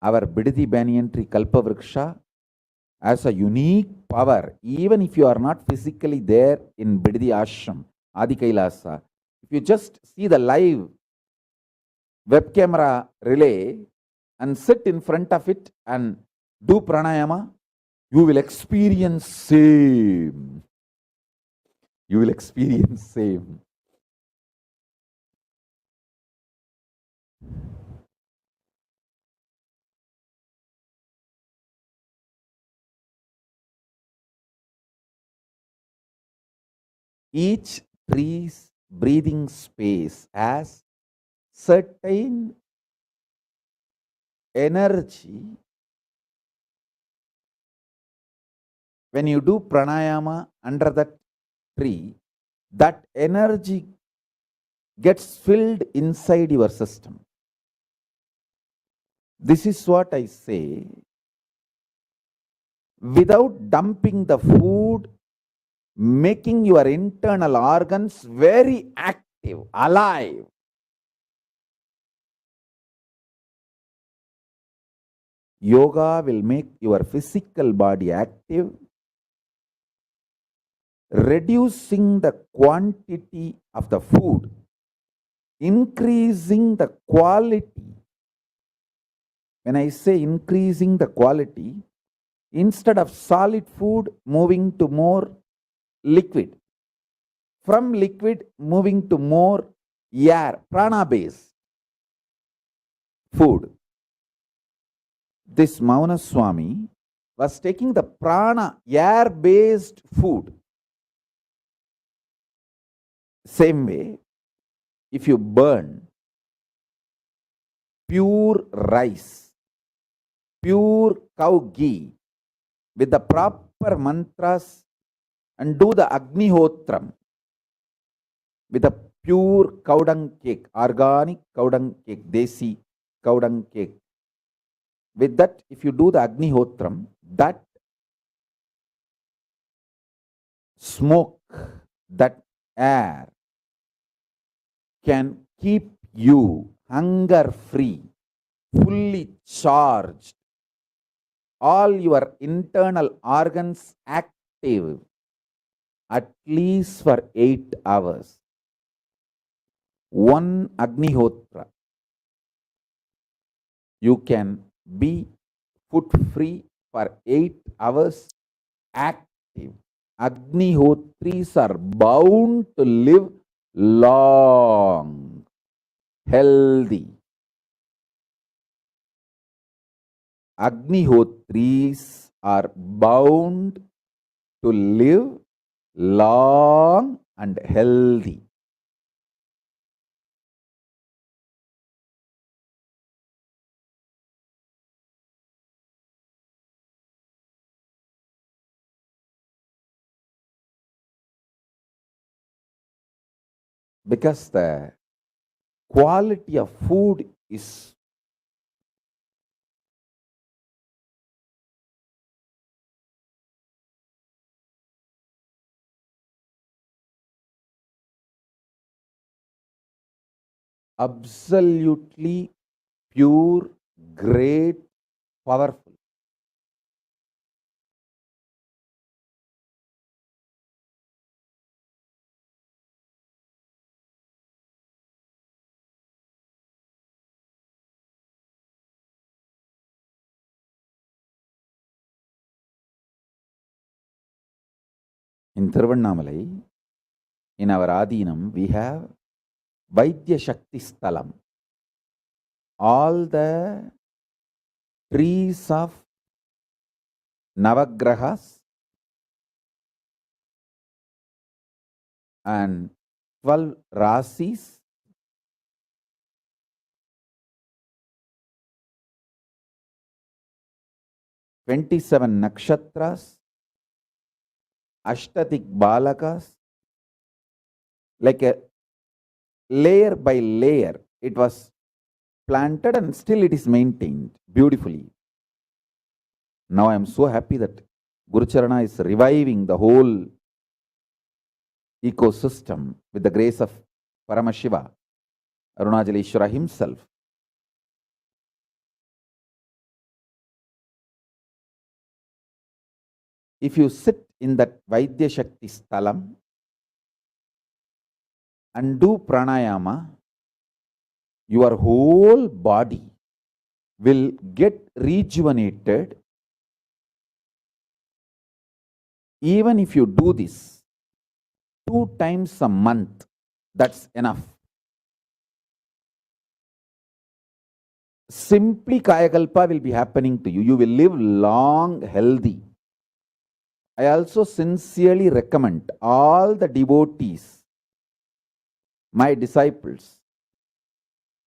Our Bidadi Banyan Tree Kalpa Vriksha has a unique power, even if you are not physically there in Bidadi Ashram, Adi KAILASA. If you just see the live web camera relay and sit in front of it and do pranayama, you will experience same. You will experience same. Each tree's breathing space has certain energy. When you do pranayama under that tree, that energy gets filled inside your system. This is what I say. Without dumping the food, making your internal organs very active, alive. Yoga will make your physical body active, reducing the quantity of the food, increasing the quality. When I say increasing the quality, instead of solid food, moving to more liquid. From liquid, moving to more air, prana-based food. This Mauna Swami was taking the prana, air-based food. Same way, if you burn pure rice, pure cow ghee, with the proper mantras and do the Agnihotram, with a pure cow dung cake, organic cow dung cake, desi cow dung cake. With that, if you do the Agnihotram, that smoke, that air can keep you hunger free, fully charged, all your internal organs active at least for 8 hours. One Agnihotra, you can be food free for 8 hours active. Agnihotris are bound to live long, healthy. Agnihotris are bound to live long and healthy. Because the quality of food is absolutely pure, great, powerful. In Thiruvannamalai, in our Adinam, we have Vaidya Shakti Sthalam. All the trees of Navagrahas and 12 Rasis, "27 Nakshatras, Ashtadik Balakas," like a layer by layer, it was planted and still it is maintained beautifully. Now I am so happy that Guru Charana is reviving the whole ecosystem with the grace of Paramashiva, Arunajaleshwara himself. If you sit in that Vaidya Shakti Sthalam and do pranayama, your whole body will get rejuvenated. Even if you do this 2 times a month, that's enough. Simply Kayakalpa will be happening to you. You will live long, healthy. I also sincerely recommend all the devotees, my disciples,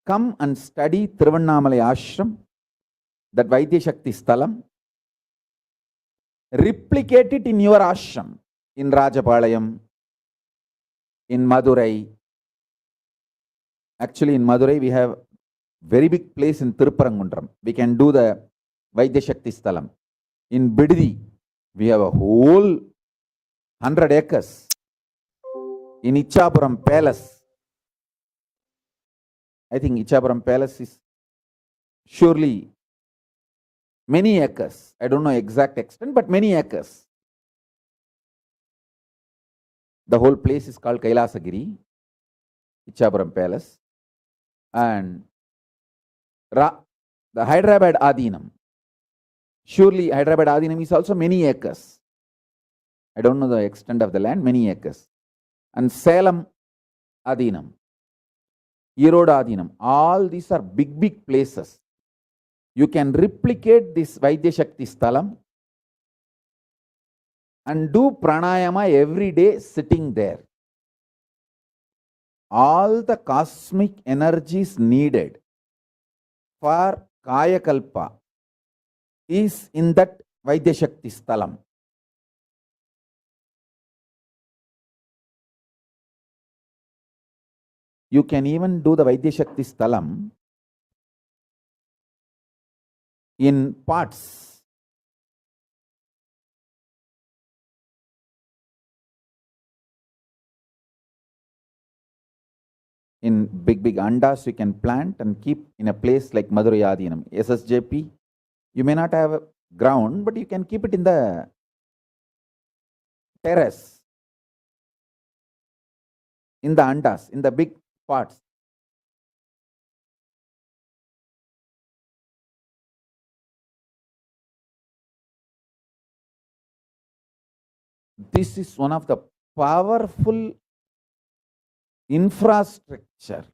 come and study Thiruvannamalai Ashram, that Vaidya Shakti Sthalam. Replicate it in your ashram, in Rajapalayam, in Madurai. Actually, in Madurai, we have very big place in Tirupparangundram. We can do the Vaidya Shakti Sthalam. In Bididi, we have a whole 100 acres. In Ichapuram Palace, I think Ichapuram Palace is surely many acres. I don't know exact extent, but many acres. The whole place is called KAILASA Giri, Ichapuram Palace. And the Hyderabad Adinam. Surely Hyderabad Adinam is also many acres. I don't know the extent of the land, many acres. And Salem Adinam, Erode Adinam, all these are big, big places. You can replicate this Vaidya Shakti Sthalam and do pranayama every day sitting there. All the cosmic energies needed for Kayakalpa is in that Vaidya Shakti Sthalam. You can even do the Vaidya Shakti Sthalam in parts. In big andas you can plant and keep in a place like Madurai Adinam, SSJP. You may not have a ground, but you can keep it in the terrace, in the andas, in the big parts. This is one of the powerful infrastructure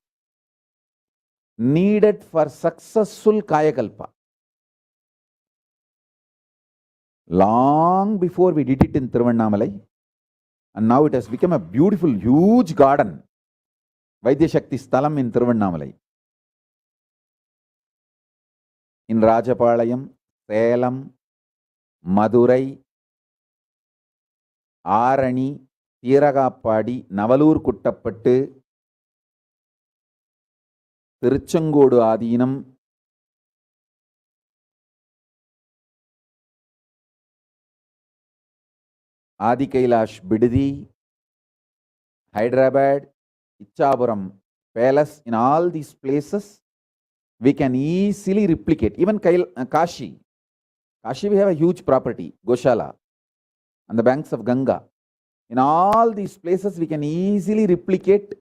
needed for successful Kayakalpa. Long before we did it in Tiruvannamalai, and now it has become a beautiful, huge garden, Vaidya Shakti Sthalam in Tiruvannamalai. In Rajapalayam, Salem, Madurai, Arani, Tiragapadi, Navalur Kuttapattu, Tiruchengodu Adinam, Adi Kailash Bididi, Hyderabad, Ichapuram Palace, in all these places, we can easily replicate. Even Kashi. Kashi, we have a huge property, Goshala, on the banks of Ganga. In all these places, we can easily replicate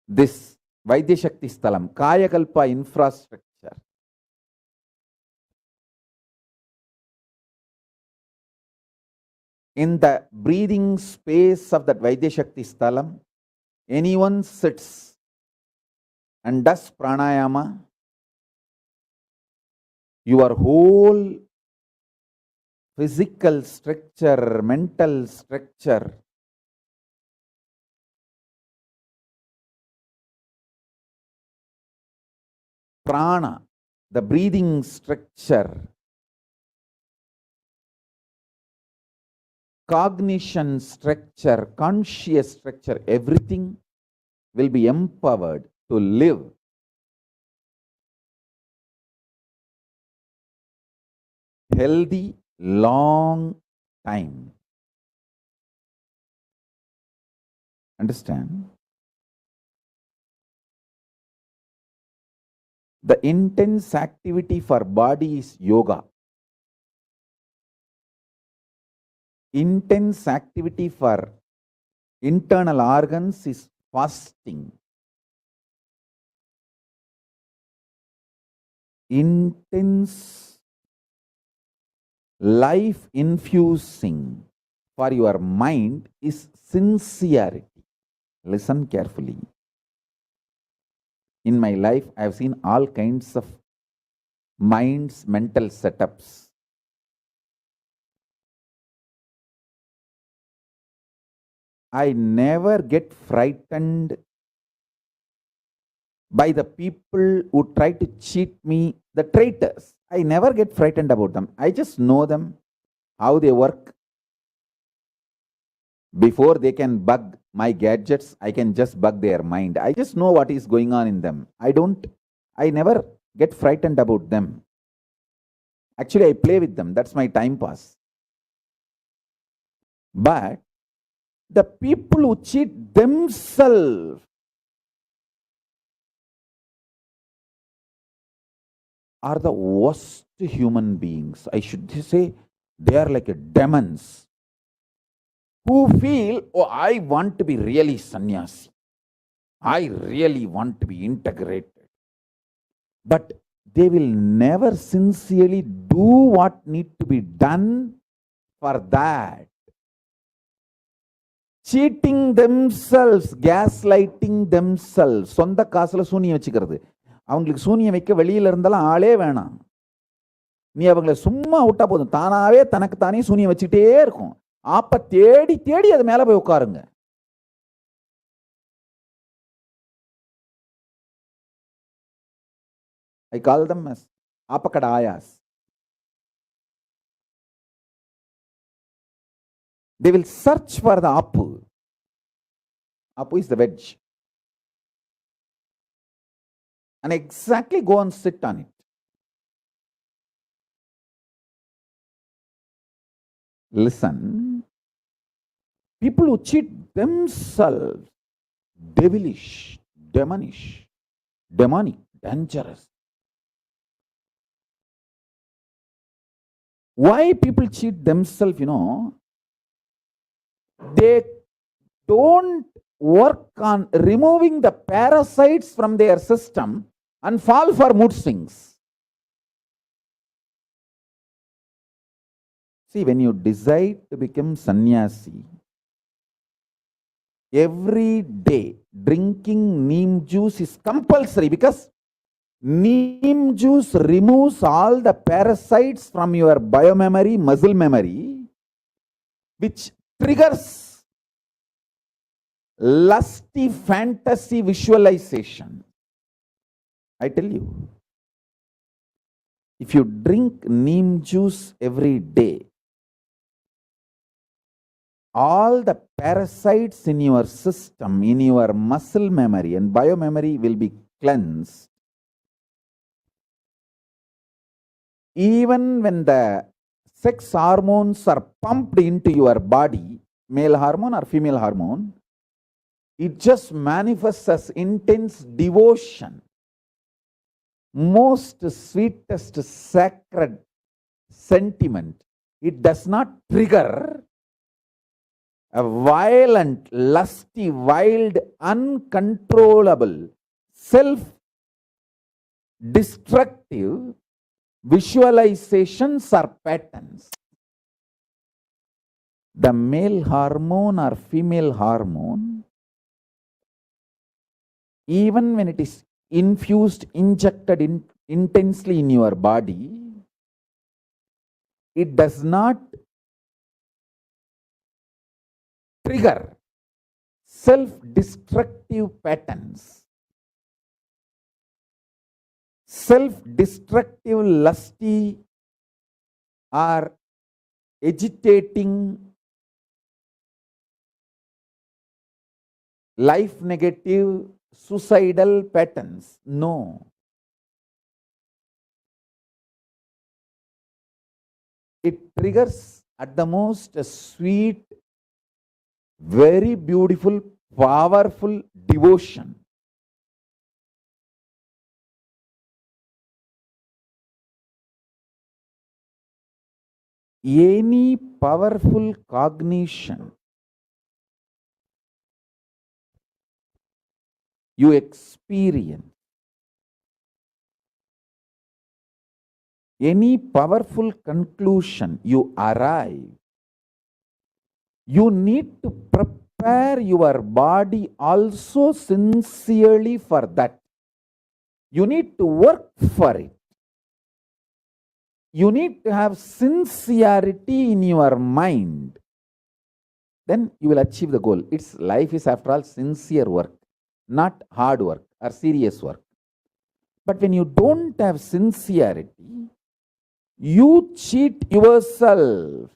this Vaidya Shakti Sthalam, Kayakalpa infrastructure. In the breathing space of that Vaidya Shakti Sthalam, anyone sits and does pranayama, your whole physical structure, mental structure, prana, the breathing structure, cognition structure, conscious structure, everything will be empowered to live healthy, long time. Understand? The intense activity for body is yoga. Intense activity for internal organs is fasting. Intense life infusing for your mind is sincerity. Listen carefully. In my life, I have seen all kinds of minds, mental setups. I never get frightened by the people who try to cheat me, the traitors. I never get frightened about them. I just know them, how they work. Before they can bug my gadgets, I can just bug their mind. I just know what is going on in them. I never get frightened about them. Actually, I play with them. That's my time pass. But the people who cheat themselves are the worst human beings. I should say they are like demons who feel, oh, I want to be really sannyasi. I really want to be integrated. But they will never sincerely do what need to be done for that. Cheating themselves, gaslighting themselves. சொந்த காசுல சூனியம் வச்சுக்கிறது. அவங்களுக்கு சூனியம் வைக்க வெளியில இருந்தாலும் ஆளே வேணாம். நீ அவங்களை சும்மா விட்டா போதும், தானாவே தனக்கு தானே சூனியம் வச்சுக்கிட்டே இருக்கும். ஆப்ப தேடி தேடி அது மேல போய் உட்காருங்க. I call them as apakadayas. They will search for the apu. Apu is the veg. And exactly go and sit on it. Listen, people who cheat themselves, devilish, demonic, dangerous. Why people cheat themselves, they don't work on removing the parasites from their system and fall for mood swings. See, when you decide to become sannyasi, every day drinking neem juice is compulsory, because neem juice removes all the parasites from your biomemory, muscle memory, which triggers lusty fantasy visualization. I tell you, if you drink neem juice every day, all the parasites in your system, in your muscle memory and biomemory will be cleansed. Even when the sex hormones are pumped into your body, male hormone or female hormone, it just manifests as intense devotion, most sweetest sacred sentiment. It does not trigger a violent, lusty, wild, uncontrollable, self-destructive visualizations or patterns. The male hormone or female hormone, even when it is infused, injected intensely in your body, it does not trigger self-destructive patterns, self-destructive, lusty, or agitating, life negative, suicidal patterns. No. It triggers at the most a sweet, very beautiful, powerful devotion. Any powerful cognition you experience, any powerful conclusion you arrive, you need to prepare your body also sincerely for that. You need to work for it. You need to have sincerity in your mind. Then you will achieve the goal. Life is, after all, sincere work, not hard work or serious work. But when you don't have sincerity, you cheat yourself.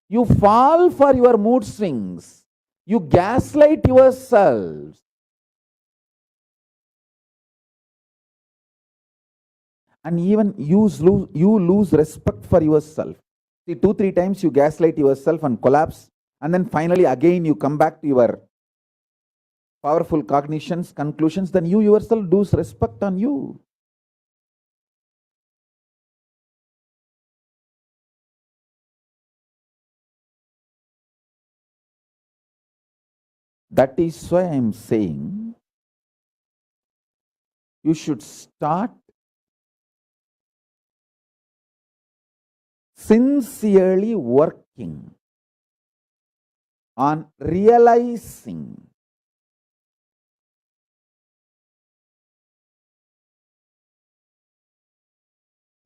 You fall for your mood swings. You gaslight yourself. And even you lose respect for yourself. See, 2-3 times you gaslight yourself and collapse, and then finally again you come back to your powerful cognitions, conclusions, then you yourself lose respect on you. That is why I am saying you should start sincerely working on realizing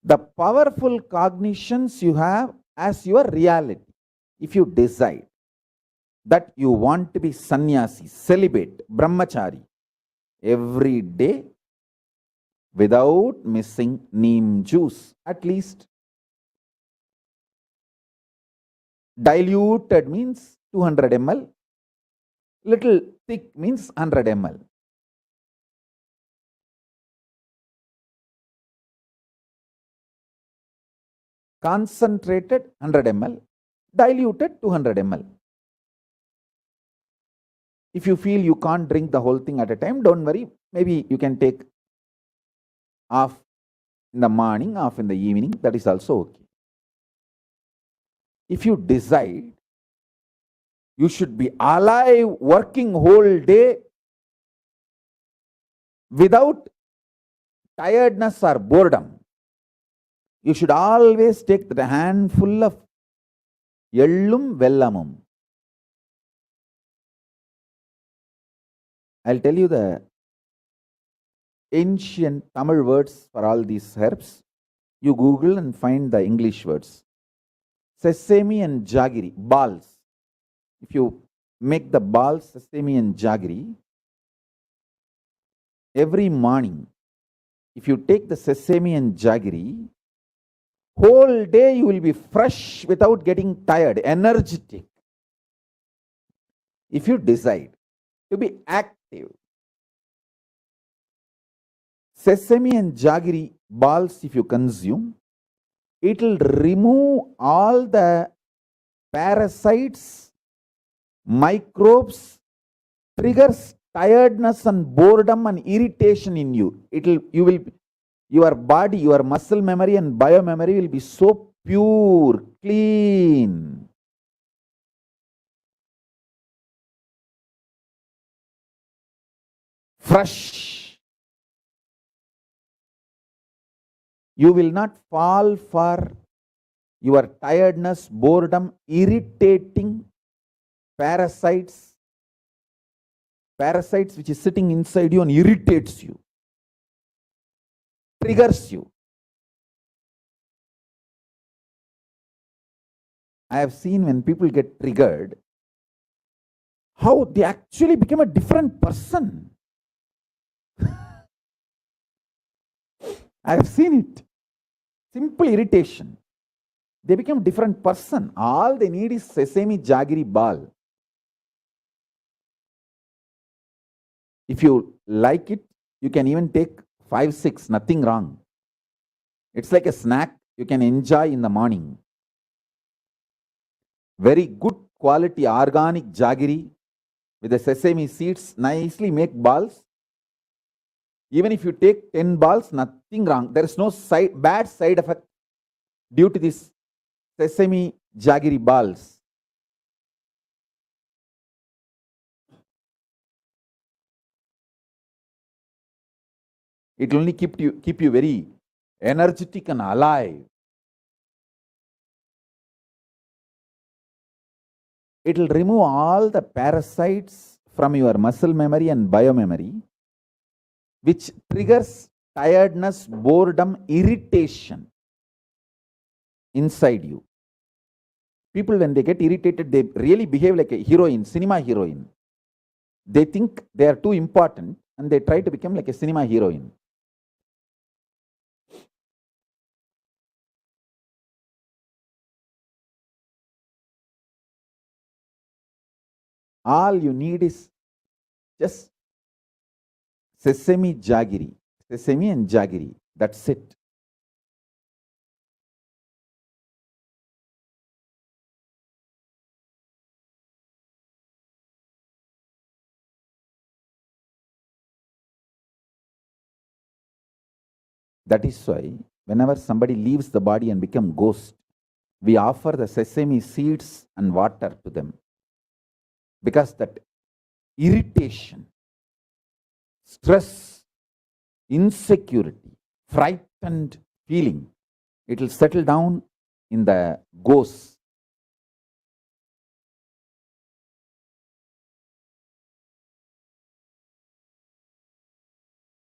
the powerful cognitions you have as your reality. If you decide that you want to be sannyasi, celibate, brahmachari, every day without missing neem juice, at least. Diluted means 200 ml. Little thick means 100 ml. Concentrated 100 ml, diluted 200 ml. If you feel you can't drink the whole thing at a time, don't worry. Maybe you can take half in the morning, half in the evening. That is also okay. If you decide you should be alive, working whole day without tiredness or boredom, you should always take the handful of Yellum Vellamum. I'll tell you the ancient Tamil words for all these herbs. You Google and find the English words. Sesame and jaggery, balls. If you make the balls, sesame and jaggery, every morning, if you take the sesame and jaggery, whole day you will be fresh without getting tired, energetic. If you decide to be active, sesame and jaggery balls, if you consume, it will remove all the parasites, microbes, triggers tiredness and boredom and irritation in you. Your body, your muscle memory and biomemory will be so pure, clean. Fresh. You will not fall for your tiredness, boredom, irritating parasites which is sitting inside you and irritates you, triggers you. I have seen when people get triggered, how they actually become a different person. I have seen it. Simple irritation. They become different person. All they need is sesame jaggery ball. If you like it, you can even take 5, 6, nothing wrong. It's like a snack you can enjoy in the morning. Very good quality organic jaggery with the sesame seeds, nicely make balls. Even if you take 10 balls, nothing wrong. There is no bad side effect due to this sesame jaggery balls. It will only keep you very energetic and alive. It will remove all the parasites from your muscle memory and biomemory, which triggers tiredness, boredom, irritation inside you. People, when they get irritated, they really behave like a heroine, cinema heroine. They think they are too important and they try to become like a cinema heroine. All you need is just sesame jaggery, sesame and jaggery. That's it. That is why whenever somebody leaves the body and become ghost, we offer the sesame seeds and water to them. Because that irritation, stress, insecurity, frightened feeling, it will settle down in the ghost.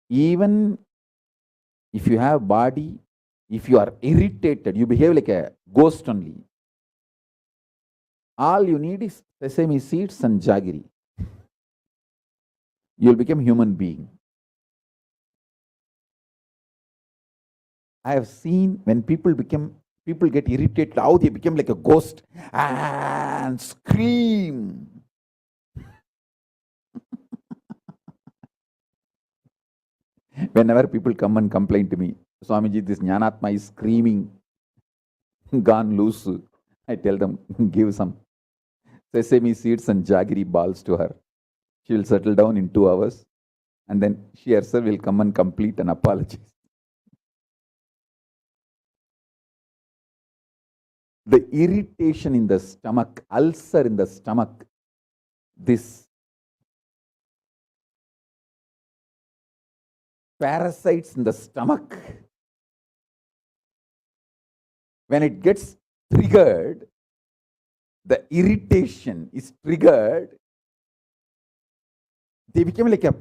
Even if you have body, if you are irritated, you behave like a ghost only. All you need is sesame seeds and jaggery. You will become human being. I have seen when people get irritated, how they become like a ghost and scream. Whenever people come and complain to me, Swamiji, this Jnanatma is screaming, gone loose. I tell them, give some sesame seeds and jaggery balls to her. She will settle down in 2 hours, and then she herself will come and complete an apology. The irritation in the stomach, ulcer in the stomach, this parasites in the stomach, when it gets triggered, the irritation is triggered, they become like a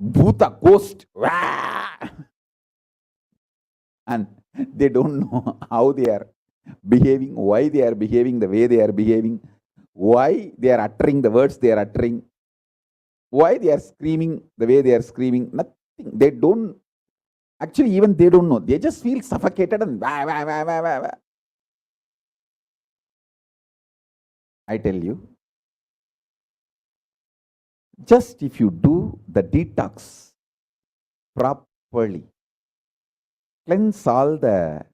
bhuta, ghost. And they don't know how they are behaving, why they are behaving the way they are behaving, why they are uttering the words they are uttering, why they are screaming the way they are screaming. Nothing. They don't, actually even they don't know. They just feel suffocated and I tell you, just if you do the detox properly, cleanse all the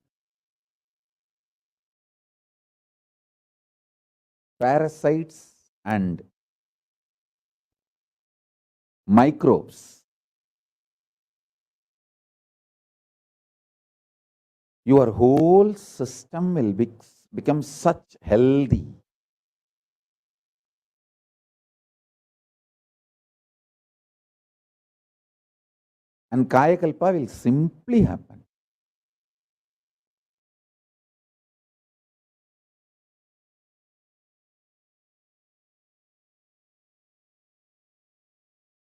parasites and microbes, your whole system will become such healthy. And Kaya Kalpa will simply happen.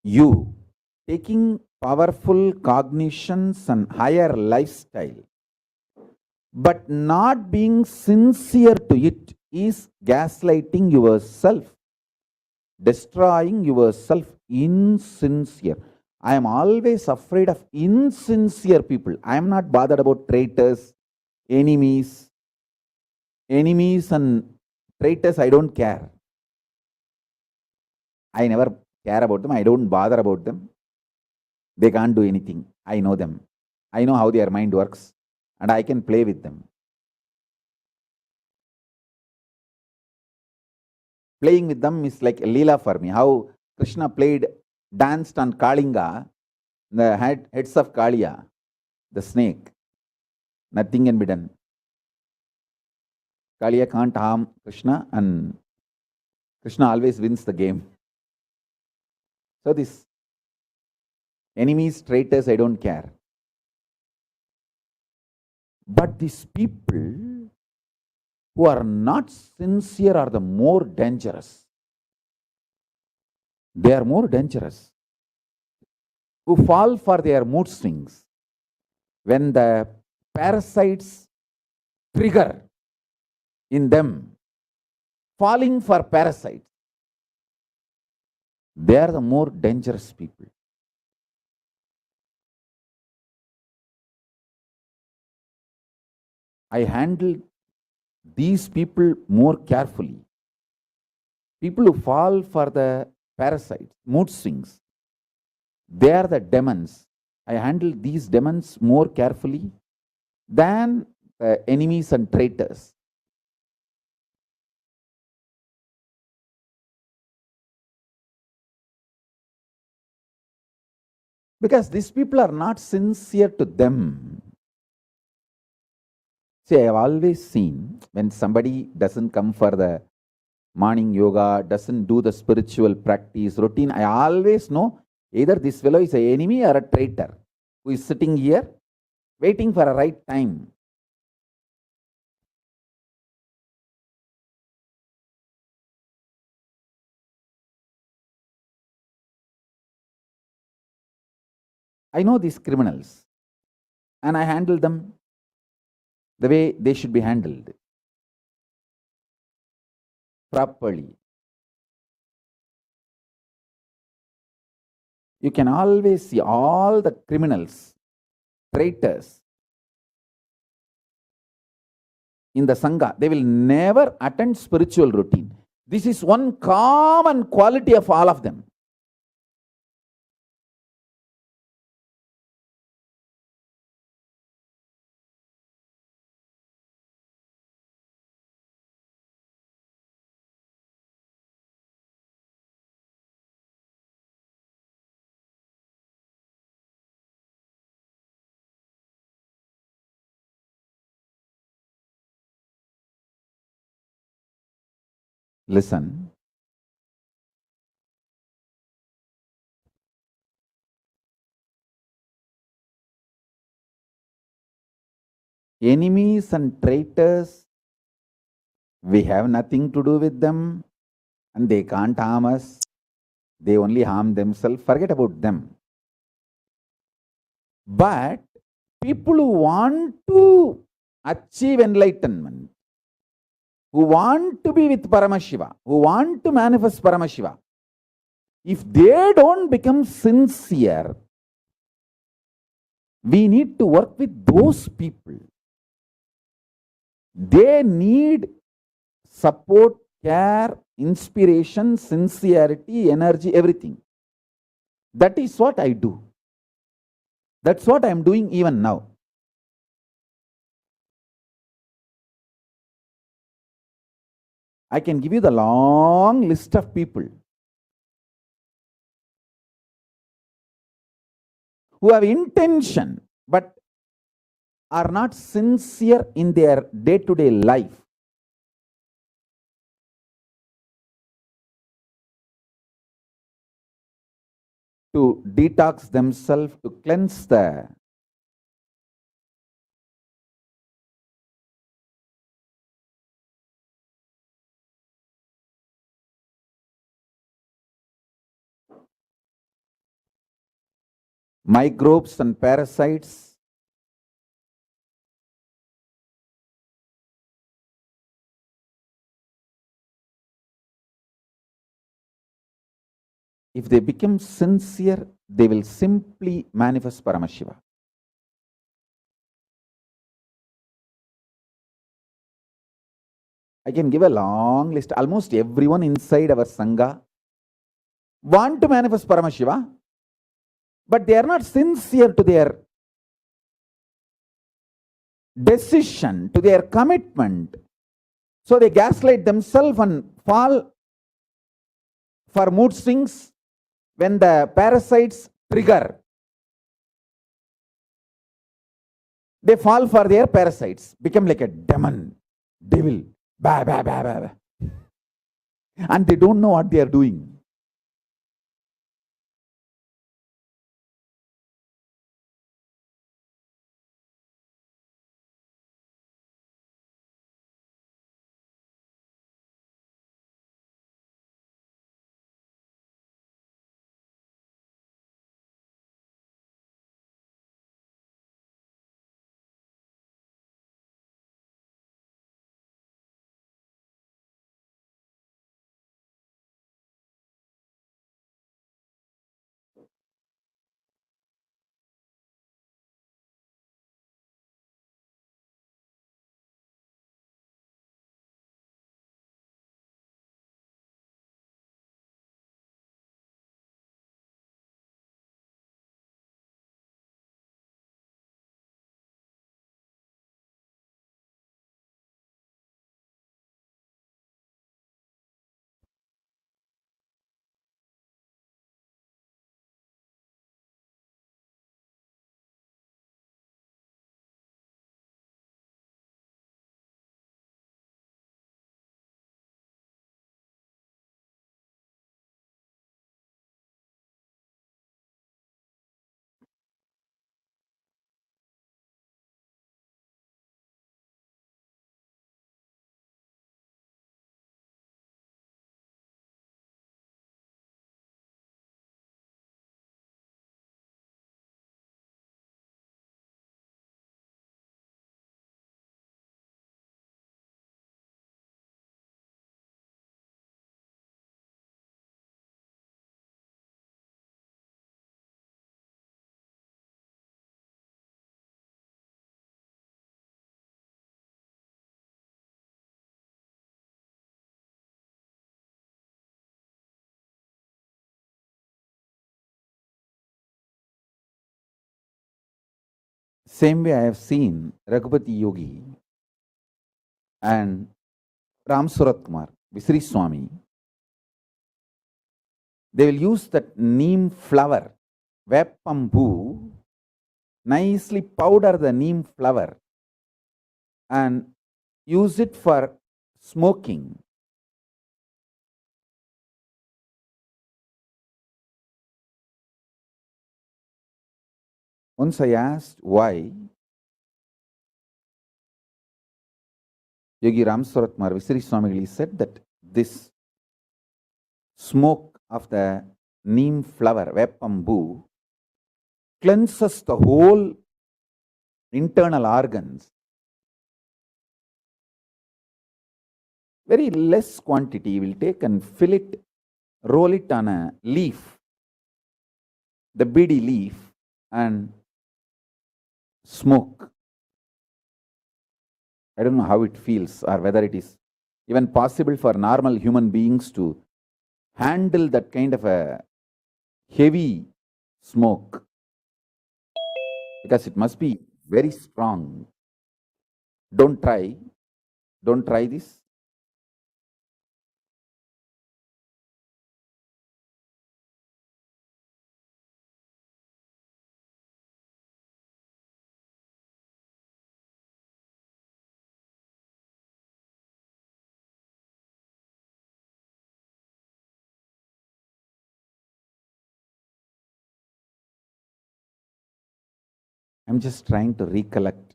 You taking powerful cognitions and higher lifestyle, but not being sincere to it, is gaslighting yourself, destroying yourself. Insincere. I am always afraid of insincere people. I am not bothered about traitors, enemies. Enemies and traitors, I don't care. I never care about them. I don't bother about them. They can't do anything. I know them. I know how their mind works, and I can play with them. Playing with them is like a leela for me. How Krishna danced on Kalinga, the heads of Kaliya, the snake. Nothing can be done. Kaliya can't harm Krishna, and Krishna always wins the game. So this enemies, traitors, I don't care. But these people who are not sincere are the more dangerous. They are more dangerous. Who fall for their mood swings. When the parasites trigger in them, falling for parasites, they are the more dangerous people. I handle these people more carefully. People who fall for the parasites, mood swings, they are the demons. I handle these demons more carefully than the enemies and traitors. Because these people are not sincere to them. See, I have always seen when somebody doesn't come for the morning yoga, doesn't do the spiritual practice routine, I always know either this fellow is an enemy or a traitor who is sitting here waiting for a right time. I know these criminals and I handle them the way they should be handled, properly. You can always see all the criminals, traitors in the Sangha. They will never attend spiritual routine. This is one common quality of all of them. Listen. Enemies and traitors, we have nothing to do with them and they can't harm us. They only harm themselves. Forget about them. But people who want to achieve enlightenment, who want to be with Paramashiva, who want to manifest Paramashiva, if they don't become sincere, we need to work with those people. They need support, care, inspiration, sincerity, energy, everything. That is what I do. That's what I am doing even now. I can give you the long list of people who have intention but are not sincere in their day-to-day life. To detox themselves, to cleanse the microbes and parasites. If they become sincere, they will simply manifest Paramashiva. I can give a long list. Almost everyone inside our Sangha want to manifest Paramashiva, but they are not sincere to their decision, to their commitment. So they gaslight themselves and fall for mood swings when the parasites trigger. They fall for their parasites, become like a demon, devil, bah, bah, bah, bah, bah. And they don't know what they are doing. Same way I have seen Raghupati Yogi and Ram Surat Kumar, Visri Swami. They will use that neem flower, Veppambu, nicely powder the neem flower and use it for smoking. Once I asked why, Yogi Ramsuratmar Visiri Swamigal said that this smoke of the neem flower, Veppambu, cleanses the whole internal organs. Very less quantity will take and fill it, roll it on a leaf, the beady leaf, and smoke. I don't know how it feels or whether it is even possible for normal human beings to handle that kind of a heavy smoke, because it must be very strong. Don't try this. I'm just trying to recollect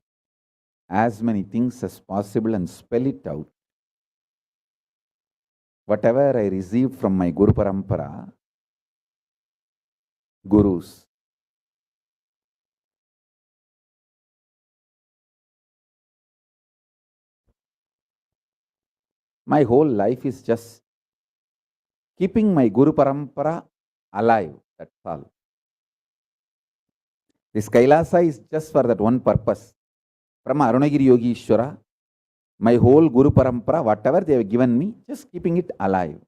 as many things as possible and spell it out. Whatever I received from my Guru Parampara, Gurus, my whole life is just keeping my Guru Parampara alive. That's all. This Kailasa is just for that one purpose. From Arunagiri Yogi Ishwara, my whole Guru Parampara, whatever they have given me, just keeping it alive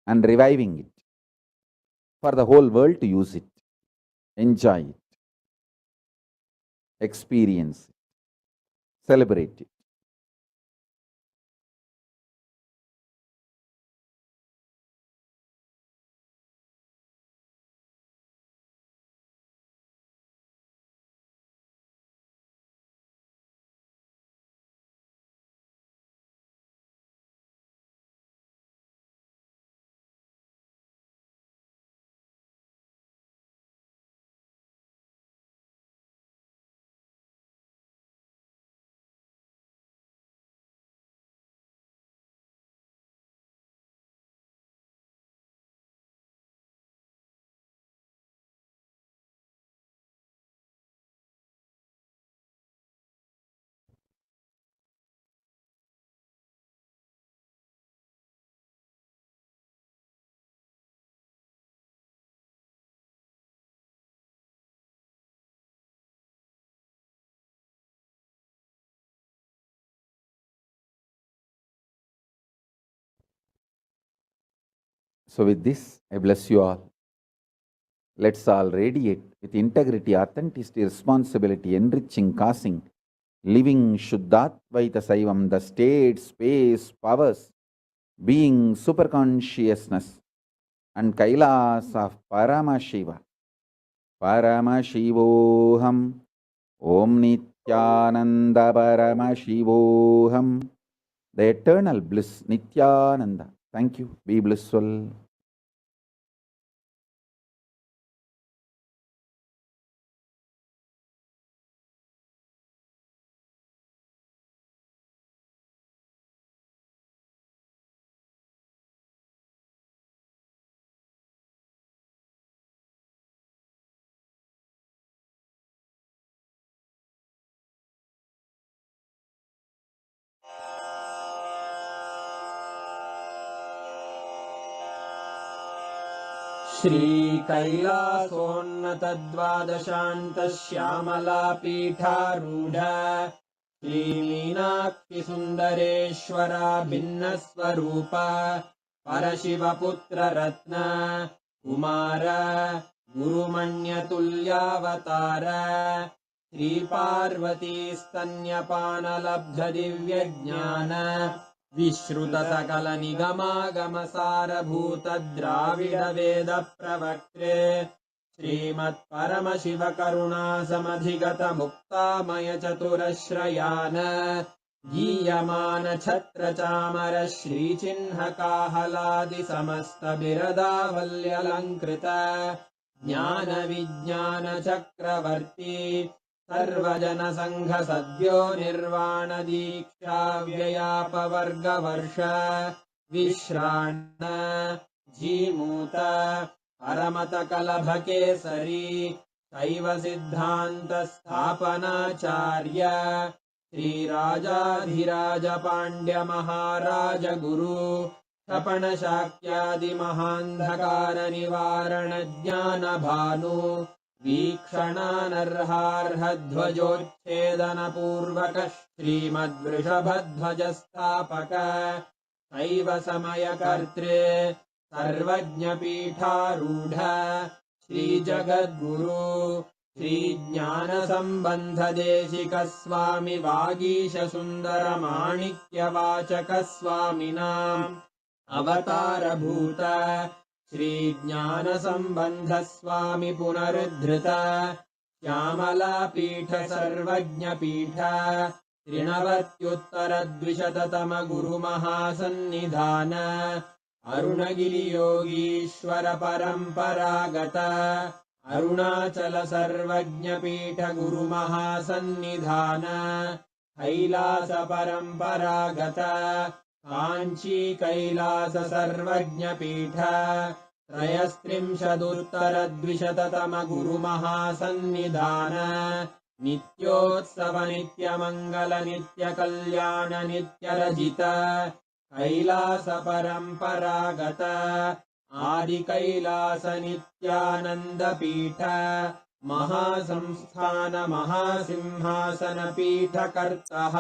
and reviving it for the whole world to use it, enjoy it, experience it, celebrate it. So with this, I bless you all. Let's all radiate with integrity, authenticity, responsibility, enriching, causing, living Shuddhatvaita Saivam, the state, space, powers, being, superconsciousness, and Kailasa of Paramashiva. Paramashivoham, Om Nithyananda Paramashivoham, the eternal bliss, Nithyananda. Thank you. Be blissful. श्रीकैलासोन्नतद्वादशान्तश्यामलापीठारूढ श्रीमीनाक्षिसुन्दरेश्वरा भिन्नस्वरूप परशिवपुत्ररत्न Kumar गुरुमण्यतुल्यावतार श्रीपार्वतीस्तन्यपानलब्धदिव्यज्ञान विश्रुतसकलनिगमागमसारभूतद्राविडवेदप्रवक्त्रे श्रीमत्परमशिवकरुणासमधिगतमुक्तामयचतुरश्रयान् गीयमानछत्रचामर श्रीचिह्नकाहलादिसमस्तबिरदावल्यलङ्कृत ज्ञानविज्ञानचक्रवर्ती सर्वजनसङ्घसद्यो निर्वाणदीक्षाव्ययापवर्गवर्ष विश्राण Jimuta परमतकलभकेसरी शैव सिद्धान्तस्थापनाचार्य श्रीराजाधिराज पाण्ड्य महाराज गुरु शपणशाक्यादिमहान्धकार निवारण ज्ञान भानु वीक्षणानर्हार्हध्वजोच्छेदन पूर्वक श्रीमद्वृषभध्वज स्थापक शैव समयकर्त्रे सर्वज्ञपीठारूढ श्रीजगद्गुरु श्रीज्ञानसम्बन्धदेशिक स्वामि वागीश सुन्दर माणिक्यवाचक स्वामिनाम् अवतारभूत श्रीज्ञानसम्बन्ध स्वामि पुनरुद्धृत श्यामलापीठ सर्वज्ञपीठ त्रिनवत्युत्तरद्विशततम गुरुमहासन्निधान अरुणगिरियोगीश्वर परम्परागत अरुणाचल सर्वज्ञपीठ गुरुमहासन्निधान कैलास परम्परागत काञ्ची कैलास सर्वज्ञपीठ त्रयस्त्रिंशदुत्तरद्विशततम गुरुमहासन्निधान नित्योत्सव नित्यमङ्गल नित्यकल्याण नित्यरजित कैलास परम्परागत आदिकैलास नित्यानन्दपीठ महासंस्थान महासिंहासन पीठकर्तः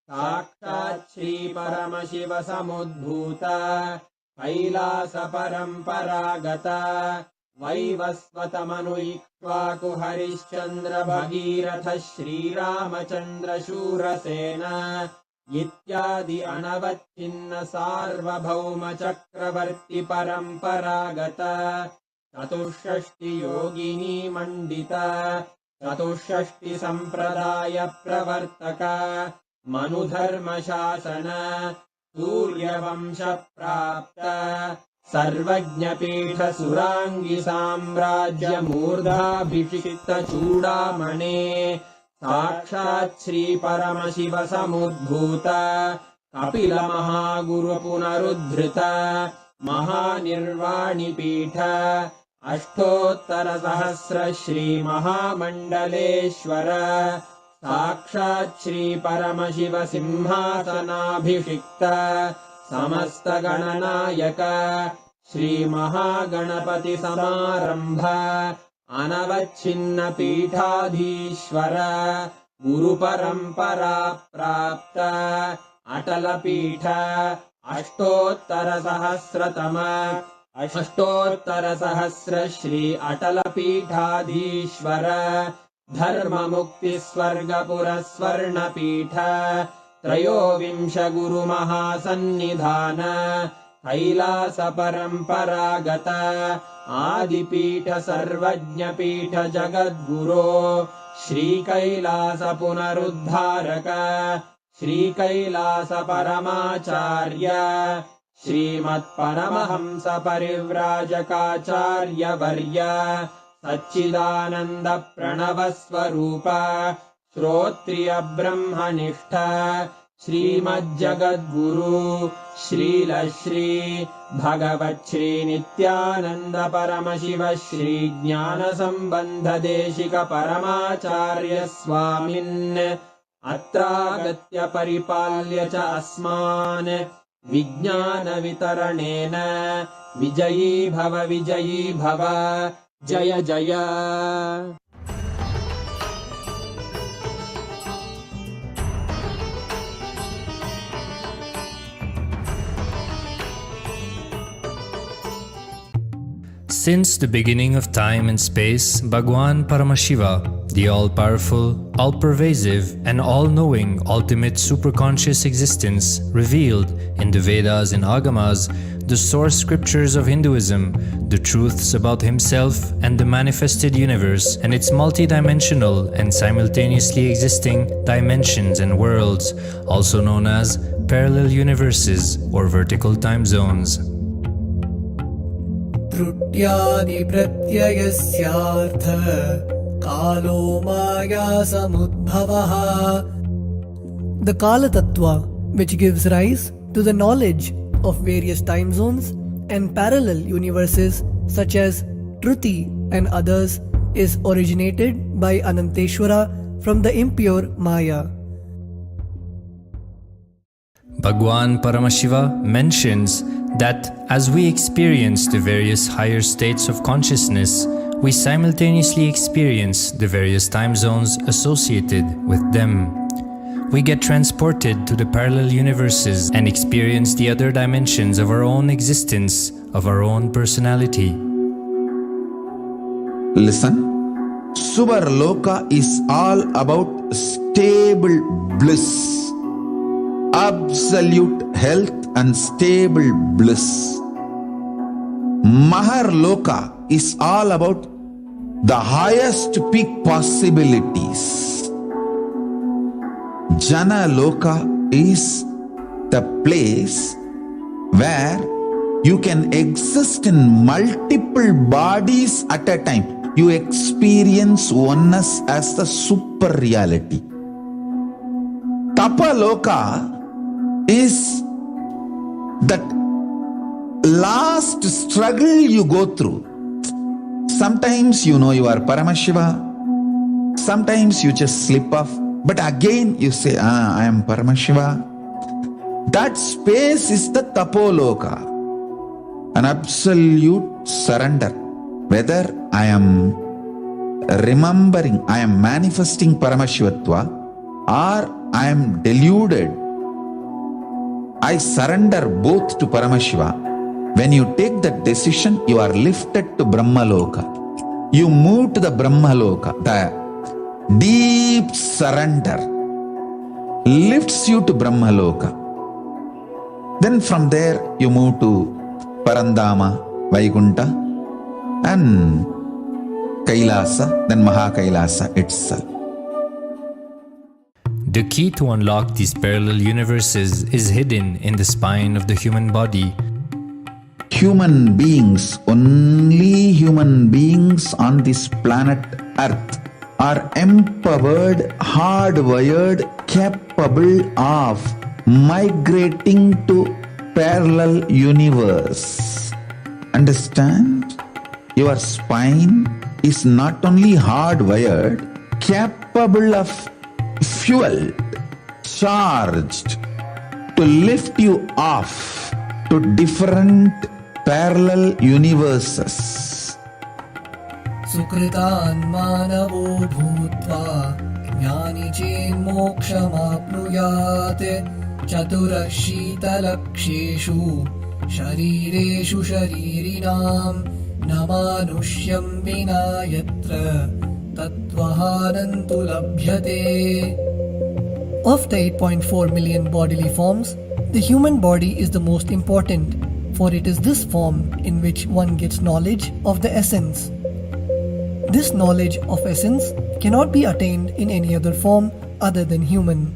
साक्षात् श्री परमशिव समुद्भूत कैलास परम्परागत वैवस्वतमनु इक्ष्वाकु हरिश्चन्द्र भगीरथ श्रीरामचन्द्र शूरसेन इत्यादि अनवच्छिन्न सार्वभौम चक्रवर्ति परम्परागत चतुष्षष्टि योगिनी मण्डित चतुष्षष्टि सम्प्रदाय प्रवर्तक मनुधर्मशासन सूर्यवंश प्राप्त सर्वज्ञपीठ सुराङ्गि साम्राज्य मूर्धाभिषिक्त चूडामणे साक्षात् श्री परमशिव समुद्भूत कपिल महागुरु पुनरुद्धृत महानिर्वाणिपीठ अष्टोत्तर सहस्र श्री महामण्डलेश्वर साक्षात् श्री परमशिव सिंहासनाभिषिक्त समस्त गणनायक श्री महागणपति समारंभ अनवच्छिन्न पीठाधीश्वर गुरु परंपरा प्राप्त अटल पीठ अष्टोत्तर सहस्र श्री अटल पीठाधीश्वर धर्म मुक्ति स्वर्गपुर स्वर्ण पीठ त्रयोविंश गुरु महासन्निधान कैलास परम्परागत आदिपीठ सर्वज्ञपीठ जगद्गुरो श्री कैलास पुनरुद्धारक श्री कैलास परमाचार्य श्रीमत्परमहंस परिव्राजकाचार्य वर्य सच्चिदानंद प्रणव स्वरूप श्रोत्रिय ब्रह्मनिष्ठ श्रीमज्जगद्गुरु श्रील श्री भगवत् श्री नित्यानंद परमशिव श्री ज्ञान संबंध देशिक परमाचार्य स्वामिन् अत्रागत्य परिपाल्य च अस्मान् विज्ञान वितरणेन विजयी भव जय जय। Since the beginning of time and space, Bhagwan Paramashiva, the all-powerful, all-pervasive and all-knowing ultimate superconscious existence, revealed in the Vedas and Agamas, the source scriptures of Hinduism, the truths about himself and the manifested universe and its multidimensional and simultaneously existing dimensions and worlds, also known as parallel universes or vertical time zones. त्रुट्यादि प्रत्ययस्यार्थ कालो माया समुद्भवः. The Kala Tattva, which gives rise to the knowledge of various time zones and parallel universes such as Truti and others, is originated by Ananteshwara from the impure Maya. Bhagwan Paramashiva mentions that as we experience the various higher states of consciousness, we simultaneously experience the various time zones associated with them. We get transported to the parallel universes and experience the other dimensions of our own existence, of our own personality. Listen, Suvarloka is all about stable bliss, absolute health and stable bliss. Maharloka is all about the highest peak possibilities. Jana Loka is the place where you can exist in multiple bodies at a time. You experience oneness as the super reality. Tapaloka is that last struggle you go through. Sometimes you know you are Paramashiva, sometimes you just slip off, but again you say, I am Paramashiva. That space is the Tapoloka, an absolute surrender. Whether I am remembering, I am manifesting Paramashivatva, or I am deluded, I surrender both to Paramashiva. When you take that decision, you are lifted to Brahmaloka. You move to the Brahmaloka. The deep surrender lifts you to Brahmaloka. Then from there you move to Parandama, Vaikunta, and KAILASA, then Mahakailasa itself. The key to unlock these parallel universes is hidden in the spine of the human body. Human beings, only human beings on this planet Earth are empowered, hardwired, capable of migrating to parallel universe. Understand? Your spine is not only hardwired, capable of fuel, charged to lift you off to different parallel universes. Sukritan manavo bhutva jnani chen mokshamapnuyat chatura shitalaksheshu sharireshu sharirinam namanusyam vina yatra tattvahanantu labhyate. Of the 8.4 million bodily forms, the human body is the most important, for it is this form in which one gets knowledge of the essence. This knowledge of essence cannot be attained in any other form other than human.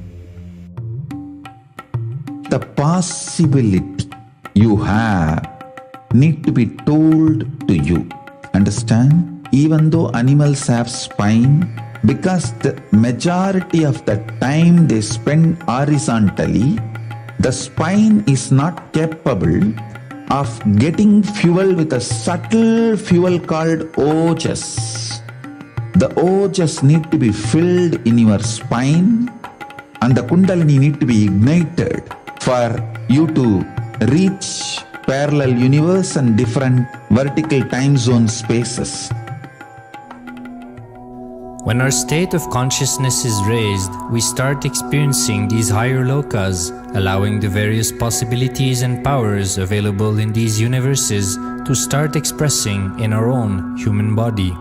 The possibility you have need to be told to you. Understand? Even though animals have spine, because the majority of the time they spend horizontally, the spine is not capable of getting fuel with a subtle fuel called ojas. The ojas need to be filled in your spine, and the kundalini need to be ignited for you to reach parallel universe and different vertical time zone spaces. When our state of consciousness is raised, we start experiencing these higher lokas, allowing the various possibilities and powers available in these universes to start expressing in our own human body.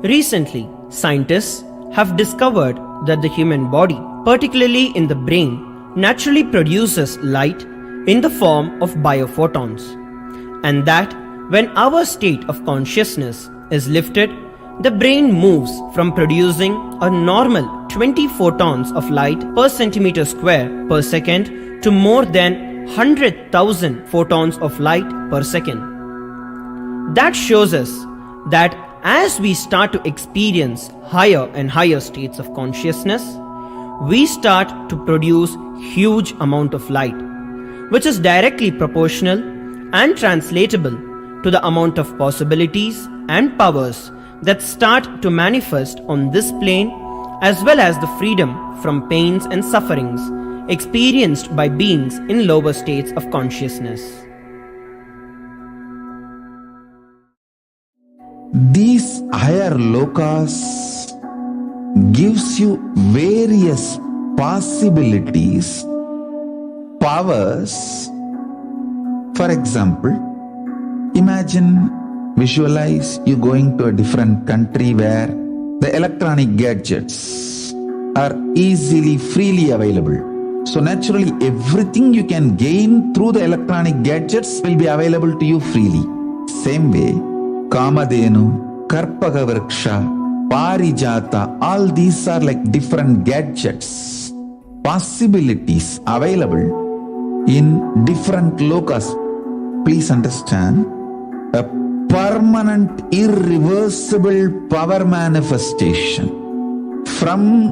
Recently, scientists have discovered that the human body, particularly in the brain, naturally produces light in the form of biophotons, and that when our state of consciousness is lifted, the brain moves from producing a normal 20 photons of light per centimeter square per second to more than 100,000 photons of light per second. That shows us that as we start to experience higher and higher states of consciousness, we start to produce huge amount of light, which is directly proportional and translatable to the amount of possibilities and powers that start to manifest on this plane, as well as the freedom from pains and sufferings experienced by beings in lower states of consciousness. These higher lokas gives you various possibilities, powers. For example, visualize you going to a different country where the electronic gadgets are easily, freely available. So naturally, everything you can gain through the electronic gadgets will be available to you freely. Same way, Kamadhenu, Karpagavriksha, Parijata, all these are like different gadgets, possibilities available in different lokas. Please understand, a permanent, irreversible power manifestation from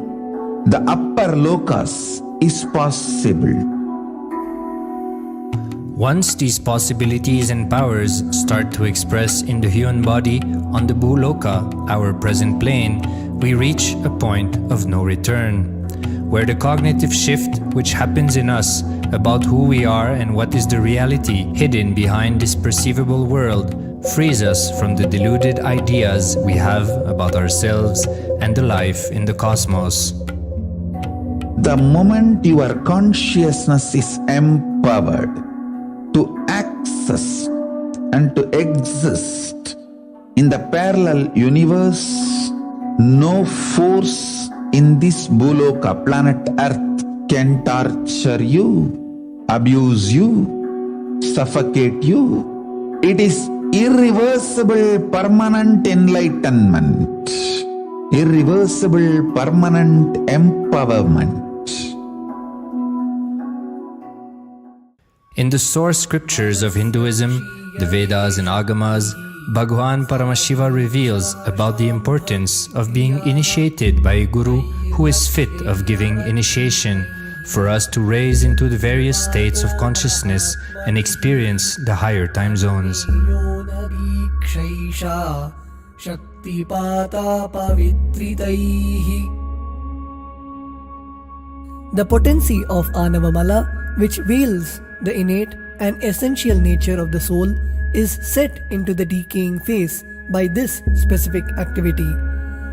the upper lokas is possible. Once these possibilities and powers start to express in the human body on the Bhuloka, our present plane, we reach a point of no return, where the cognitive shift which happens in us about who we are and what is the reality hidden behind this perceivable world frees us from the deluded ideas we have about ourselves and the life in the cosmos. The moment your consciousness is empowered to access and to exist in the parallel universe, no force in this Bhuloka, planet Earth, can torture you, abuse you, suffocate you. It is irreversible, permanent enlightenment, irreversible, permanent empowerment. In the source scriptures of Hinduism, the Vedas and Agamas, Bhagwan Paramashiva reveals about the importance of being initiated by a guru who is fit of giving initiation for us to raise into the various states of consciousness and experience the higher time zones. The potency of Anavamala, which veils the innate and essential nature of the soul, is set into the decaying phase by this specific activity.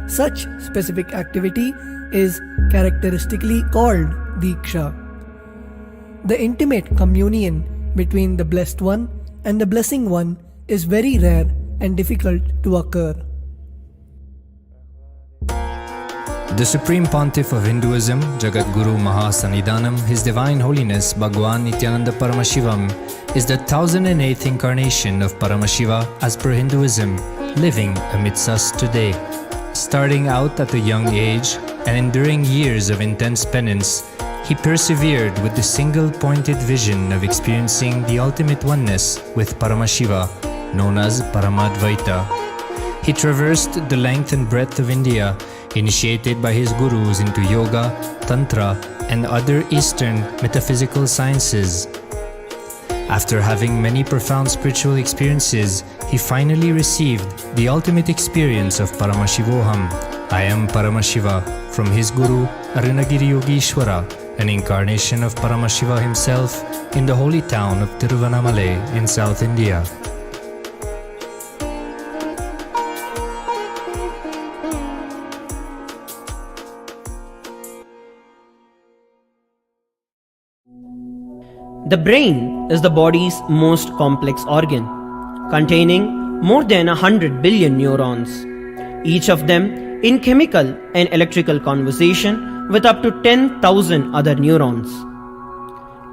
Such specific activity is characteristically called Diksha. The intimate communion between the blessed one and the blessing one is very rare and difficult to occur. The Supreme Pontiff of Hinduism, Jagat Guru Mahasannidhanam, His Divine Holiness Bhagwan Nithyananda Paramashivam, is the 1008th incarnation of Paramashiva as per Hinduism, living amidst us today. Starting out at a young age and enduring years of intense penance, he persevered with the single-pointed vision of experiencing the ultimate oneness with Paramashiva, known as Paramadvaita. He traversed the length and breadth of India, initiated by his gurus into yoga, tantra, and other Eastern metaphysical sciences. After having many profound spiritual experiences, he finally received the ultimate experience of Paramashivoham, I am Paramashiva, from his guru Arunagiri Yogeshwara, an incarnation of Paramashiva himself in the holy town of Tiruvannamalai in South India. The brain is the body's most complex organ, containing more than 100 billion neurons, each of them in chemical and electrical conversation with up to 10,000 other neurons.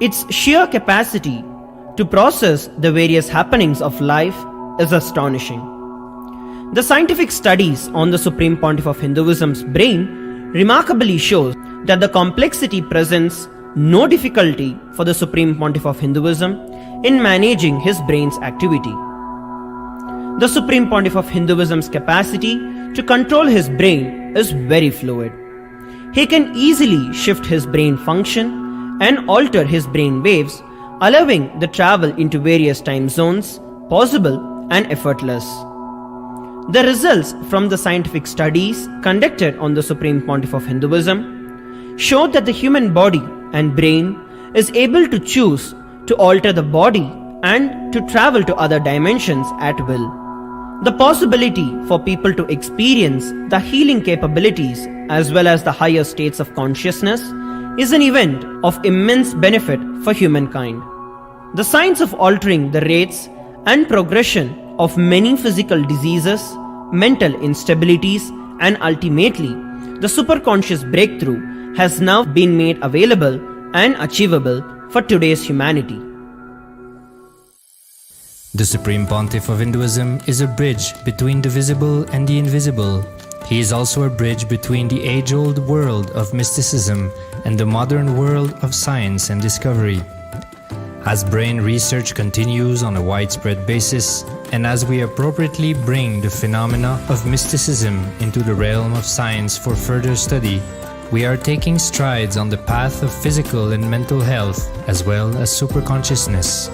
Its sheer capacity to process the various happenings of life is astonishing. The scientific studies on the Supreme Pontiff of Hinduism's brain remarkably shows that the complexity presents no difficulty for the Supreme Pontiff of Hinduism in managing his brain's activity. The Supreme Pontiff of Hinduism's capacity to control his brain is very fluid. He can easily shift his brain function and alter his brain waves, allowing the travel into various time zones possible and effortless. The results from the scientific studies conducted on the Supreme Pontiff of Hinduism showed that the human body and brain is able to choose to alter the body and to travel to other dimensions at will. The possibility for people to experience the healing capabilities as well as the higher states of consciousness is an event of immense benefit for humankind. The science of altering the rates and progression of many physical diseases, mental instabilities, and ultimately the superconscious breakthrough has now been made available and achievable for today's humanity. The Supreme Pontiff of Hinduism is a bridge between the visible and the invisible. He is also a bridge between the age-old world of mysticism and the modern world of science and discovery. As brain research continues on a widespread basis, and as we appropriately bring the phenomena of mysticism into the realm of science for further study, we are taking strides on the path of physical and mental health as well as superconsciousness.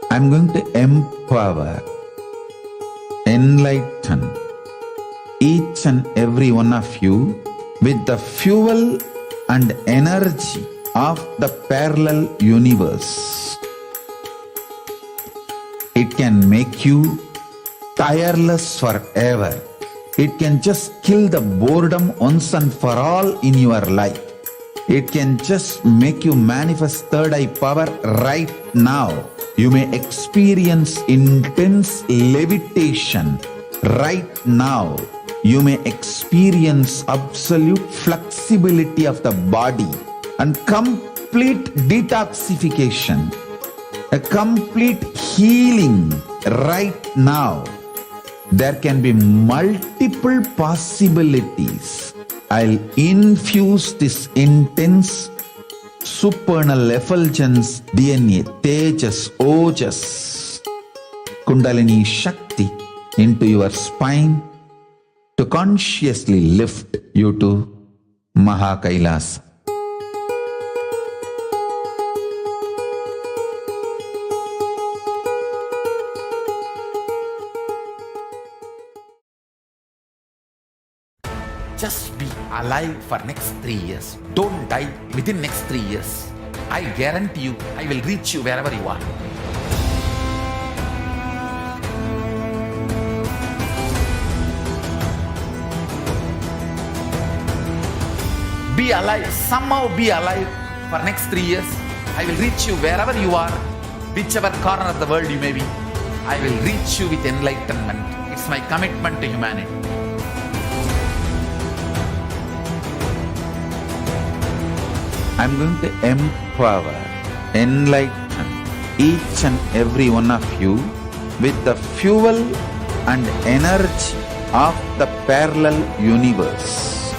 I'm going to empower, enlighten each and every one of you with the fuel and energy of the parallel universe. It can make you tireless forever. It can just kill the boredom once and for all in your life. It can just make you manifest third eye power right now. You may experience intense levitation right now. You may experience absolute flexibility of the body and complete detoxification, a complete healing right now. There can be multiple possibilities. I'll infuse this intense supernal effulgence DNA, Tejas, Ojas, Kundalini Shakti into your spine to consciously lift you to KAILASA. Just be alive for next 3 years. Don't die within next 3 years. I guarantee you, I will reach you wherever you are. Be alive, somehow be alive for next 3 years. I will reach you wherever you are, whichever corner of the world you may be. I will reach you with enlightenment. It's my commitment to humanity. I'm going to empower, enlighten each and every one of you with the fuel and energy of the parallel universe.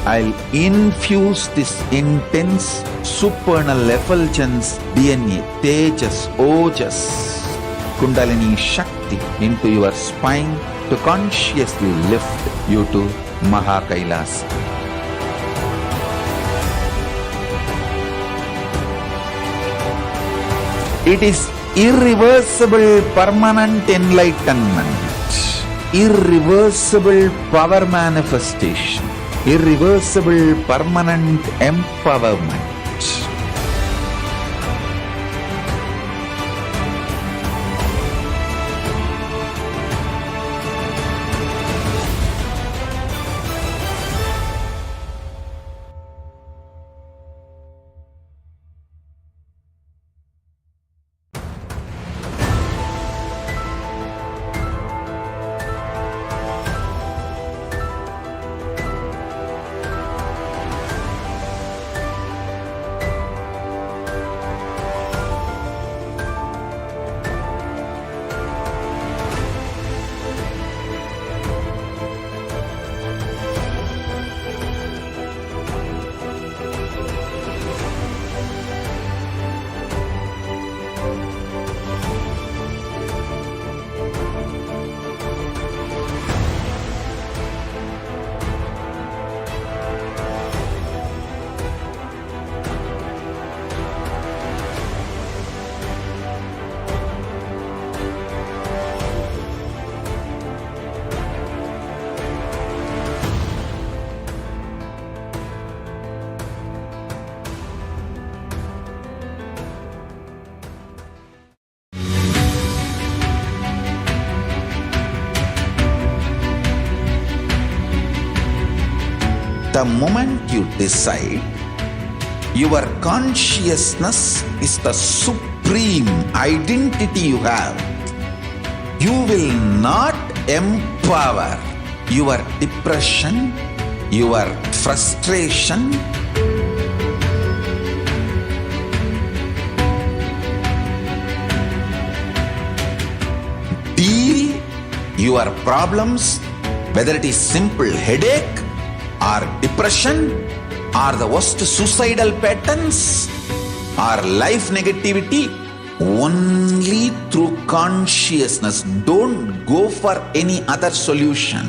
I'll infuse this intense supernal effulgence DNA, Tejas, Ojas, Kundalini Shakti into your spine to consciously lift you to KAILASA. It is irreversible permanent enlightenment, irreversible power manifestation, irreversible permanent empowerment. The moment you decide, your consciousness is the supreme identity you have. You will not empower your depression, your frustration, deal your problems, whether it is simple headache or depression or the worst suicidal patterns or life negativity, only through consciousness. Don't go for any other solution.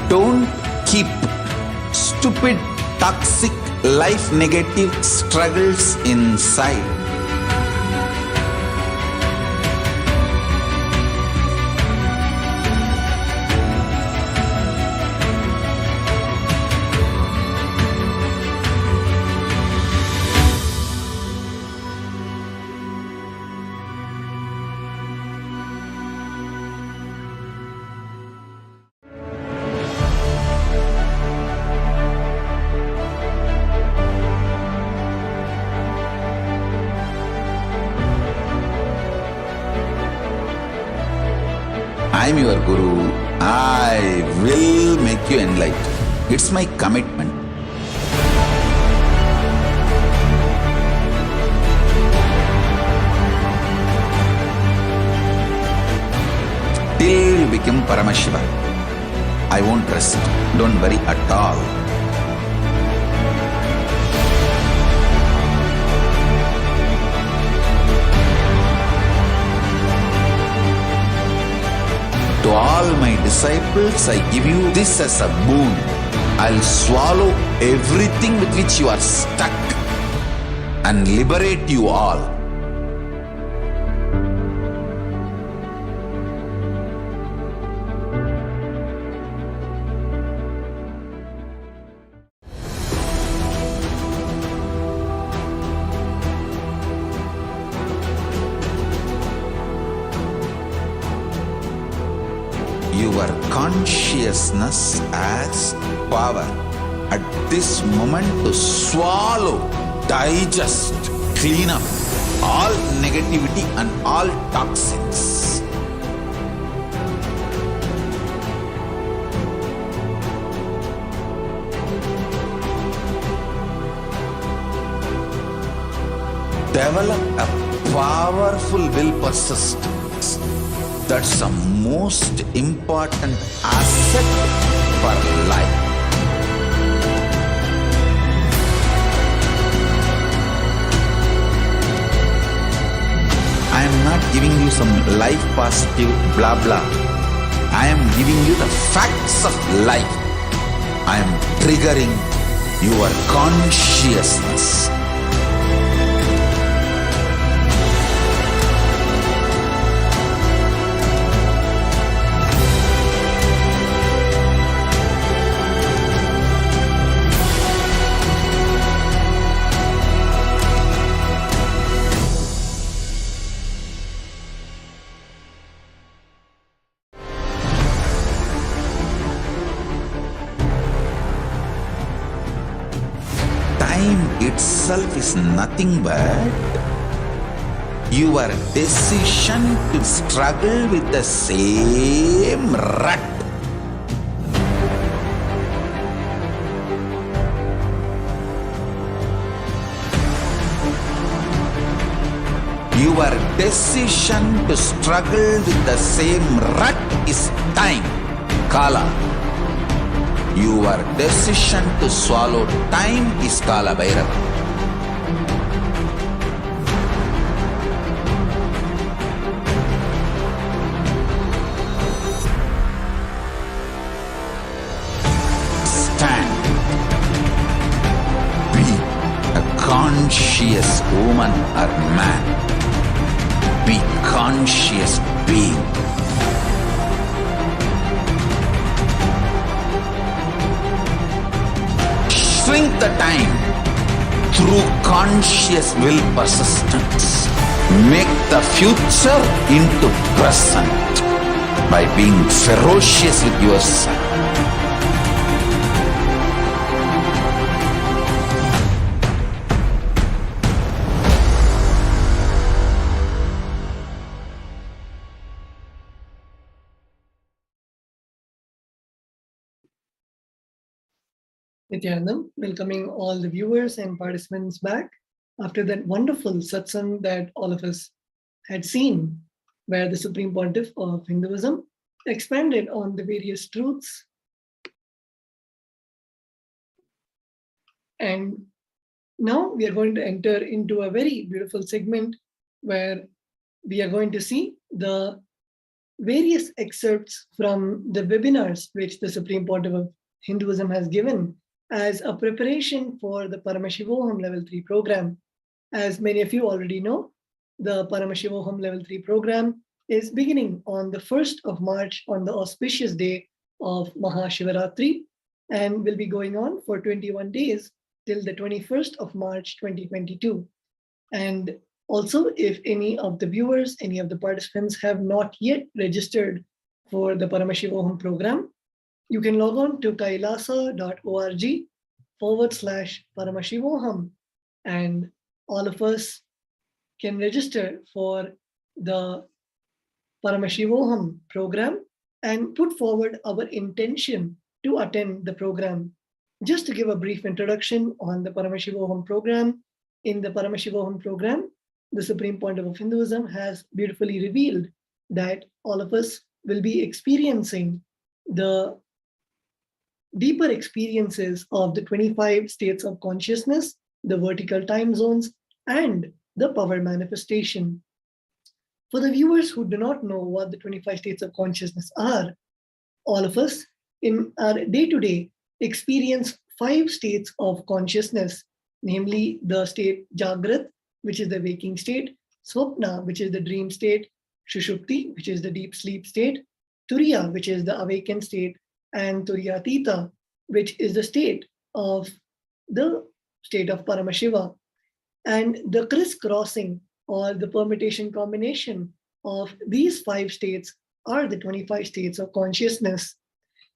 Don't keep stupid, toxic, life negative struggles inside. I am your Guru. I will make you enlightened. It's my commitment. Till you become Paramashiva, I won't rest. Don't worry at all. To all my disciples, I give you this as a boon. I'll swallow everything with which you are stuck and liberate you all. Your consciousness has power at this moment to swallow, digest, clean up all negativity and all toxins. Develop a powerful will persistence. That's the most important asset for life. I am not giving you some life positive blah blah. I am giving you the facts of life. I am triggering your consciousness. Time itself is nothing but your decision to struggle with the same rut. Your decision to struggle with the same rut is time, Kala. Your decision to swallow time is Kala Bhairava. Stand. Be a conscious woman or man. Be conscious being. Shrink the time through conscious will persistence. make the future into present by being ferocious with yourself. Nithyanandam, welcoming all the viewers and participants back after that wonderful satsang that all of us had seen, where the Supreme Pontiff of Hinduism expanded on the various truths. And now we are going to enter into a very beautiful segment where we are going to see the various excerpts from the webinars which the Supreme Pontiff of Hinduism has given as a preparation for the Paramashivoham Level 3 program. As many of you already know, the Paramashivoham Level 3 program is beginning on the 1st of March on the auspicious day of Mahashivaratri and will be going on for 21 days till the 21st of March 2022. And also, if any of the viewers, any of the participants have not yet registered for the Paramashivoham program, you can log on to kailasa.org/Paramashivoham, and all of us can register for the Paramashivoham program and put forward our intention to attend the program. Just to give a brief introduction on the Paramashivoham program, in the Paramashivoham program, the Supreme Pontiff of Hinduism has beautifully revealed that all of us will be experiencing the deeper experiences of the 25 states of consciousness, the vertical time zones, and the power manifestation. For the viewers who do not know what the 25 states of consciousness are, all of us in our day-to-day experience 5 states of consciousness, namely the state Jagrat, which is the waking state, Swapna, which is the dream state, Shushupti, which is the deep sleep state, Turiya, which is the awakened state, and Turiyatita, which is the state of Paramashiva. And the crisscrossing or the permutation combination of these 5 states are the 25 states of consciousness.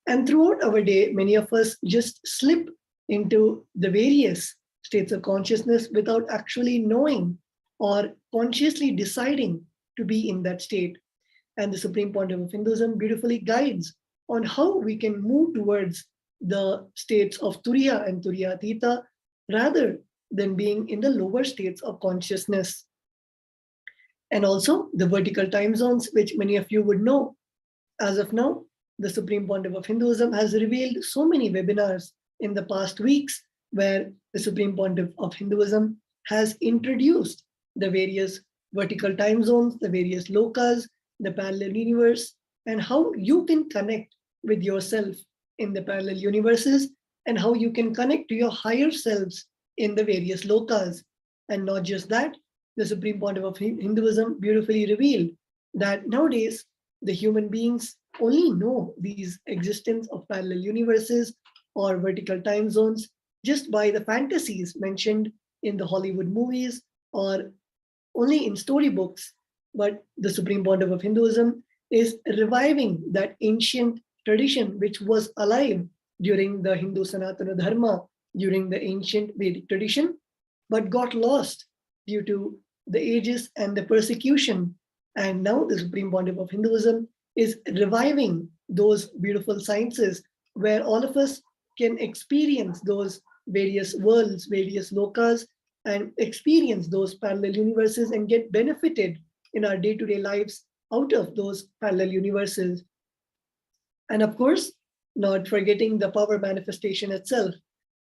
And throughout our day, many of us just slip into the various states of consciousness without actually knowing or consciously deciding to be in that state. And the Supreme Pontiff of Hinduism beautifully guides on how we can move towards the states of Turiya and Turiyatita rather than being in the lower states of consciousness. And also the vertical time zones, which many of you would know. As of now, the Supreme Pontiff of Hinduism has revealed so many webinars in the past weeks where the Supreme Pontiff of Hinduism has introduced the various vertical time zones, the various lokas, the parallel universe, and how you can connect with yourself in the parallel universes and how you can connect to your higher selves in the various lokas. And not just that, the Supreme Pontiff of Hinduism beautifully revealed that nowadays the human beings only know these existence of parallel universes or vertical time zones just by the fantasies mentioned in the Hollywood movies or only in storybooks. But the Supreme Pontiff of Hinduism is reviving that ancient tradition which was alive during the Hindu Sanatana Dharma, during the ancient Vedic tradition, but got lost due to the ages and the persecution. And now the Supreme Pontiff of Hinduism is reviving those beautiful sciences where all of us can experience those various worlds, various lokas, and experience those parallel universes and get benefited in our day-to-day lives out of those parallel universes. And of course, not forgetting the power manifestation itself.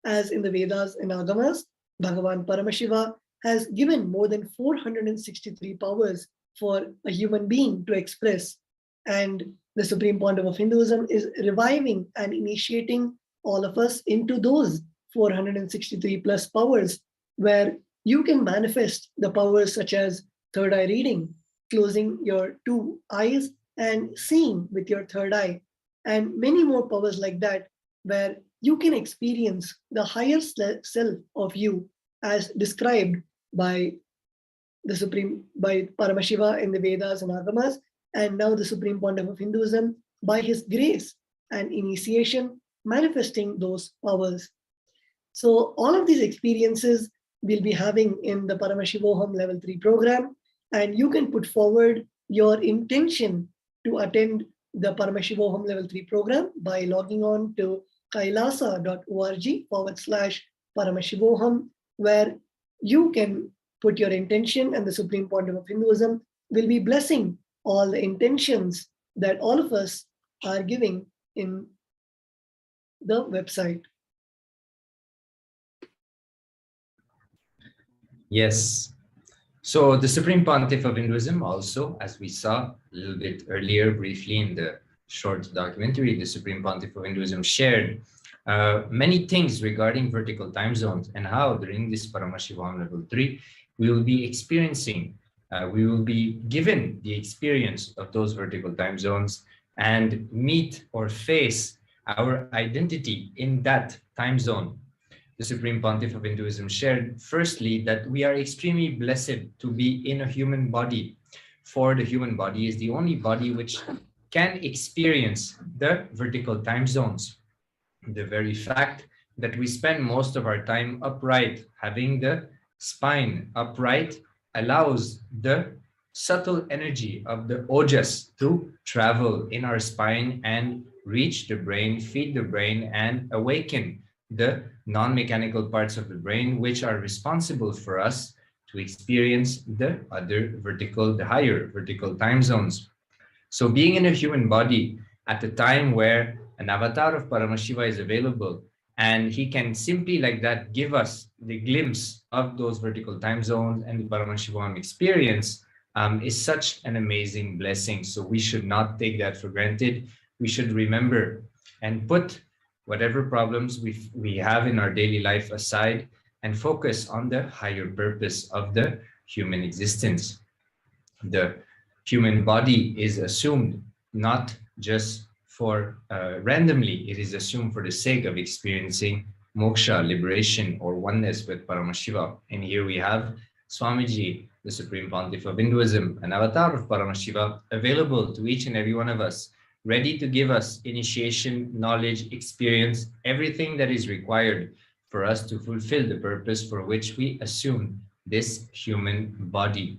As in the Vedas and Agamas, Bhagavan Paramashiva has given more than 463 powers for a human being to express. And the Supreme Pontiff of Hinduism is reviving and initiating all of us into those 463 plus powers, where you can manifest the powers such as third eye reading, closing your 2 eyes and seeing with your third eye, and many more powers like that, where you can experience the higher self of you as described by the Supreme by Paramashiva in the Vedas and Agamas, and now the Supreme Pontiff of Hinduism by his grace and initiation manifesting those powers. So all of these experiences we'll be having in the Paramashivoham Level 3 program, and you can put forward your intention to attend the Paramashivoham Level 3 program by logging on to kailasa.org/Paramashivoham, where you can put your intention, and the Supreme Pontiff of Hinduism will be blessing all the intentions that all of us are giving in the website. Yes. So the Supreme Pontiff of Hinduism also, as we saw a little bit earlier briefly in the short documentary, the Supreme Pontiff of Hinduism shared many things regarding vertical time zones and how during this Paramashivoham Level 3, we will be experiencing, we will be given the experience of those vertical time zones and meet or face our identity in that time zone. The Supreme Pontiff of Hinduism shared firstly that we are extremely blessed to be in a human body, for the human body is the only body which can experience the vertical time zones. The very fact that we spend most of our time upright, having the spine upright, allows the subtle energy of the ojas to travel in our spine and reach the brain, feed the brain, and awaken the non-mechanical parts of the brain, which are responsible for us to experience the higher vertical time zones. So being in a human body at a time where an avatar of Paramashiva is available, and he can simply like that give us the glimpse of those vertical time zones and the Paramashivoham experience, is such an amazing blessing. So we should not take that for granted. We should remember and put whatever problems we have in our daily life aside and focus on the higher purpose of the human existence. The human body is assumed not just for randomly, it is assumed for the sake of experiencing moksha, liberation, or oneness with Paramashiva. And here we have Swamiji, the Supreme Pontiff of Hinduism, an avatar of Paramashiva, available to each and every one of us, ready to give us initiation, knowledge, experience, everything that is required for us to fulfill the purpose for which we assume this human body.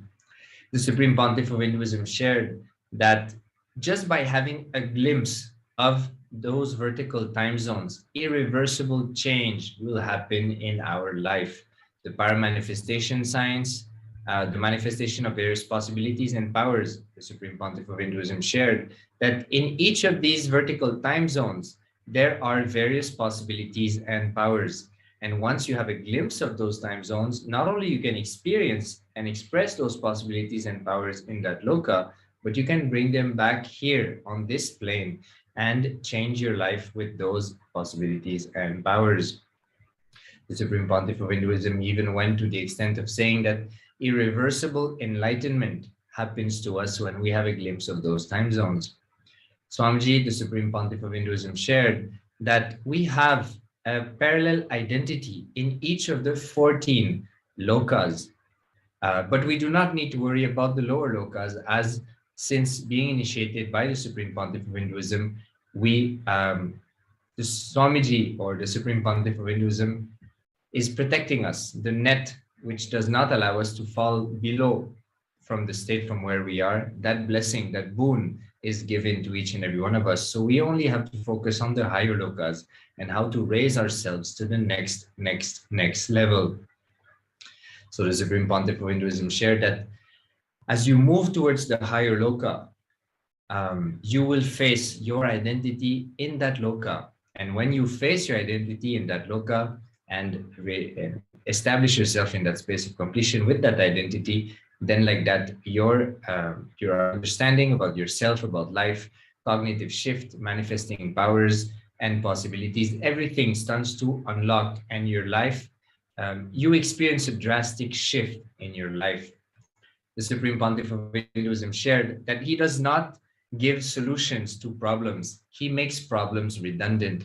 The Supreme Pontiff of Hinduism shared that just by having a glimpse of those vertical time zones, irreversible change will happen in our life. The paramanifestation science, the manifestation of various possibilities and powers, the Supreme Pontiff of Hinduism shared that in each of these vertical time zones, there are various possibilities and powers. And once you have a glimpse of those time zones, not only you can experience and express those possibilities and powers in that loka, but you can bring them back here on this plane and change your life with those possibilities and powers. The Supreme Pontiff of Hinduism even went to the extent of saying that irreversible enlightenment happens to us when we have a glimpse of those time zones. Swamiji, the Supreme Pontiff of Hinduism, shared that we have a parallel identity in each of the 14 lokas, but we do not need to worry about the lower lokas, as since being initiated by the Supreme Pontiff of Hinduism, the Swamiji, or the Supreme Pontiff of Hinduism, is protecting us, the net which does not allow us to fall below from the state from where we are. That blessing, that boon, is given to each and every one of us. So we only have to focus on the higher lokas and how to raise ourselves to the next level. So the Supreme Pontiff of Hinduism shared that as you move towards the higher loka, you will face your identity in that loka. And when you face your identity in that loka and establish yourself in that space of completion with that identity, then like that, your understanding about yourself, about life, cognitive shift, manifesting powers and possibilities, everything starts to unlock, and your life, you experience a drastic shift in your life. The Supreme Pontiff of Hinduism shared that he does not give solutions to problems. He makes problems redundant.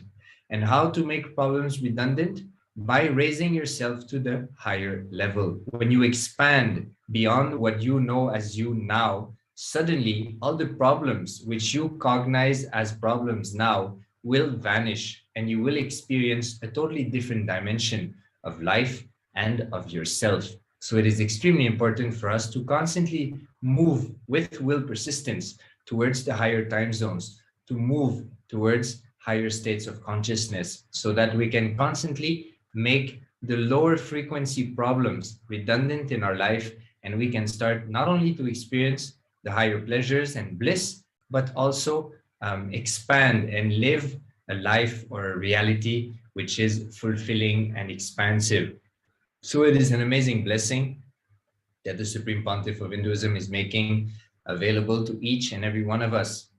And how to make problems redundant? by raising yourself to the higher level. When you expand beyond what you know as you now, suddenly all the problems which you cognize as problems now will vanish, and you will experience a totally different dimension of life and of yourself. So it is extremely important for us to constantly move with will persistence towards the higher time zones, to move towards higher states of consciousness, so that we can constantly make the lower frequency problems redundant in our life, and we can start not only to experience the higher pleasures and bliss, but also expand and live a life or a reality which is fulfilling and expansive. So it is an amazing blessing that the Supreme Pontiff of Hinduism is making available to each and every one of us.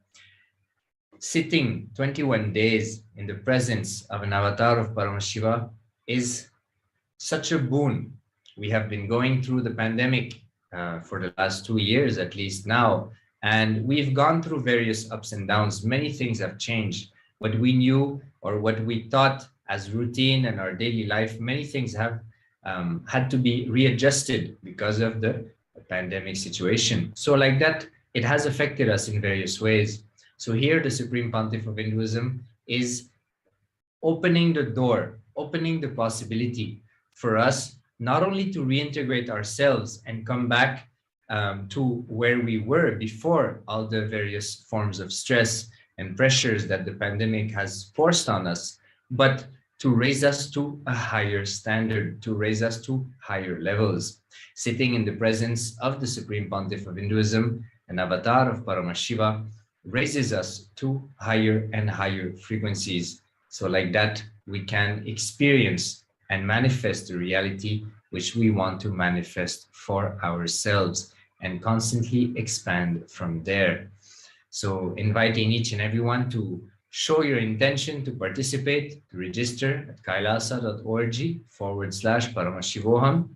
Sitting 21 days in the presence of an avatar of Paramashiva is such a boon. We have been going through the pandemic for the last 2 years at least now, and we've gone through various ups and downs. Many things have changed. What we knew or what we thought as routine in our daily life, many things have had to be readjusted because of the pandemic situation. So like that, it has affected us in various ways. So here the Supreme Pontiff of Hinduism is opening the door, opening the possibility for us not only to reintegrate ourselves and come back to where we were before all the various forms of stress and pressures that the pandemic has forced on us, but to raise us to a higher standard, to raise us to higher levels. Sitting in the presence of the Supreme Pontiff of Hinduism, an avatar of Paramashiva, raises us to higher and higher frequencies. So like that, we can experience and manifest the reality which we want to manifest for ourselves and constantly expand from there. So inviting each and everyone to show your intention to participate, to register at kailasa.org/Paramashivoham.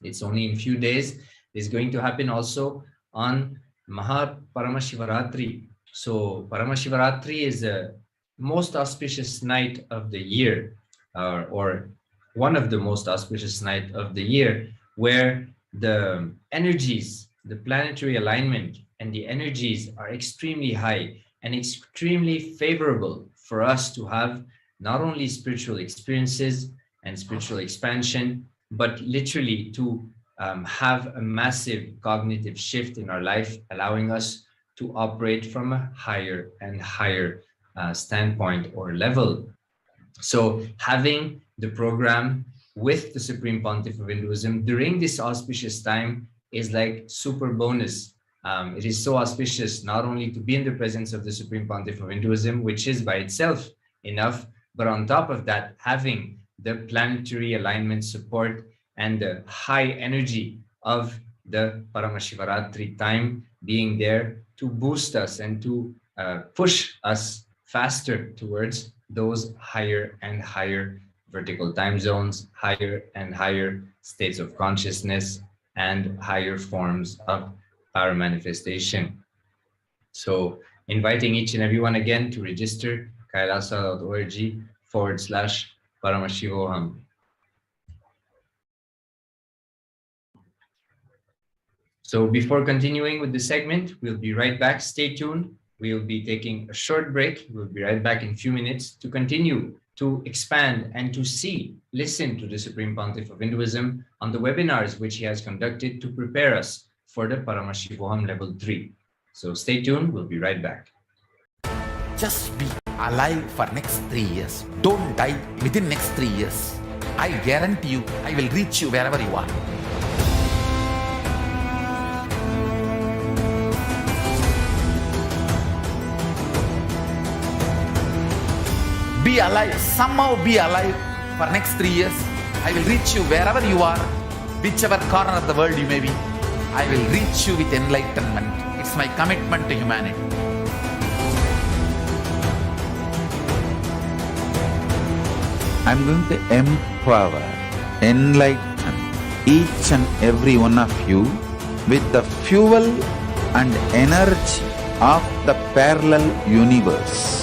It's only in a few days. It's going to happen also on Paramashivaratri. So Paramashivaratri is the most auspicious night of the year, or one of the most auspicious night of the year, where the energies, the planetary alignment and the energies are extremely high and extremely favorable for us to have not only spiritual experiences and spiritual expansion, but literally to have a massive cognitive shift in our life, allowing us to operate from a higher and higher standpoint or level. So having the program with the Supreme Pontiff of Hinduism during this auspicious time is like super bonus. It is so auspicious not only to be in the presence of the Supreme Pontiff of Hinduism, which is by itself enough, but on top of that, having the planetary alignment support and the high energy of the Paramashivaratri time being there to boost us and to push us faster towards those higher and higher vertical time zones, higher and higher states of consciousness, and higher forms of power manifestation. So inviting each and everyone again to register kailasa.org/Paramashivoham. So before continuing with the segment, we'll be right back. Stay tuned. We'll be taking a short break. We'll be right back in a few minutes to continue to expand and to listen to the Supreme Pontiff of Hinduism on the webinars which he has conducted to prepare us for the Paramashivoham level 3. So stay tuned. We'll be right back. Just be alive for next 3 years. Don't die within next 3 years. I guarantee you, I will reach you wherever you are. Be alive, somehow be alive for next 3 years. I will reach you wherever you are, whichever corner of the world you may be. I will reach you with enlightenment. It's my commitment to humanity. I'm going to empower, enlighten each and every one of you with the fuel and energy of the parallel universe.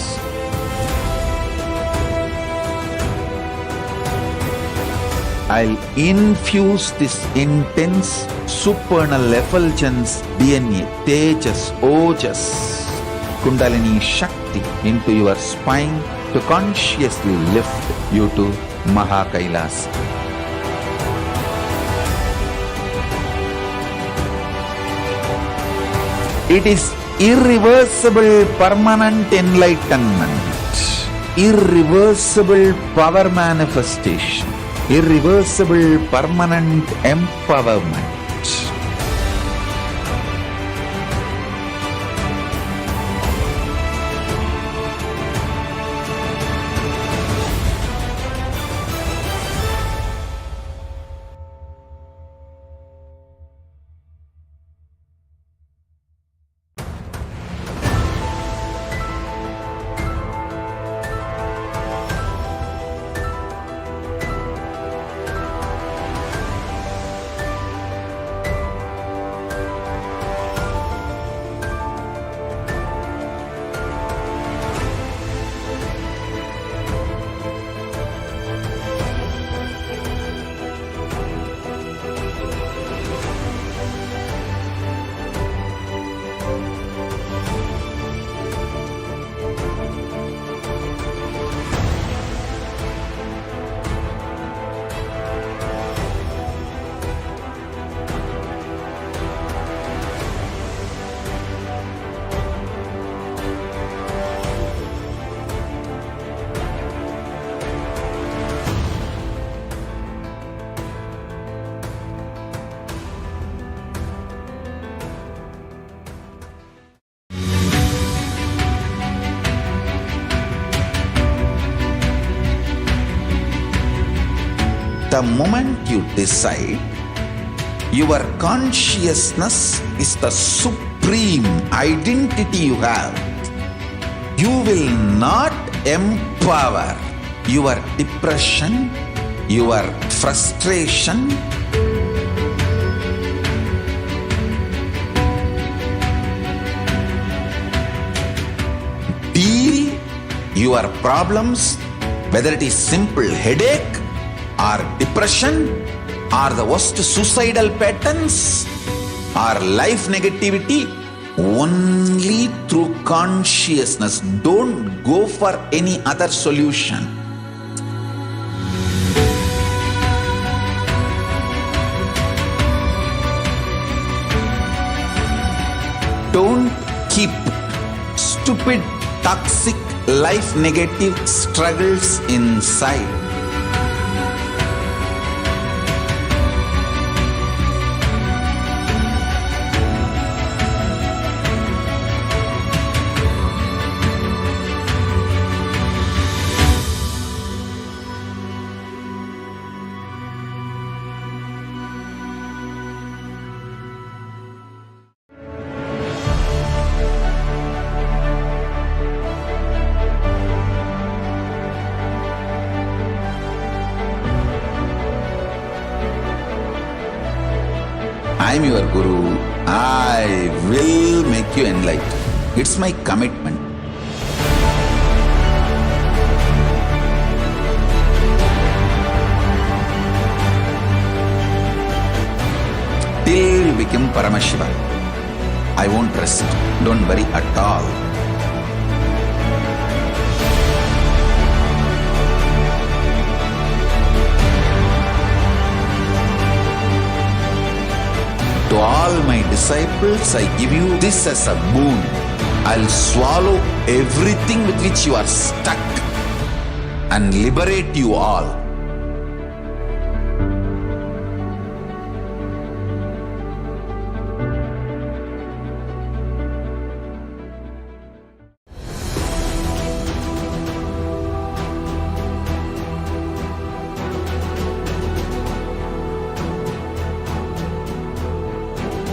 I'll infuse this intense supernal effulgence DNA, Tejas, Ojas, Kundalini Shakti into your spine to consciously lift you to KAILASA. It is irreversible permanent enlightenment, irreversible power manifestation, irreversible permanent empowerment. The moment you decide, your consciousness is the supreme identity you have. You will not empower your depression, your frustration, deal your problems, whether it is simple headache or depression or the worst suicidal patterns or life negativity, only through consciousness. Don't go for any other solution. Don't keep stupid, toxic, life negative struggles inside. I am your Guru. I will make you enlightened. It's my commitment. Till you become Paramashiva, I won't rest. Don't worry at all. To all my disciples, I give you this as a boon. I'll swallow everything with which you are stuck and liberate you all.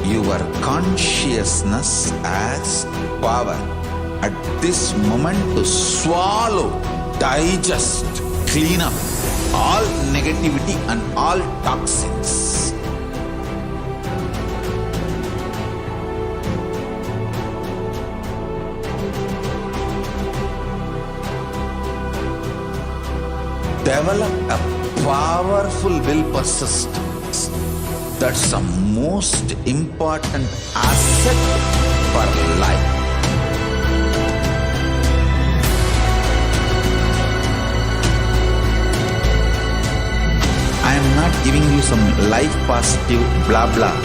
Your consciousness has power at this moment to swallow, digest, clean up all negativity and all toxins. Develop a powerful will well possessed. That's the most important asset for life. I am not giving you some life positive blah blah.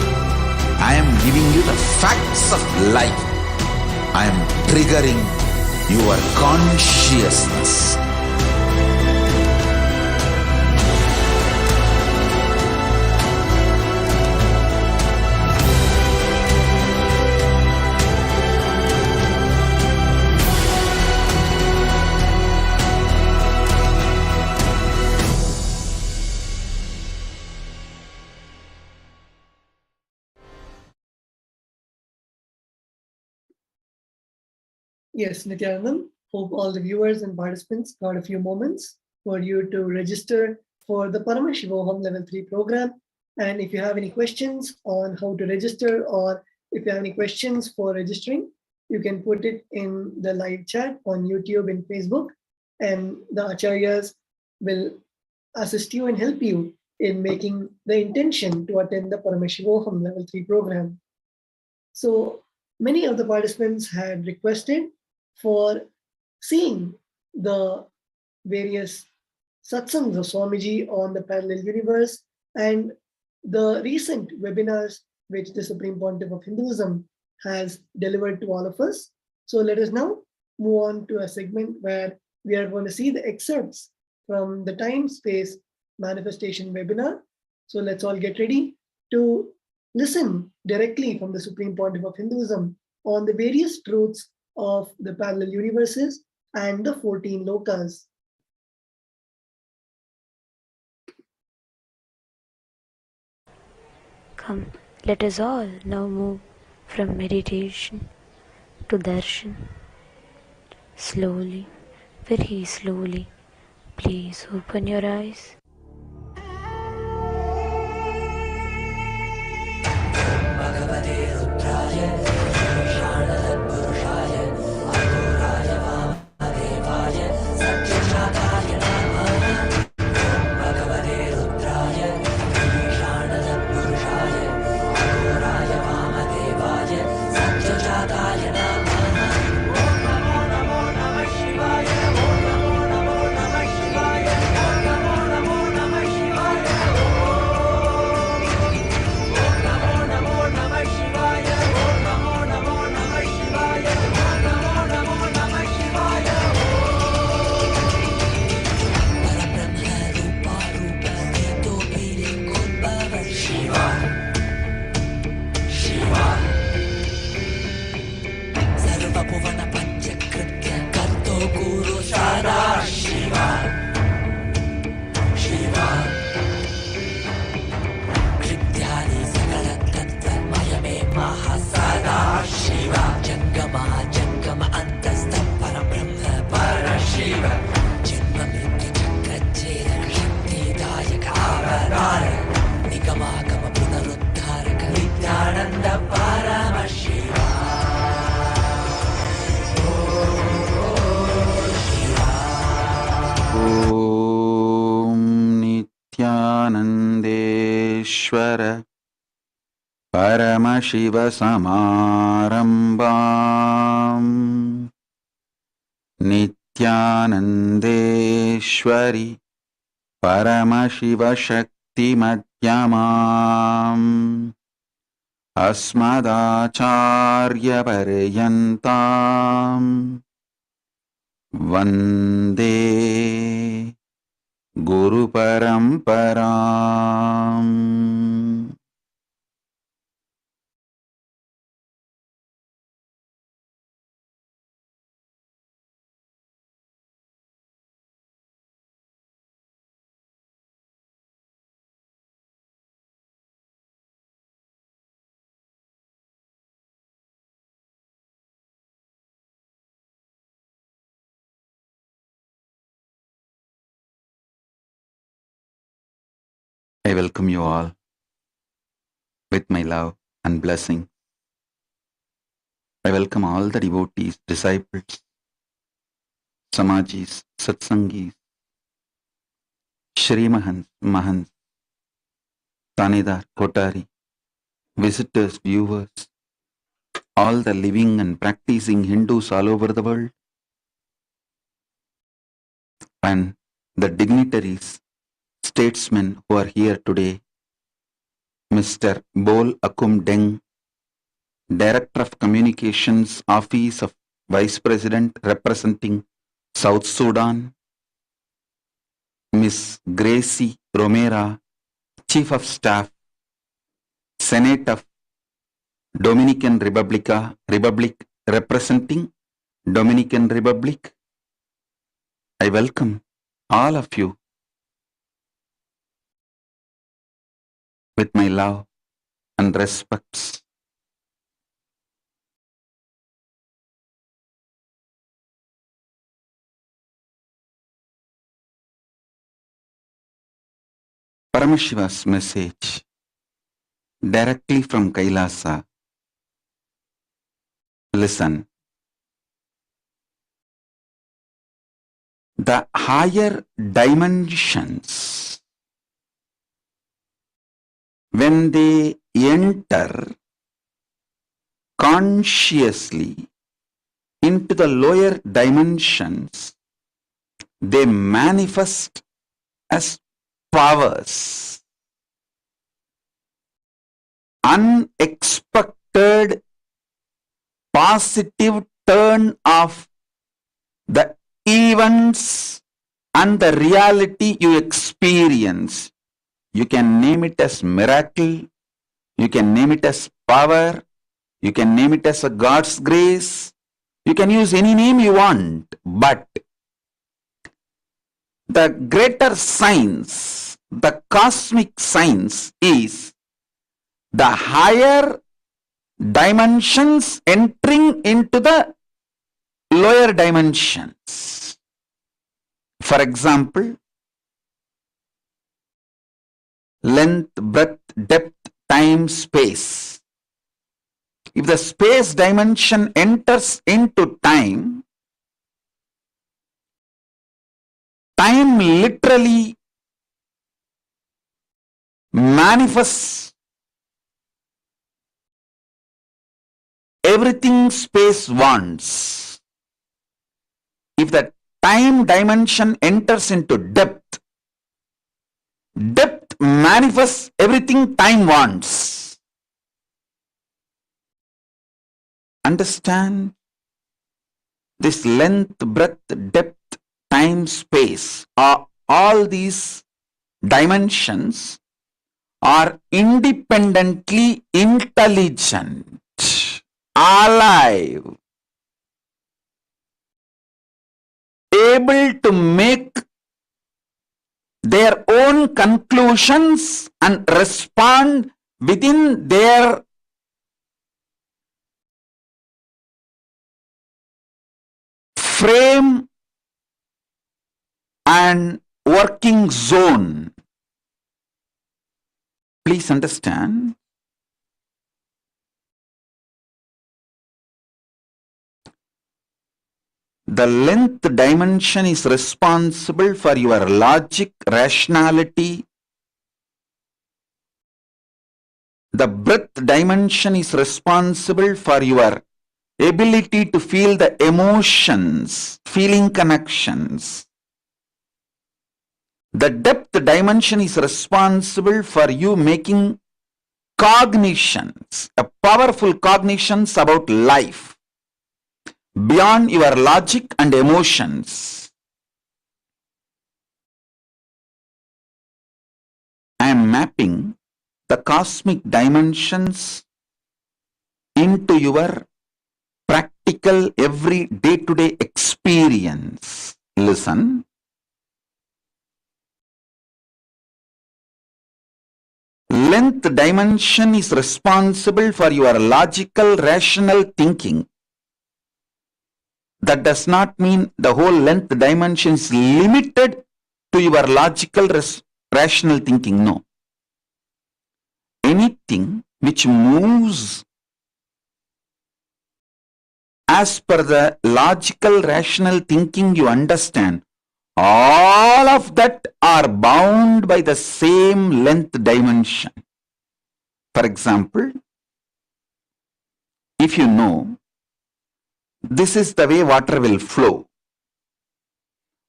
I am giving you the facts of life. I am triggering your consciousness. Yes, Nithyanandam, hope all the viewers and participants got a few moments for you to register for the Paramashivoham Level 3 program. And if you have any questions on how to register, or if you have any questions for registering, you can put it in the live chat on YouTube and Facebook, and the Acharyas will assist you and help you in making the intention to attend the Paramashivoham Level 3 program. So many of the participants had requested for seeing the various satsangs of Swamiji on the parallel universe and the recent webinars which the Supreme Pontiff of Hinduism has delivered to all of us. So let us now move on to a segment where we are going to see the excerpts from the time-space manifestation webinar. So let's all get ready to listen directly from the Supreme Pontiff of Hinduism on the various truths of the parallel universes and the 14 lokas. Come, let us all now move from meditation to darshan. Slowly, very slowly, please open your eyes. Nityanandeshwara Paramashivasamarambam Nityanandeshwari Paramashivashaktimadhyamam Asmadacharya Paryantam Vande Guru Paramparam. I welcome you all with my love and blessing. I welcome all the devotees, disciples, Samajis, Satsangis, Shri Mahants, Tanedar, Kotari, visitors, viewers, all the living and practicing Hindus all over the world, and the dignitaries, statesmen who are here today, Mr. Bol Akum Deng, Director of Communications, Office of Vice President representing South Sudan, Miss Gracie Romera, Chief of Staff, Senate of Dominican Republic representing Dominican Republic. I welcome all of you with my love and respects. Paramashiva's message directly from KAILASA. Listen. The higher dimensions, when they enter consciously into the lower dimensions, they manifest as powers. Unexpected positive turn of the events and the reality you experience. You can name it as miracle, you can name it as power, you can name it as a God's grace, you can use any name you want, but the greater science, the cosmic science is the higher dimensions entering into the lower dimensions. For example, length, breadth, depth, time, space. If the space dimension enters into time, time literally manifests everything space wants. If the time dimension enters into depth, depth manifests everything time wants. Understand? This length, breadth, depth, time, space, all these dimensions are independently intelligent, alive, able to make their own conclusions and respond within their frame and working zone. Please understand, the length dimension is responsible for your logic, rationality. The breadth dimension is responsible for your ability to feel the emotions, feeling connections. The depth dimension is responsible for you making cognitions, powerful cognitions about life beyond your logic and emotions. I am mapping the cosmic dimensions into your practical every day-to-day experience. Listen. Length dimension is responsible for your logical, rational thinking. That does not mean the whole length dimension is limited to your logical, rational thinking. No. Anything which moves as per the logical, rational thinking you understand, all of that are bound by the same length dimension. For example, if you know this is the way water will flow,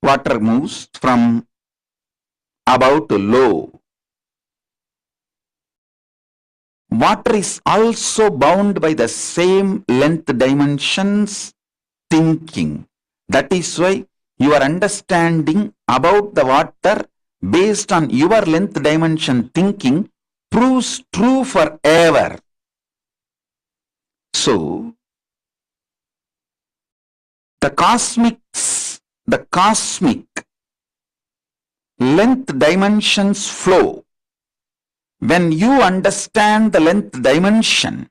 water moves from above to low. Water is also bound by the same length dimensions thinking. That is why your understanding about the water based on your length dimension thinking proves true forever. So, the cosmic length dimensions flow. When you understand the length dimension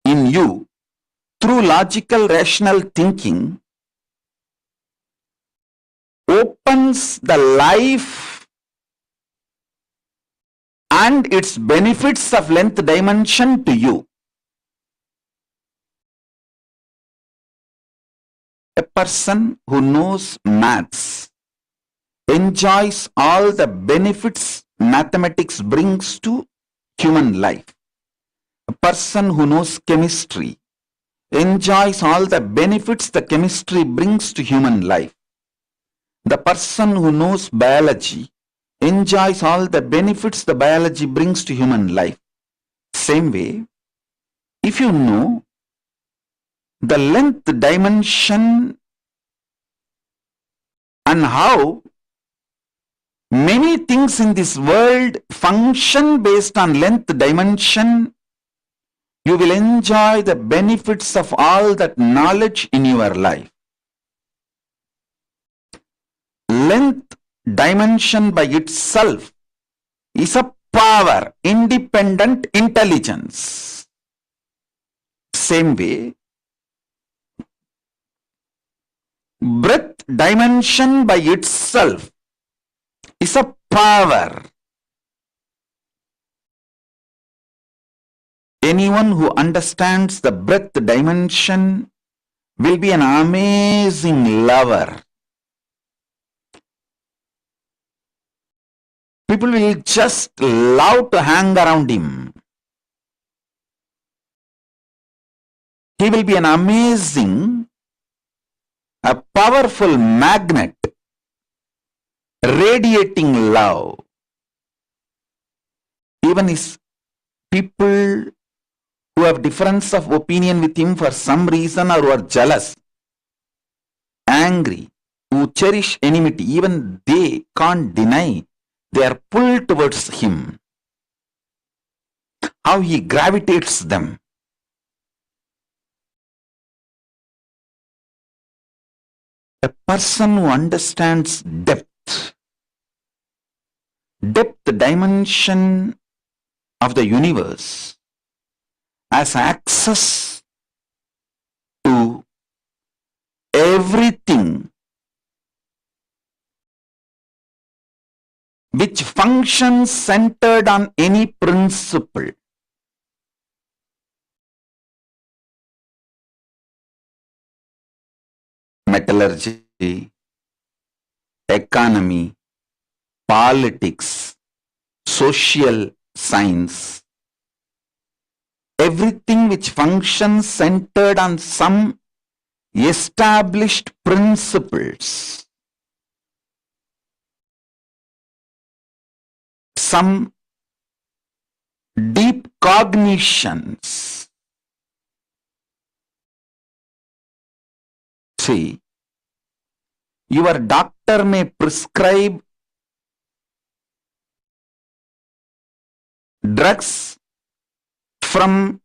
in you through logical rational thinking, opens the life and its benefits of length dimension to you. A person who knows maths enjoys all the benefits mathematics brings to human life. A person who knows chemistry enjoys all the benefits the chemistry brings to human life. The person who knows biology enjoys all the benefits the biology brings to human life. Same way, if you know the length dimension and how many things in this world function based on length dimension, you will enjoy the benefits of all that knowledge in your life. Length dimension by itself is a power, independent intelligence. Same way, breadth dimension by itself is a power. Anyone who understands the breadth dimension will be an amazing lover. People will just love to hang around him. He will be an amazing, a powerful magnet, radiating love. Even his people who have difference of opinion with him for some reason or who are jealous, angry, who cherish enmity, even they can't deny they are pulled towards him. How he gravitates them. A person who understands depth dimension of the universe, has access to everything which functions centered on any principle. Metallurgy, economy, politics, social science, everything which functions centered on some established principles, some deep cognitions. See, your doctor may prescribe drugs from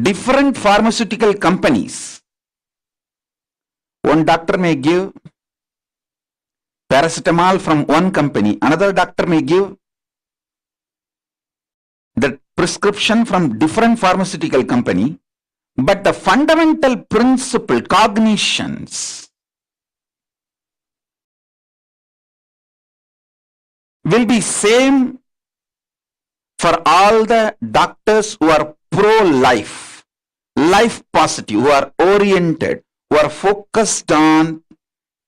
different pharmaceutical companies. One doctor may give paracetamol from one company, another doctor may give the prescription from different pharmaceutical company, but the fundamental principle, cognitions, will be same for all the doctors who are pro-life, life positive, who are oriented, who are focused on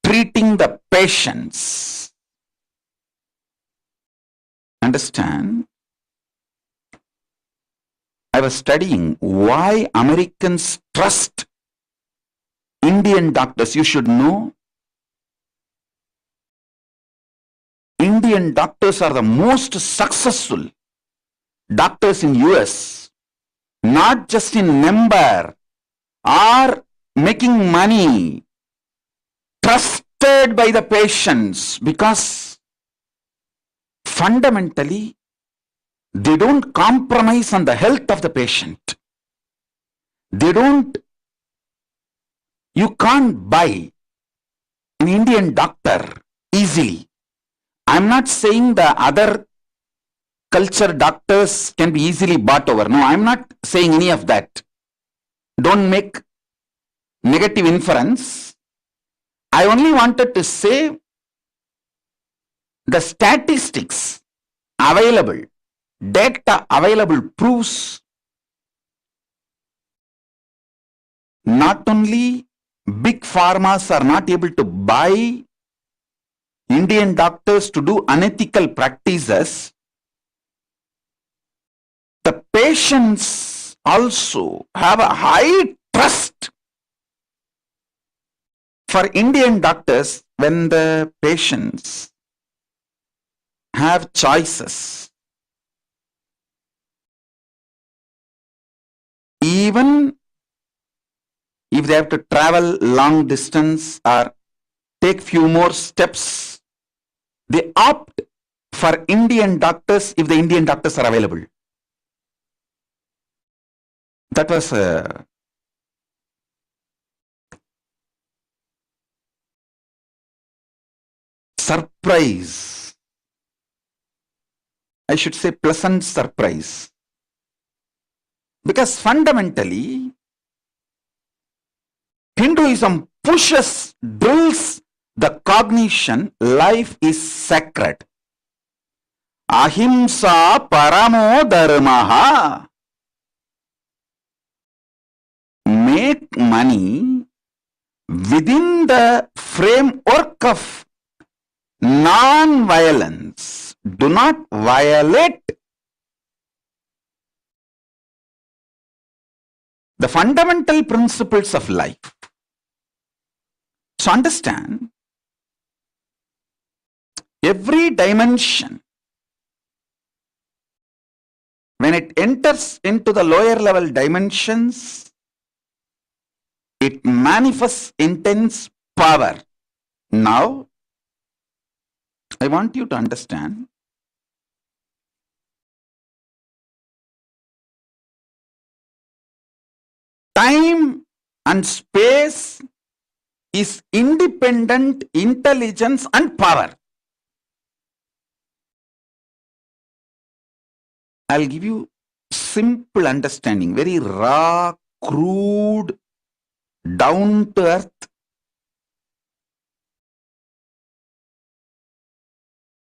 treating the patients. understand, I was studying why Americans trust Indian doctors. You should know, Indian doctors are the most successful doctors in US, not just in number, are making money, trusted by the patients, because fundamentally they don't compromise on the health of the patient. You can't buy an Indian doctor easily. I'm not saying the other culture doctors can be easily bought over. No, I'm not saying any of that. Don't make negative inference. I only wanted to say the statistics available, data available proves not only big pharmas are not able to buy Indian doctors to do unethical practices, the patients also have a high trust for Indian doctors when the patients have choices. Even if they have to travel long distance or take few more steps, they opt for Indian doctors if the Indian doctors are available. That was a surprise. I should say pleasant surprise. Because fundamentally, Hinduism drills the cognition life is sacred. Ahimsa paramo dharmaha. Make money within the framework of non-violence. Do not violate the fundamental principles of life. So understand, every dimension, when it enters into the lower level dimensions, it manifests intense power. Now, I want you to understand, time and space is independent intelligence and power. I'll give you simple understanding, very raw, crude, down to earth.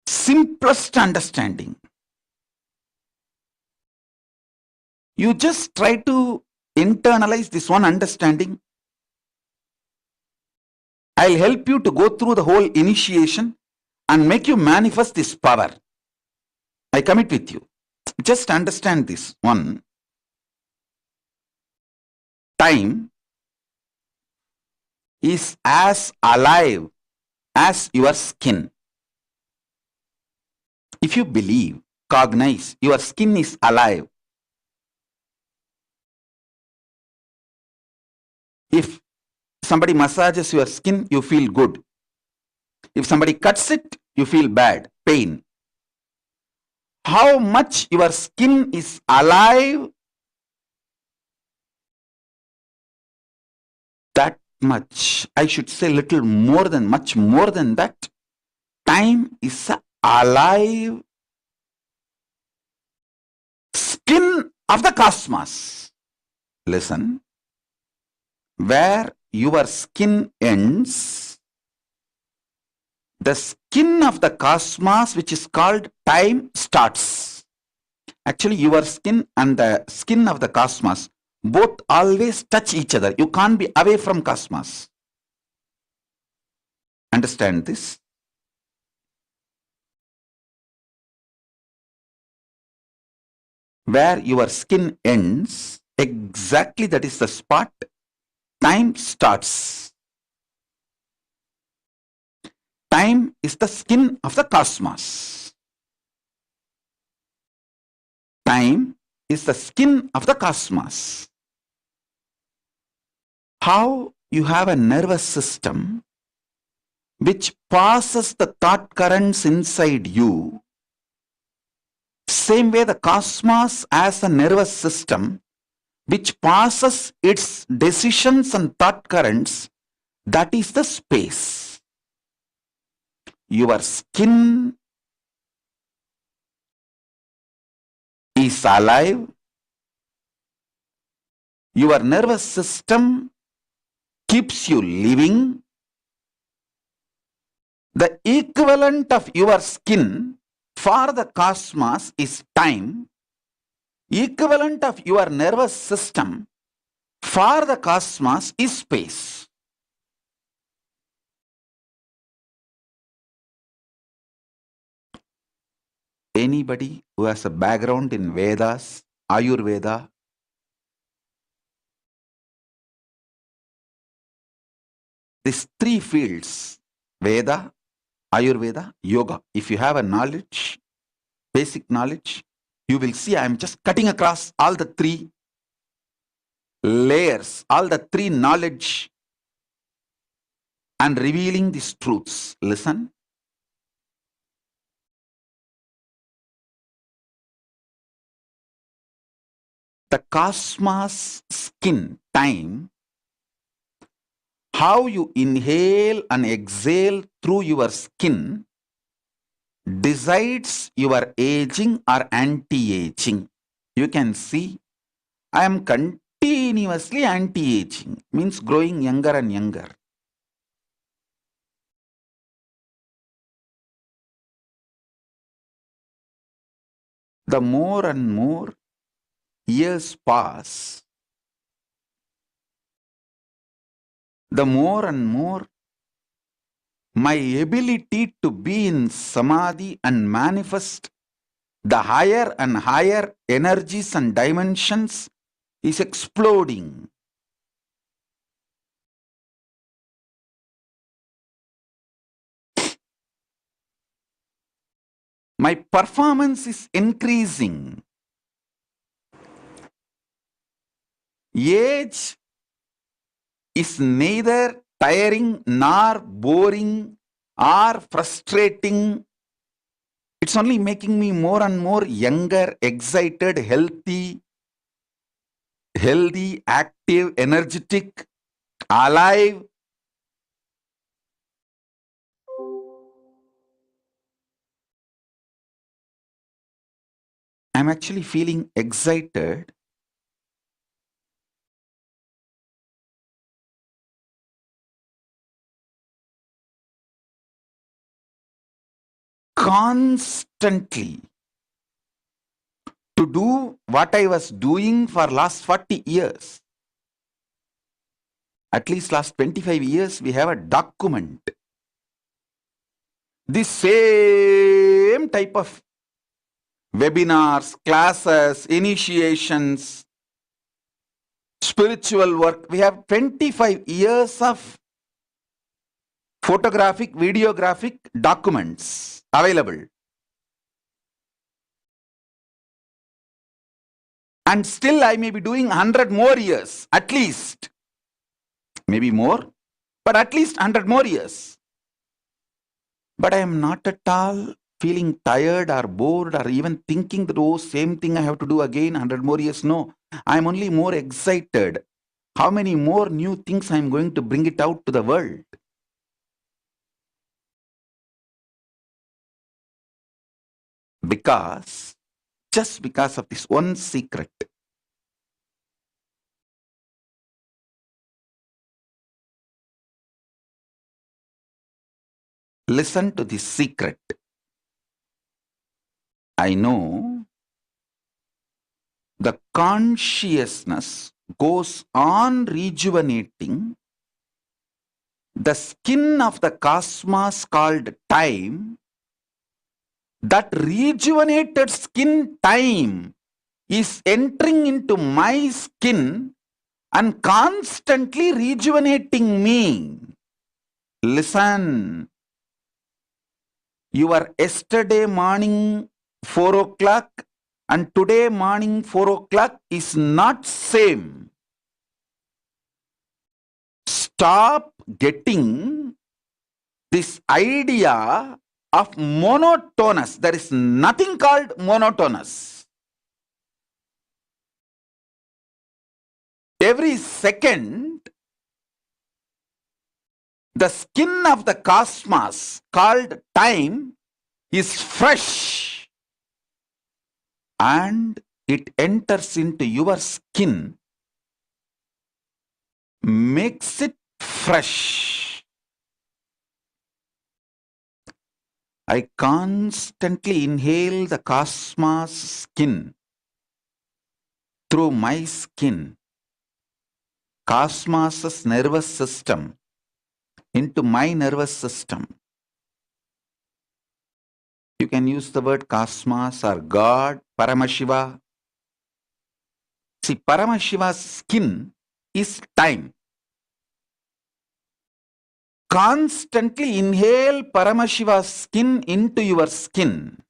Simplest understanding. You just try to internalize this one understanding. I'll help you to go through the whole initiation and make you manifest this power. I commit with you. Just understand this one. Time is as alive as your skin. If you believe, cognize, your skin is alive. If somebody massages your skin, you feel good. If somebody cuts it, you feel bad, pain. How much your skin is alive, that much, I should say little more than, much more than that, time is alive skin of the cosmos. Listen, where your skin ends, the skin of the cosmos, which is called time, starts. Actually, your skin and the skin of the cosmos both always touch each other. You can't be away from cosmos. Understand this? where your skin ends, exactly that is the spot time starts. Time is the skin of the cosmos. Time is the skin of the cosmos. How you have a nervous system which passes the thought currents inside you, same way the cosmos has a nervous system which passes its decisions and thought currents, that is the space. Your skin is alive. Your nervous system keeps you living. The equivalent of your skin for the cosmos is time. Equivalent of your nervous system for the cosmos is space. Anybody who has a background in Vedas, Ayurveda, these three fields, Veda, Ayurveda, Yoga, if you have a knowledge, basic knowledge, you will see I am just cutting across all the three layers, all the three knowledge and revealing these truths. Listen. The cosmos skin, time, how you inhale and exhale through your skin decides your aging or anti-aging. You can see I am continuously anti-aging, means growing younger and younger. The more and more years pass, the more and more my ability to be in samadhi and manifest the higher and higher energies and dimensions is exploding. My performance is increasing. Age is neither tiring nor boring or frustrating. It's only making me more and more younger, excited, healthy, active, energetic, alive. I'm actually feeling excited. Constantly to do what I was doing for last 40 years. At least last 25 years, we have a document. The same type of webinars, classes, initiations, spiritual work. We have 25 years of photographic, videographic documents available. And still I may be doing 100 more years, at least. Maybe more, but at least 100 more years. But I am not at all feeling tired or bored or even thinking that, oh, same thing I have to do again, 100 more years. No, I am only more excited. How many more new things I am going to bring it out to the world? Just because of this one secret. Listen to this secret. I know the consciousness goes on rejuvenating the skin of the cosmos called time. That rejuvenated skin time is entering into my skin and constantly rejuvenating me. Listen, your yesterday morning 4 o'clock and today morning 4 o'clock is not same. Stop getting this idea of monotonous. There is nothing called monotonous. Every second, the skin of the cosmos called time is fresh and it enters into your skin, makes it fresh. I constantly inhale the cosmos skin through my skin, cosmos's nervous system into my nervous system. You can use the word cosmos or God, Paramashiva. See, Paramashiva's skin is time. Constantly inhale Paramashiva's skin into your skin.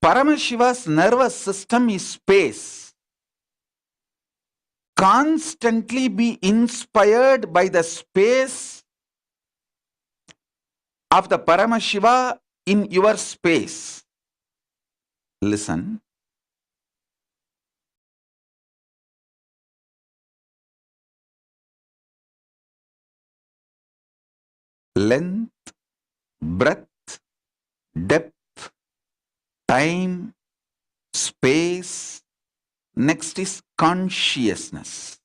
Paramashiva's nervous system is space. Constantly be inspired by the space of the Paramashiva in your space. Listen. Length, breadth, depth, time, space. Next is consciousness.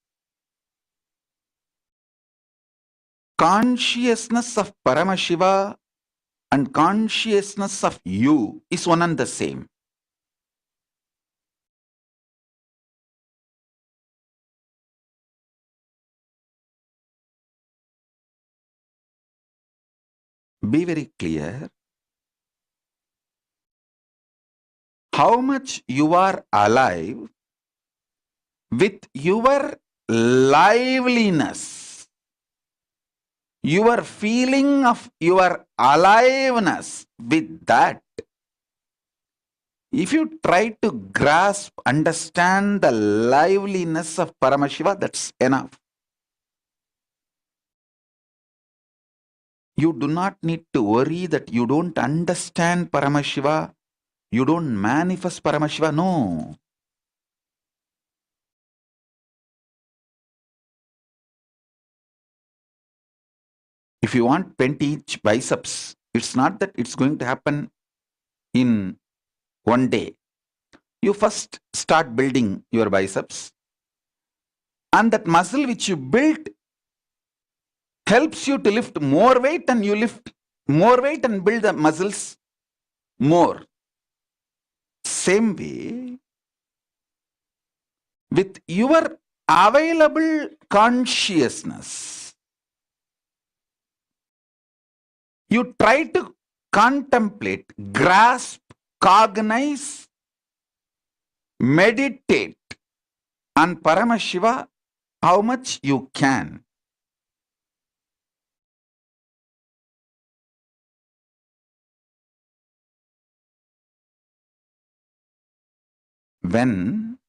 Consciousness of Paramashiva and consciousness of you is one and the same. Be very clear. How much you are alive with your liveliness, your feeling of your aliveness, with that, if you try to grasp, understand the liveliness of Paramashiva, that's enough. You do not need to worry that you don't understand Paramashiva, you don't manifest Paramashiva. No. If you want 20-inch biceps, it's not that it's going to happen in one day. You first start building your biceps, and that muscle which you built helps you to lift more weight, and you lift more weight and build the muscles more. Same way, with your available consciousness, you try to contemplate, grasp, cognize, meditate on Paramashiva how much you can. When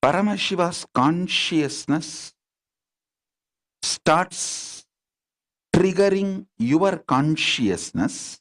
Paramashiva's consciousness starts triggering your consciousness,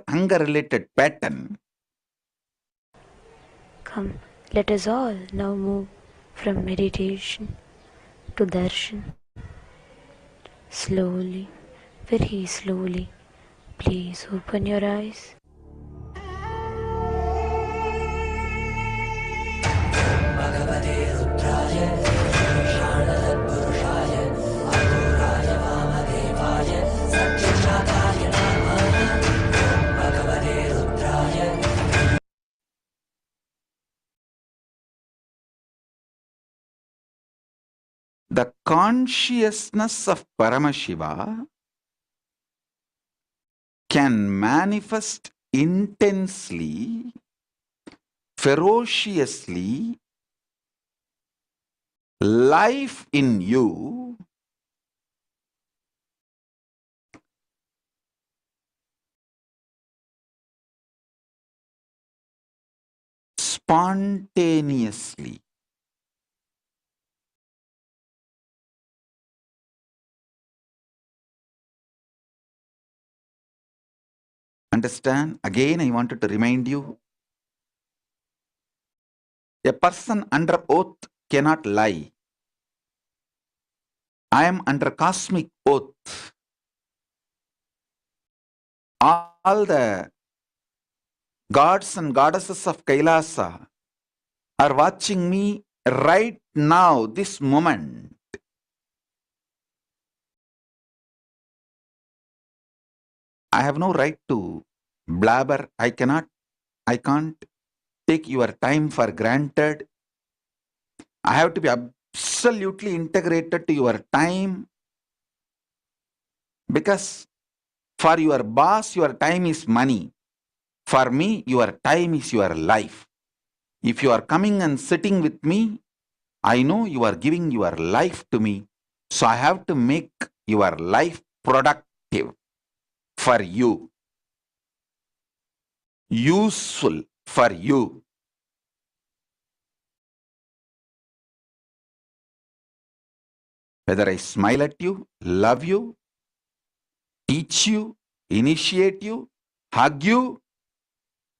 Hunger related pattern. Come, let us all now move from meditation to darshan. Slowly, very slowly, please open your eyes. The consciousness of Paramashiva can manifest intensely, ferociously, life in you spontaneously. Understand? Again, I wanted to remind you, a person under oath cannot lie. I am under cosmic oath. All the gods and goddesses of KAILASA are watching me right now, this moment. I have no right to blabber. I can't take your time for granted. I have to be absolutely integrated to your time, because for your boss, your time is money. For me, your time is your life. If you are coming and sitting with me, I know you are giving your life to me. So I have to make your life productive for you, useful for you. Whether I smile at you, love you, teach you, initiate you, hug you,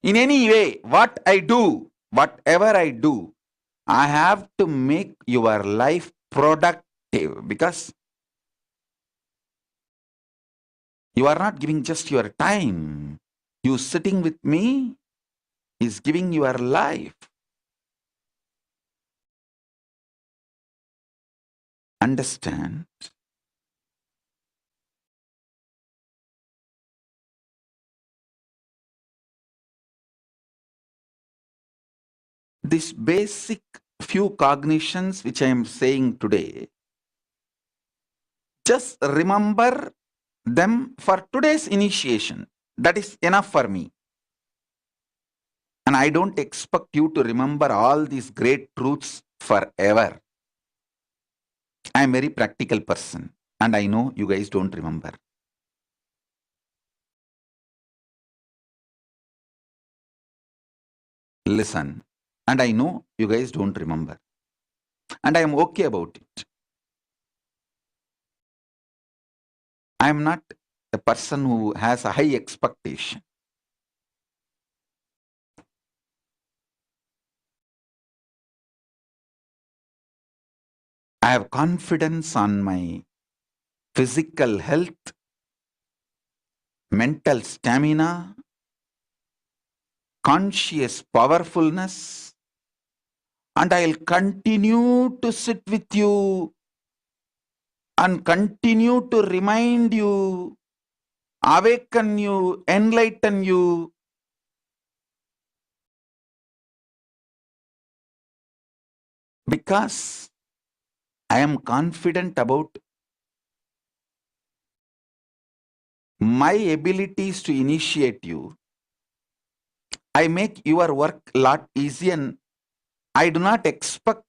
in any way, what I do, whatever I do, I have to make your life productive, because you are not giving just your time. You sitting with me is giving your life. Understand? This basic few cognitions which I am saying today, just remember them for today's initiation. That is enough for me. And I don't expect you to remember all these great truths forever. I am a very practical person, and I know you guys don't remember. Listen, and I know you guys don't remember. And I am okay about it. I am not a person who has a high expectation. I have confidence on my physical health, mental stamina, conscious powerfulness, and I'll continue to sit with you and continue to remind you, awaken you, enlighten you. Because I am confident about my abilities to initiate you. I make your work a lot easier, and I do not expect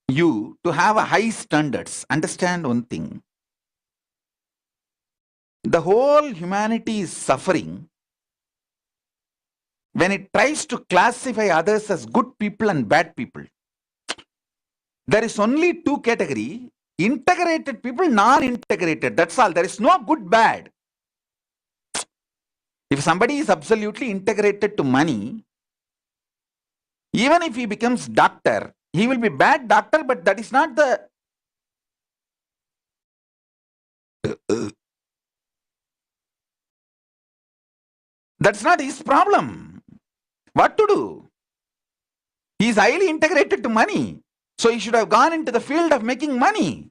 you to have a high standards. Understand one thing. The whole humanity is suffering when it tries to classify others as good people and bad people. There is only two categories: integrated people, non-integrated. That's all. There is no good, bad. If somebody is absolutely integrated to money, even if he becomes doctor, he will be bad doctor, but that is not the that's not his problem. What to do? He is highly integrated to money. So he should have gone into the field of making money.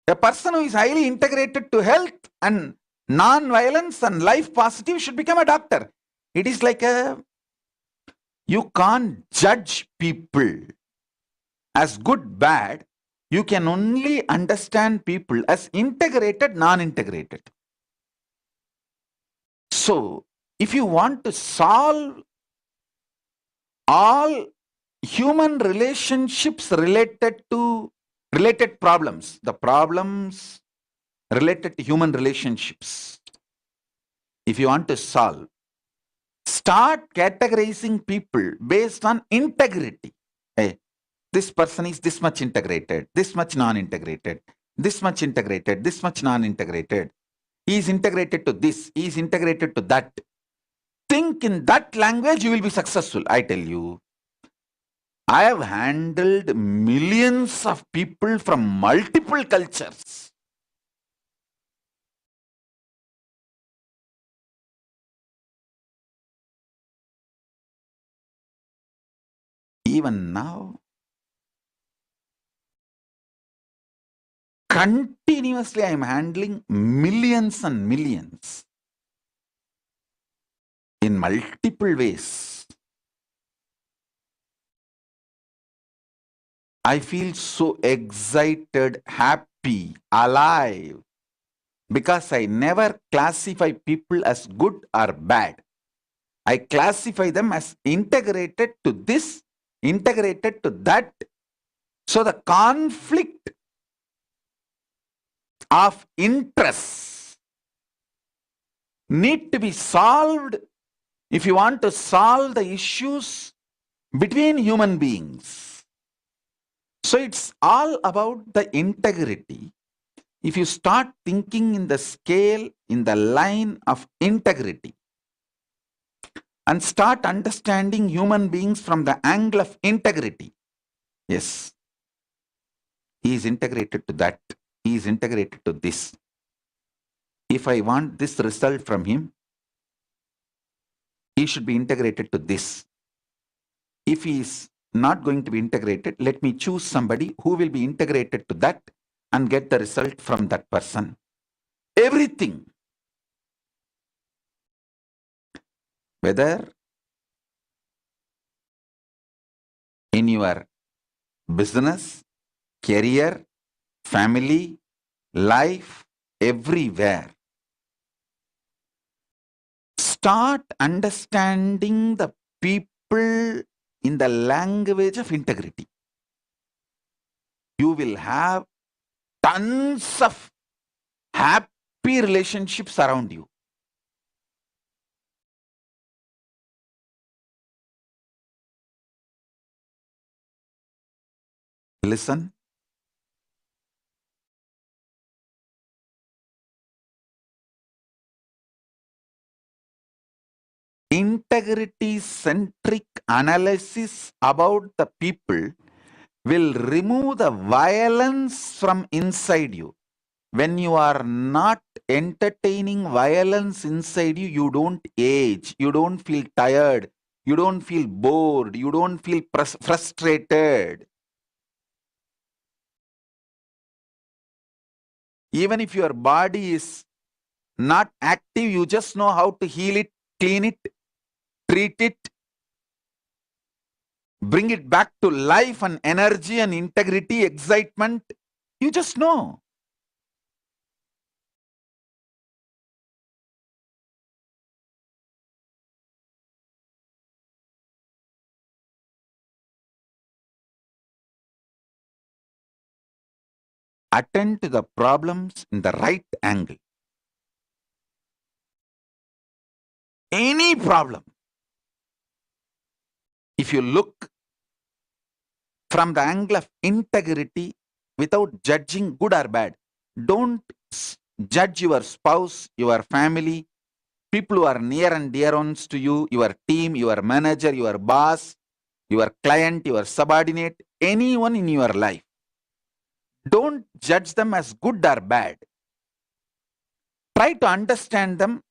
A person who is highly integrated to health and non-violence and life positive should become a doctor. It is like you can't judge people as good, bad. You can only understand people as integrated, non-integrated. So, if you want to solve all human relationships related problems, the problems related to human relationships, if you want to solve, start categorizing people based on integrity. Hey, this person is this much integrated, this much non-integrated, this much integrated, this much non-integrated. He is integrated to this, he is integrated to that. Think in that language, you will be successful. I tell you, I have handled millions of people from multiple cultures. Even now, continuously I am handling millions and millions in multiple ways. I feel so excited, happy, alive, because I never classify people as good or bad. I classify them as integrated to this, integrated to that. So the conflict of interests need to be solved if you want to solve the issues between human beings. So it's all about the integrity. If you start thinking in the scale, in the line of integrity, and start understanding human beings from the angle of integrity, yes, he is integrated to that, he is integrated to this. If I want this result from him, he should be integrated to this. If he is not going to be integrated, let me choose somebody who will be integrated to that and get the result from that person. Everything. Whether in your business, career, family, life, everywhere. Start understanding the people in the language of integrity. You will have tons of happy relationships around you. Listen. Integrity-centric analysis about the people will remove the violence from inside you. When you are not entertaining violence inside you, you don't age, you don't feel tired, you don't feel bored, you don't feel frustrated. Even if your body is not active, you just know how to heal it, clean it, treat it. bring it back to life and energy and integrity, excitement. You just know. Attend to the problems in the right angle. Any problem, if you look from the angle of integrity without judging good or bad, don't judge your spouse, your family, people who are near and dear ones to you, your team, your manager, your boss, your client, your subordinate, anyone in your life. Don't judge them as good or bad. Try to understand them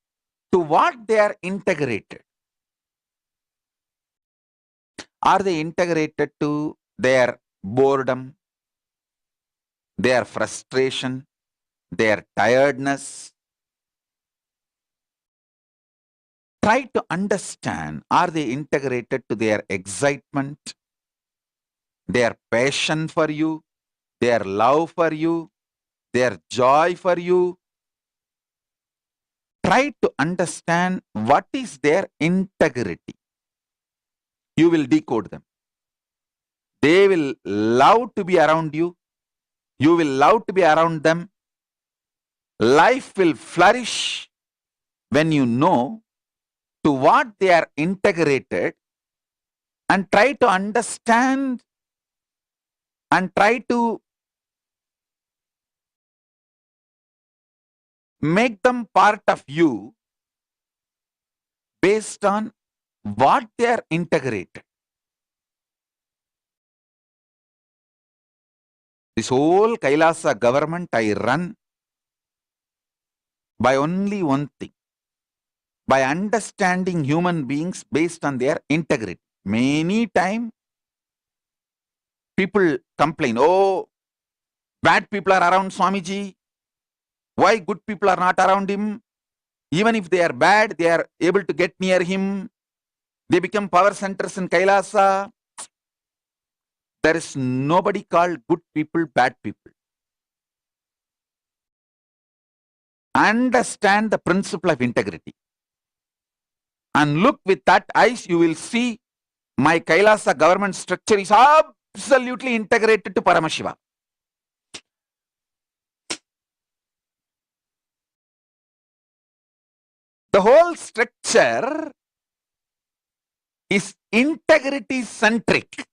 to what they are integrated. Are they integrated to their boredom, their frustration, their tiredness? Try to understand, are they integrated to their excitement, their passion for you, their love for you, their joy for you? Try to understand what is their integrity. You will decode them. They will love to be around you. You will love to be around them. Life will flourish when you know to what they are integrated and try to understand and try to make them part of you based on what they are integrated. This whole KAILASA government I run by only one thing, by understanding human beings based on their integrity. Many times people complain, oh, bad people are around Swamiji. Why good people are not around him? Even if they are bad, they are able to get near him. They become power centers in KAILASA. There is nobody called good people, bad people. Understand the principle of integrity. And look with that eyes, you will see my KAILASA government structure is absolutely integrated to Paramashiva. The whole structure is integrity centric.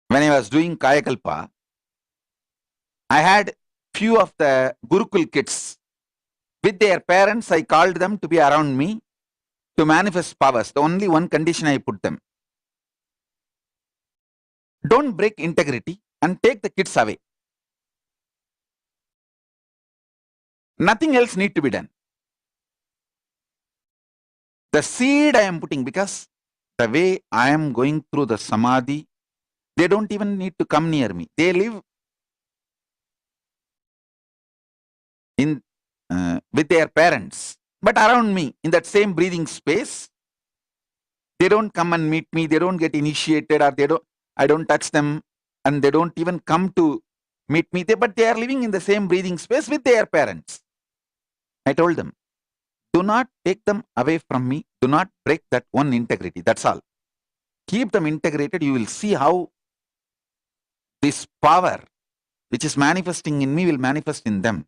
When I was doing Kayakalpa, I had few of the Gurukul kids. With their parents, I called them to be around me to manifest powers. The only one condition I put them. Don't break integrity and take the kids away. Nothing else need to be done. The seed I am putting, because the way I am going through the samadhi, they don't even need to come near me. They live in with their parents, but around me in that same breathing space. They don't come and meet me. They don't get initiated, or I don't touch them, and they don't even come to meet me. But they are living in the same breathing space with their parents. I told them, do not take them away from me. Do not break that one integrity. That's all. Keep them integrated. You will see how this power which is manifesting in me will manifest in them.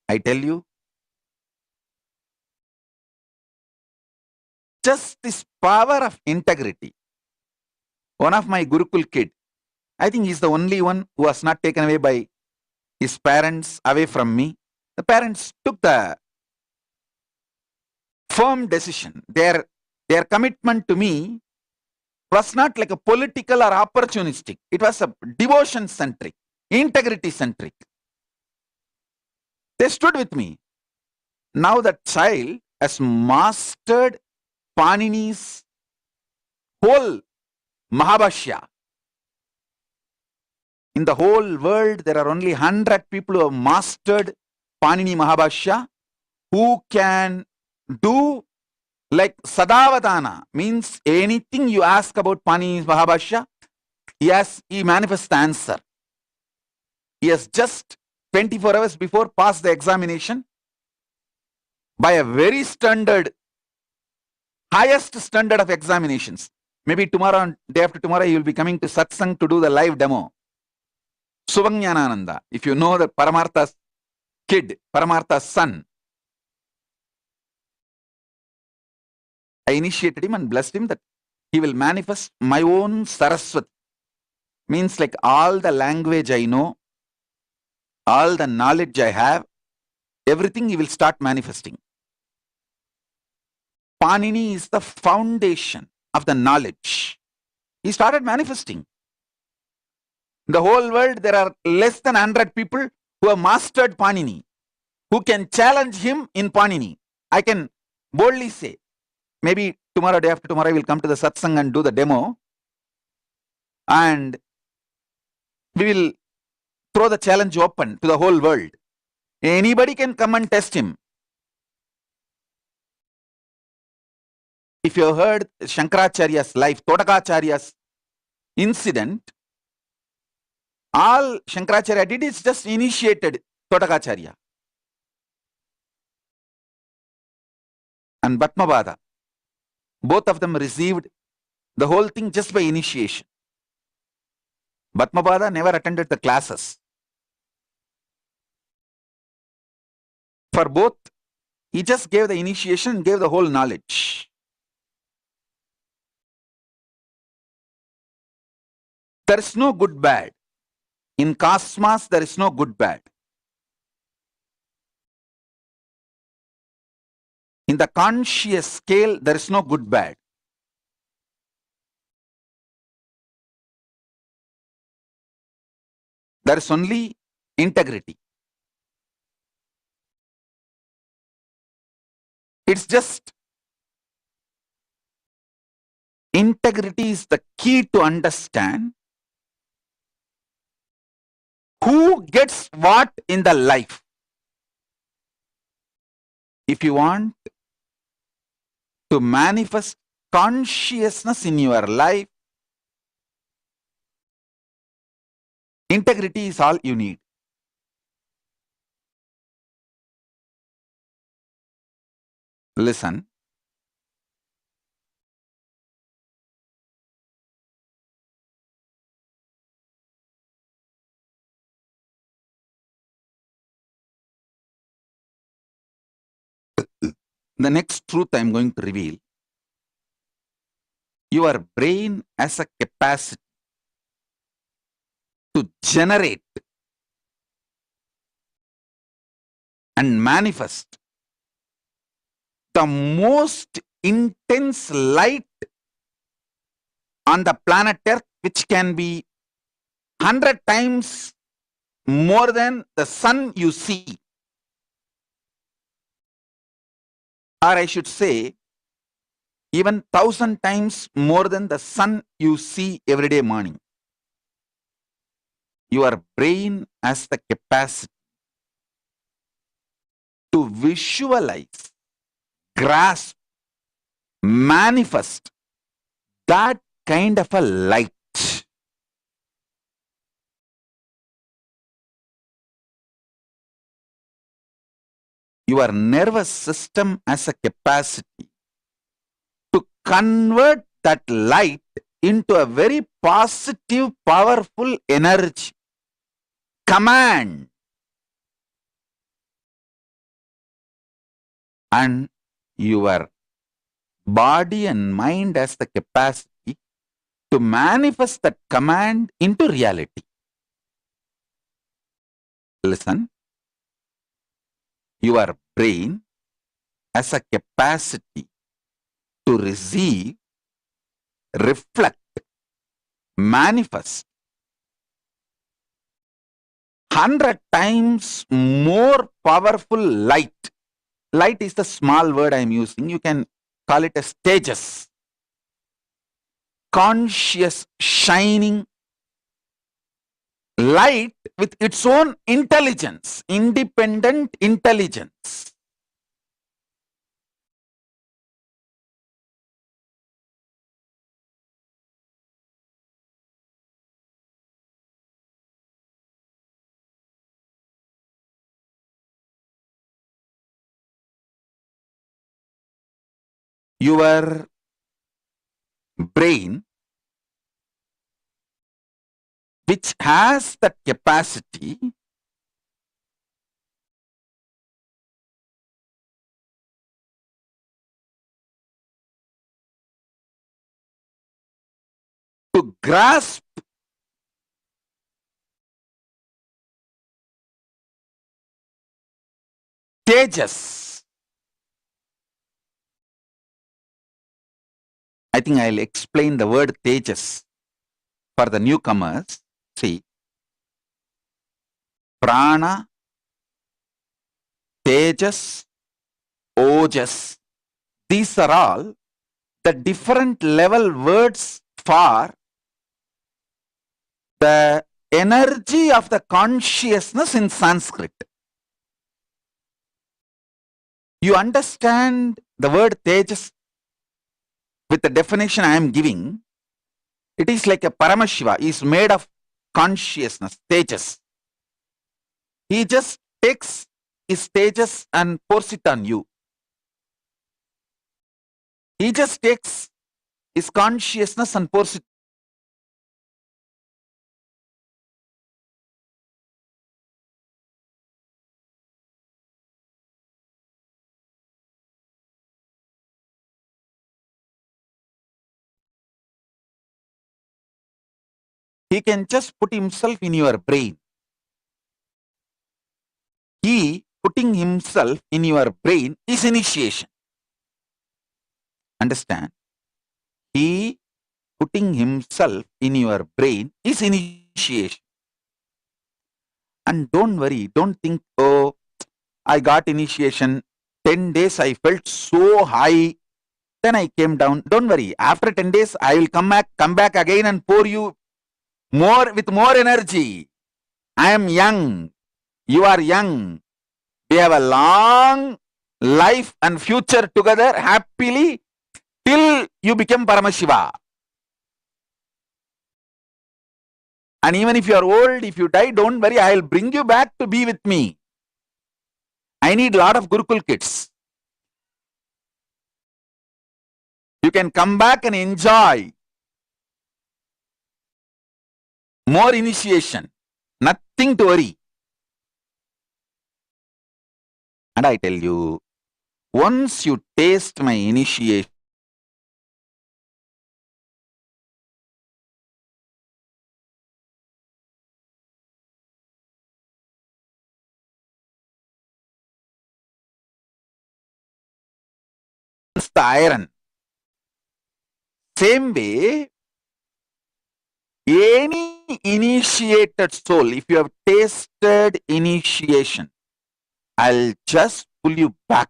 I tell you, just this power of integrity. One of my Gurukul kid, I think he's the only one who was not taken away by his parents away from me. The parents took the firm decision. Their commitment to me was not like a political or opportunistic. It was a devotion centric, integrity centric. They stood with me. Now that child has mastered Panini's whole Mahabhashya. In the whole world, there are only 100 people who have mastered Panini Mahabhashya, who can do like Sadavadana, means anything you ask about Panini Mahabhashya, he manifests the answer. He has just 24 hours before passed the examination by a very standard, highest standard of examinations. Maybe tomorrow and day after tomorrow, he will be coming to Satsang to do the live demo. Suvajnanananda, if you know the Paramartha's kid, Paramartha's son, I initiated him and blessed him that he will manifest my own Saraswati. Means like all the language I know, all the knowledge I have, everything he will start manifesting. Panini is the foundation of the knowledge. He started manifesting. In the whole world, there are less than 100 people who have mastered Panini, who can challenge him in Panini. I can boldly say, maybe tomorrow, day after tomorrow, I will come to the satsang and do the demo. And we will throw the challenge open to the whole world. Anybody can come and test him. If you have heard Shankaracharya's life, Totakacharya's incident, all Shankaracharya did is just initiated Totakacharya. And Bhatmabada, both of them received the whole thing just by initiation. Bhatmabada never attended the classes. For both, he just gave the initiation, gave the whole knowledge. There is no good bad. In cosmos, there is no good bad. In the conscious scale, there is no good bad. There is only integrity. It's just integrity is the key to understand who gets what in the life. If you want to manifest consciousness in your life, integrity is all you need. Listen. The next truth I am going to reveal. Your brain has a capacity to generate and manifest the most intense light on the planet Earth, which can be 100 times more than the sun you see. Or I should say, even 1,000 times more than the sun you see every day morning. Your brain has the capacity to visualize, grasp, manifest that kind of a light. Your nervous system has a capacity to convert that light into a very positive, powerful energy. Command. And your body and mind has the capacity to manifest that command into reality. Listen. Your brain has a capacity to receive, reflect, manifest 100 times more powerful light. Light is the small word I am using. You can call it as stages. conscious, shining light with its own intelligence, independent intelligence. Your brain, which has the capacity to grasp Tejas. I think I'll explain the word Tejas for the newcomers. See, Prana, Tejas, Ojas, these are all the different level words for the energy of the consciousness in Sanskrit. You understand the word Tejas with the definition I am giving. It is like a Paramashiva. He is made of consciousness, Tejas. He just takes his Tejas and pours it on you. He just takes his consciousness and pours it. He can just put himself in your brain. He putting himself in your brain is initiation. Understand? He putting himself in your brain is initiation. And don't worry, don't think, oh, I got initiation, 10 days I felt so high, then I came down. Don't worry, after 10 days I will come back again and pour you more with more energy. I am young, you are young. We have a long life and future together happily till you become Paramashiva. And even if you are old, if you die, don't worry, I will bring you back to be with me. I need a lot of Gurukul kids. You can come back and enjoy more initiation. Nothing to worry. And I tell you, once you taste my initiation, the iron. Same way, any initiated soul, if you have tasted initiation, I'll just pull you back.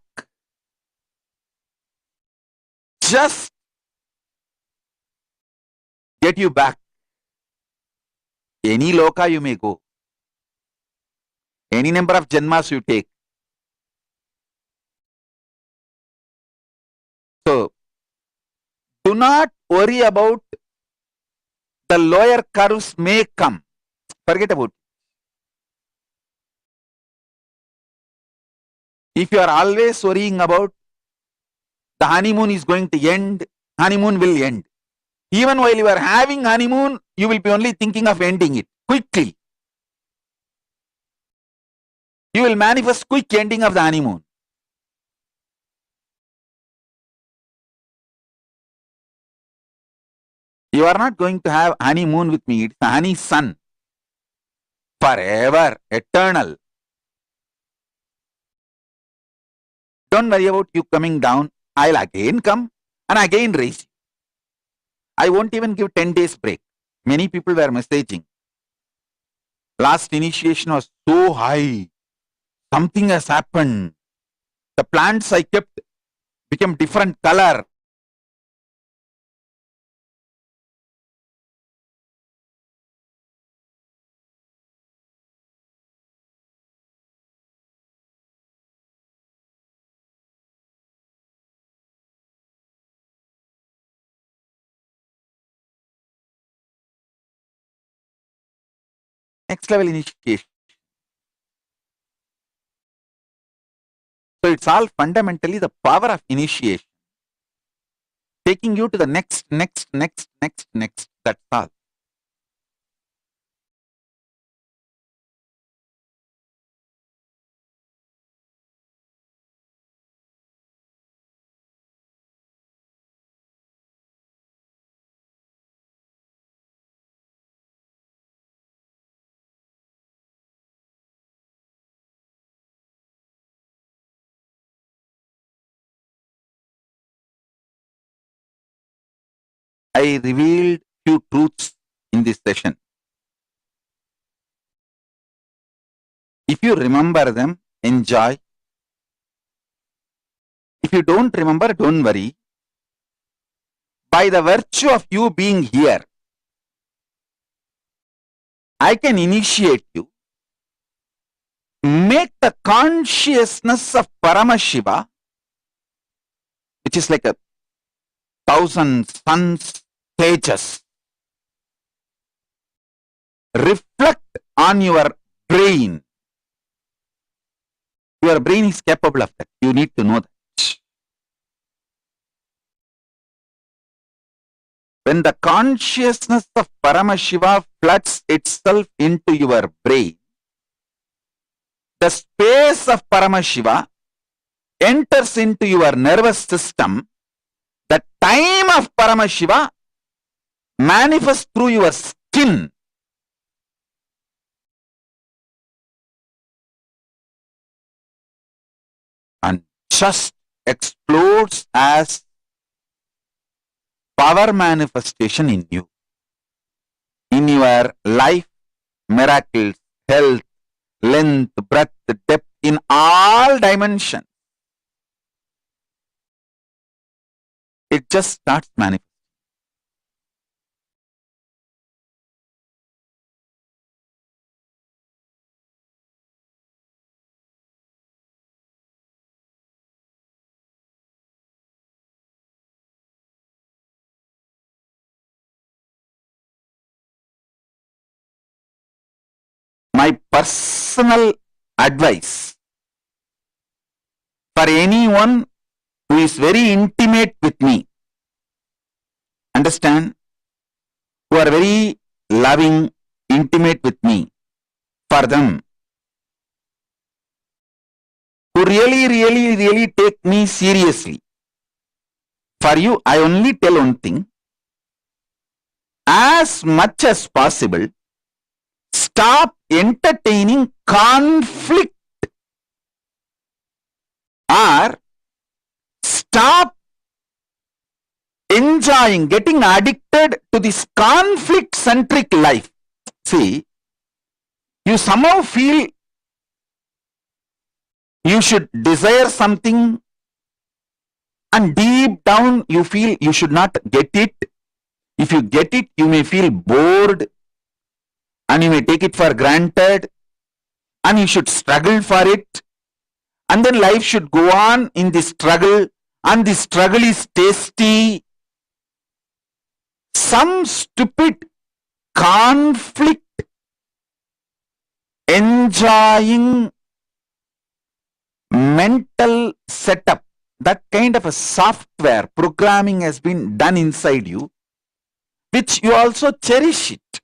Just get you back. Any loka you may go. Any number of janmas you take. So, do not worry about the lower curves may come. Forget about it. If you are always worrying about the honeymoon is going to end, honeymoon will end. Even while you are having honeymoon, you will be only thinking of ending it quickly. You will manifest quick ending of the honeymoon. You are not going to have honeymoon with me. It's a honey sun. Forever, eternal. Don't worry about you coming down. I'll again come and again raise you. I won't even give 10 days break. Many people were messaging. Last initiation was so high. Something has happened. The plants I kept became different color. Next level initiation. So it's all fundamentally the power of initiation, taking you to the next. That's all. I revealed few truths in this session. If you remember them, enjoy. If you don't remember, don't worry. By the virtue of you being here, I can initiate you. Make the consciousness of Paramashiva, which is like 1,000 suns, tejas, reflect on your brain. Your brain is capable of that. You need to know that. When the consciousness of Paramashiva floods itself into your brain, the space of Paramashiva enters into your nervous system. The time of Paramashiva manifests through your skin. And just explodes as power manifestation in you. In your life, miracles, health, length, breadth, depth, in all dimensions. It just starts manifesting. My personal advice for anyone who is very intimate with me, understand, who are very loving, intimate with me, for them, who really take me seriously, for you, I only tell one thing: as much as possible, stop entertaining conflict, or stop enjoying, getting addicted to this conflict-centric life. See, you somehow feel you should desire something, and deep down you feel you should not get it. If you get it, you may feel bored, and you may take it for granted, and you should struggle for it, and then life should go on in this struggle, and the struggle is tasty. Some stupid conflict enjoying mental setup, that kind of a software programming has been done inside you, which you also cherish it.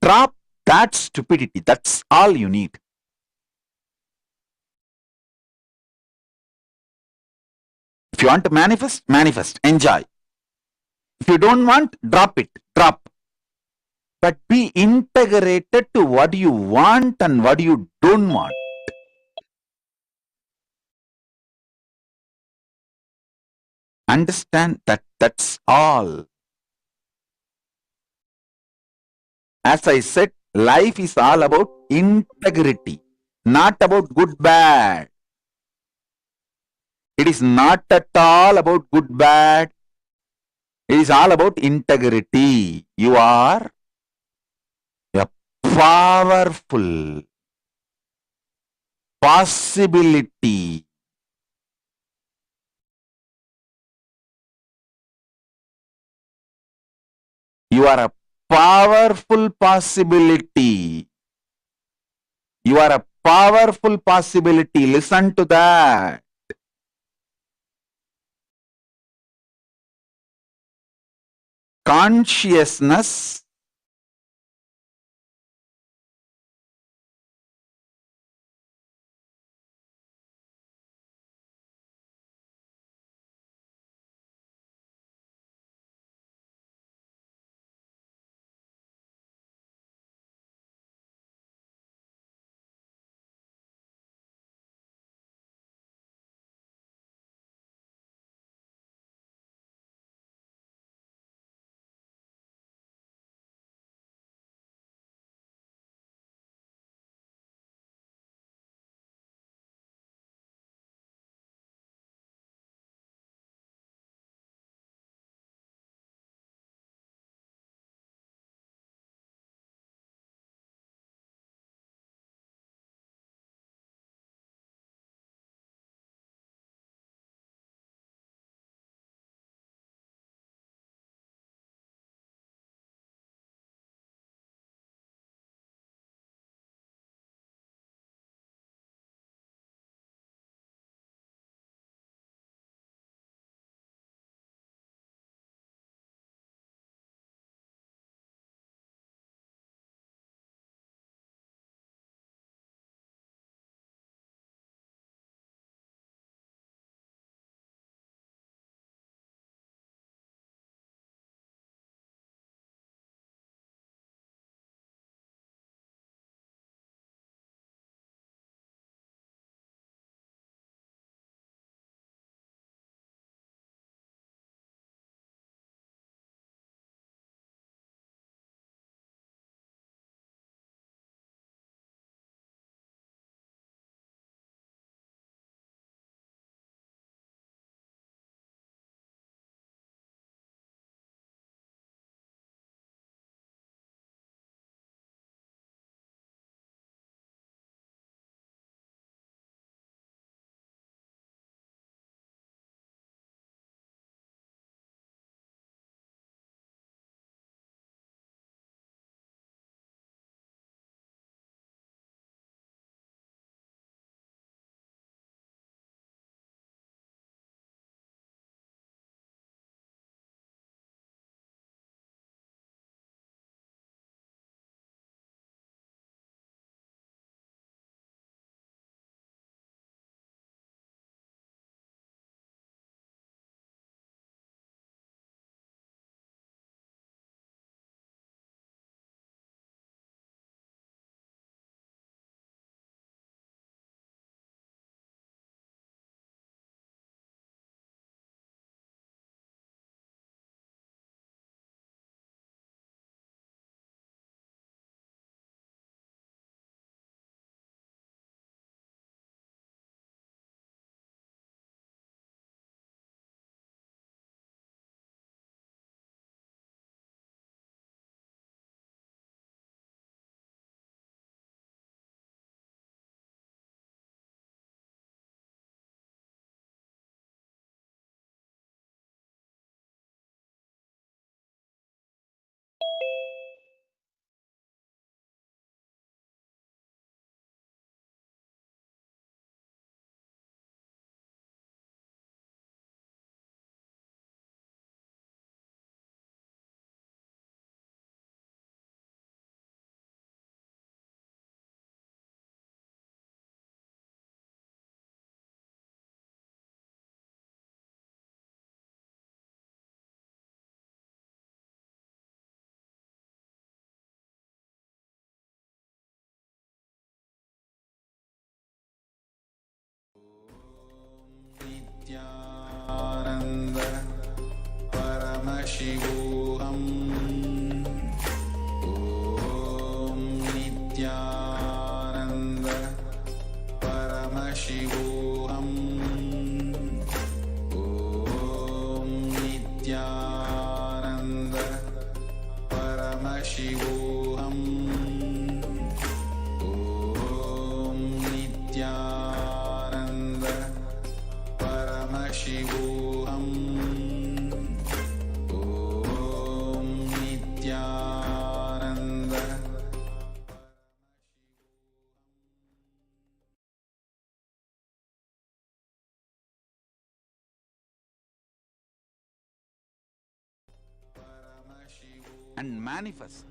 Drop that stupidity. That's all you need. If you want to manifest, manifest, enjoy. If you don't want, drop it, drop. But be integrated to what you want and what you don't want. Understand that that's all. As I said, life is all about integrity, not about good, bad. It is not at all about good, bad. It is all about integrity. You are a powerful possibility. You are a powerful possibility. You are a powerful possibility. Listen to that. Consciousness and manifest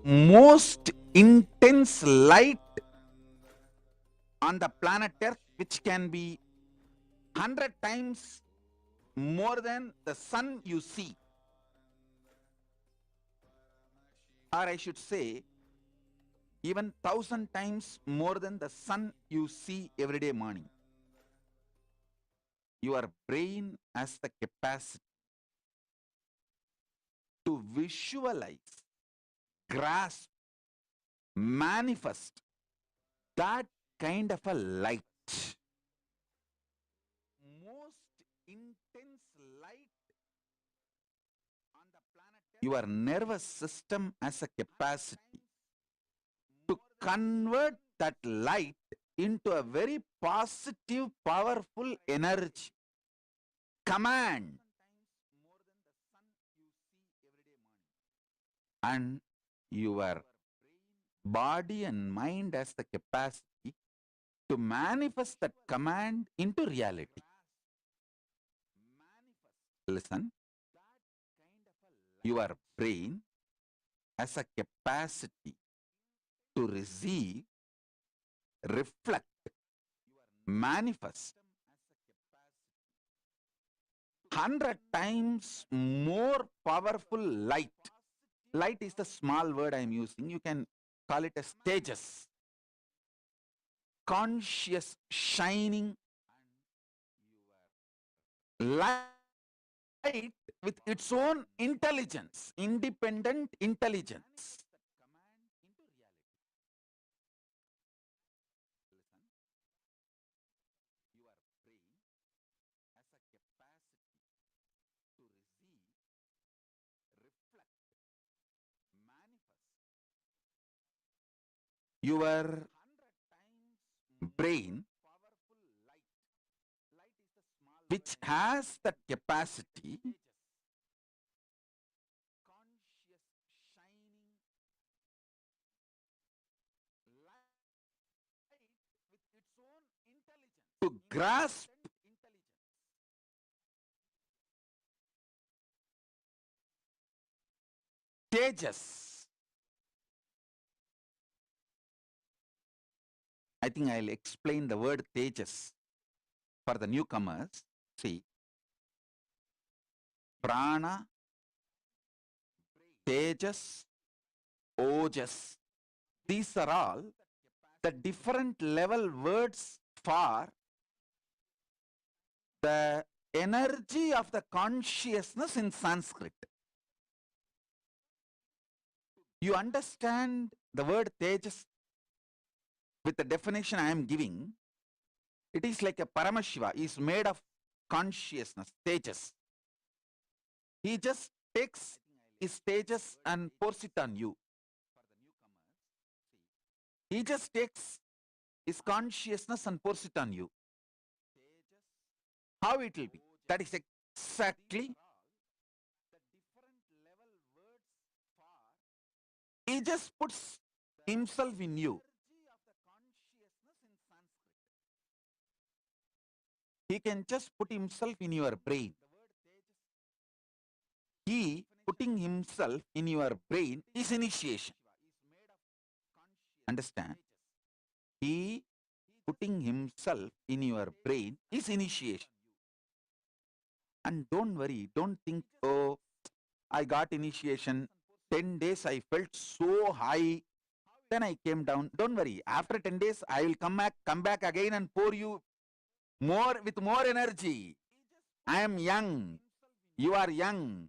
most intense light on the planet Earth, which can be 100 times more than the sun you see. Or I should say, even 1,000 times more than the sun you see every day morning. Your brain has the capacity to visualize, grasp, manifest that kind of a light. Most intense light on the planet. Your nervous system has a capacity to convert that light into a very positive, powerful energy. Command. And your body and mind has the capacity to manifest that command into reality. Listen, your brain has a capacity to receive, reflect, manifest 100 times more powerful light. Light is the small word I am using. You can call it as tejas. Conscious, shining light with its own intelligence, independent intelligence. Your brain, which has that capacity, to grasp tejas. I think I'll explain the word tejas for the newcomers. See, prana, tejas, ojas, these are all the different level words for the energy of the consciousness in Sanskrit. You understand the word tejas with the definition I am giving? It is like a Paramashiva. He is made of consciousness, tejas. He just takes his tejas and pours it on you. He just takes his consciousness and pours it on you. How it will be? That is exactly. He just puts himself in you. He can just put himself in your brain. He putting himself in your brain is initiation. Understand? He putting himself in your brain is initiation. And don't worry, don't think, oh, I got initiation, 10 days I felt so high, then I came down. Don't worry, after 10 days I will come back again and pour you with more energy. I am young, you are young.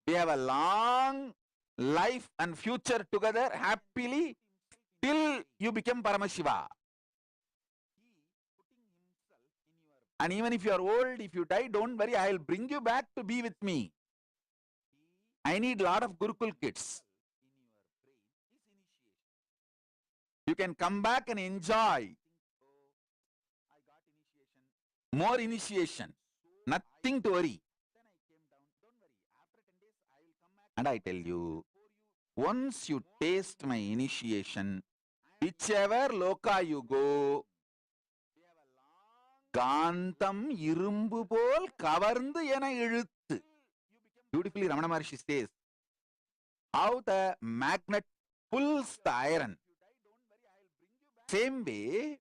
We have a long life and future together happily till you become Paramashiva. And even if you are old, if you die, don't worry, I will bring you back to be with me. I need a lot of Gurukul kids. You can come back and enjoy more initiation. Nothing to worry. And I tell you, once you taste my initiation, whichever loka you go, Gantam irumbu pol kavarndu ena iluthu. Beautifully, Ramana Maharshi says, how the magnet pulls the iron. Same way,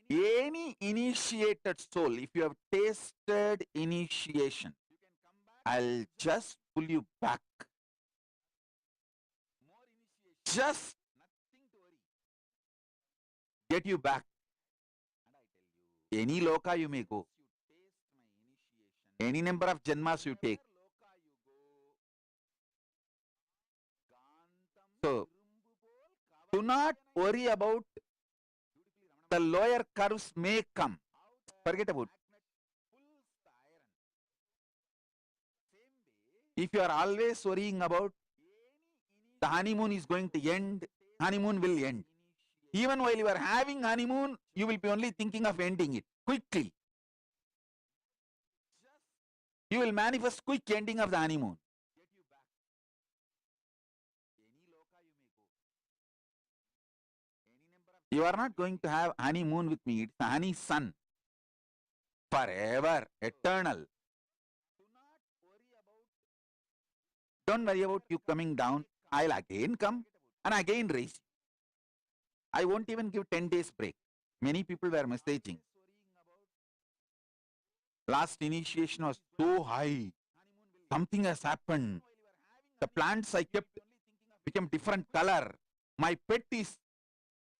any initiated soul, if you have tasted initiation, I'll just pull you back. Just get you back. Any loka you may go. Any number of janmas you take. So, do not worry about the lower curves may come. Forget about it. If you are always worrying about the honeymoon is going to end, honeymoon will end. Even while you are having honeymoon, you will be only thinking of ending it quickly. You will manifest quick ending of the honeymoon. You are not going to have honeymoon with me. It's a honey sun. Forever, eternal. Don't worry about you coming down. I'll again come and again raise. I won't even give 10 days break. Many people were messaging. Last initiation was so high. Something has happened. The plants I kept became different color. My pet is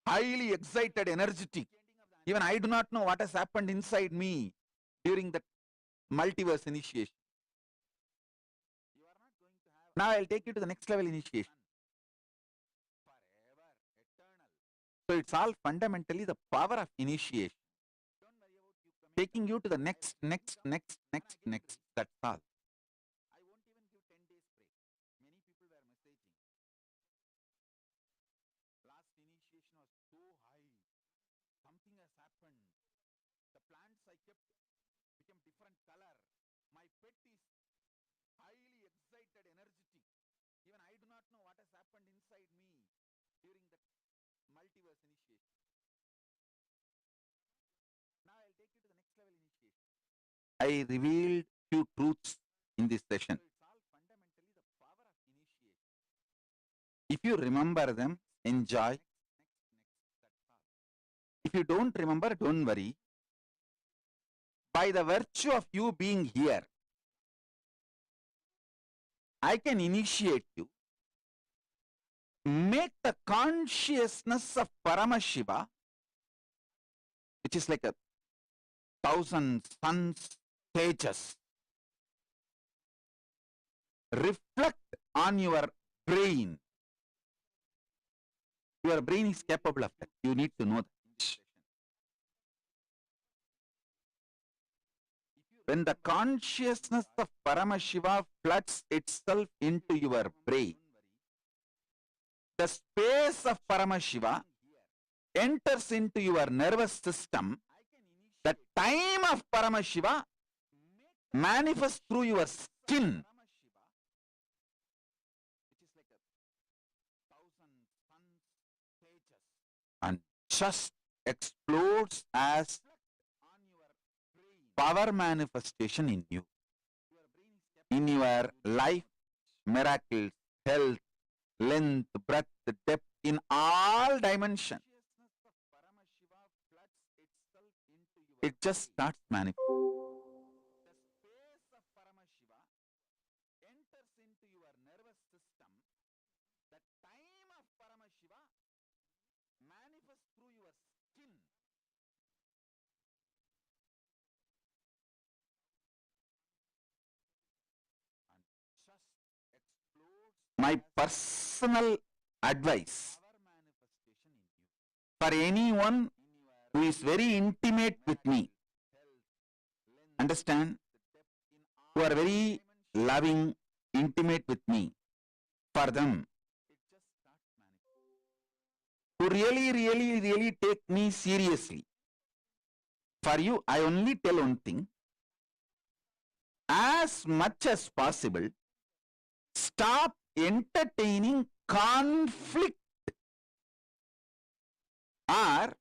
highly excited, energetic. Even I do not know what has happened inside me during the multiverse initiation. Now I'll take you to the next level initiation. So it's all fundamentally the power of initiation. Taking you to the next. That's all. I revealed few truths in this session. If you remember them, enjoy. If you don't remember, don't worry. By the virtue of you being here, I can initiate you. Make the consciousness of Paramashiva, which is like 1,000 suns, stages, reflect on your brain. Your brain is capable of that. You need to know that. When the consciousness of Paramashiva floods itself into your brain, the space of Paramashiva enters into your nervous system. The time of Paramashiva manifests through your skin. And just explodes as power manifestation in you. In your life, miracles, health, length, breadth, depth, in all dimensions. It just starts manifesting. My personal advice for anyone who is very intimate with me, understand, who are very loving, intimate with me, for them, who really take me seriously, for you, I only tell one thing: as much as possible, stop entertaining conflict, or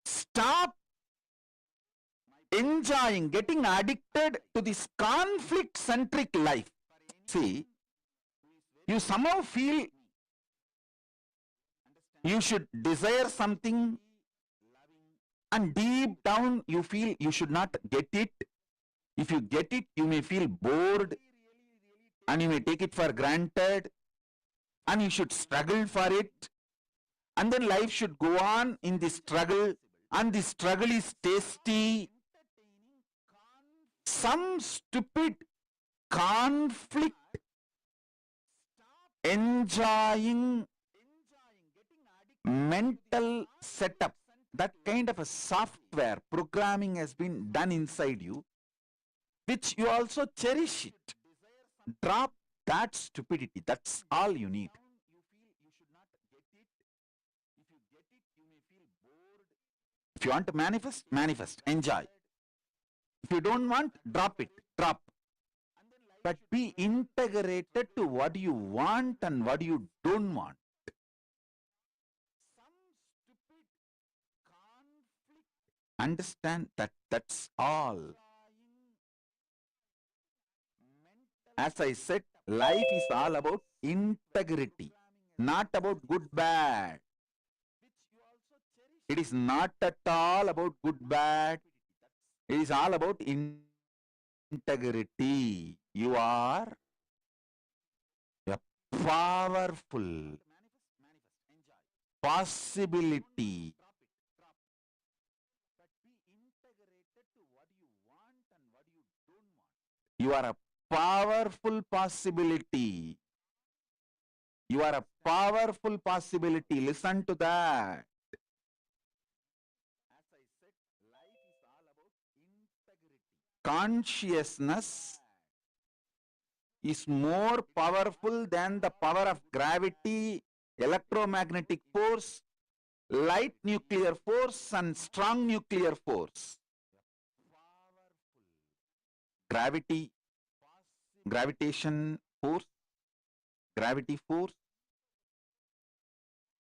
stop enjoying, getting addicted to this conflict-centric life. See, you somehow feel you should desire something, and deep down you feel you should not get it. If you get it, you may feel bored, and you may take it for granted, and you should struggle for it. And then life should go on in the struggle, and the struggle is tasty. Some stupid conflict, enjoying mental setup, that kind of a software programming has been done inside you, which you also cherish it. Drop that stupidity. That's all you need. If you want to manifest, manifest, enjoy. If you don't want, drop it, drop. But be integrated to what you want and what you don't want. Understand that that's all. As I said, life is all about integrity, not about good bad. It is not at all about good bad. It is all about integrity. You are a powerful possibility. You are a powerful possibility. You are a powerful possibility. Listen to that. Consciousness is more powerful than the power of gravity, electromagnetic force, light nuclear force, and strong nuclear force. Gravity, gravitation force, gravity force,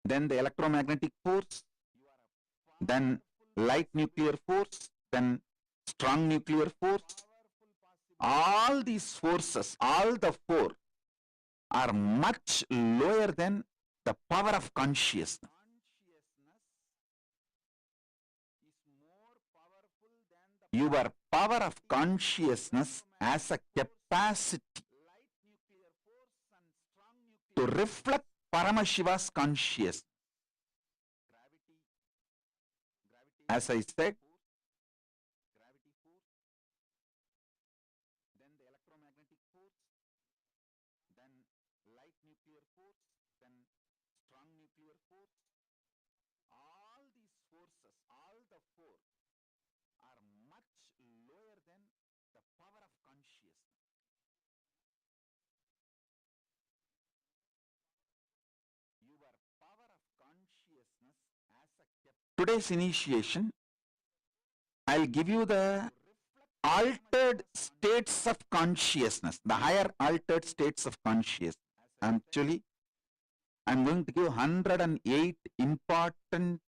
then the electromagnetic force, then light nuclear force, then strong nuclear force. All these forces, all the four, are much lower than the power of consciousness. Your power of consciousness has a capacity to reflect Paramashiva's consciousness. As I said, today's initiation, I'll give you the altered states of consciousness, the higher altered states of consciousness. Actually, I'm going to give 108 important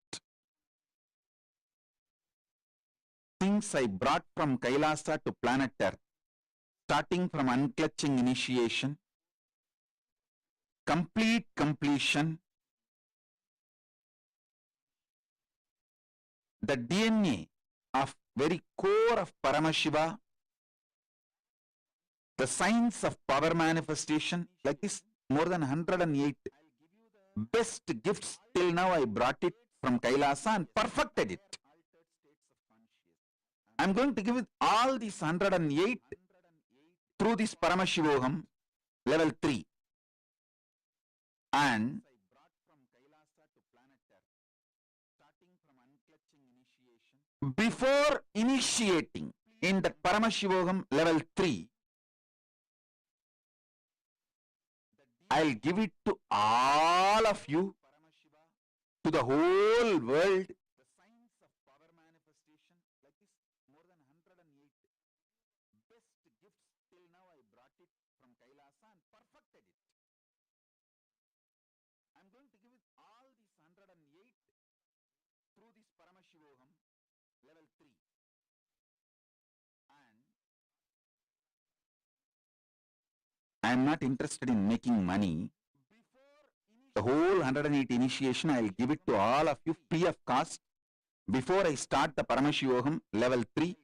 things I brought from KAILASA to planet Earth, starting from unclutching initiation, complete completion, the DNA of very core of Paramashiva, the science of power manifestation, like this, more than 108 best gifts till now I brought it from KAILASA and perfected it. I'm going to give it all these 108 through this Paramashivoham level 3. And before initiating in the Paramashivoham level 3, I'll give it to all of you, to the whole world. I'm going to give it all these 108 through this Paramashivoham level 3. am not interested in making money. The whole 108 initiation, I'll give it to all of you free of cost before I start the Paramashivoham level 3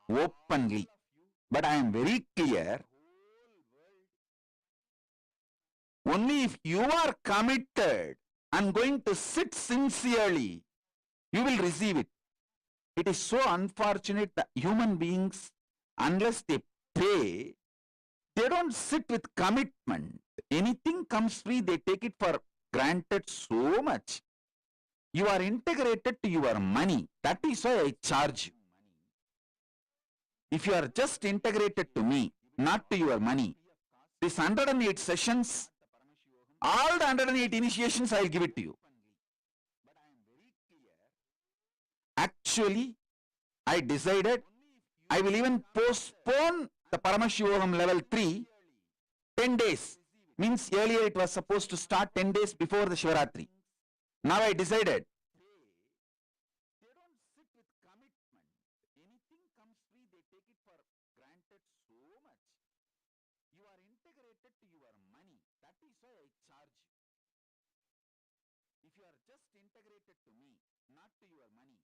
openly. But I am very clear, only if you are committed and going to sit sincerely, you will receive it. It is so unfortunate that human beings, unless they pay, they don't sit with commitment. Anything comes free, they take it for granted so much. You are integrated to your money. That is why I charge you. If you are just integrated to me, not to your money, these 108 sessions, all the 108 initiations, I will give it to you. Actually, I decided I will even postpone the Paramashivoham level 3 10 days. Means earlier it was supposed to start 10 days before the Shivaratri. Now I decided. They don't sit with commitment. Anything comes free, they take it for granted so much. You are integrated to your money. That is why I charge you. If you are just integrated to me, not to your money,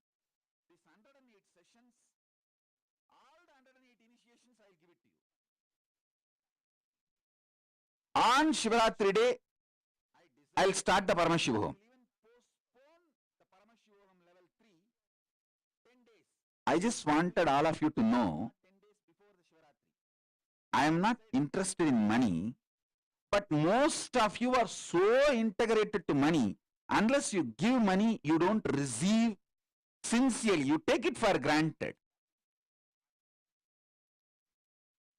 these 108 sessions, all the 108 initiations, I will give it to you. On Shivaratri day, I will start the Paramashivoham. I just wanted all of you to know, I am not interested in money, but most of you are so integrated to money. Unless you give money, you don't receive sincerely. You take it for granted.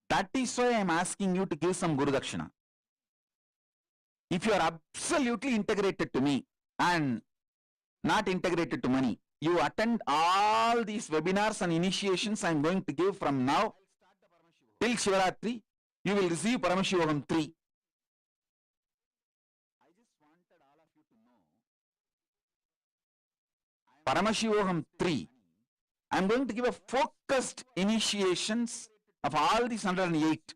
That is why I am asking you to give some Guru Dakshina. If you are absolutely integrated to me and not integrated to money, you attend all these webinars and initiations I am going to give from now till Shivaratri, you will receive Paramashivoham 3. I just wanted all of you to know, Paramashivoham 3, I am going to give a focused initiations of all these 108.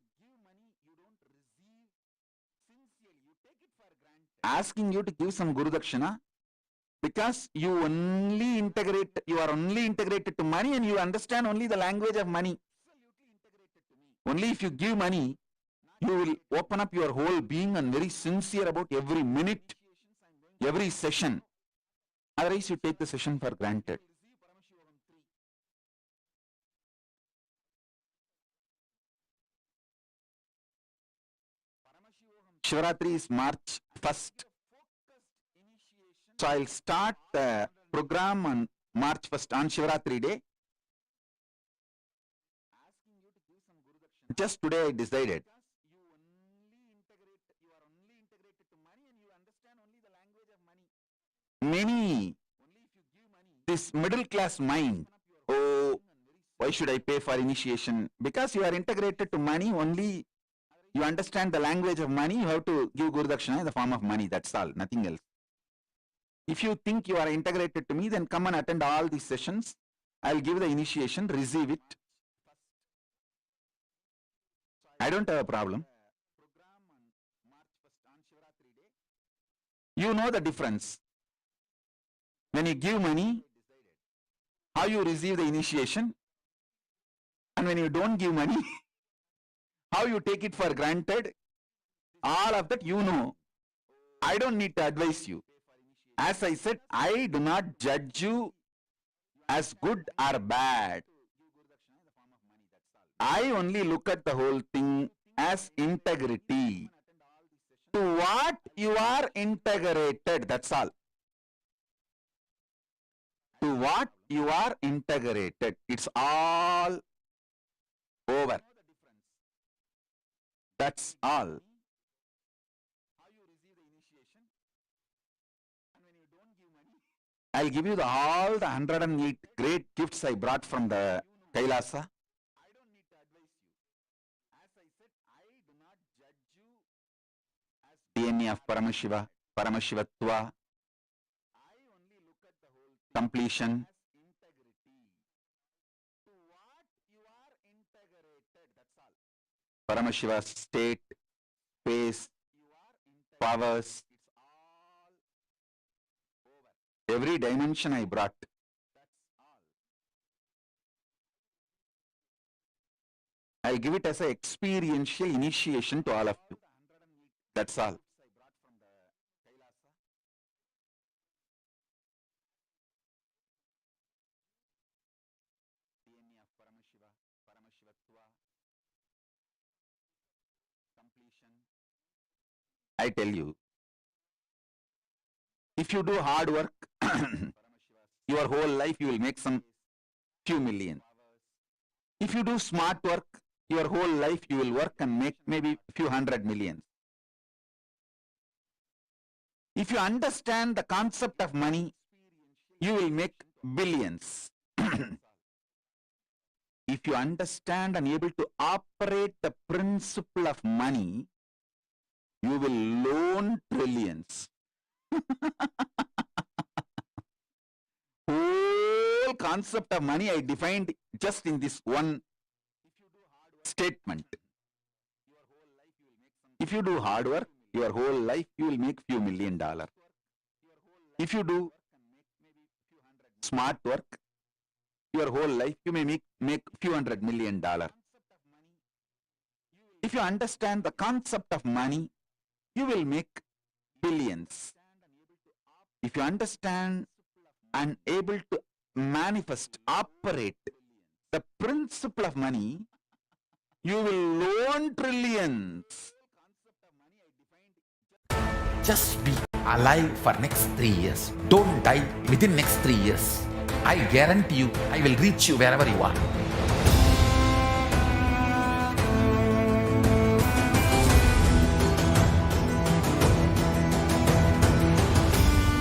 Asking you to give some Guru Dakshina because you are only integrated to money and you understand only the language of money. Only if you give money, you will open up your whole being and very sincere about every minute, every session. Otherwise, you take the session for granted. Shivaratri is March 1st. So I'll start the program on March 1st on Shivaratri day. Just today I decided. Many, this middle class mind, oh, why should I pay for initiation? Because you are integrated to money only. You understand the language of money, you have to give Guru Dakshina in the form of money, that's all, nothing else. If you think you are integrated to me, then come and attend all these sessions. I'll give the initiation, receive it. I don't have a problem. You know the difference. When you give money, how you receive the initiation, and when you don't give money, how you take it for granted, all of that you know. I don't need to advise you. As I said, I do not judge you as good or bad. I only look at the whole thing as integrity. To what you are integrated, that's all. To what you are integrated, it's all over. That's all. I'll give you all the 108 great gifts I brought from the KAILASA. DNA of Paramashiva, Paramashivatva, completion. Paramashiva state, space, powers, every dimension I brought. I give it as an experiential initiation to all of you. That's all. I tell you, if you do hard work, your whole life you will make some few million. If you do smart work, your whole life you will work and make maybe few hundred millions. If you understand the concept of money, you will make billions. If you understand and able to operate the principle of money, you will loan trillions. Whole concept of money I defined just in this one statement. If you do hard work, your whole life you will make few $1 million. If you do smart work, your whole life you may make few $100 million. If you understand the concept of money, you will make billions. If you understand and able to manifest, operate the principle of money, you will loan trillions. Just be alive for next 3 years. Don't die within next 3 years. I guarantee you, I will reach you wherever you are.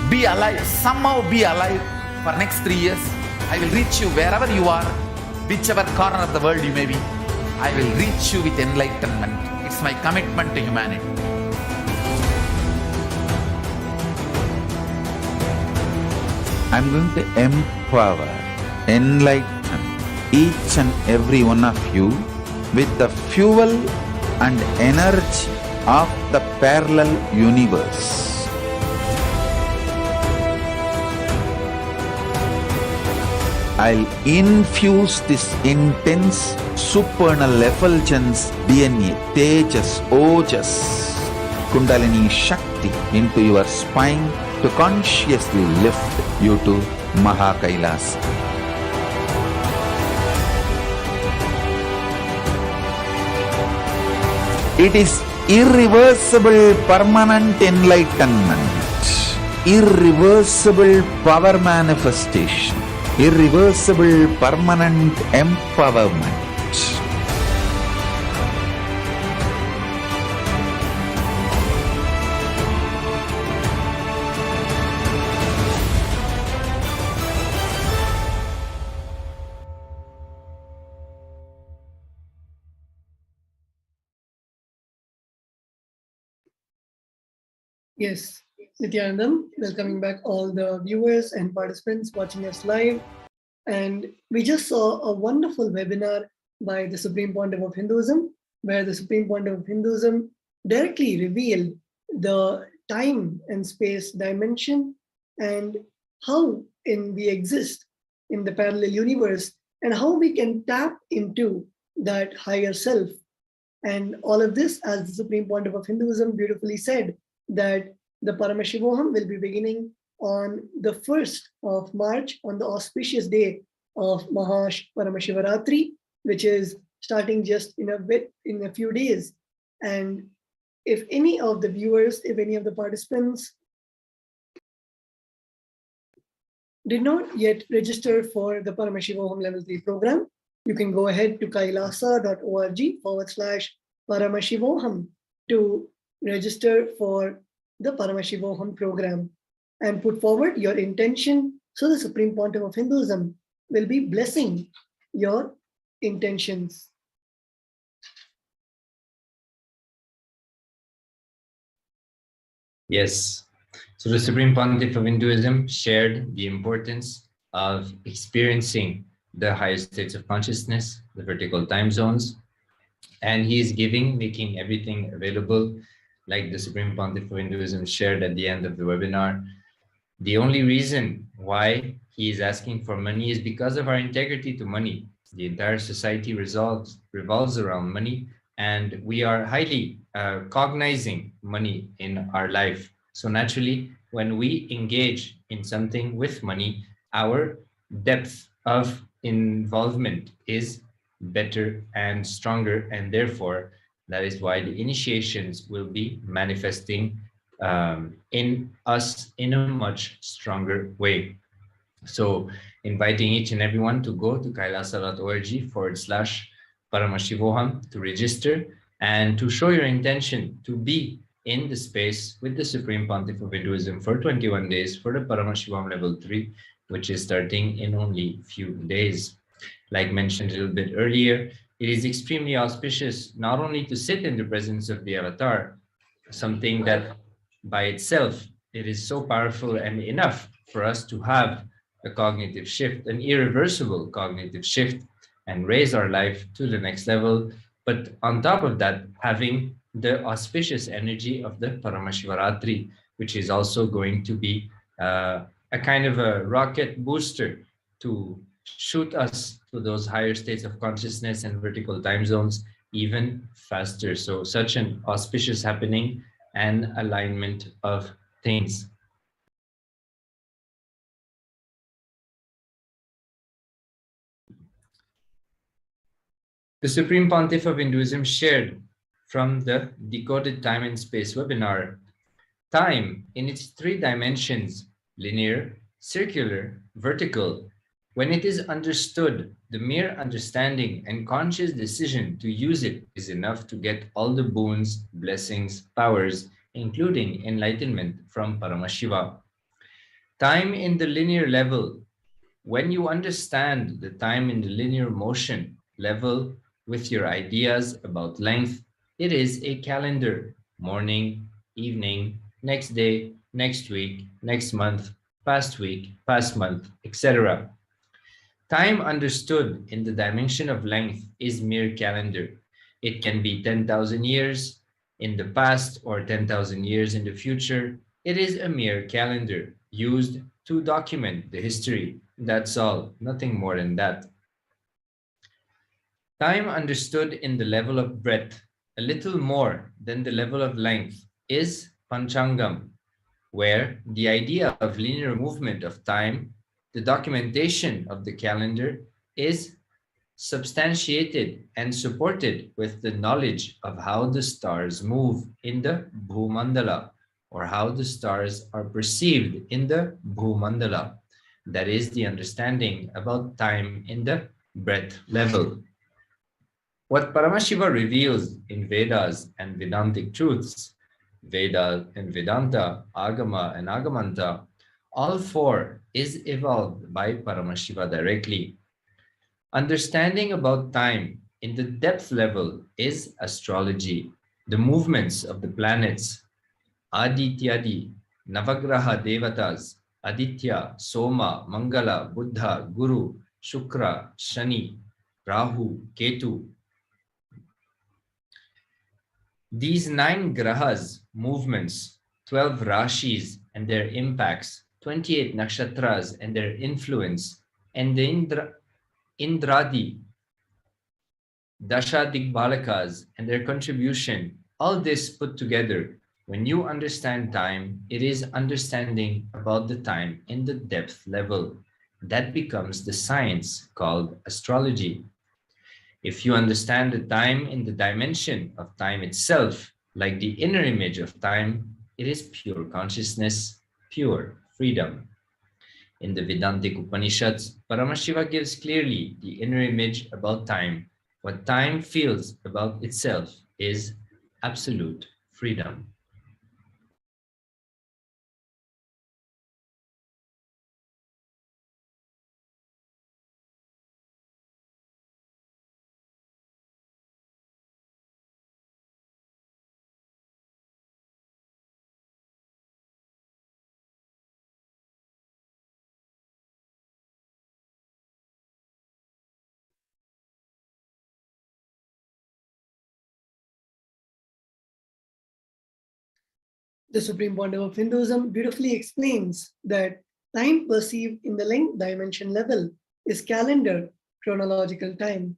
Be alive, somehow be alive for next 3 years. I will reach you wherever you are, whichever corner of the world you may be. I will reach you with enlightenment. It's my commitment to humanity. I'm going to empower, enlighten each and every one of you with the fuel and energy of the parallel universe. I'll infuse this intense supernal effulgence DNA, Tejas, Ojas, Kundalini Shakti into your spine to consciously lift you to KAILASA. It is irreversible permanent enlightenment, irreversible power manifestation, irreversible permanent empowerment. Yes, Nithyanandam, welcoming back all the viewers and participants watching us live. And we just saw a wonderful webinar by the Supreme Pontiff of Hinduism, where the Supreme Pontiff of Hinduism directly revealed the time and space dimension and how we exist in the parallel universe and how we can tap into that higher self. And all of this, as the Supreme Pontiff of Hinduism beautifully said, that the Paramashivoham will be beginning on the 1st of March, on the auspicious day of Paramashivaratri, which is starting just in a few days. And if any of the viewers, if any of the participants did not yet register for the Paramashivoham Level 3 program, you can go ahead to kailasa.org/Paramashivoham to register for the Paramashivoham program and put forward your intention so the Supreme Pontiff of Hinduism will be blessing your intentions. Yes. So the Supreme Pontiff of Hinduism shared the importance of experiencing the higher states of consciousness, the vertical time zones, and he is making everything available like the Supreme Pontiff of Hinduism shared at the end of the webinar, the only reason why he is asking for money is because of our integrity to money. The entire society revolves around money, and we are highly cognizing money in our life. So naturally, when we engage in something with money, our depth of involvement is better and stronger, and therefore that is why the initiations will be manifesting in us in a much stronger way. So inviting each and everyone to go to kailasa.org/Paramashivoham to register and to show your intention to be in the space with the Supreme Pontiff of Hinduism for 21 days for the Paramashivoham level 3, which is starting in only few days. Like mentioned a little bit earlier, it is extremely auspicious not only to sit in the presence of the avatar, something that by itself, it is so powerful and enough for us to have a cognitive shift, an irreversible cognitive shift, and raise our life to the next level. But on top of that, having the auspicious energy of the Paramashivaratri, which is also going to be a kind of a rocket booster to shoot us to those higher states of consciousness and vertical time zones even faster. So such an auspicious happening and alignment of things. The Supreme Pontiff of Hinduism shared from the Decoded Time and Space webinar, time in its three dimensions, linear, circular, vertical, when it is understood, the mere understanding and conscious decision to use it is enough to get all the boons, blessings, powers, including enlightenment from Paramashiva. Time in the linear level, when you understand the time in the linear motion level with your ideas about length, it is a calendar, morning, evening, next day, next week, next month, past week, past month, etc. Time understood in the dimension of length is mere calendar. It can be 10,000 years in the past or 10,000 years in the future. It is a mere calendar used to document the history. That's all, nothing more than that. Time understood in the level of breadth, a little more than the level of length, is Panchangam, where the idea of linear movement of time, the documentation of the calendar, is substantiated and supported with the knowledge of how the stars move in the Bhumandala, or how the stars are perceived in the Bhumandala. That is the understanding about time in the breadth level. What Paramashiva reveals in Vedas and Vedantic truths, Veda and Vedanta, Agama and Agamanta, all four is evolved by Paramashiva directly. Understanding about time in the depth level is astrology, the movements of the planets, Adityadi, Navagraha Devatas, Aditya, Soma, Mangala, Buddha, Guru, Shukra, Shani, Rahu, Ketu. These 9 grahas, movements, 12 rashis and their impacts, 28 nakshatras and their influence, and the Indradi, Dasha Digbalakas and their contribution, all this put together, when you understand time, it is understanding about the time in the depth level. That becomes the science called astrology. If you understand the time in the dimension of time itself, like the inner image of time, it is pure consciousness, pure freedom. In the Vedantic Upanishads, Paramashiva gives clearly the inner image about time. What time feels about itself is absolute freedom. The Supreme Pontiff of Hinduism beautifully explains that time perceived in the length dimension level is calendar, chronological time.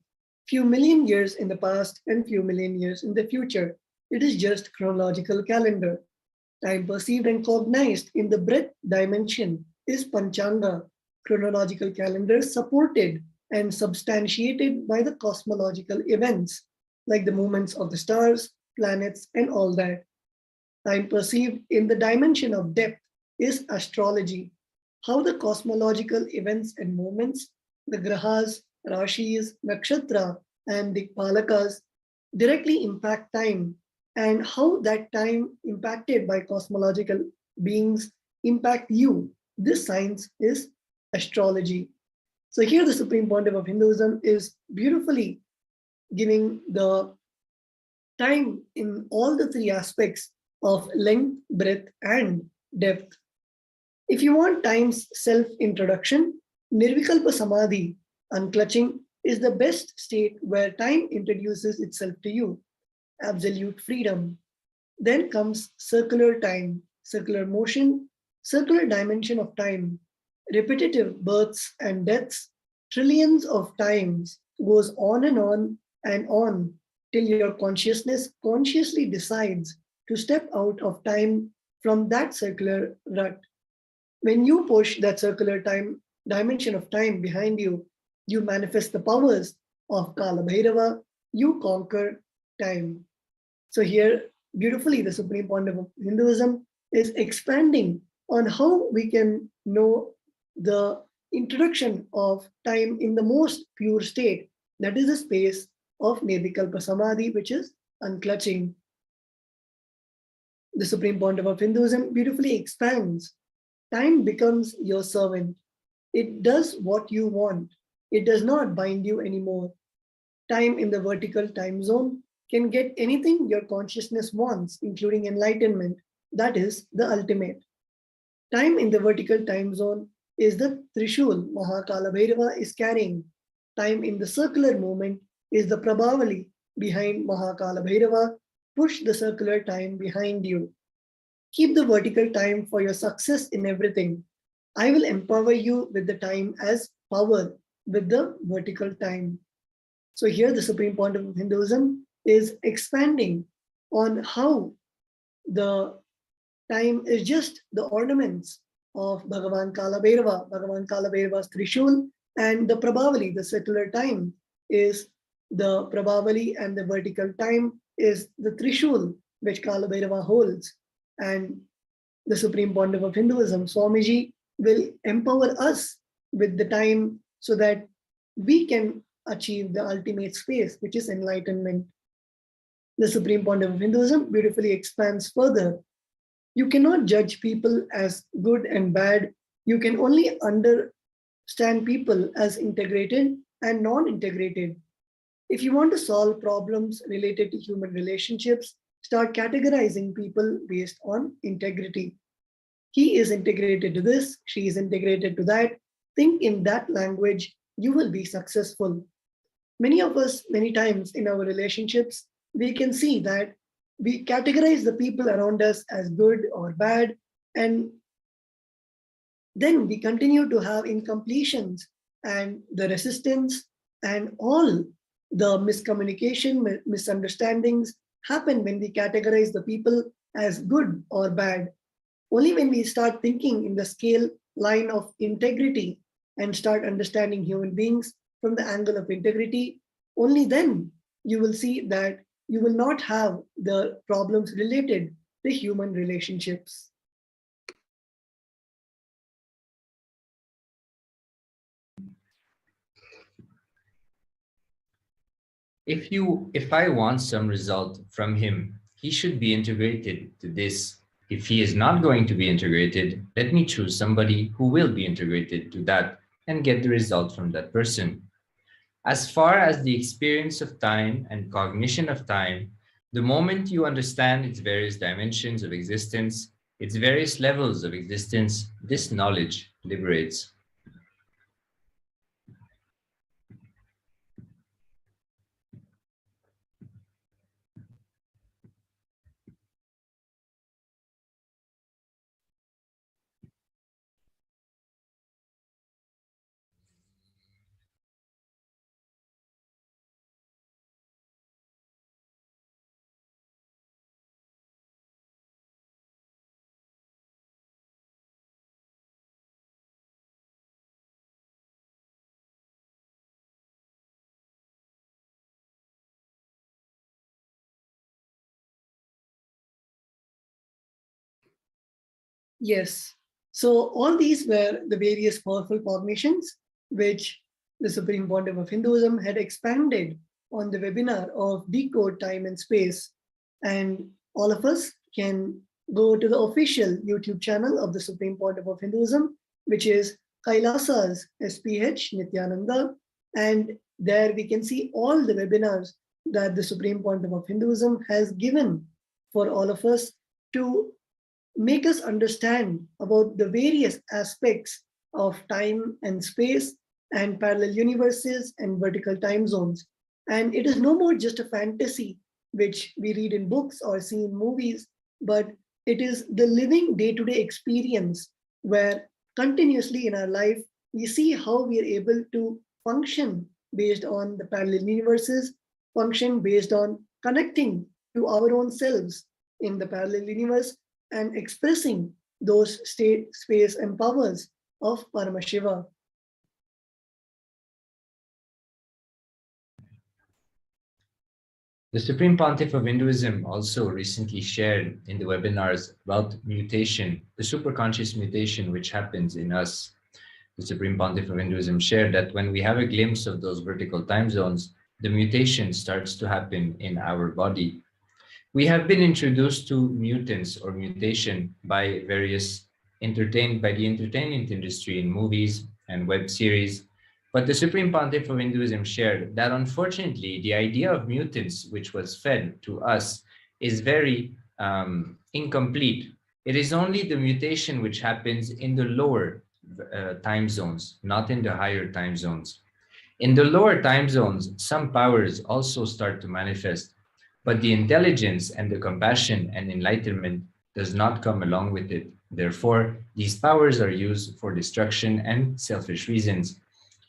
Few million years in the past and few million years in the future. It is just chronological calendar. Time perceived and cognized in the breadth dimension is Panchanga, chronological calendar supported and substantiated by the cosmological events, like the movements of the stars, planets, and all that. Time perceived in the dimension of depth is astrology, how the cosmological events and movements, the grahas, rashis, nakshatra, and the palakas directly impact time, and how that time impacted by cosmological beings impact you. This science is astrology. So here the Supreme Pontiff of Hinduism is beautifully giving the time in all the three aspects of length, breadth, and depth. If you want time's self-introduction, Nirvikalpa Samadhi, unclutching, is the best state where time introduces itself to you, absolute freedom. Then comes circular time, circular motion, circular dimension of time, repetitive births and deaths, trillions of times, goes on and on till your consciousness consciously decides to step out of time from that circular rut. When you push that circular time dimension of time behind you, you manifest the powers of Kala Bhairava, you conquer time. So here, beautifully, the Supreme Pontiff of Hinduism is expanding on how we can know the introduction of time in the most pure state, that is the space of Nirvikalpa Samadhi, which is unclutching. The Supreme Pontiff of Hinduism beautifully expands. Time becomes your servant. It does what you want. It does not bind you anymore. Time in the vertical time zone can get anything your consciousness wants, including enlightenment. That is the ultimate. Time in the vertical time zone is the Trishul Mahakala Bhairava is carrying. Time in the circular movement is the Prabhavali behind Mahakala Bhairava. Push the circular time behind you. Keep the vertical time for your success in everything. I will empower you with the time as power with the vertical time. So here the Supreme Pontiff of Hinduism is expanding on how the time is just the ornaments of Bhagavan Kala Bhairava, Bhagavan Kala Bhairava's Trishul, and the Prabhavali, the circular time, is the Prabhavali, and the vertical time is the Trishul, which Kala Bhairava holds. And the Supreme Pontiff of Hinduism, Swamiji, will empower us with the time so that we can achieve the ultimate space, which is enlightenment. The Supreme Pontiff of Hinduism beautifully expands further. You cannot judge people as good and bad. You can only understand people as integrated and non-integrated. If you want to solve problems related to human relationships, start categorizing people based on integrity. He is integrated to this, she is integrated to that. Think in that language, you will be successful. Many of us, many times in our relationships, we can see that we categorize the people around us as good or bad, and then we continue to have incompletions and the resistance, and all the miscommunication, misunderstandings happen when we categorize the people as good or bad. Only when we start thinking in the scale line of integrity and start understanding human beings from the angle of integrity, only then you will see that you will not have the problems related to human relationships. If I want some result from him, he should be integrated to this. If he is not going to be integrated, let me choose somebody who will be integrated to that and get the result from that person. As far as the experience of time and cognition of time, the moment you understand its various dimensions of existence, its various levels of existence, this knowledge liberates. Yes. So all these were the various powerful cognitions which the Supreme Pontiff of Hinduism had expanded on the webinar of Decode Time and Space. And all of us can go to the official YouTube channel of the Supreme Pontiff of Hinduism, which is KAILASA's HDH Nithyananda. And there we can see all the webinars that the Supreme Pontiff of Hinduism has given for all of us to make us understand about the various aspects of time and space and parallel universes and vertical time zones. And it is no more just a fantasy which we read in books or see in movies, but it is the living day-to-day experience where continuously in our life, we see how we are able to function based on the parallel universes, function based on connecting to our own selves in the parallel universe and expressing those state, space, and powers of Paramashiva. The Supreme Pontiff of Hinduism also recently shared in the webinars about mutation, the superconscious mutation which happens in us. The Supreme Pontiff of Hinduism shared that when we have a glimpse of those vertical time zones, the mutation starts to happen in our body. We have been introduced to mutants or mutation by the entertainment industry in movies and web series. But the Supreme Pontiff of Hinduism shared that unfortunately, the idea of mutants, which was fed to us, is very incomplete. It is only the mutation which happens in the lower time zones, not in the higher time zones. In the lower time zones, some powers also start to manifest, but the intelligence and the compassion and enlightenment does not come along with it. Therefore, these powers are used for destruction and selfish reasons.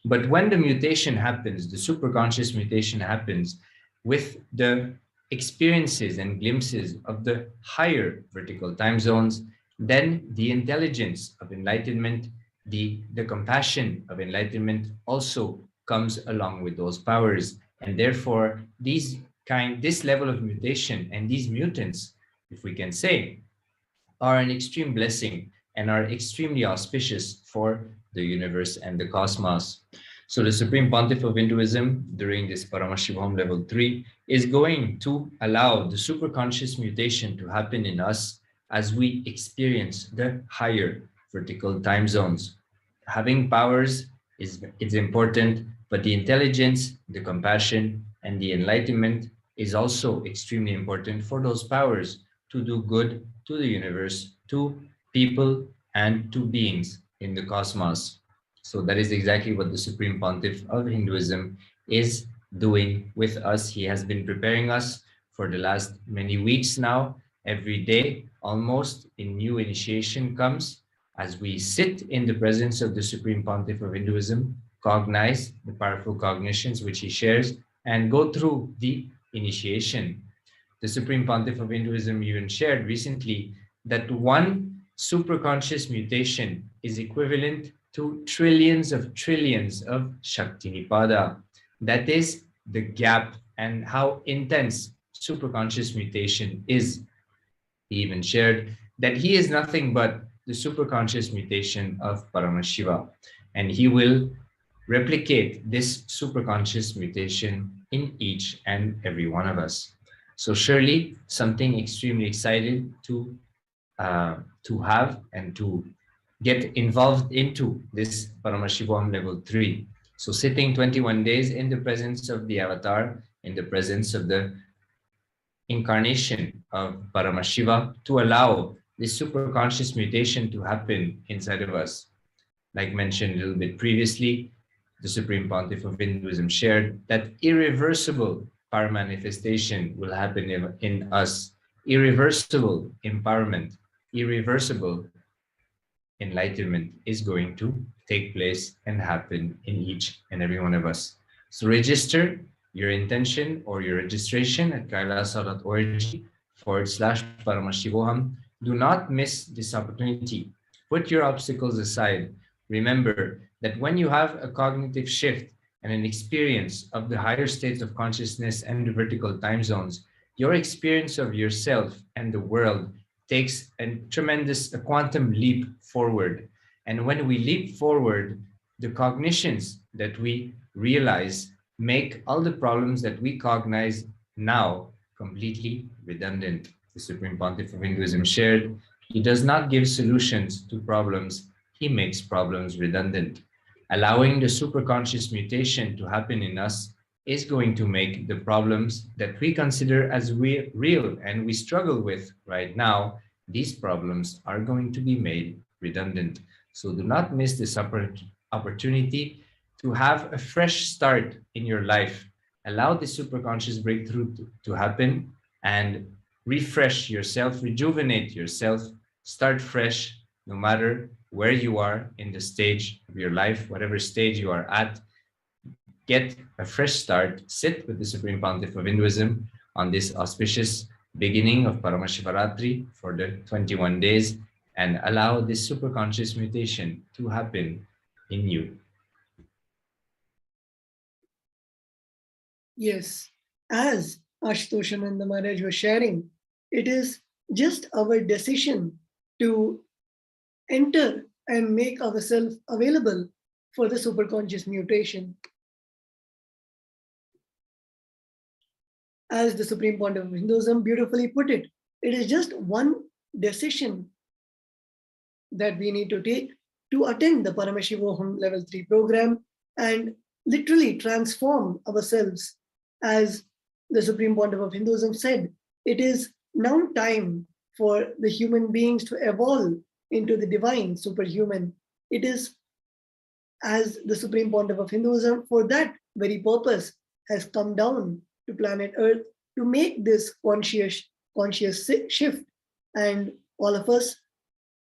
But when the mutation happens, the superconscious mutation happens with the experiences and glimpses of the higher vertical time zones, then the intelligence of enlightenment, the compassion of enlightenment also comes along with those powers. And therefore, this level of mutation and these mutants, if we can say, are an extreme blessing and are extremely auspicious for the universe and the cosmos. So the Supreme Pontiff of Hinduism during this Paramashivoham level 3 is going to allow the superconscious mutation to happen in us as we experience the higher vertical time zones. Having powers is important, but the intelligence, the compassion, and the enlightenment is also extremely important for those powers to do good to the universe, to people, and to beings in the cosmos. So that is exactly what the Supreme Pontiff of Hinduism is doing with us. He has been preparing us for the last many weeks now. Every day, almost, a new initiation comes as we sit in the presence of the Supreme Pontiff of Hinduism, cognize the powerful cognitions which he shares, and go through the initiation. The Supreme Pontiff of Hinduism even shared recently that one superconscious mutation is equivalent to trillions of Shakti Nipada. That is the gap and how intense superconscious mutation is. He even shared that he is nothing but the superconscious mutation of Paramashiva, and he will replicate this superconscious mutation in each and every one of us. So surely something extremely excited to have and to get involved into this Paramashivoham level 3. So sitting 21 days in the presence of the avatar, in the presence of the incarnation of Paramashiva, to allow this superconscious mutation to happen inside of us. Like mentioned a little bit previously, the Supreme Pontiff of Hinduism shared that irreversible power manifestation will happen in us, irreversible empowerment, irreversible enlightenment is going to take place and happen in each and every one of us. So register your intention or your registration at kailasa.org/Paramashivoham. Do not miss this opportunity. Put your obstacles aside. Remember that when you have a cognitive shift and an experience of the higher states of consciousness and the vertical time zones, your experience of yourself and the world takes a tremendous quantum leap forward. And when we leap forward, the cognitions that we realize make all the problems that we cognize now completely redundant. The Supreme Pontiff of Hinduism shared, he does not give solutions to problems, he makes problems redundant. Allowing the superconscious mutation to happen in us is going to make the problems that we consider as real and we struggle with right now, these problems are going to be made redundant. So do not miss this opportunity to have a fresh start in your life. Allow the superconscious breakthrough to happen and refresh yourself, rejuvenate yourself, start fresh, no matter where you are in the stage of your life, whatever stage you are at. Get a fresh start, sit with the Supreme Pontiff of Hinduism on this auspicious beginning of Paramashivaratri for the 21 days and allow this superconscious mutation to happen in you. Yes, as Ashutoshananda Maharaj was sharing, it is just our decision to enter and make ourselves available for the superconscious mutation. As the Supreme Pontiff of Hinduism beautifully put it, it is just one decision that we need to take to attend the Paramashivoham Level 3 program and literally transform ourselves. As the Supreme Pontiff of Hinduism said, it is now time for the human beings to evolve into the divine superhuman. It is, as the Supreme Pontiff of Hinduism, for that very purpose, has come down to planet Earth to make this conscious shift. And all of us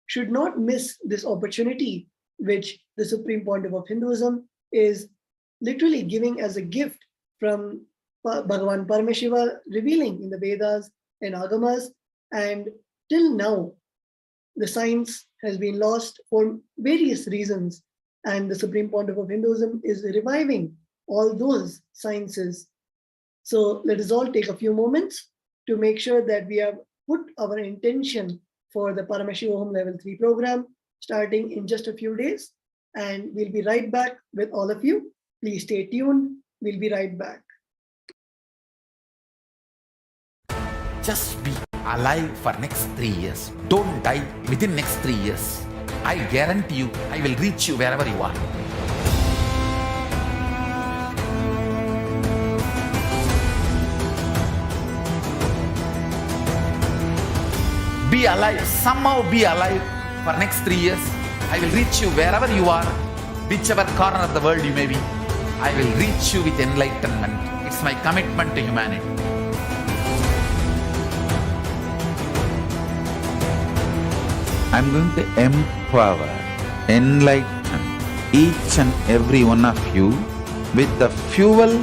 should not miss this opportunity, which the Supreme Pontiff of Hinduism is literally giving as a gift from Bhagavan Paramashiva, revealing in the Vedas and Agamas. And till now, the science has been lost for various reasons. And the Supreme Pontiff of Hinduism is reviving all those sciences. So let us all take a few moments to make sure that we have put our intention for the Paramashivoham Level 3 program starting in just a few days. And we'll be right back with all of you. Please stay tuned. We'll be right back. Just be alive for next 3 years. Don't die within next 3 years. I guarantee you, I will reach you wherever you are. Be alive, somehow be alive for next 3 years. I will reach you wherever you are, whichever corner of the world you may be. I will reach you with enlightenment. It's my commitment to humanity. I'm going to empower, enlighten each and every one of you with the fuel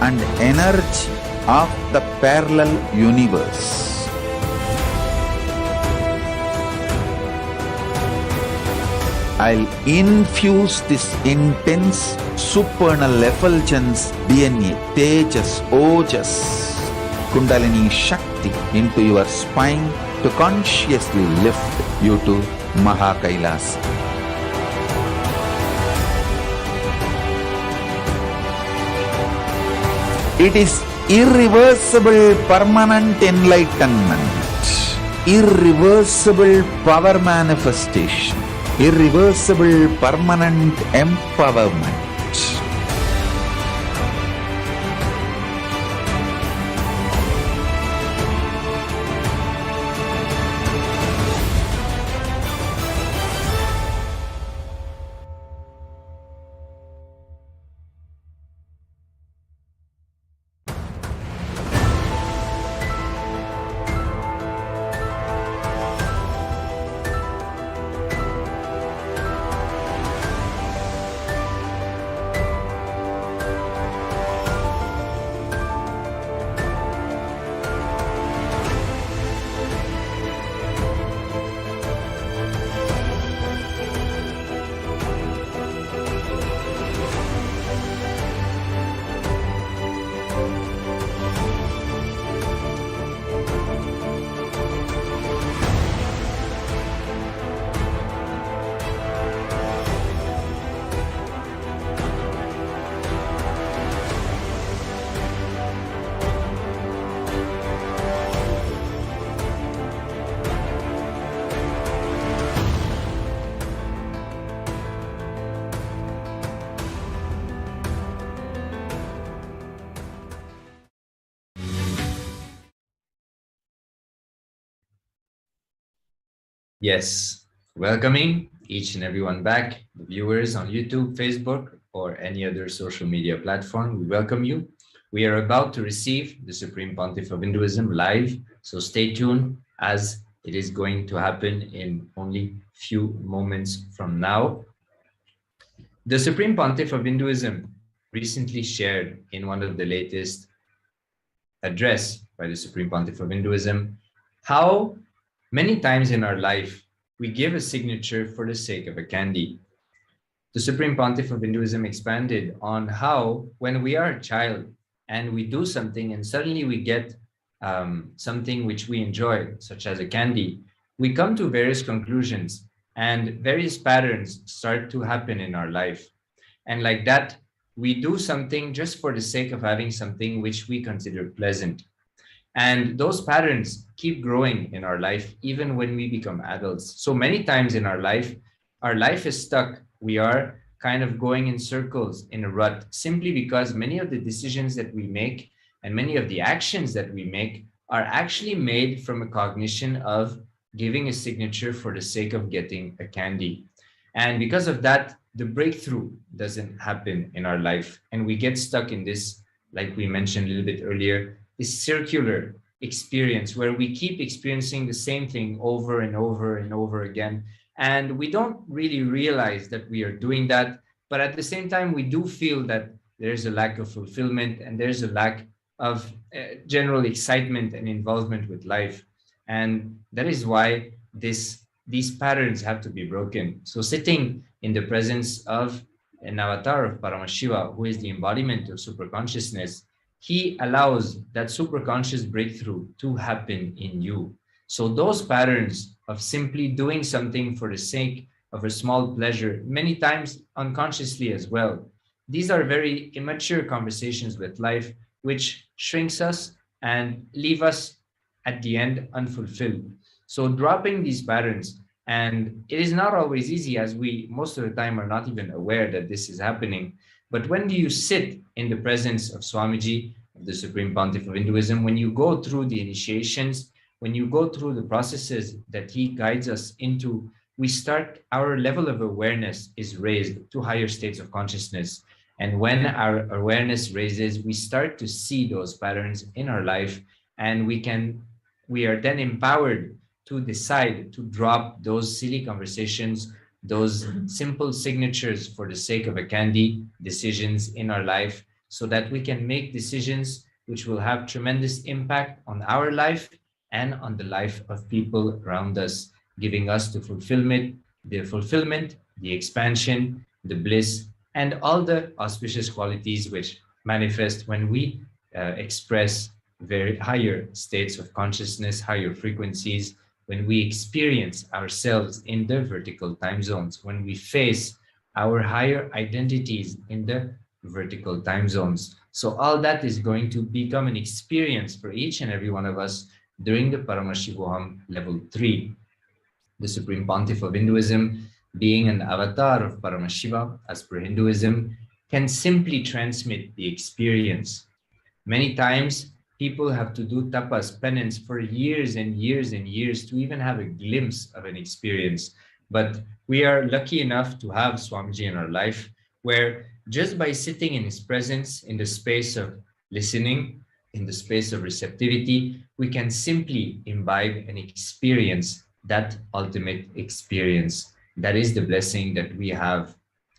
and energy of the parallel universe. I'll infuse this intense supernal effulgence DNA, Tejas, Ojas, Kundalini Shakti into your spine to consciously lift you to KAILASA. It is irreversible permanent enlightenment, irreversible power manifestation, irreversible permanent empowerment. Yes, welcoming each and everyone back, the viewers on YouTube, Facebook, or any other social media platform. We welcome you. We are about to receive the Supreme Pontiff of Hinduism live, so stay tuned as it is going to happen in only few moments from now. The Supreme Pontiff of Hinduism recently shared in one of the latest address by the Supreme Pontiff of Hinduism how many times in our life we give a signature for the sake of a candy. The Supreme Pontiff of Hinduism expanded on how when we are a child and we do something and suddenly we get something which we enjoy, such as a candy, we come to various conclusions and various patterns start to happen in our life. And like that, we do something just for the sake of having something which we consider pleasant. And those patterns keep growing in our life, even when we become adults. So many times in our life is stuck. We are kind of going in circles in a rut, simply because many of the decisions that we make and many of the actions that we make are actually made from a cognition of giving a signature for the sake of getting a candy. And because of that, the breakthrough doesn't happen in our life. And we get stuck in this, like we mentioned a little bit earlier, this circular experience where we keep experiencing the same thing over and over and over again. And we don't really realize that we are doing that. But at the same time, we do feel that there's a lack of fulfillment and there's a lack of general excitement and involvement with life. And that is why these patterns have to be broken. So sitting in the presence of an avatar of Paramashiva, who is the embodiment of superconsciousness, he allows that superconscious breakthrough to happen in you. So those patterns of simply doing something for the sake of a small pleasure, many times unconsciously as well, these are very immature conversations with life, which shrinks us and leave us at the end unfulfilled. So dropping these patterns, and it is not always easy, as we most of the time are not even aware that this is happening. But when do you sit in the presence of Swamiji, of the Supreme Pontiff of Hinduism, when you go through the initiations, when you go through the processes that he guides us into, we start, our level of awareness is raised to higher states of consciousness. And when our awareness raises, we start to see those patterns in our life, and we are then empowered to decide to drop those silly conversations, those simple signatures for the sake of a candy decisions in our life, so that we can make decisions which will have tremendous impact on our life and on the life of people around us, giving us the fulfillment, the expansion, the bliss, and all the auspicious qualities which manifest when we express very higher states of consciousness, higher frequencies, when we experience ourselves in the vertical time zones, when we face our higher identities in the vertical time zones. So all that is going to become an experience for each and every one of us during the Paramashivoham level 3. The Supreme Pontiff of Hinduism, being an avatar of Paramashiva, as per Hinduism, can simply transmit the experience. Many times, people have to do tapas, penance, for years and years and years to even have a glimpse of an experience. But we are lucky enough to have Swamiji in our life, where just by sitting in his presence, in the space of listening, in the space of receptivity, we can simply imbibe and experience that ultimate experience. That is the blessing that we have.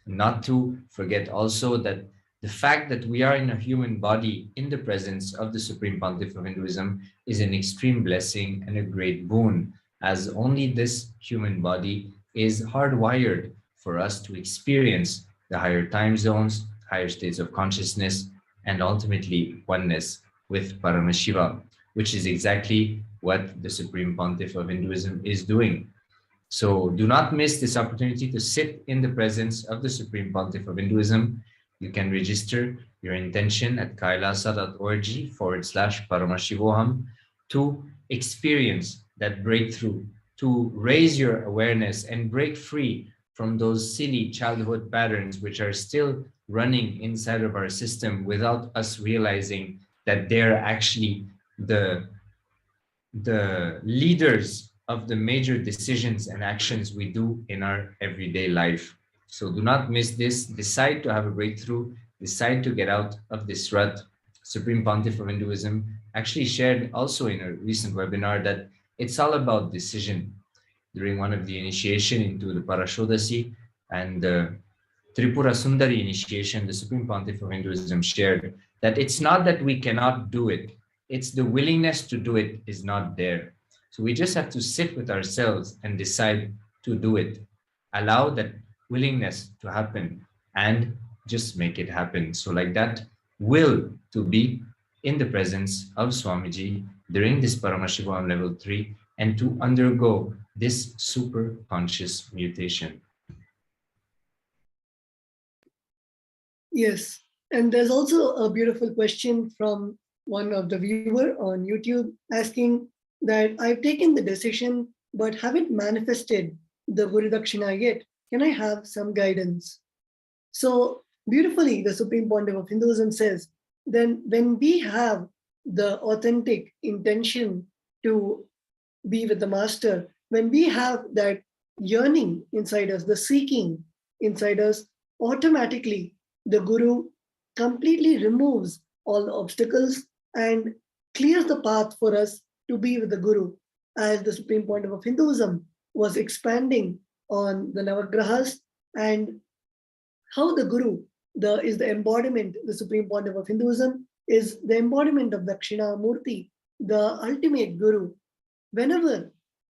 Not to forget also that the fact that we are in a human body in the presence of the Supreme Pontiff of Hinduism is an extreme blessing and a great boon, as only this human body is hardwired for us to experience the higher time zones, higher states of consciousness, and ultimately oneness with Paramashiva, which is exactly what the Supreme Pontiff of Hinduism is doing. So do not miss this opportunity to sit in the presence of the Supreme Pontiff of Hinduism. You can register your intention at kailasa.org/Paramashivoham to experience that breakthrough, to raise your awareness and break free from those silly childhood patterns which are still running inside of our system without us realizing that they're actually the leaders of the major decisions and actions we do in our everyday life. So do not miss this. Decide to have a breakthrough. Decide to get out of this rut. Supreme Pontiff of Hinduism actually shared also in a recent webinar that it's all about decision. During one of the initiation into the Parashakti and the Tripura Sundari initiation, the Supreme Pontiff of Hinduism shared that it's not that we cannot do it, it's the willingness to do it is not there. So we just have to sit with ourselves and decide to do it. Allow that willingness to happen and just make it happen. So like that will to be in the presence of Swamiji during this Paramashivoham level 3 and to undergo this super conscious mutation. Yes, and there's also a beautiful question from one of the viewer on YouTube asking that I've taken the decision but haven't manifested the Guru Dakshina yet. Can I have some guidance? So beautifully, the Supreme Pontiff of Hinduism says, then when we have the authentic intention to be with the Master, when we have that yearning inside us, the seeking inside us, automatically the Guru completely removes all the obstacles and clears the path for us to be with the Guru. As the Supreme Pontiff of Hinduism was expanding on the Navagrahas and how the Guru is the embodiment, the Supreme Pontiff of Hinduism is the embodiment of Dakshinamurti, the ultimate Guru. Whenever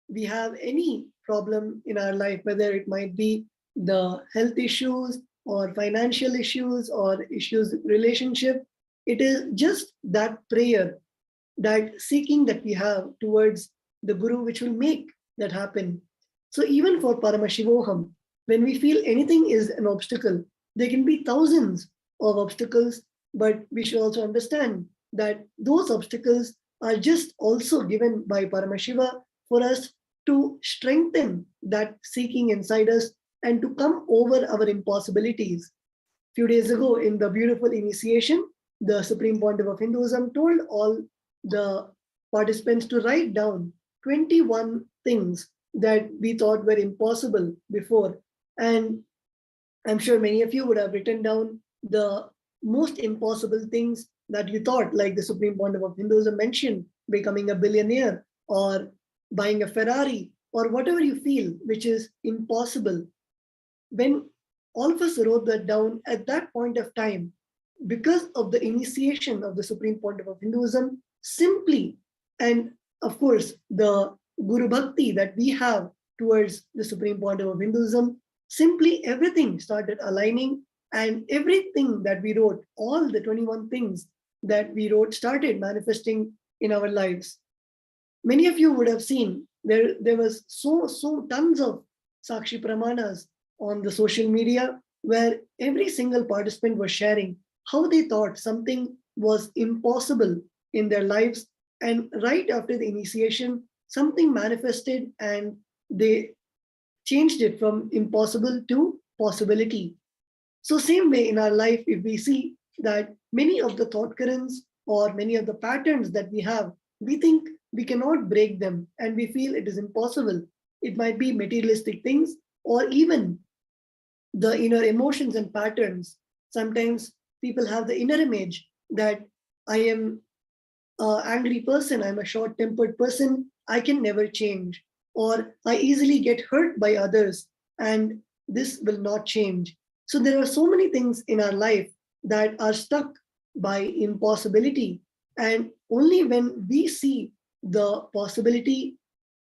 we have any problem in our life, whether it might be the health issues or financial issues or issues relationship, it is just that prayer, that seeking that we have towards the Guru which will make that happen. So even for Paramashivoham, when we feel anything is an obstacle, there can be thousands of obstacles, but we should also understand that those obstacles are just also given by Paramashiva for us to strengthen that seeking inside us and to come over our impossibilities. A few days ago in the beautiful initiation, the Supreme Pontiff of Hinduism told all the participants to write down 21 things that we thought were impossible before. And I'm sure many of you would have written down the most impossible things that you thought, like the Supreme Pontiff of Hinduism mentioned, becoming a billionaire or buying a Ferrari or whatever you feel which is impossible. When all of us wrote that down at that point of time, because of the initiation of the Supreme Pontiff of Hinduism, simply, and of course, the Guru Bhakti that we have towards the Supreme Pontiff of Hinduism, simply everything started aligning and everything that we wrote, all the 21 things that we wrote started manifesting in our lives. Many of you would have seen there was so tons of Sakshi Pramanas on the social media where every single participant was sharing how they thought something was impossible in their lives. And right after the initiation, something manifested and they changed it from impossible to possibility. So same way in our life, if we see that many of the thought currents or many of the patterns that we have, we think we cannot break them and we feel it is impossible. It might be materialistic things or even the inner emotions and patterns. Sometimes people have the inner image that I am an angry person, I'm a short-tempered person, I can never change, or I easily get hurt by others and this will not change. So there are so many things in our life that are stuck by impossibility. And only when we see the possibility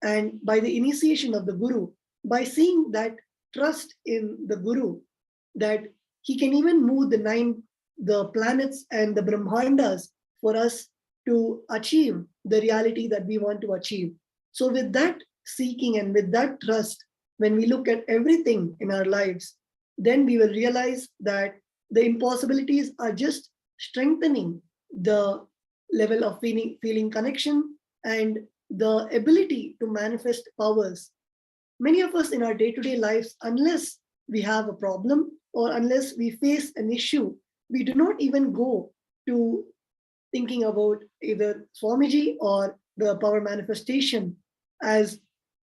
and by the initiation of the Guru, by seeing that trust in the Guru, that he can even move the planets and the Brahmandas for us to achieve the reality that we want to achieve. So with that seeking and with that trust, when we look at everything in our lives, then we will realize that the impossibilities are just strengthening the level of feeling connection and the ability to manifest powers. Many of us in our day-to-day lives, unless we have a problem or unless we face an issue, we do not even go to thinking about either Swamiji or the power manifestation as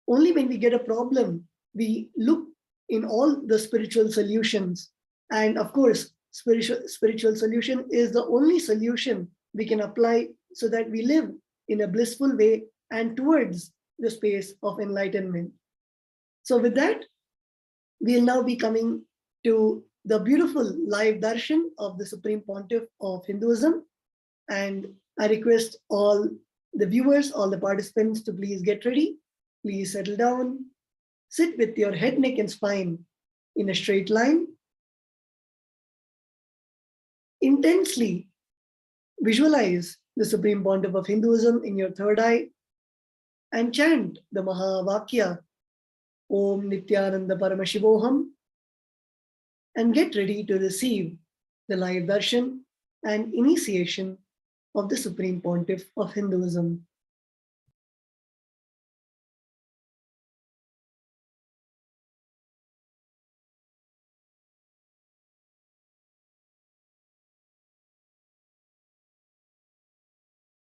only when we get a problem, we look in all the spiritual solutions. And of course, spiritual solution is the only solution we can apply so that we live in a blissful way and towards the space of enlightenment. So with that, we'll now be coming to the beautiful live darshan of the Supreme Pontiff of Hinduism. And I request all the viewers, all the participants to please get ready. Please settle down. Sit with your head, neck, and spine in a straight line. Intensely visualize the Supreme Pontiff of Hinduism in your third eye and chant the Mahavakya, Om Nithyananda Paramashivoham, and get ready to receive the live darshan and initiation of the Supreme Pontiff of Hinduism.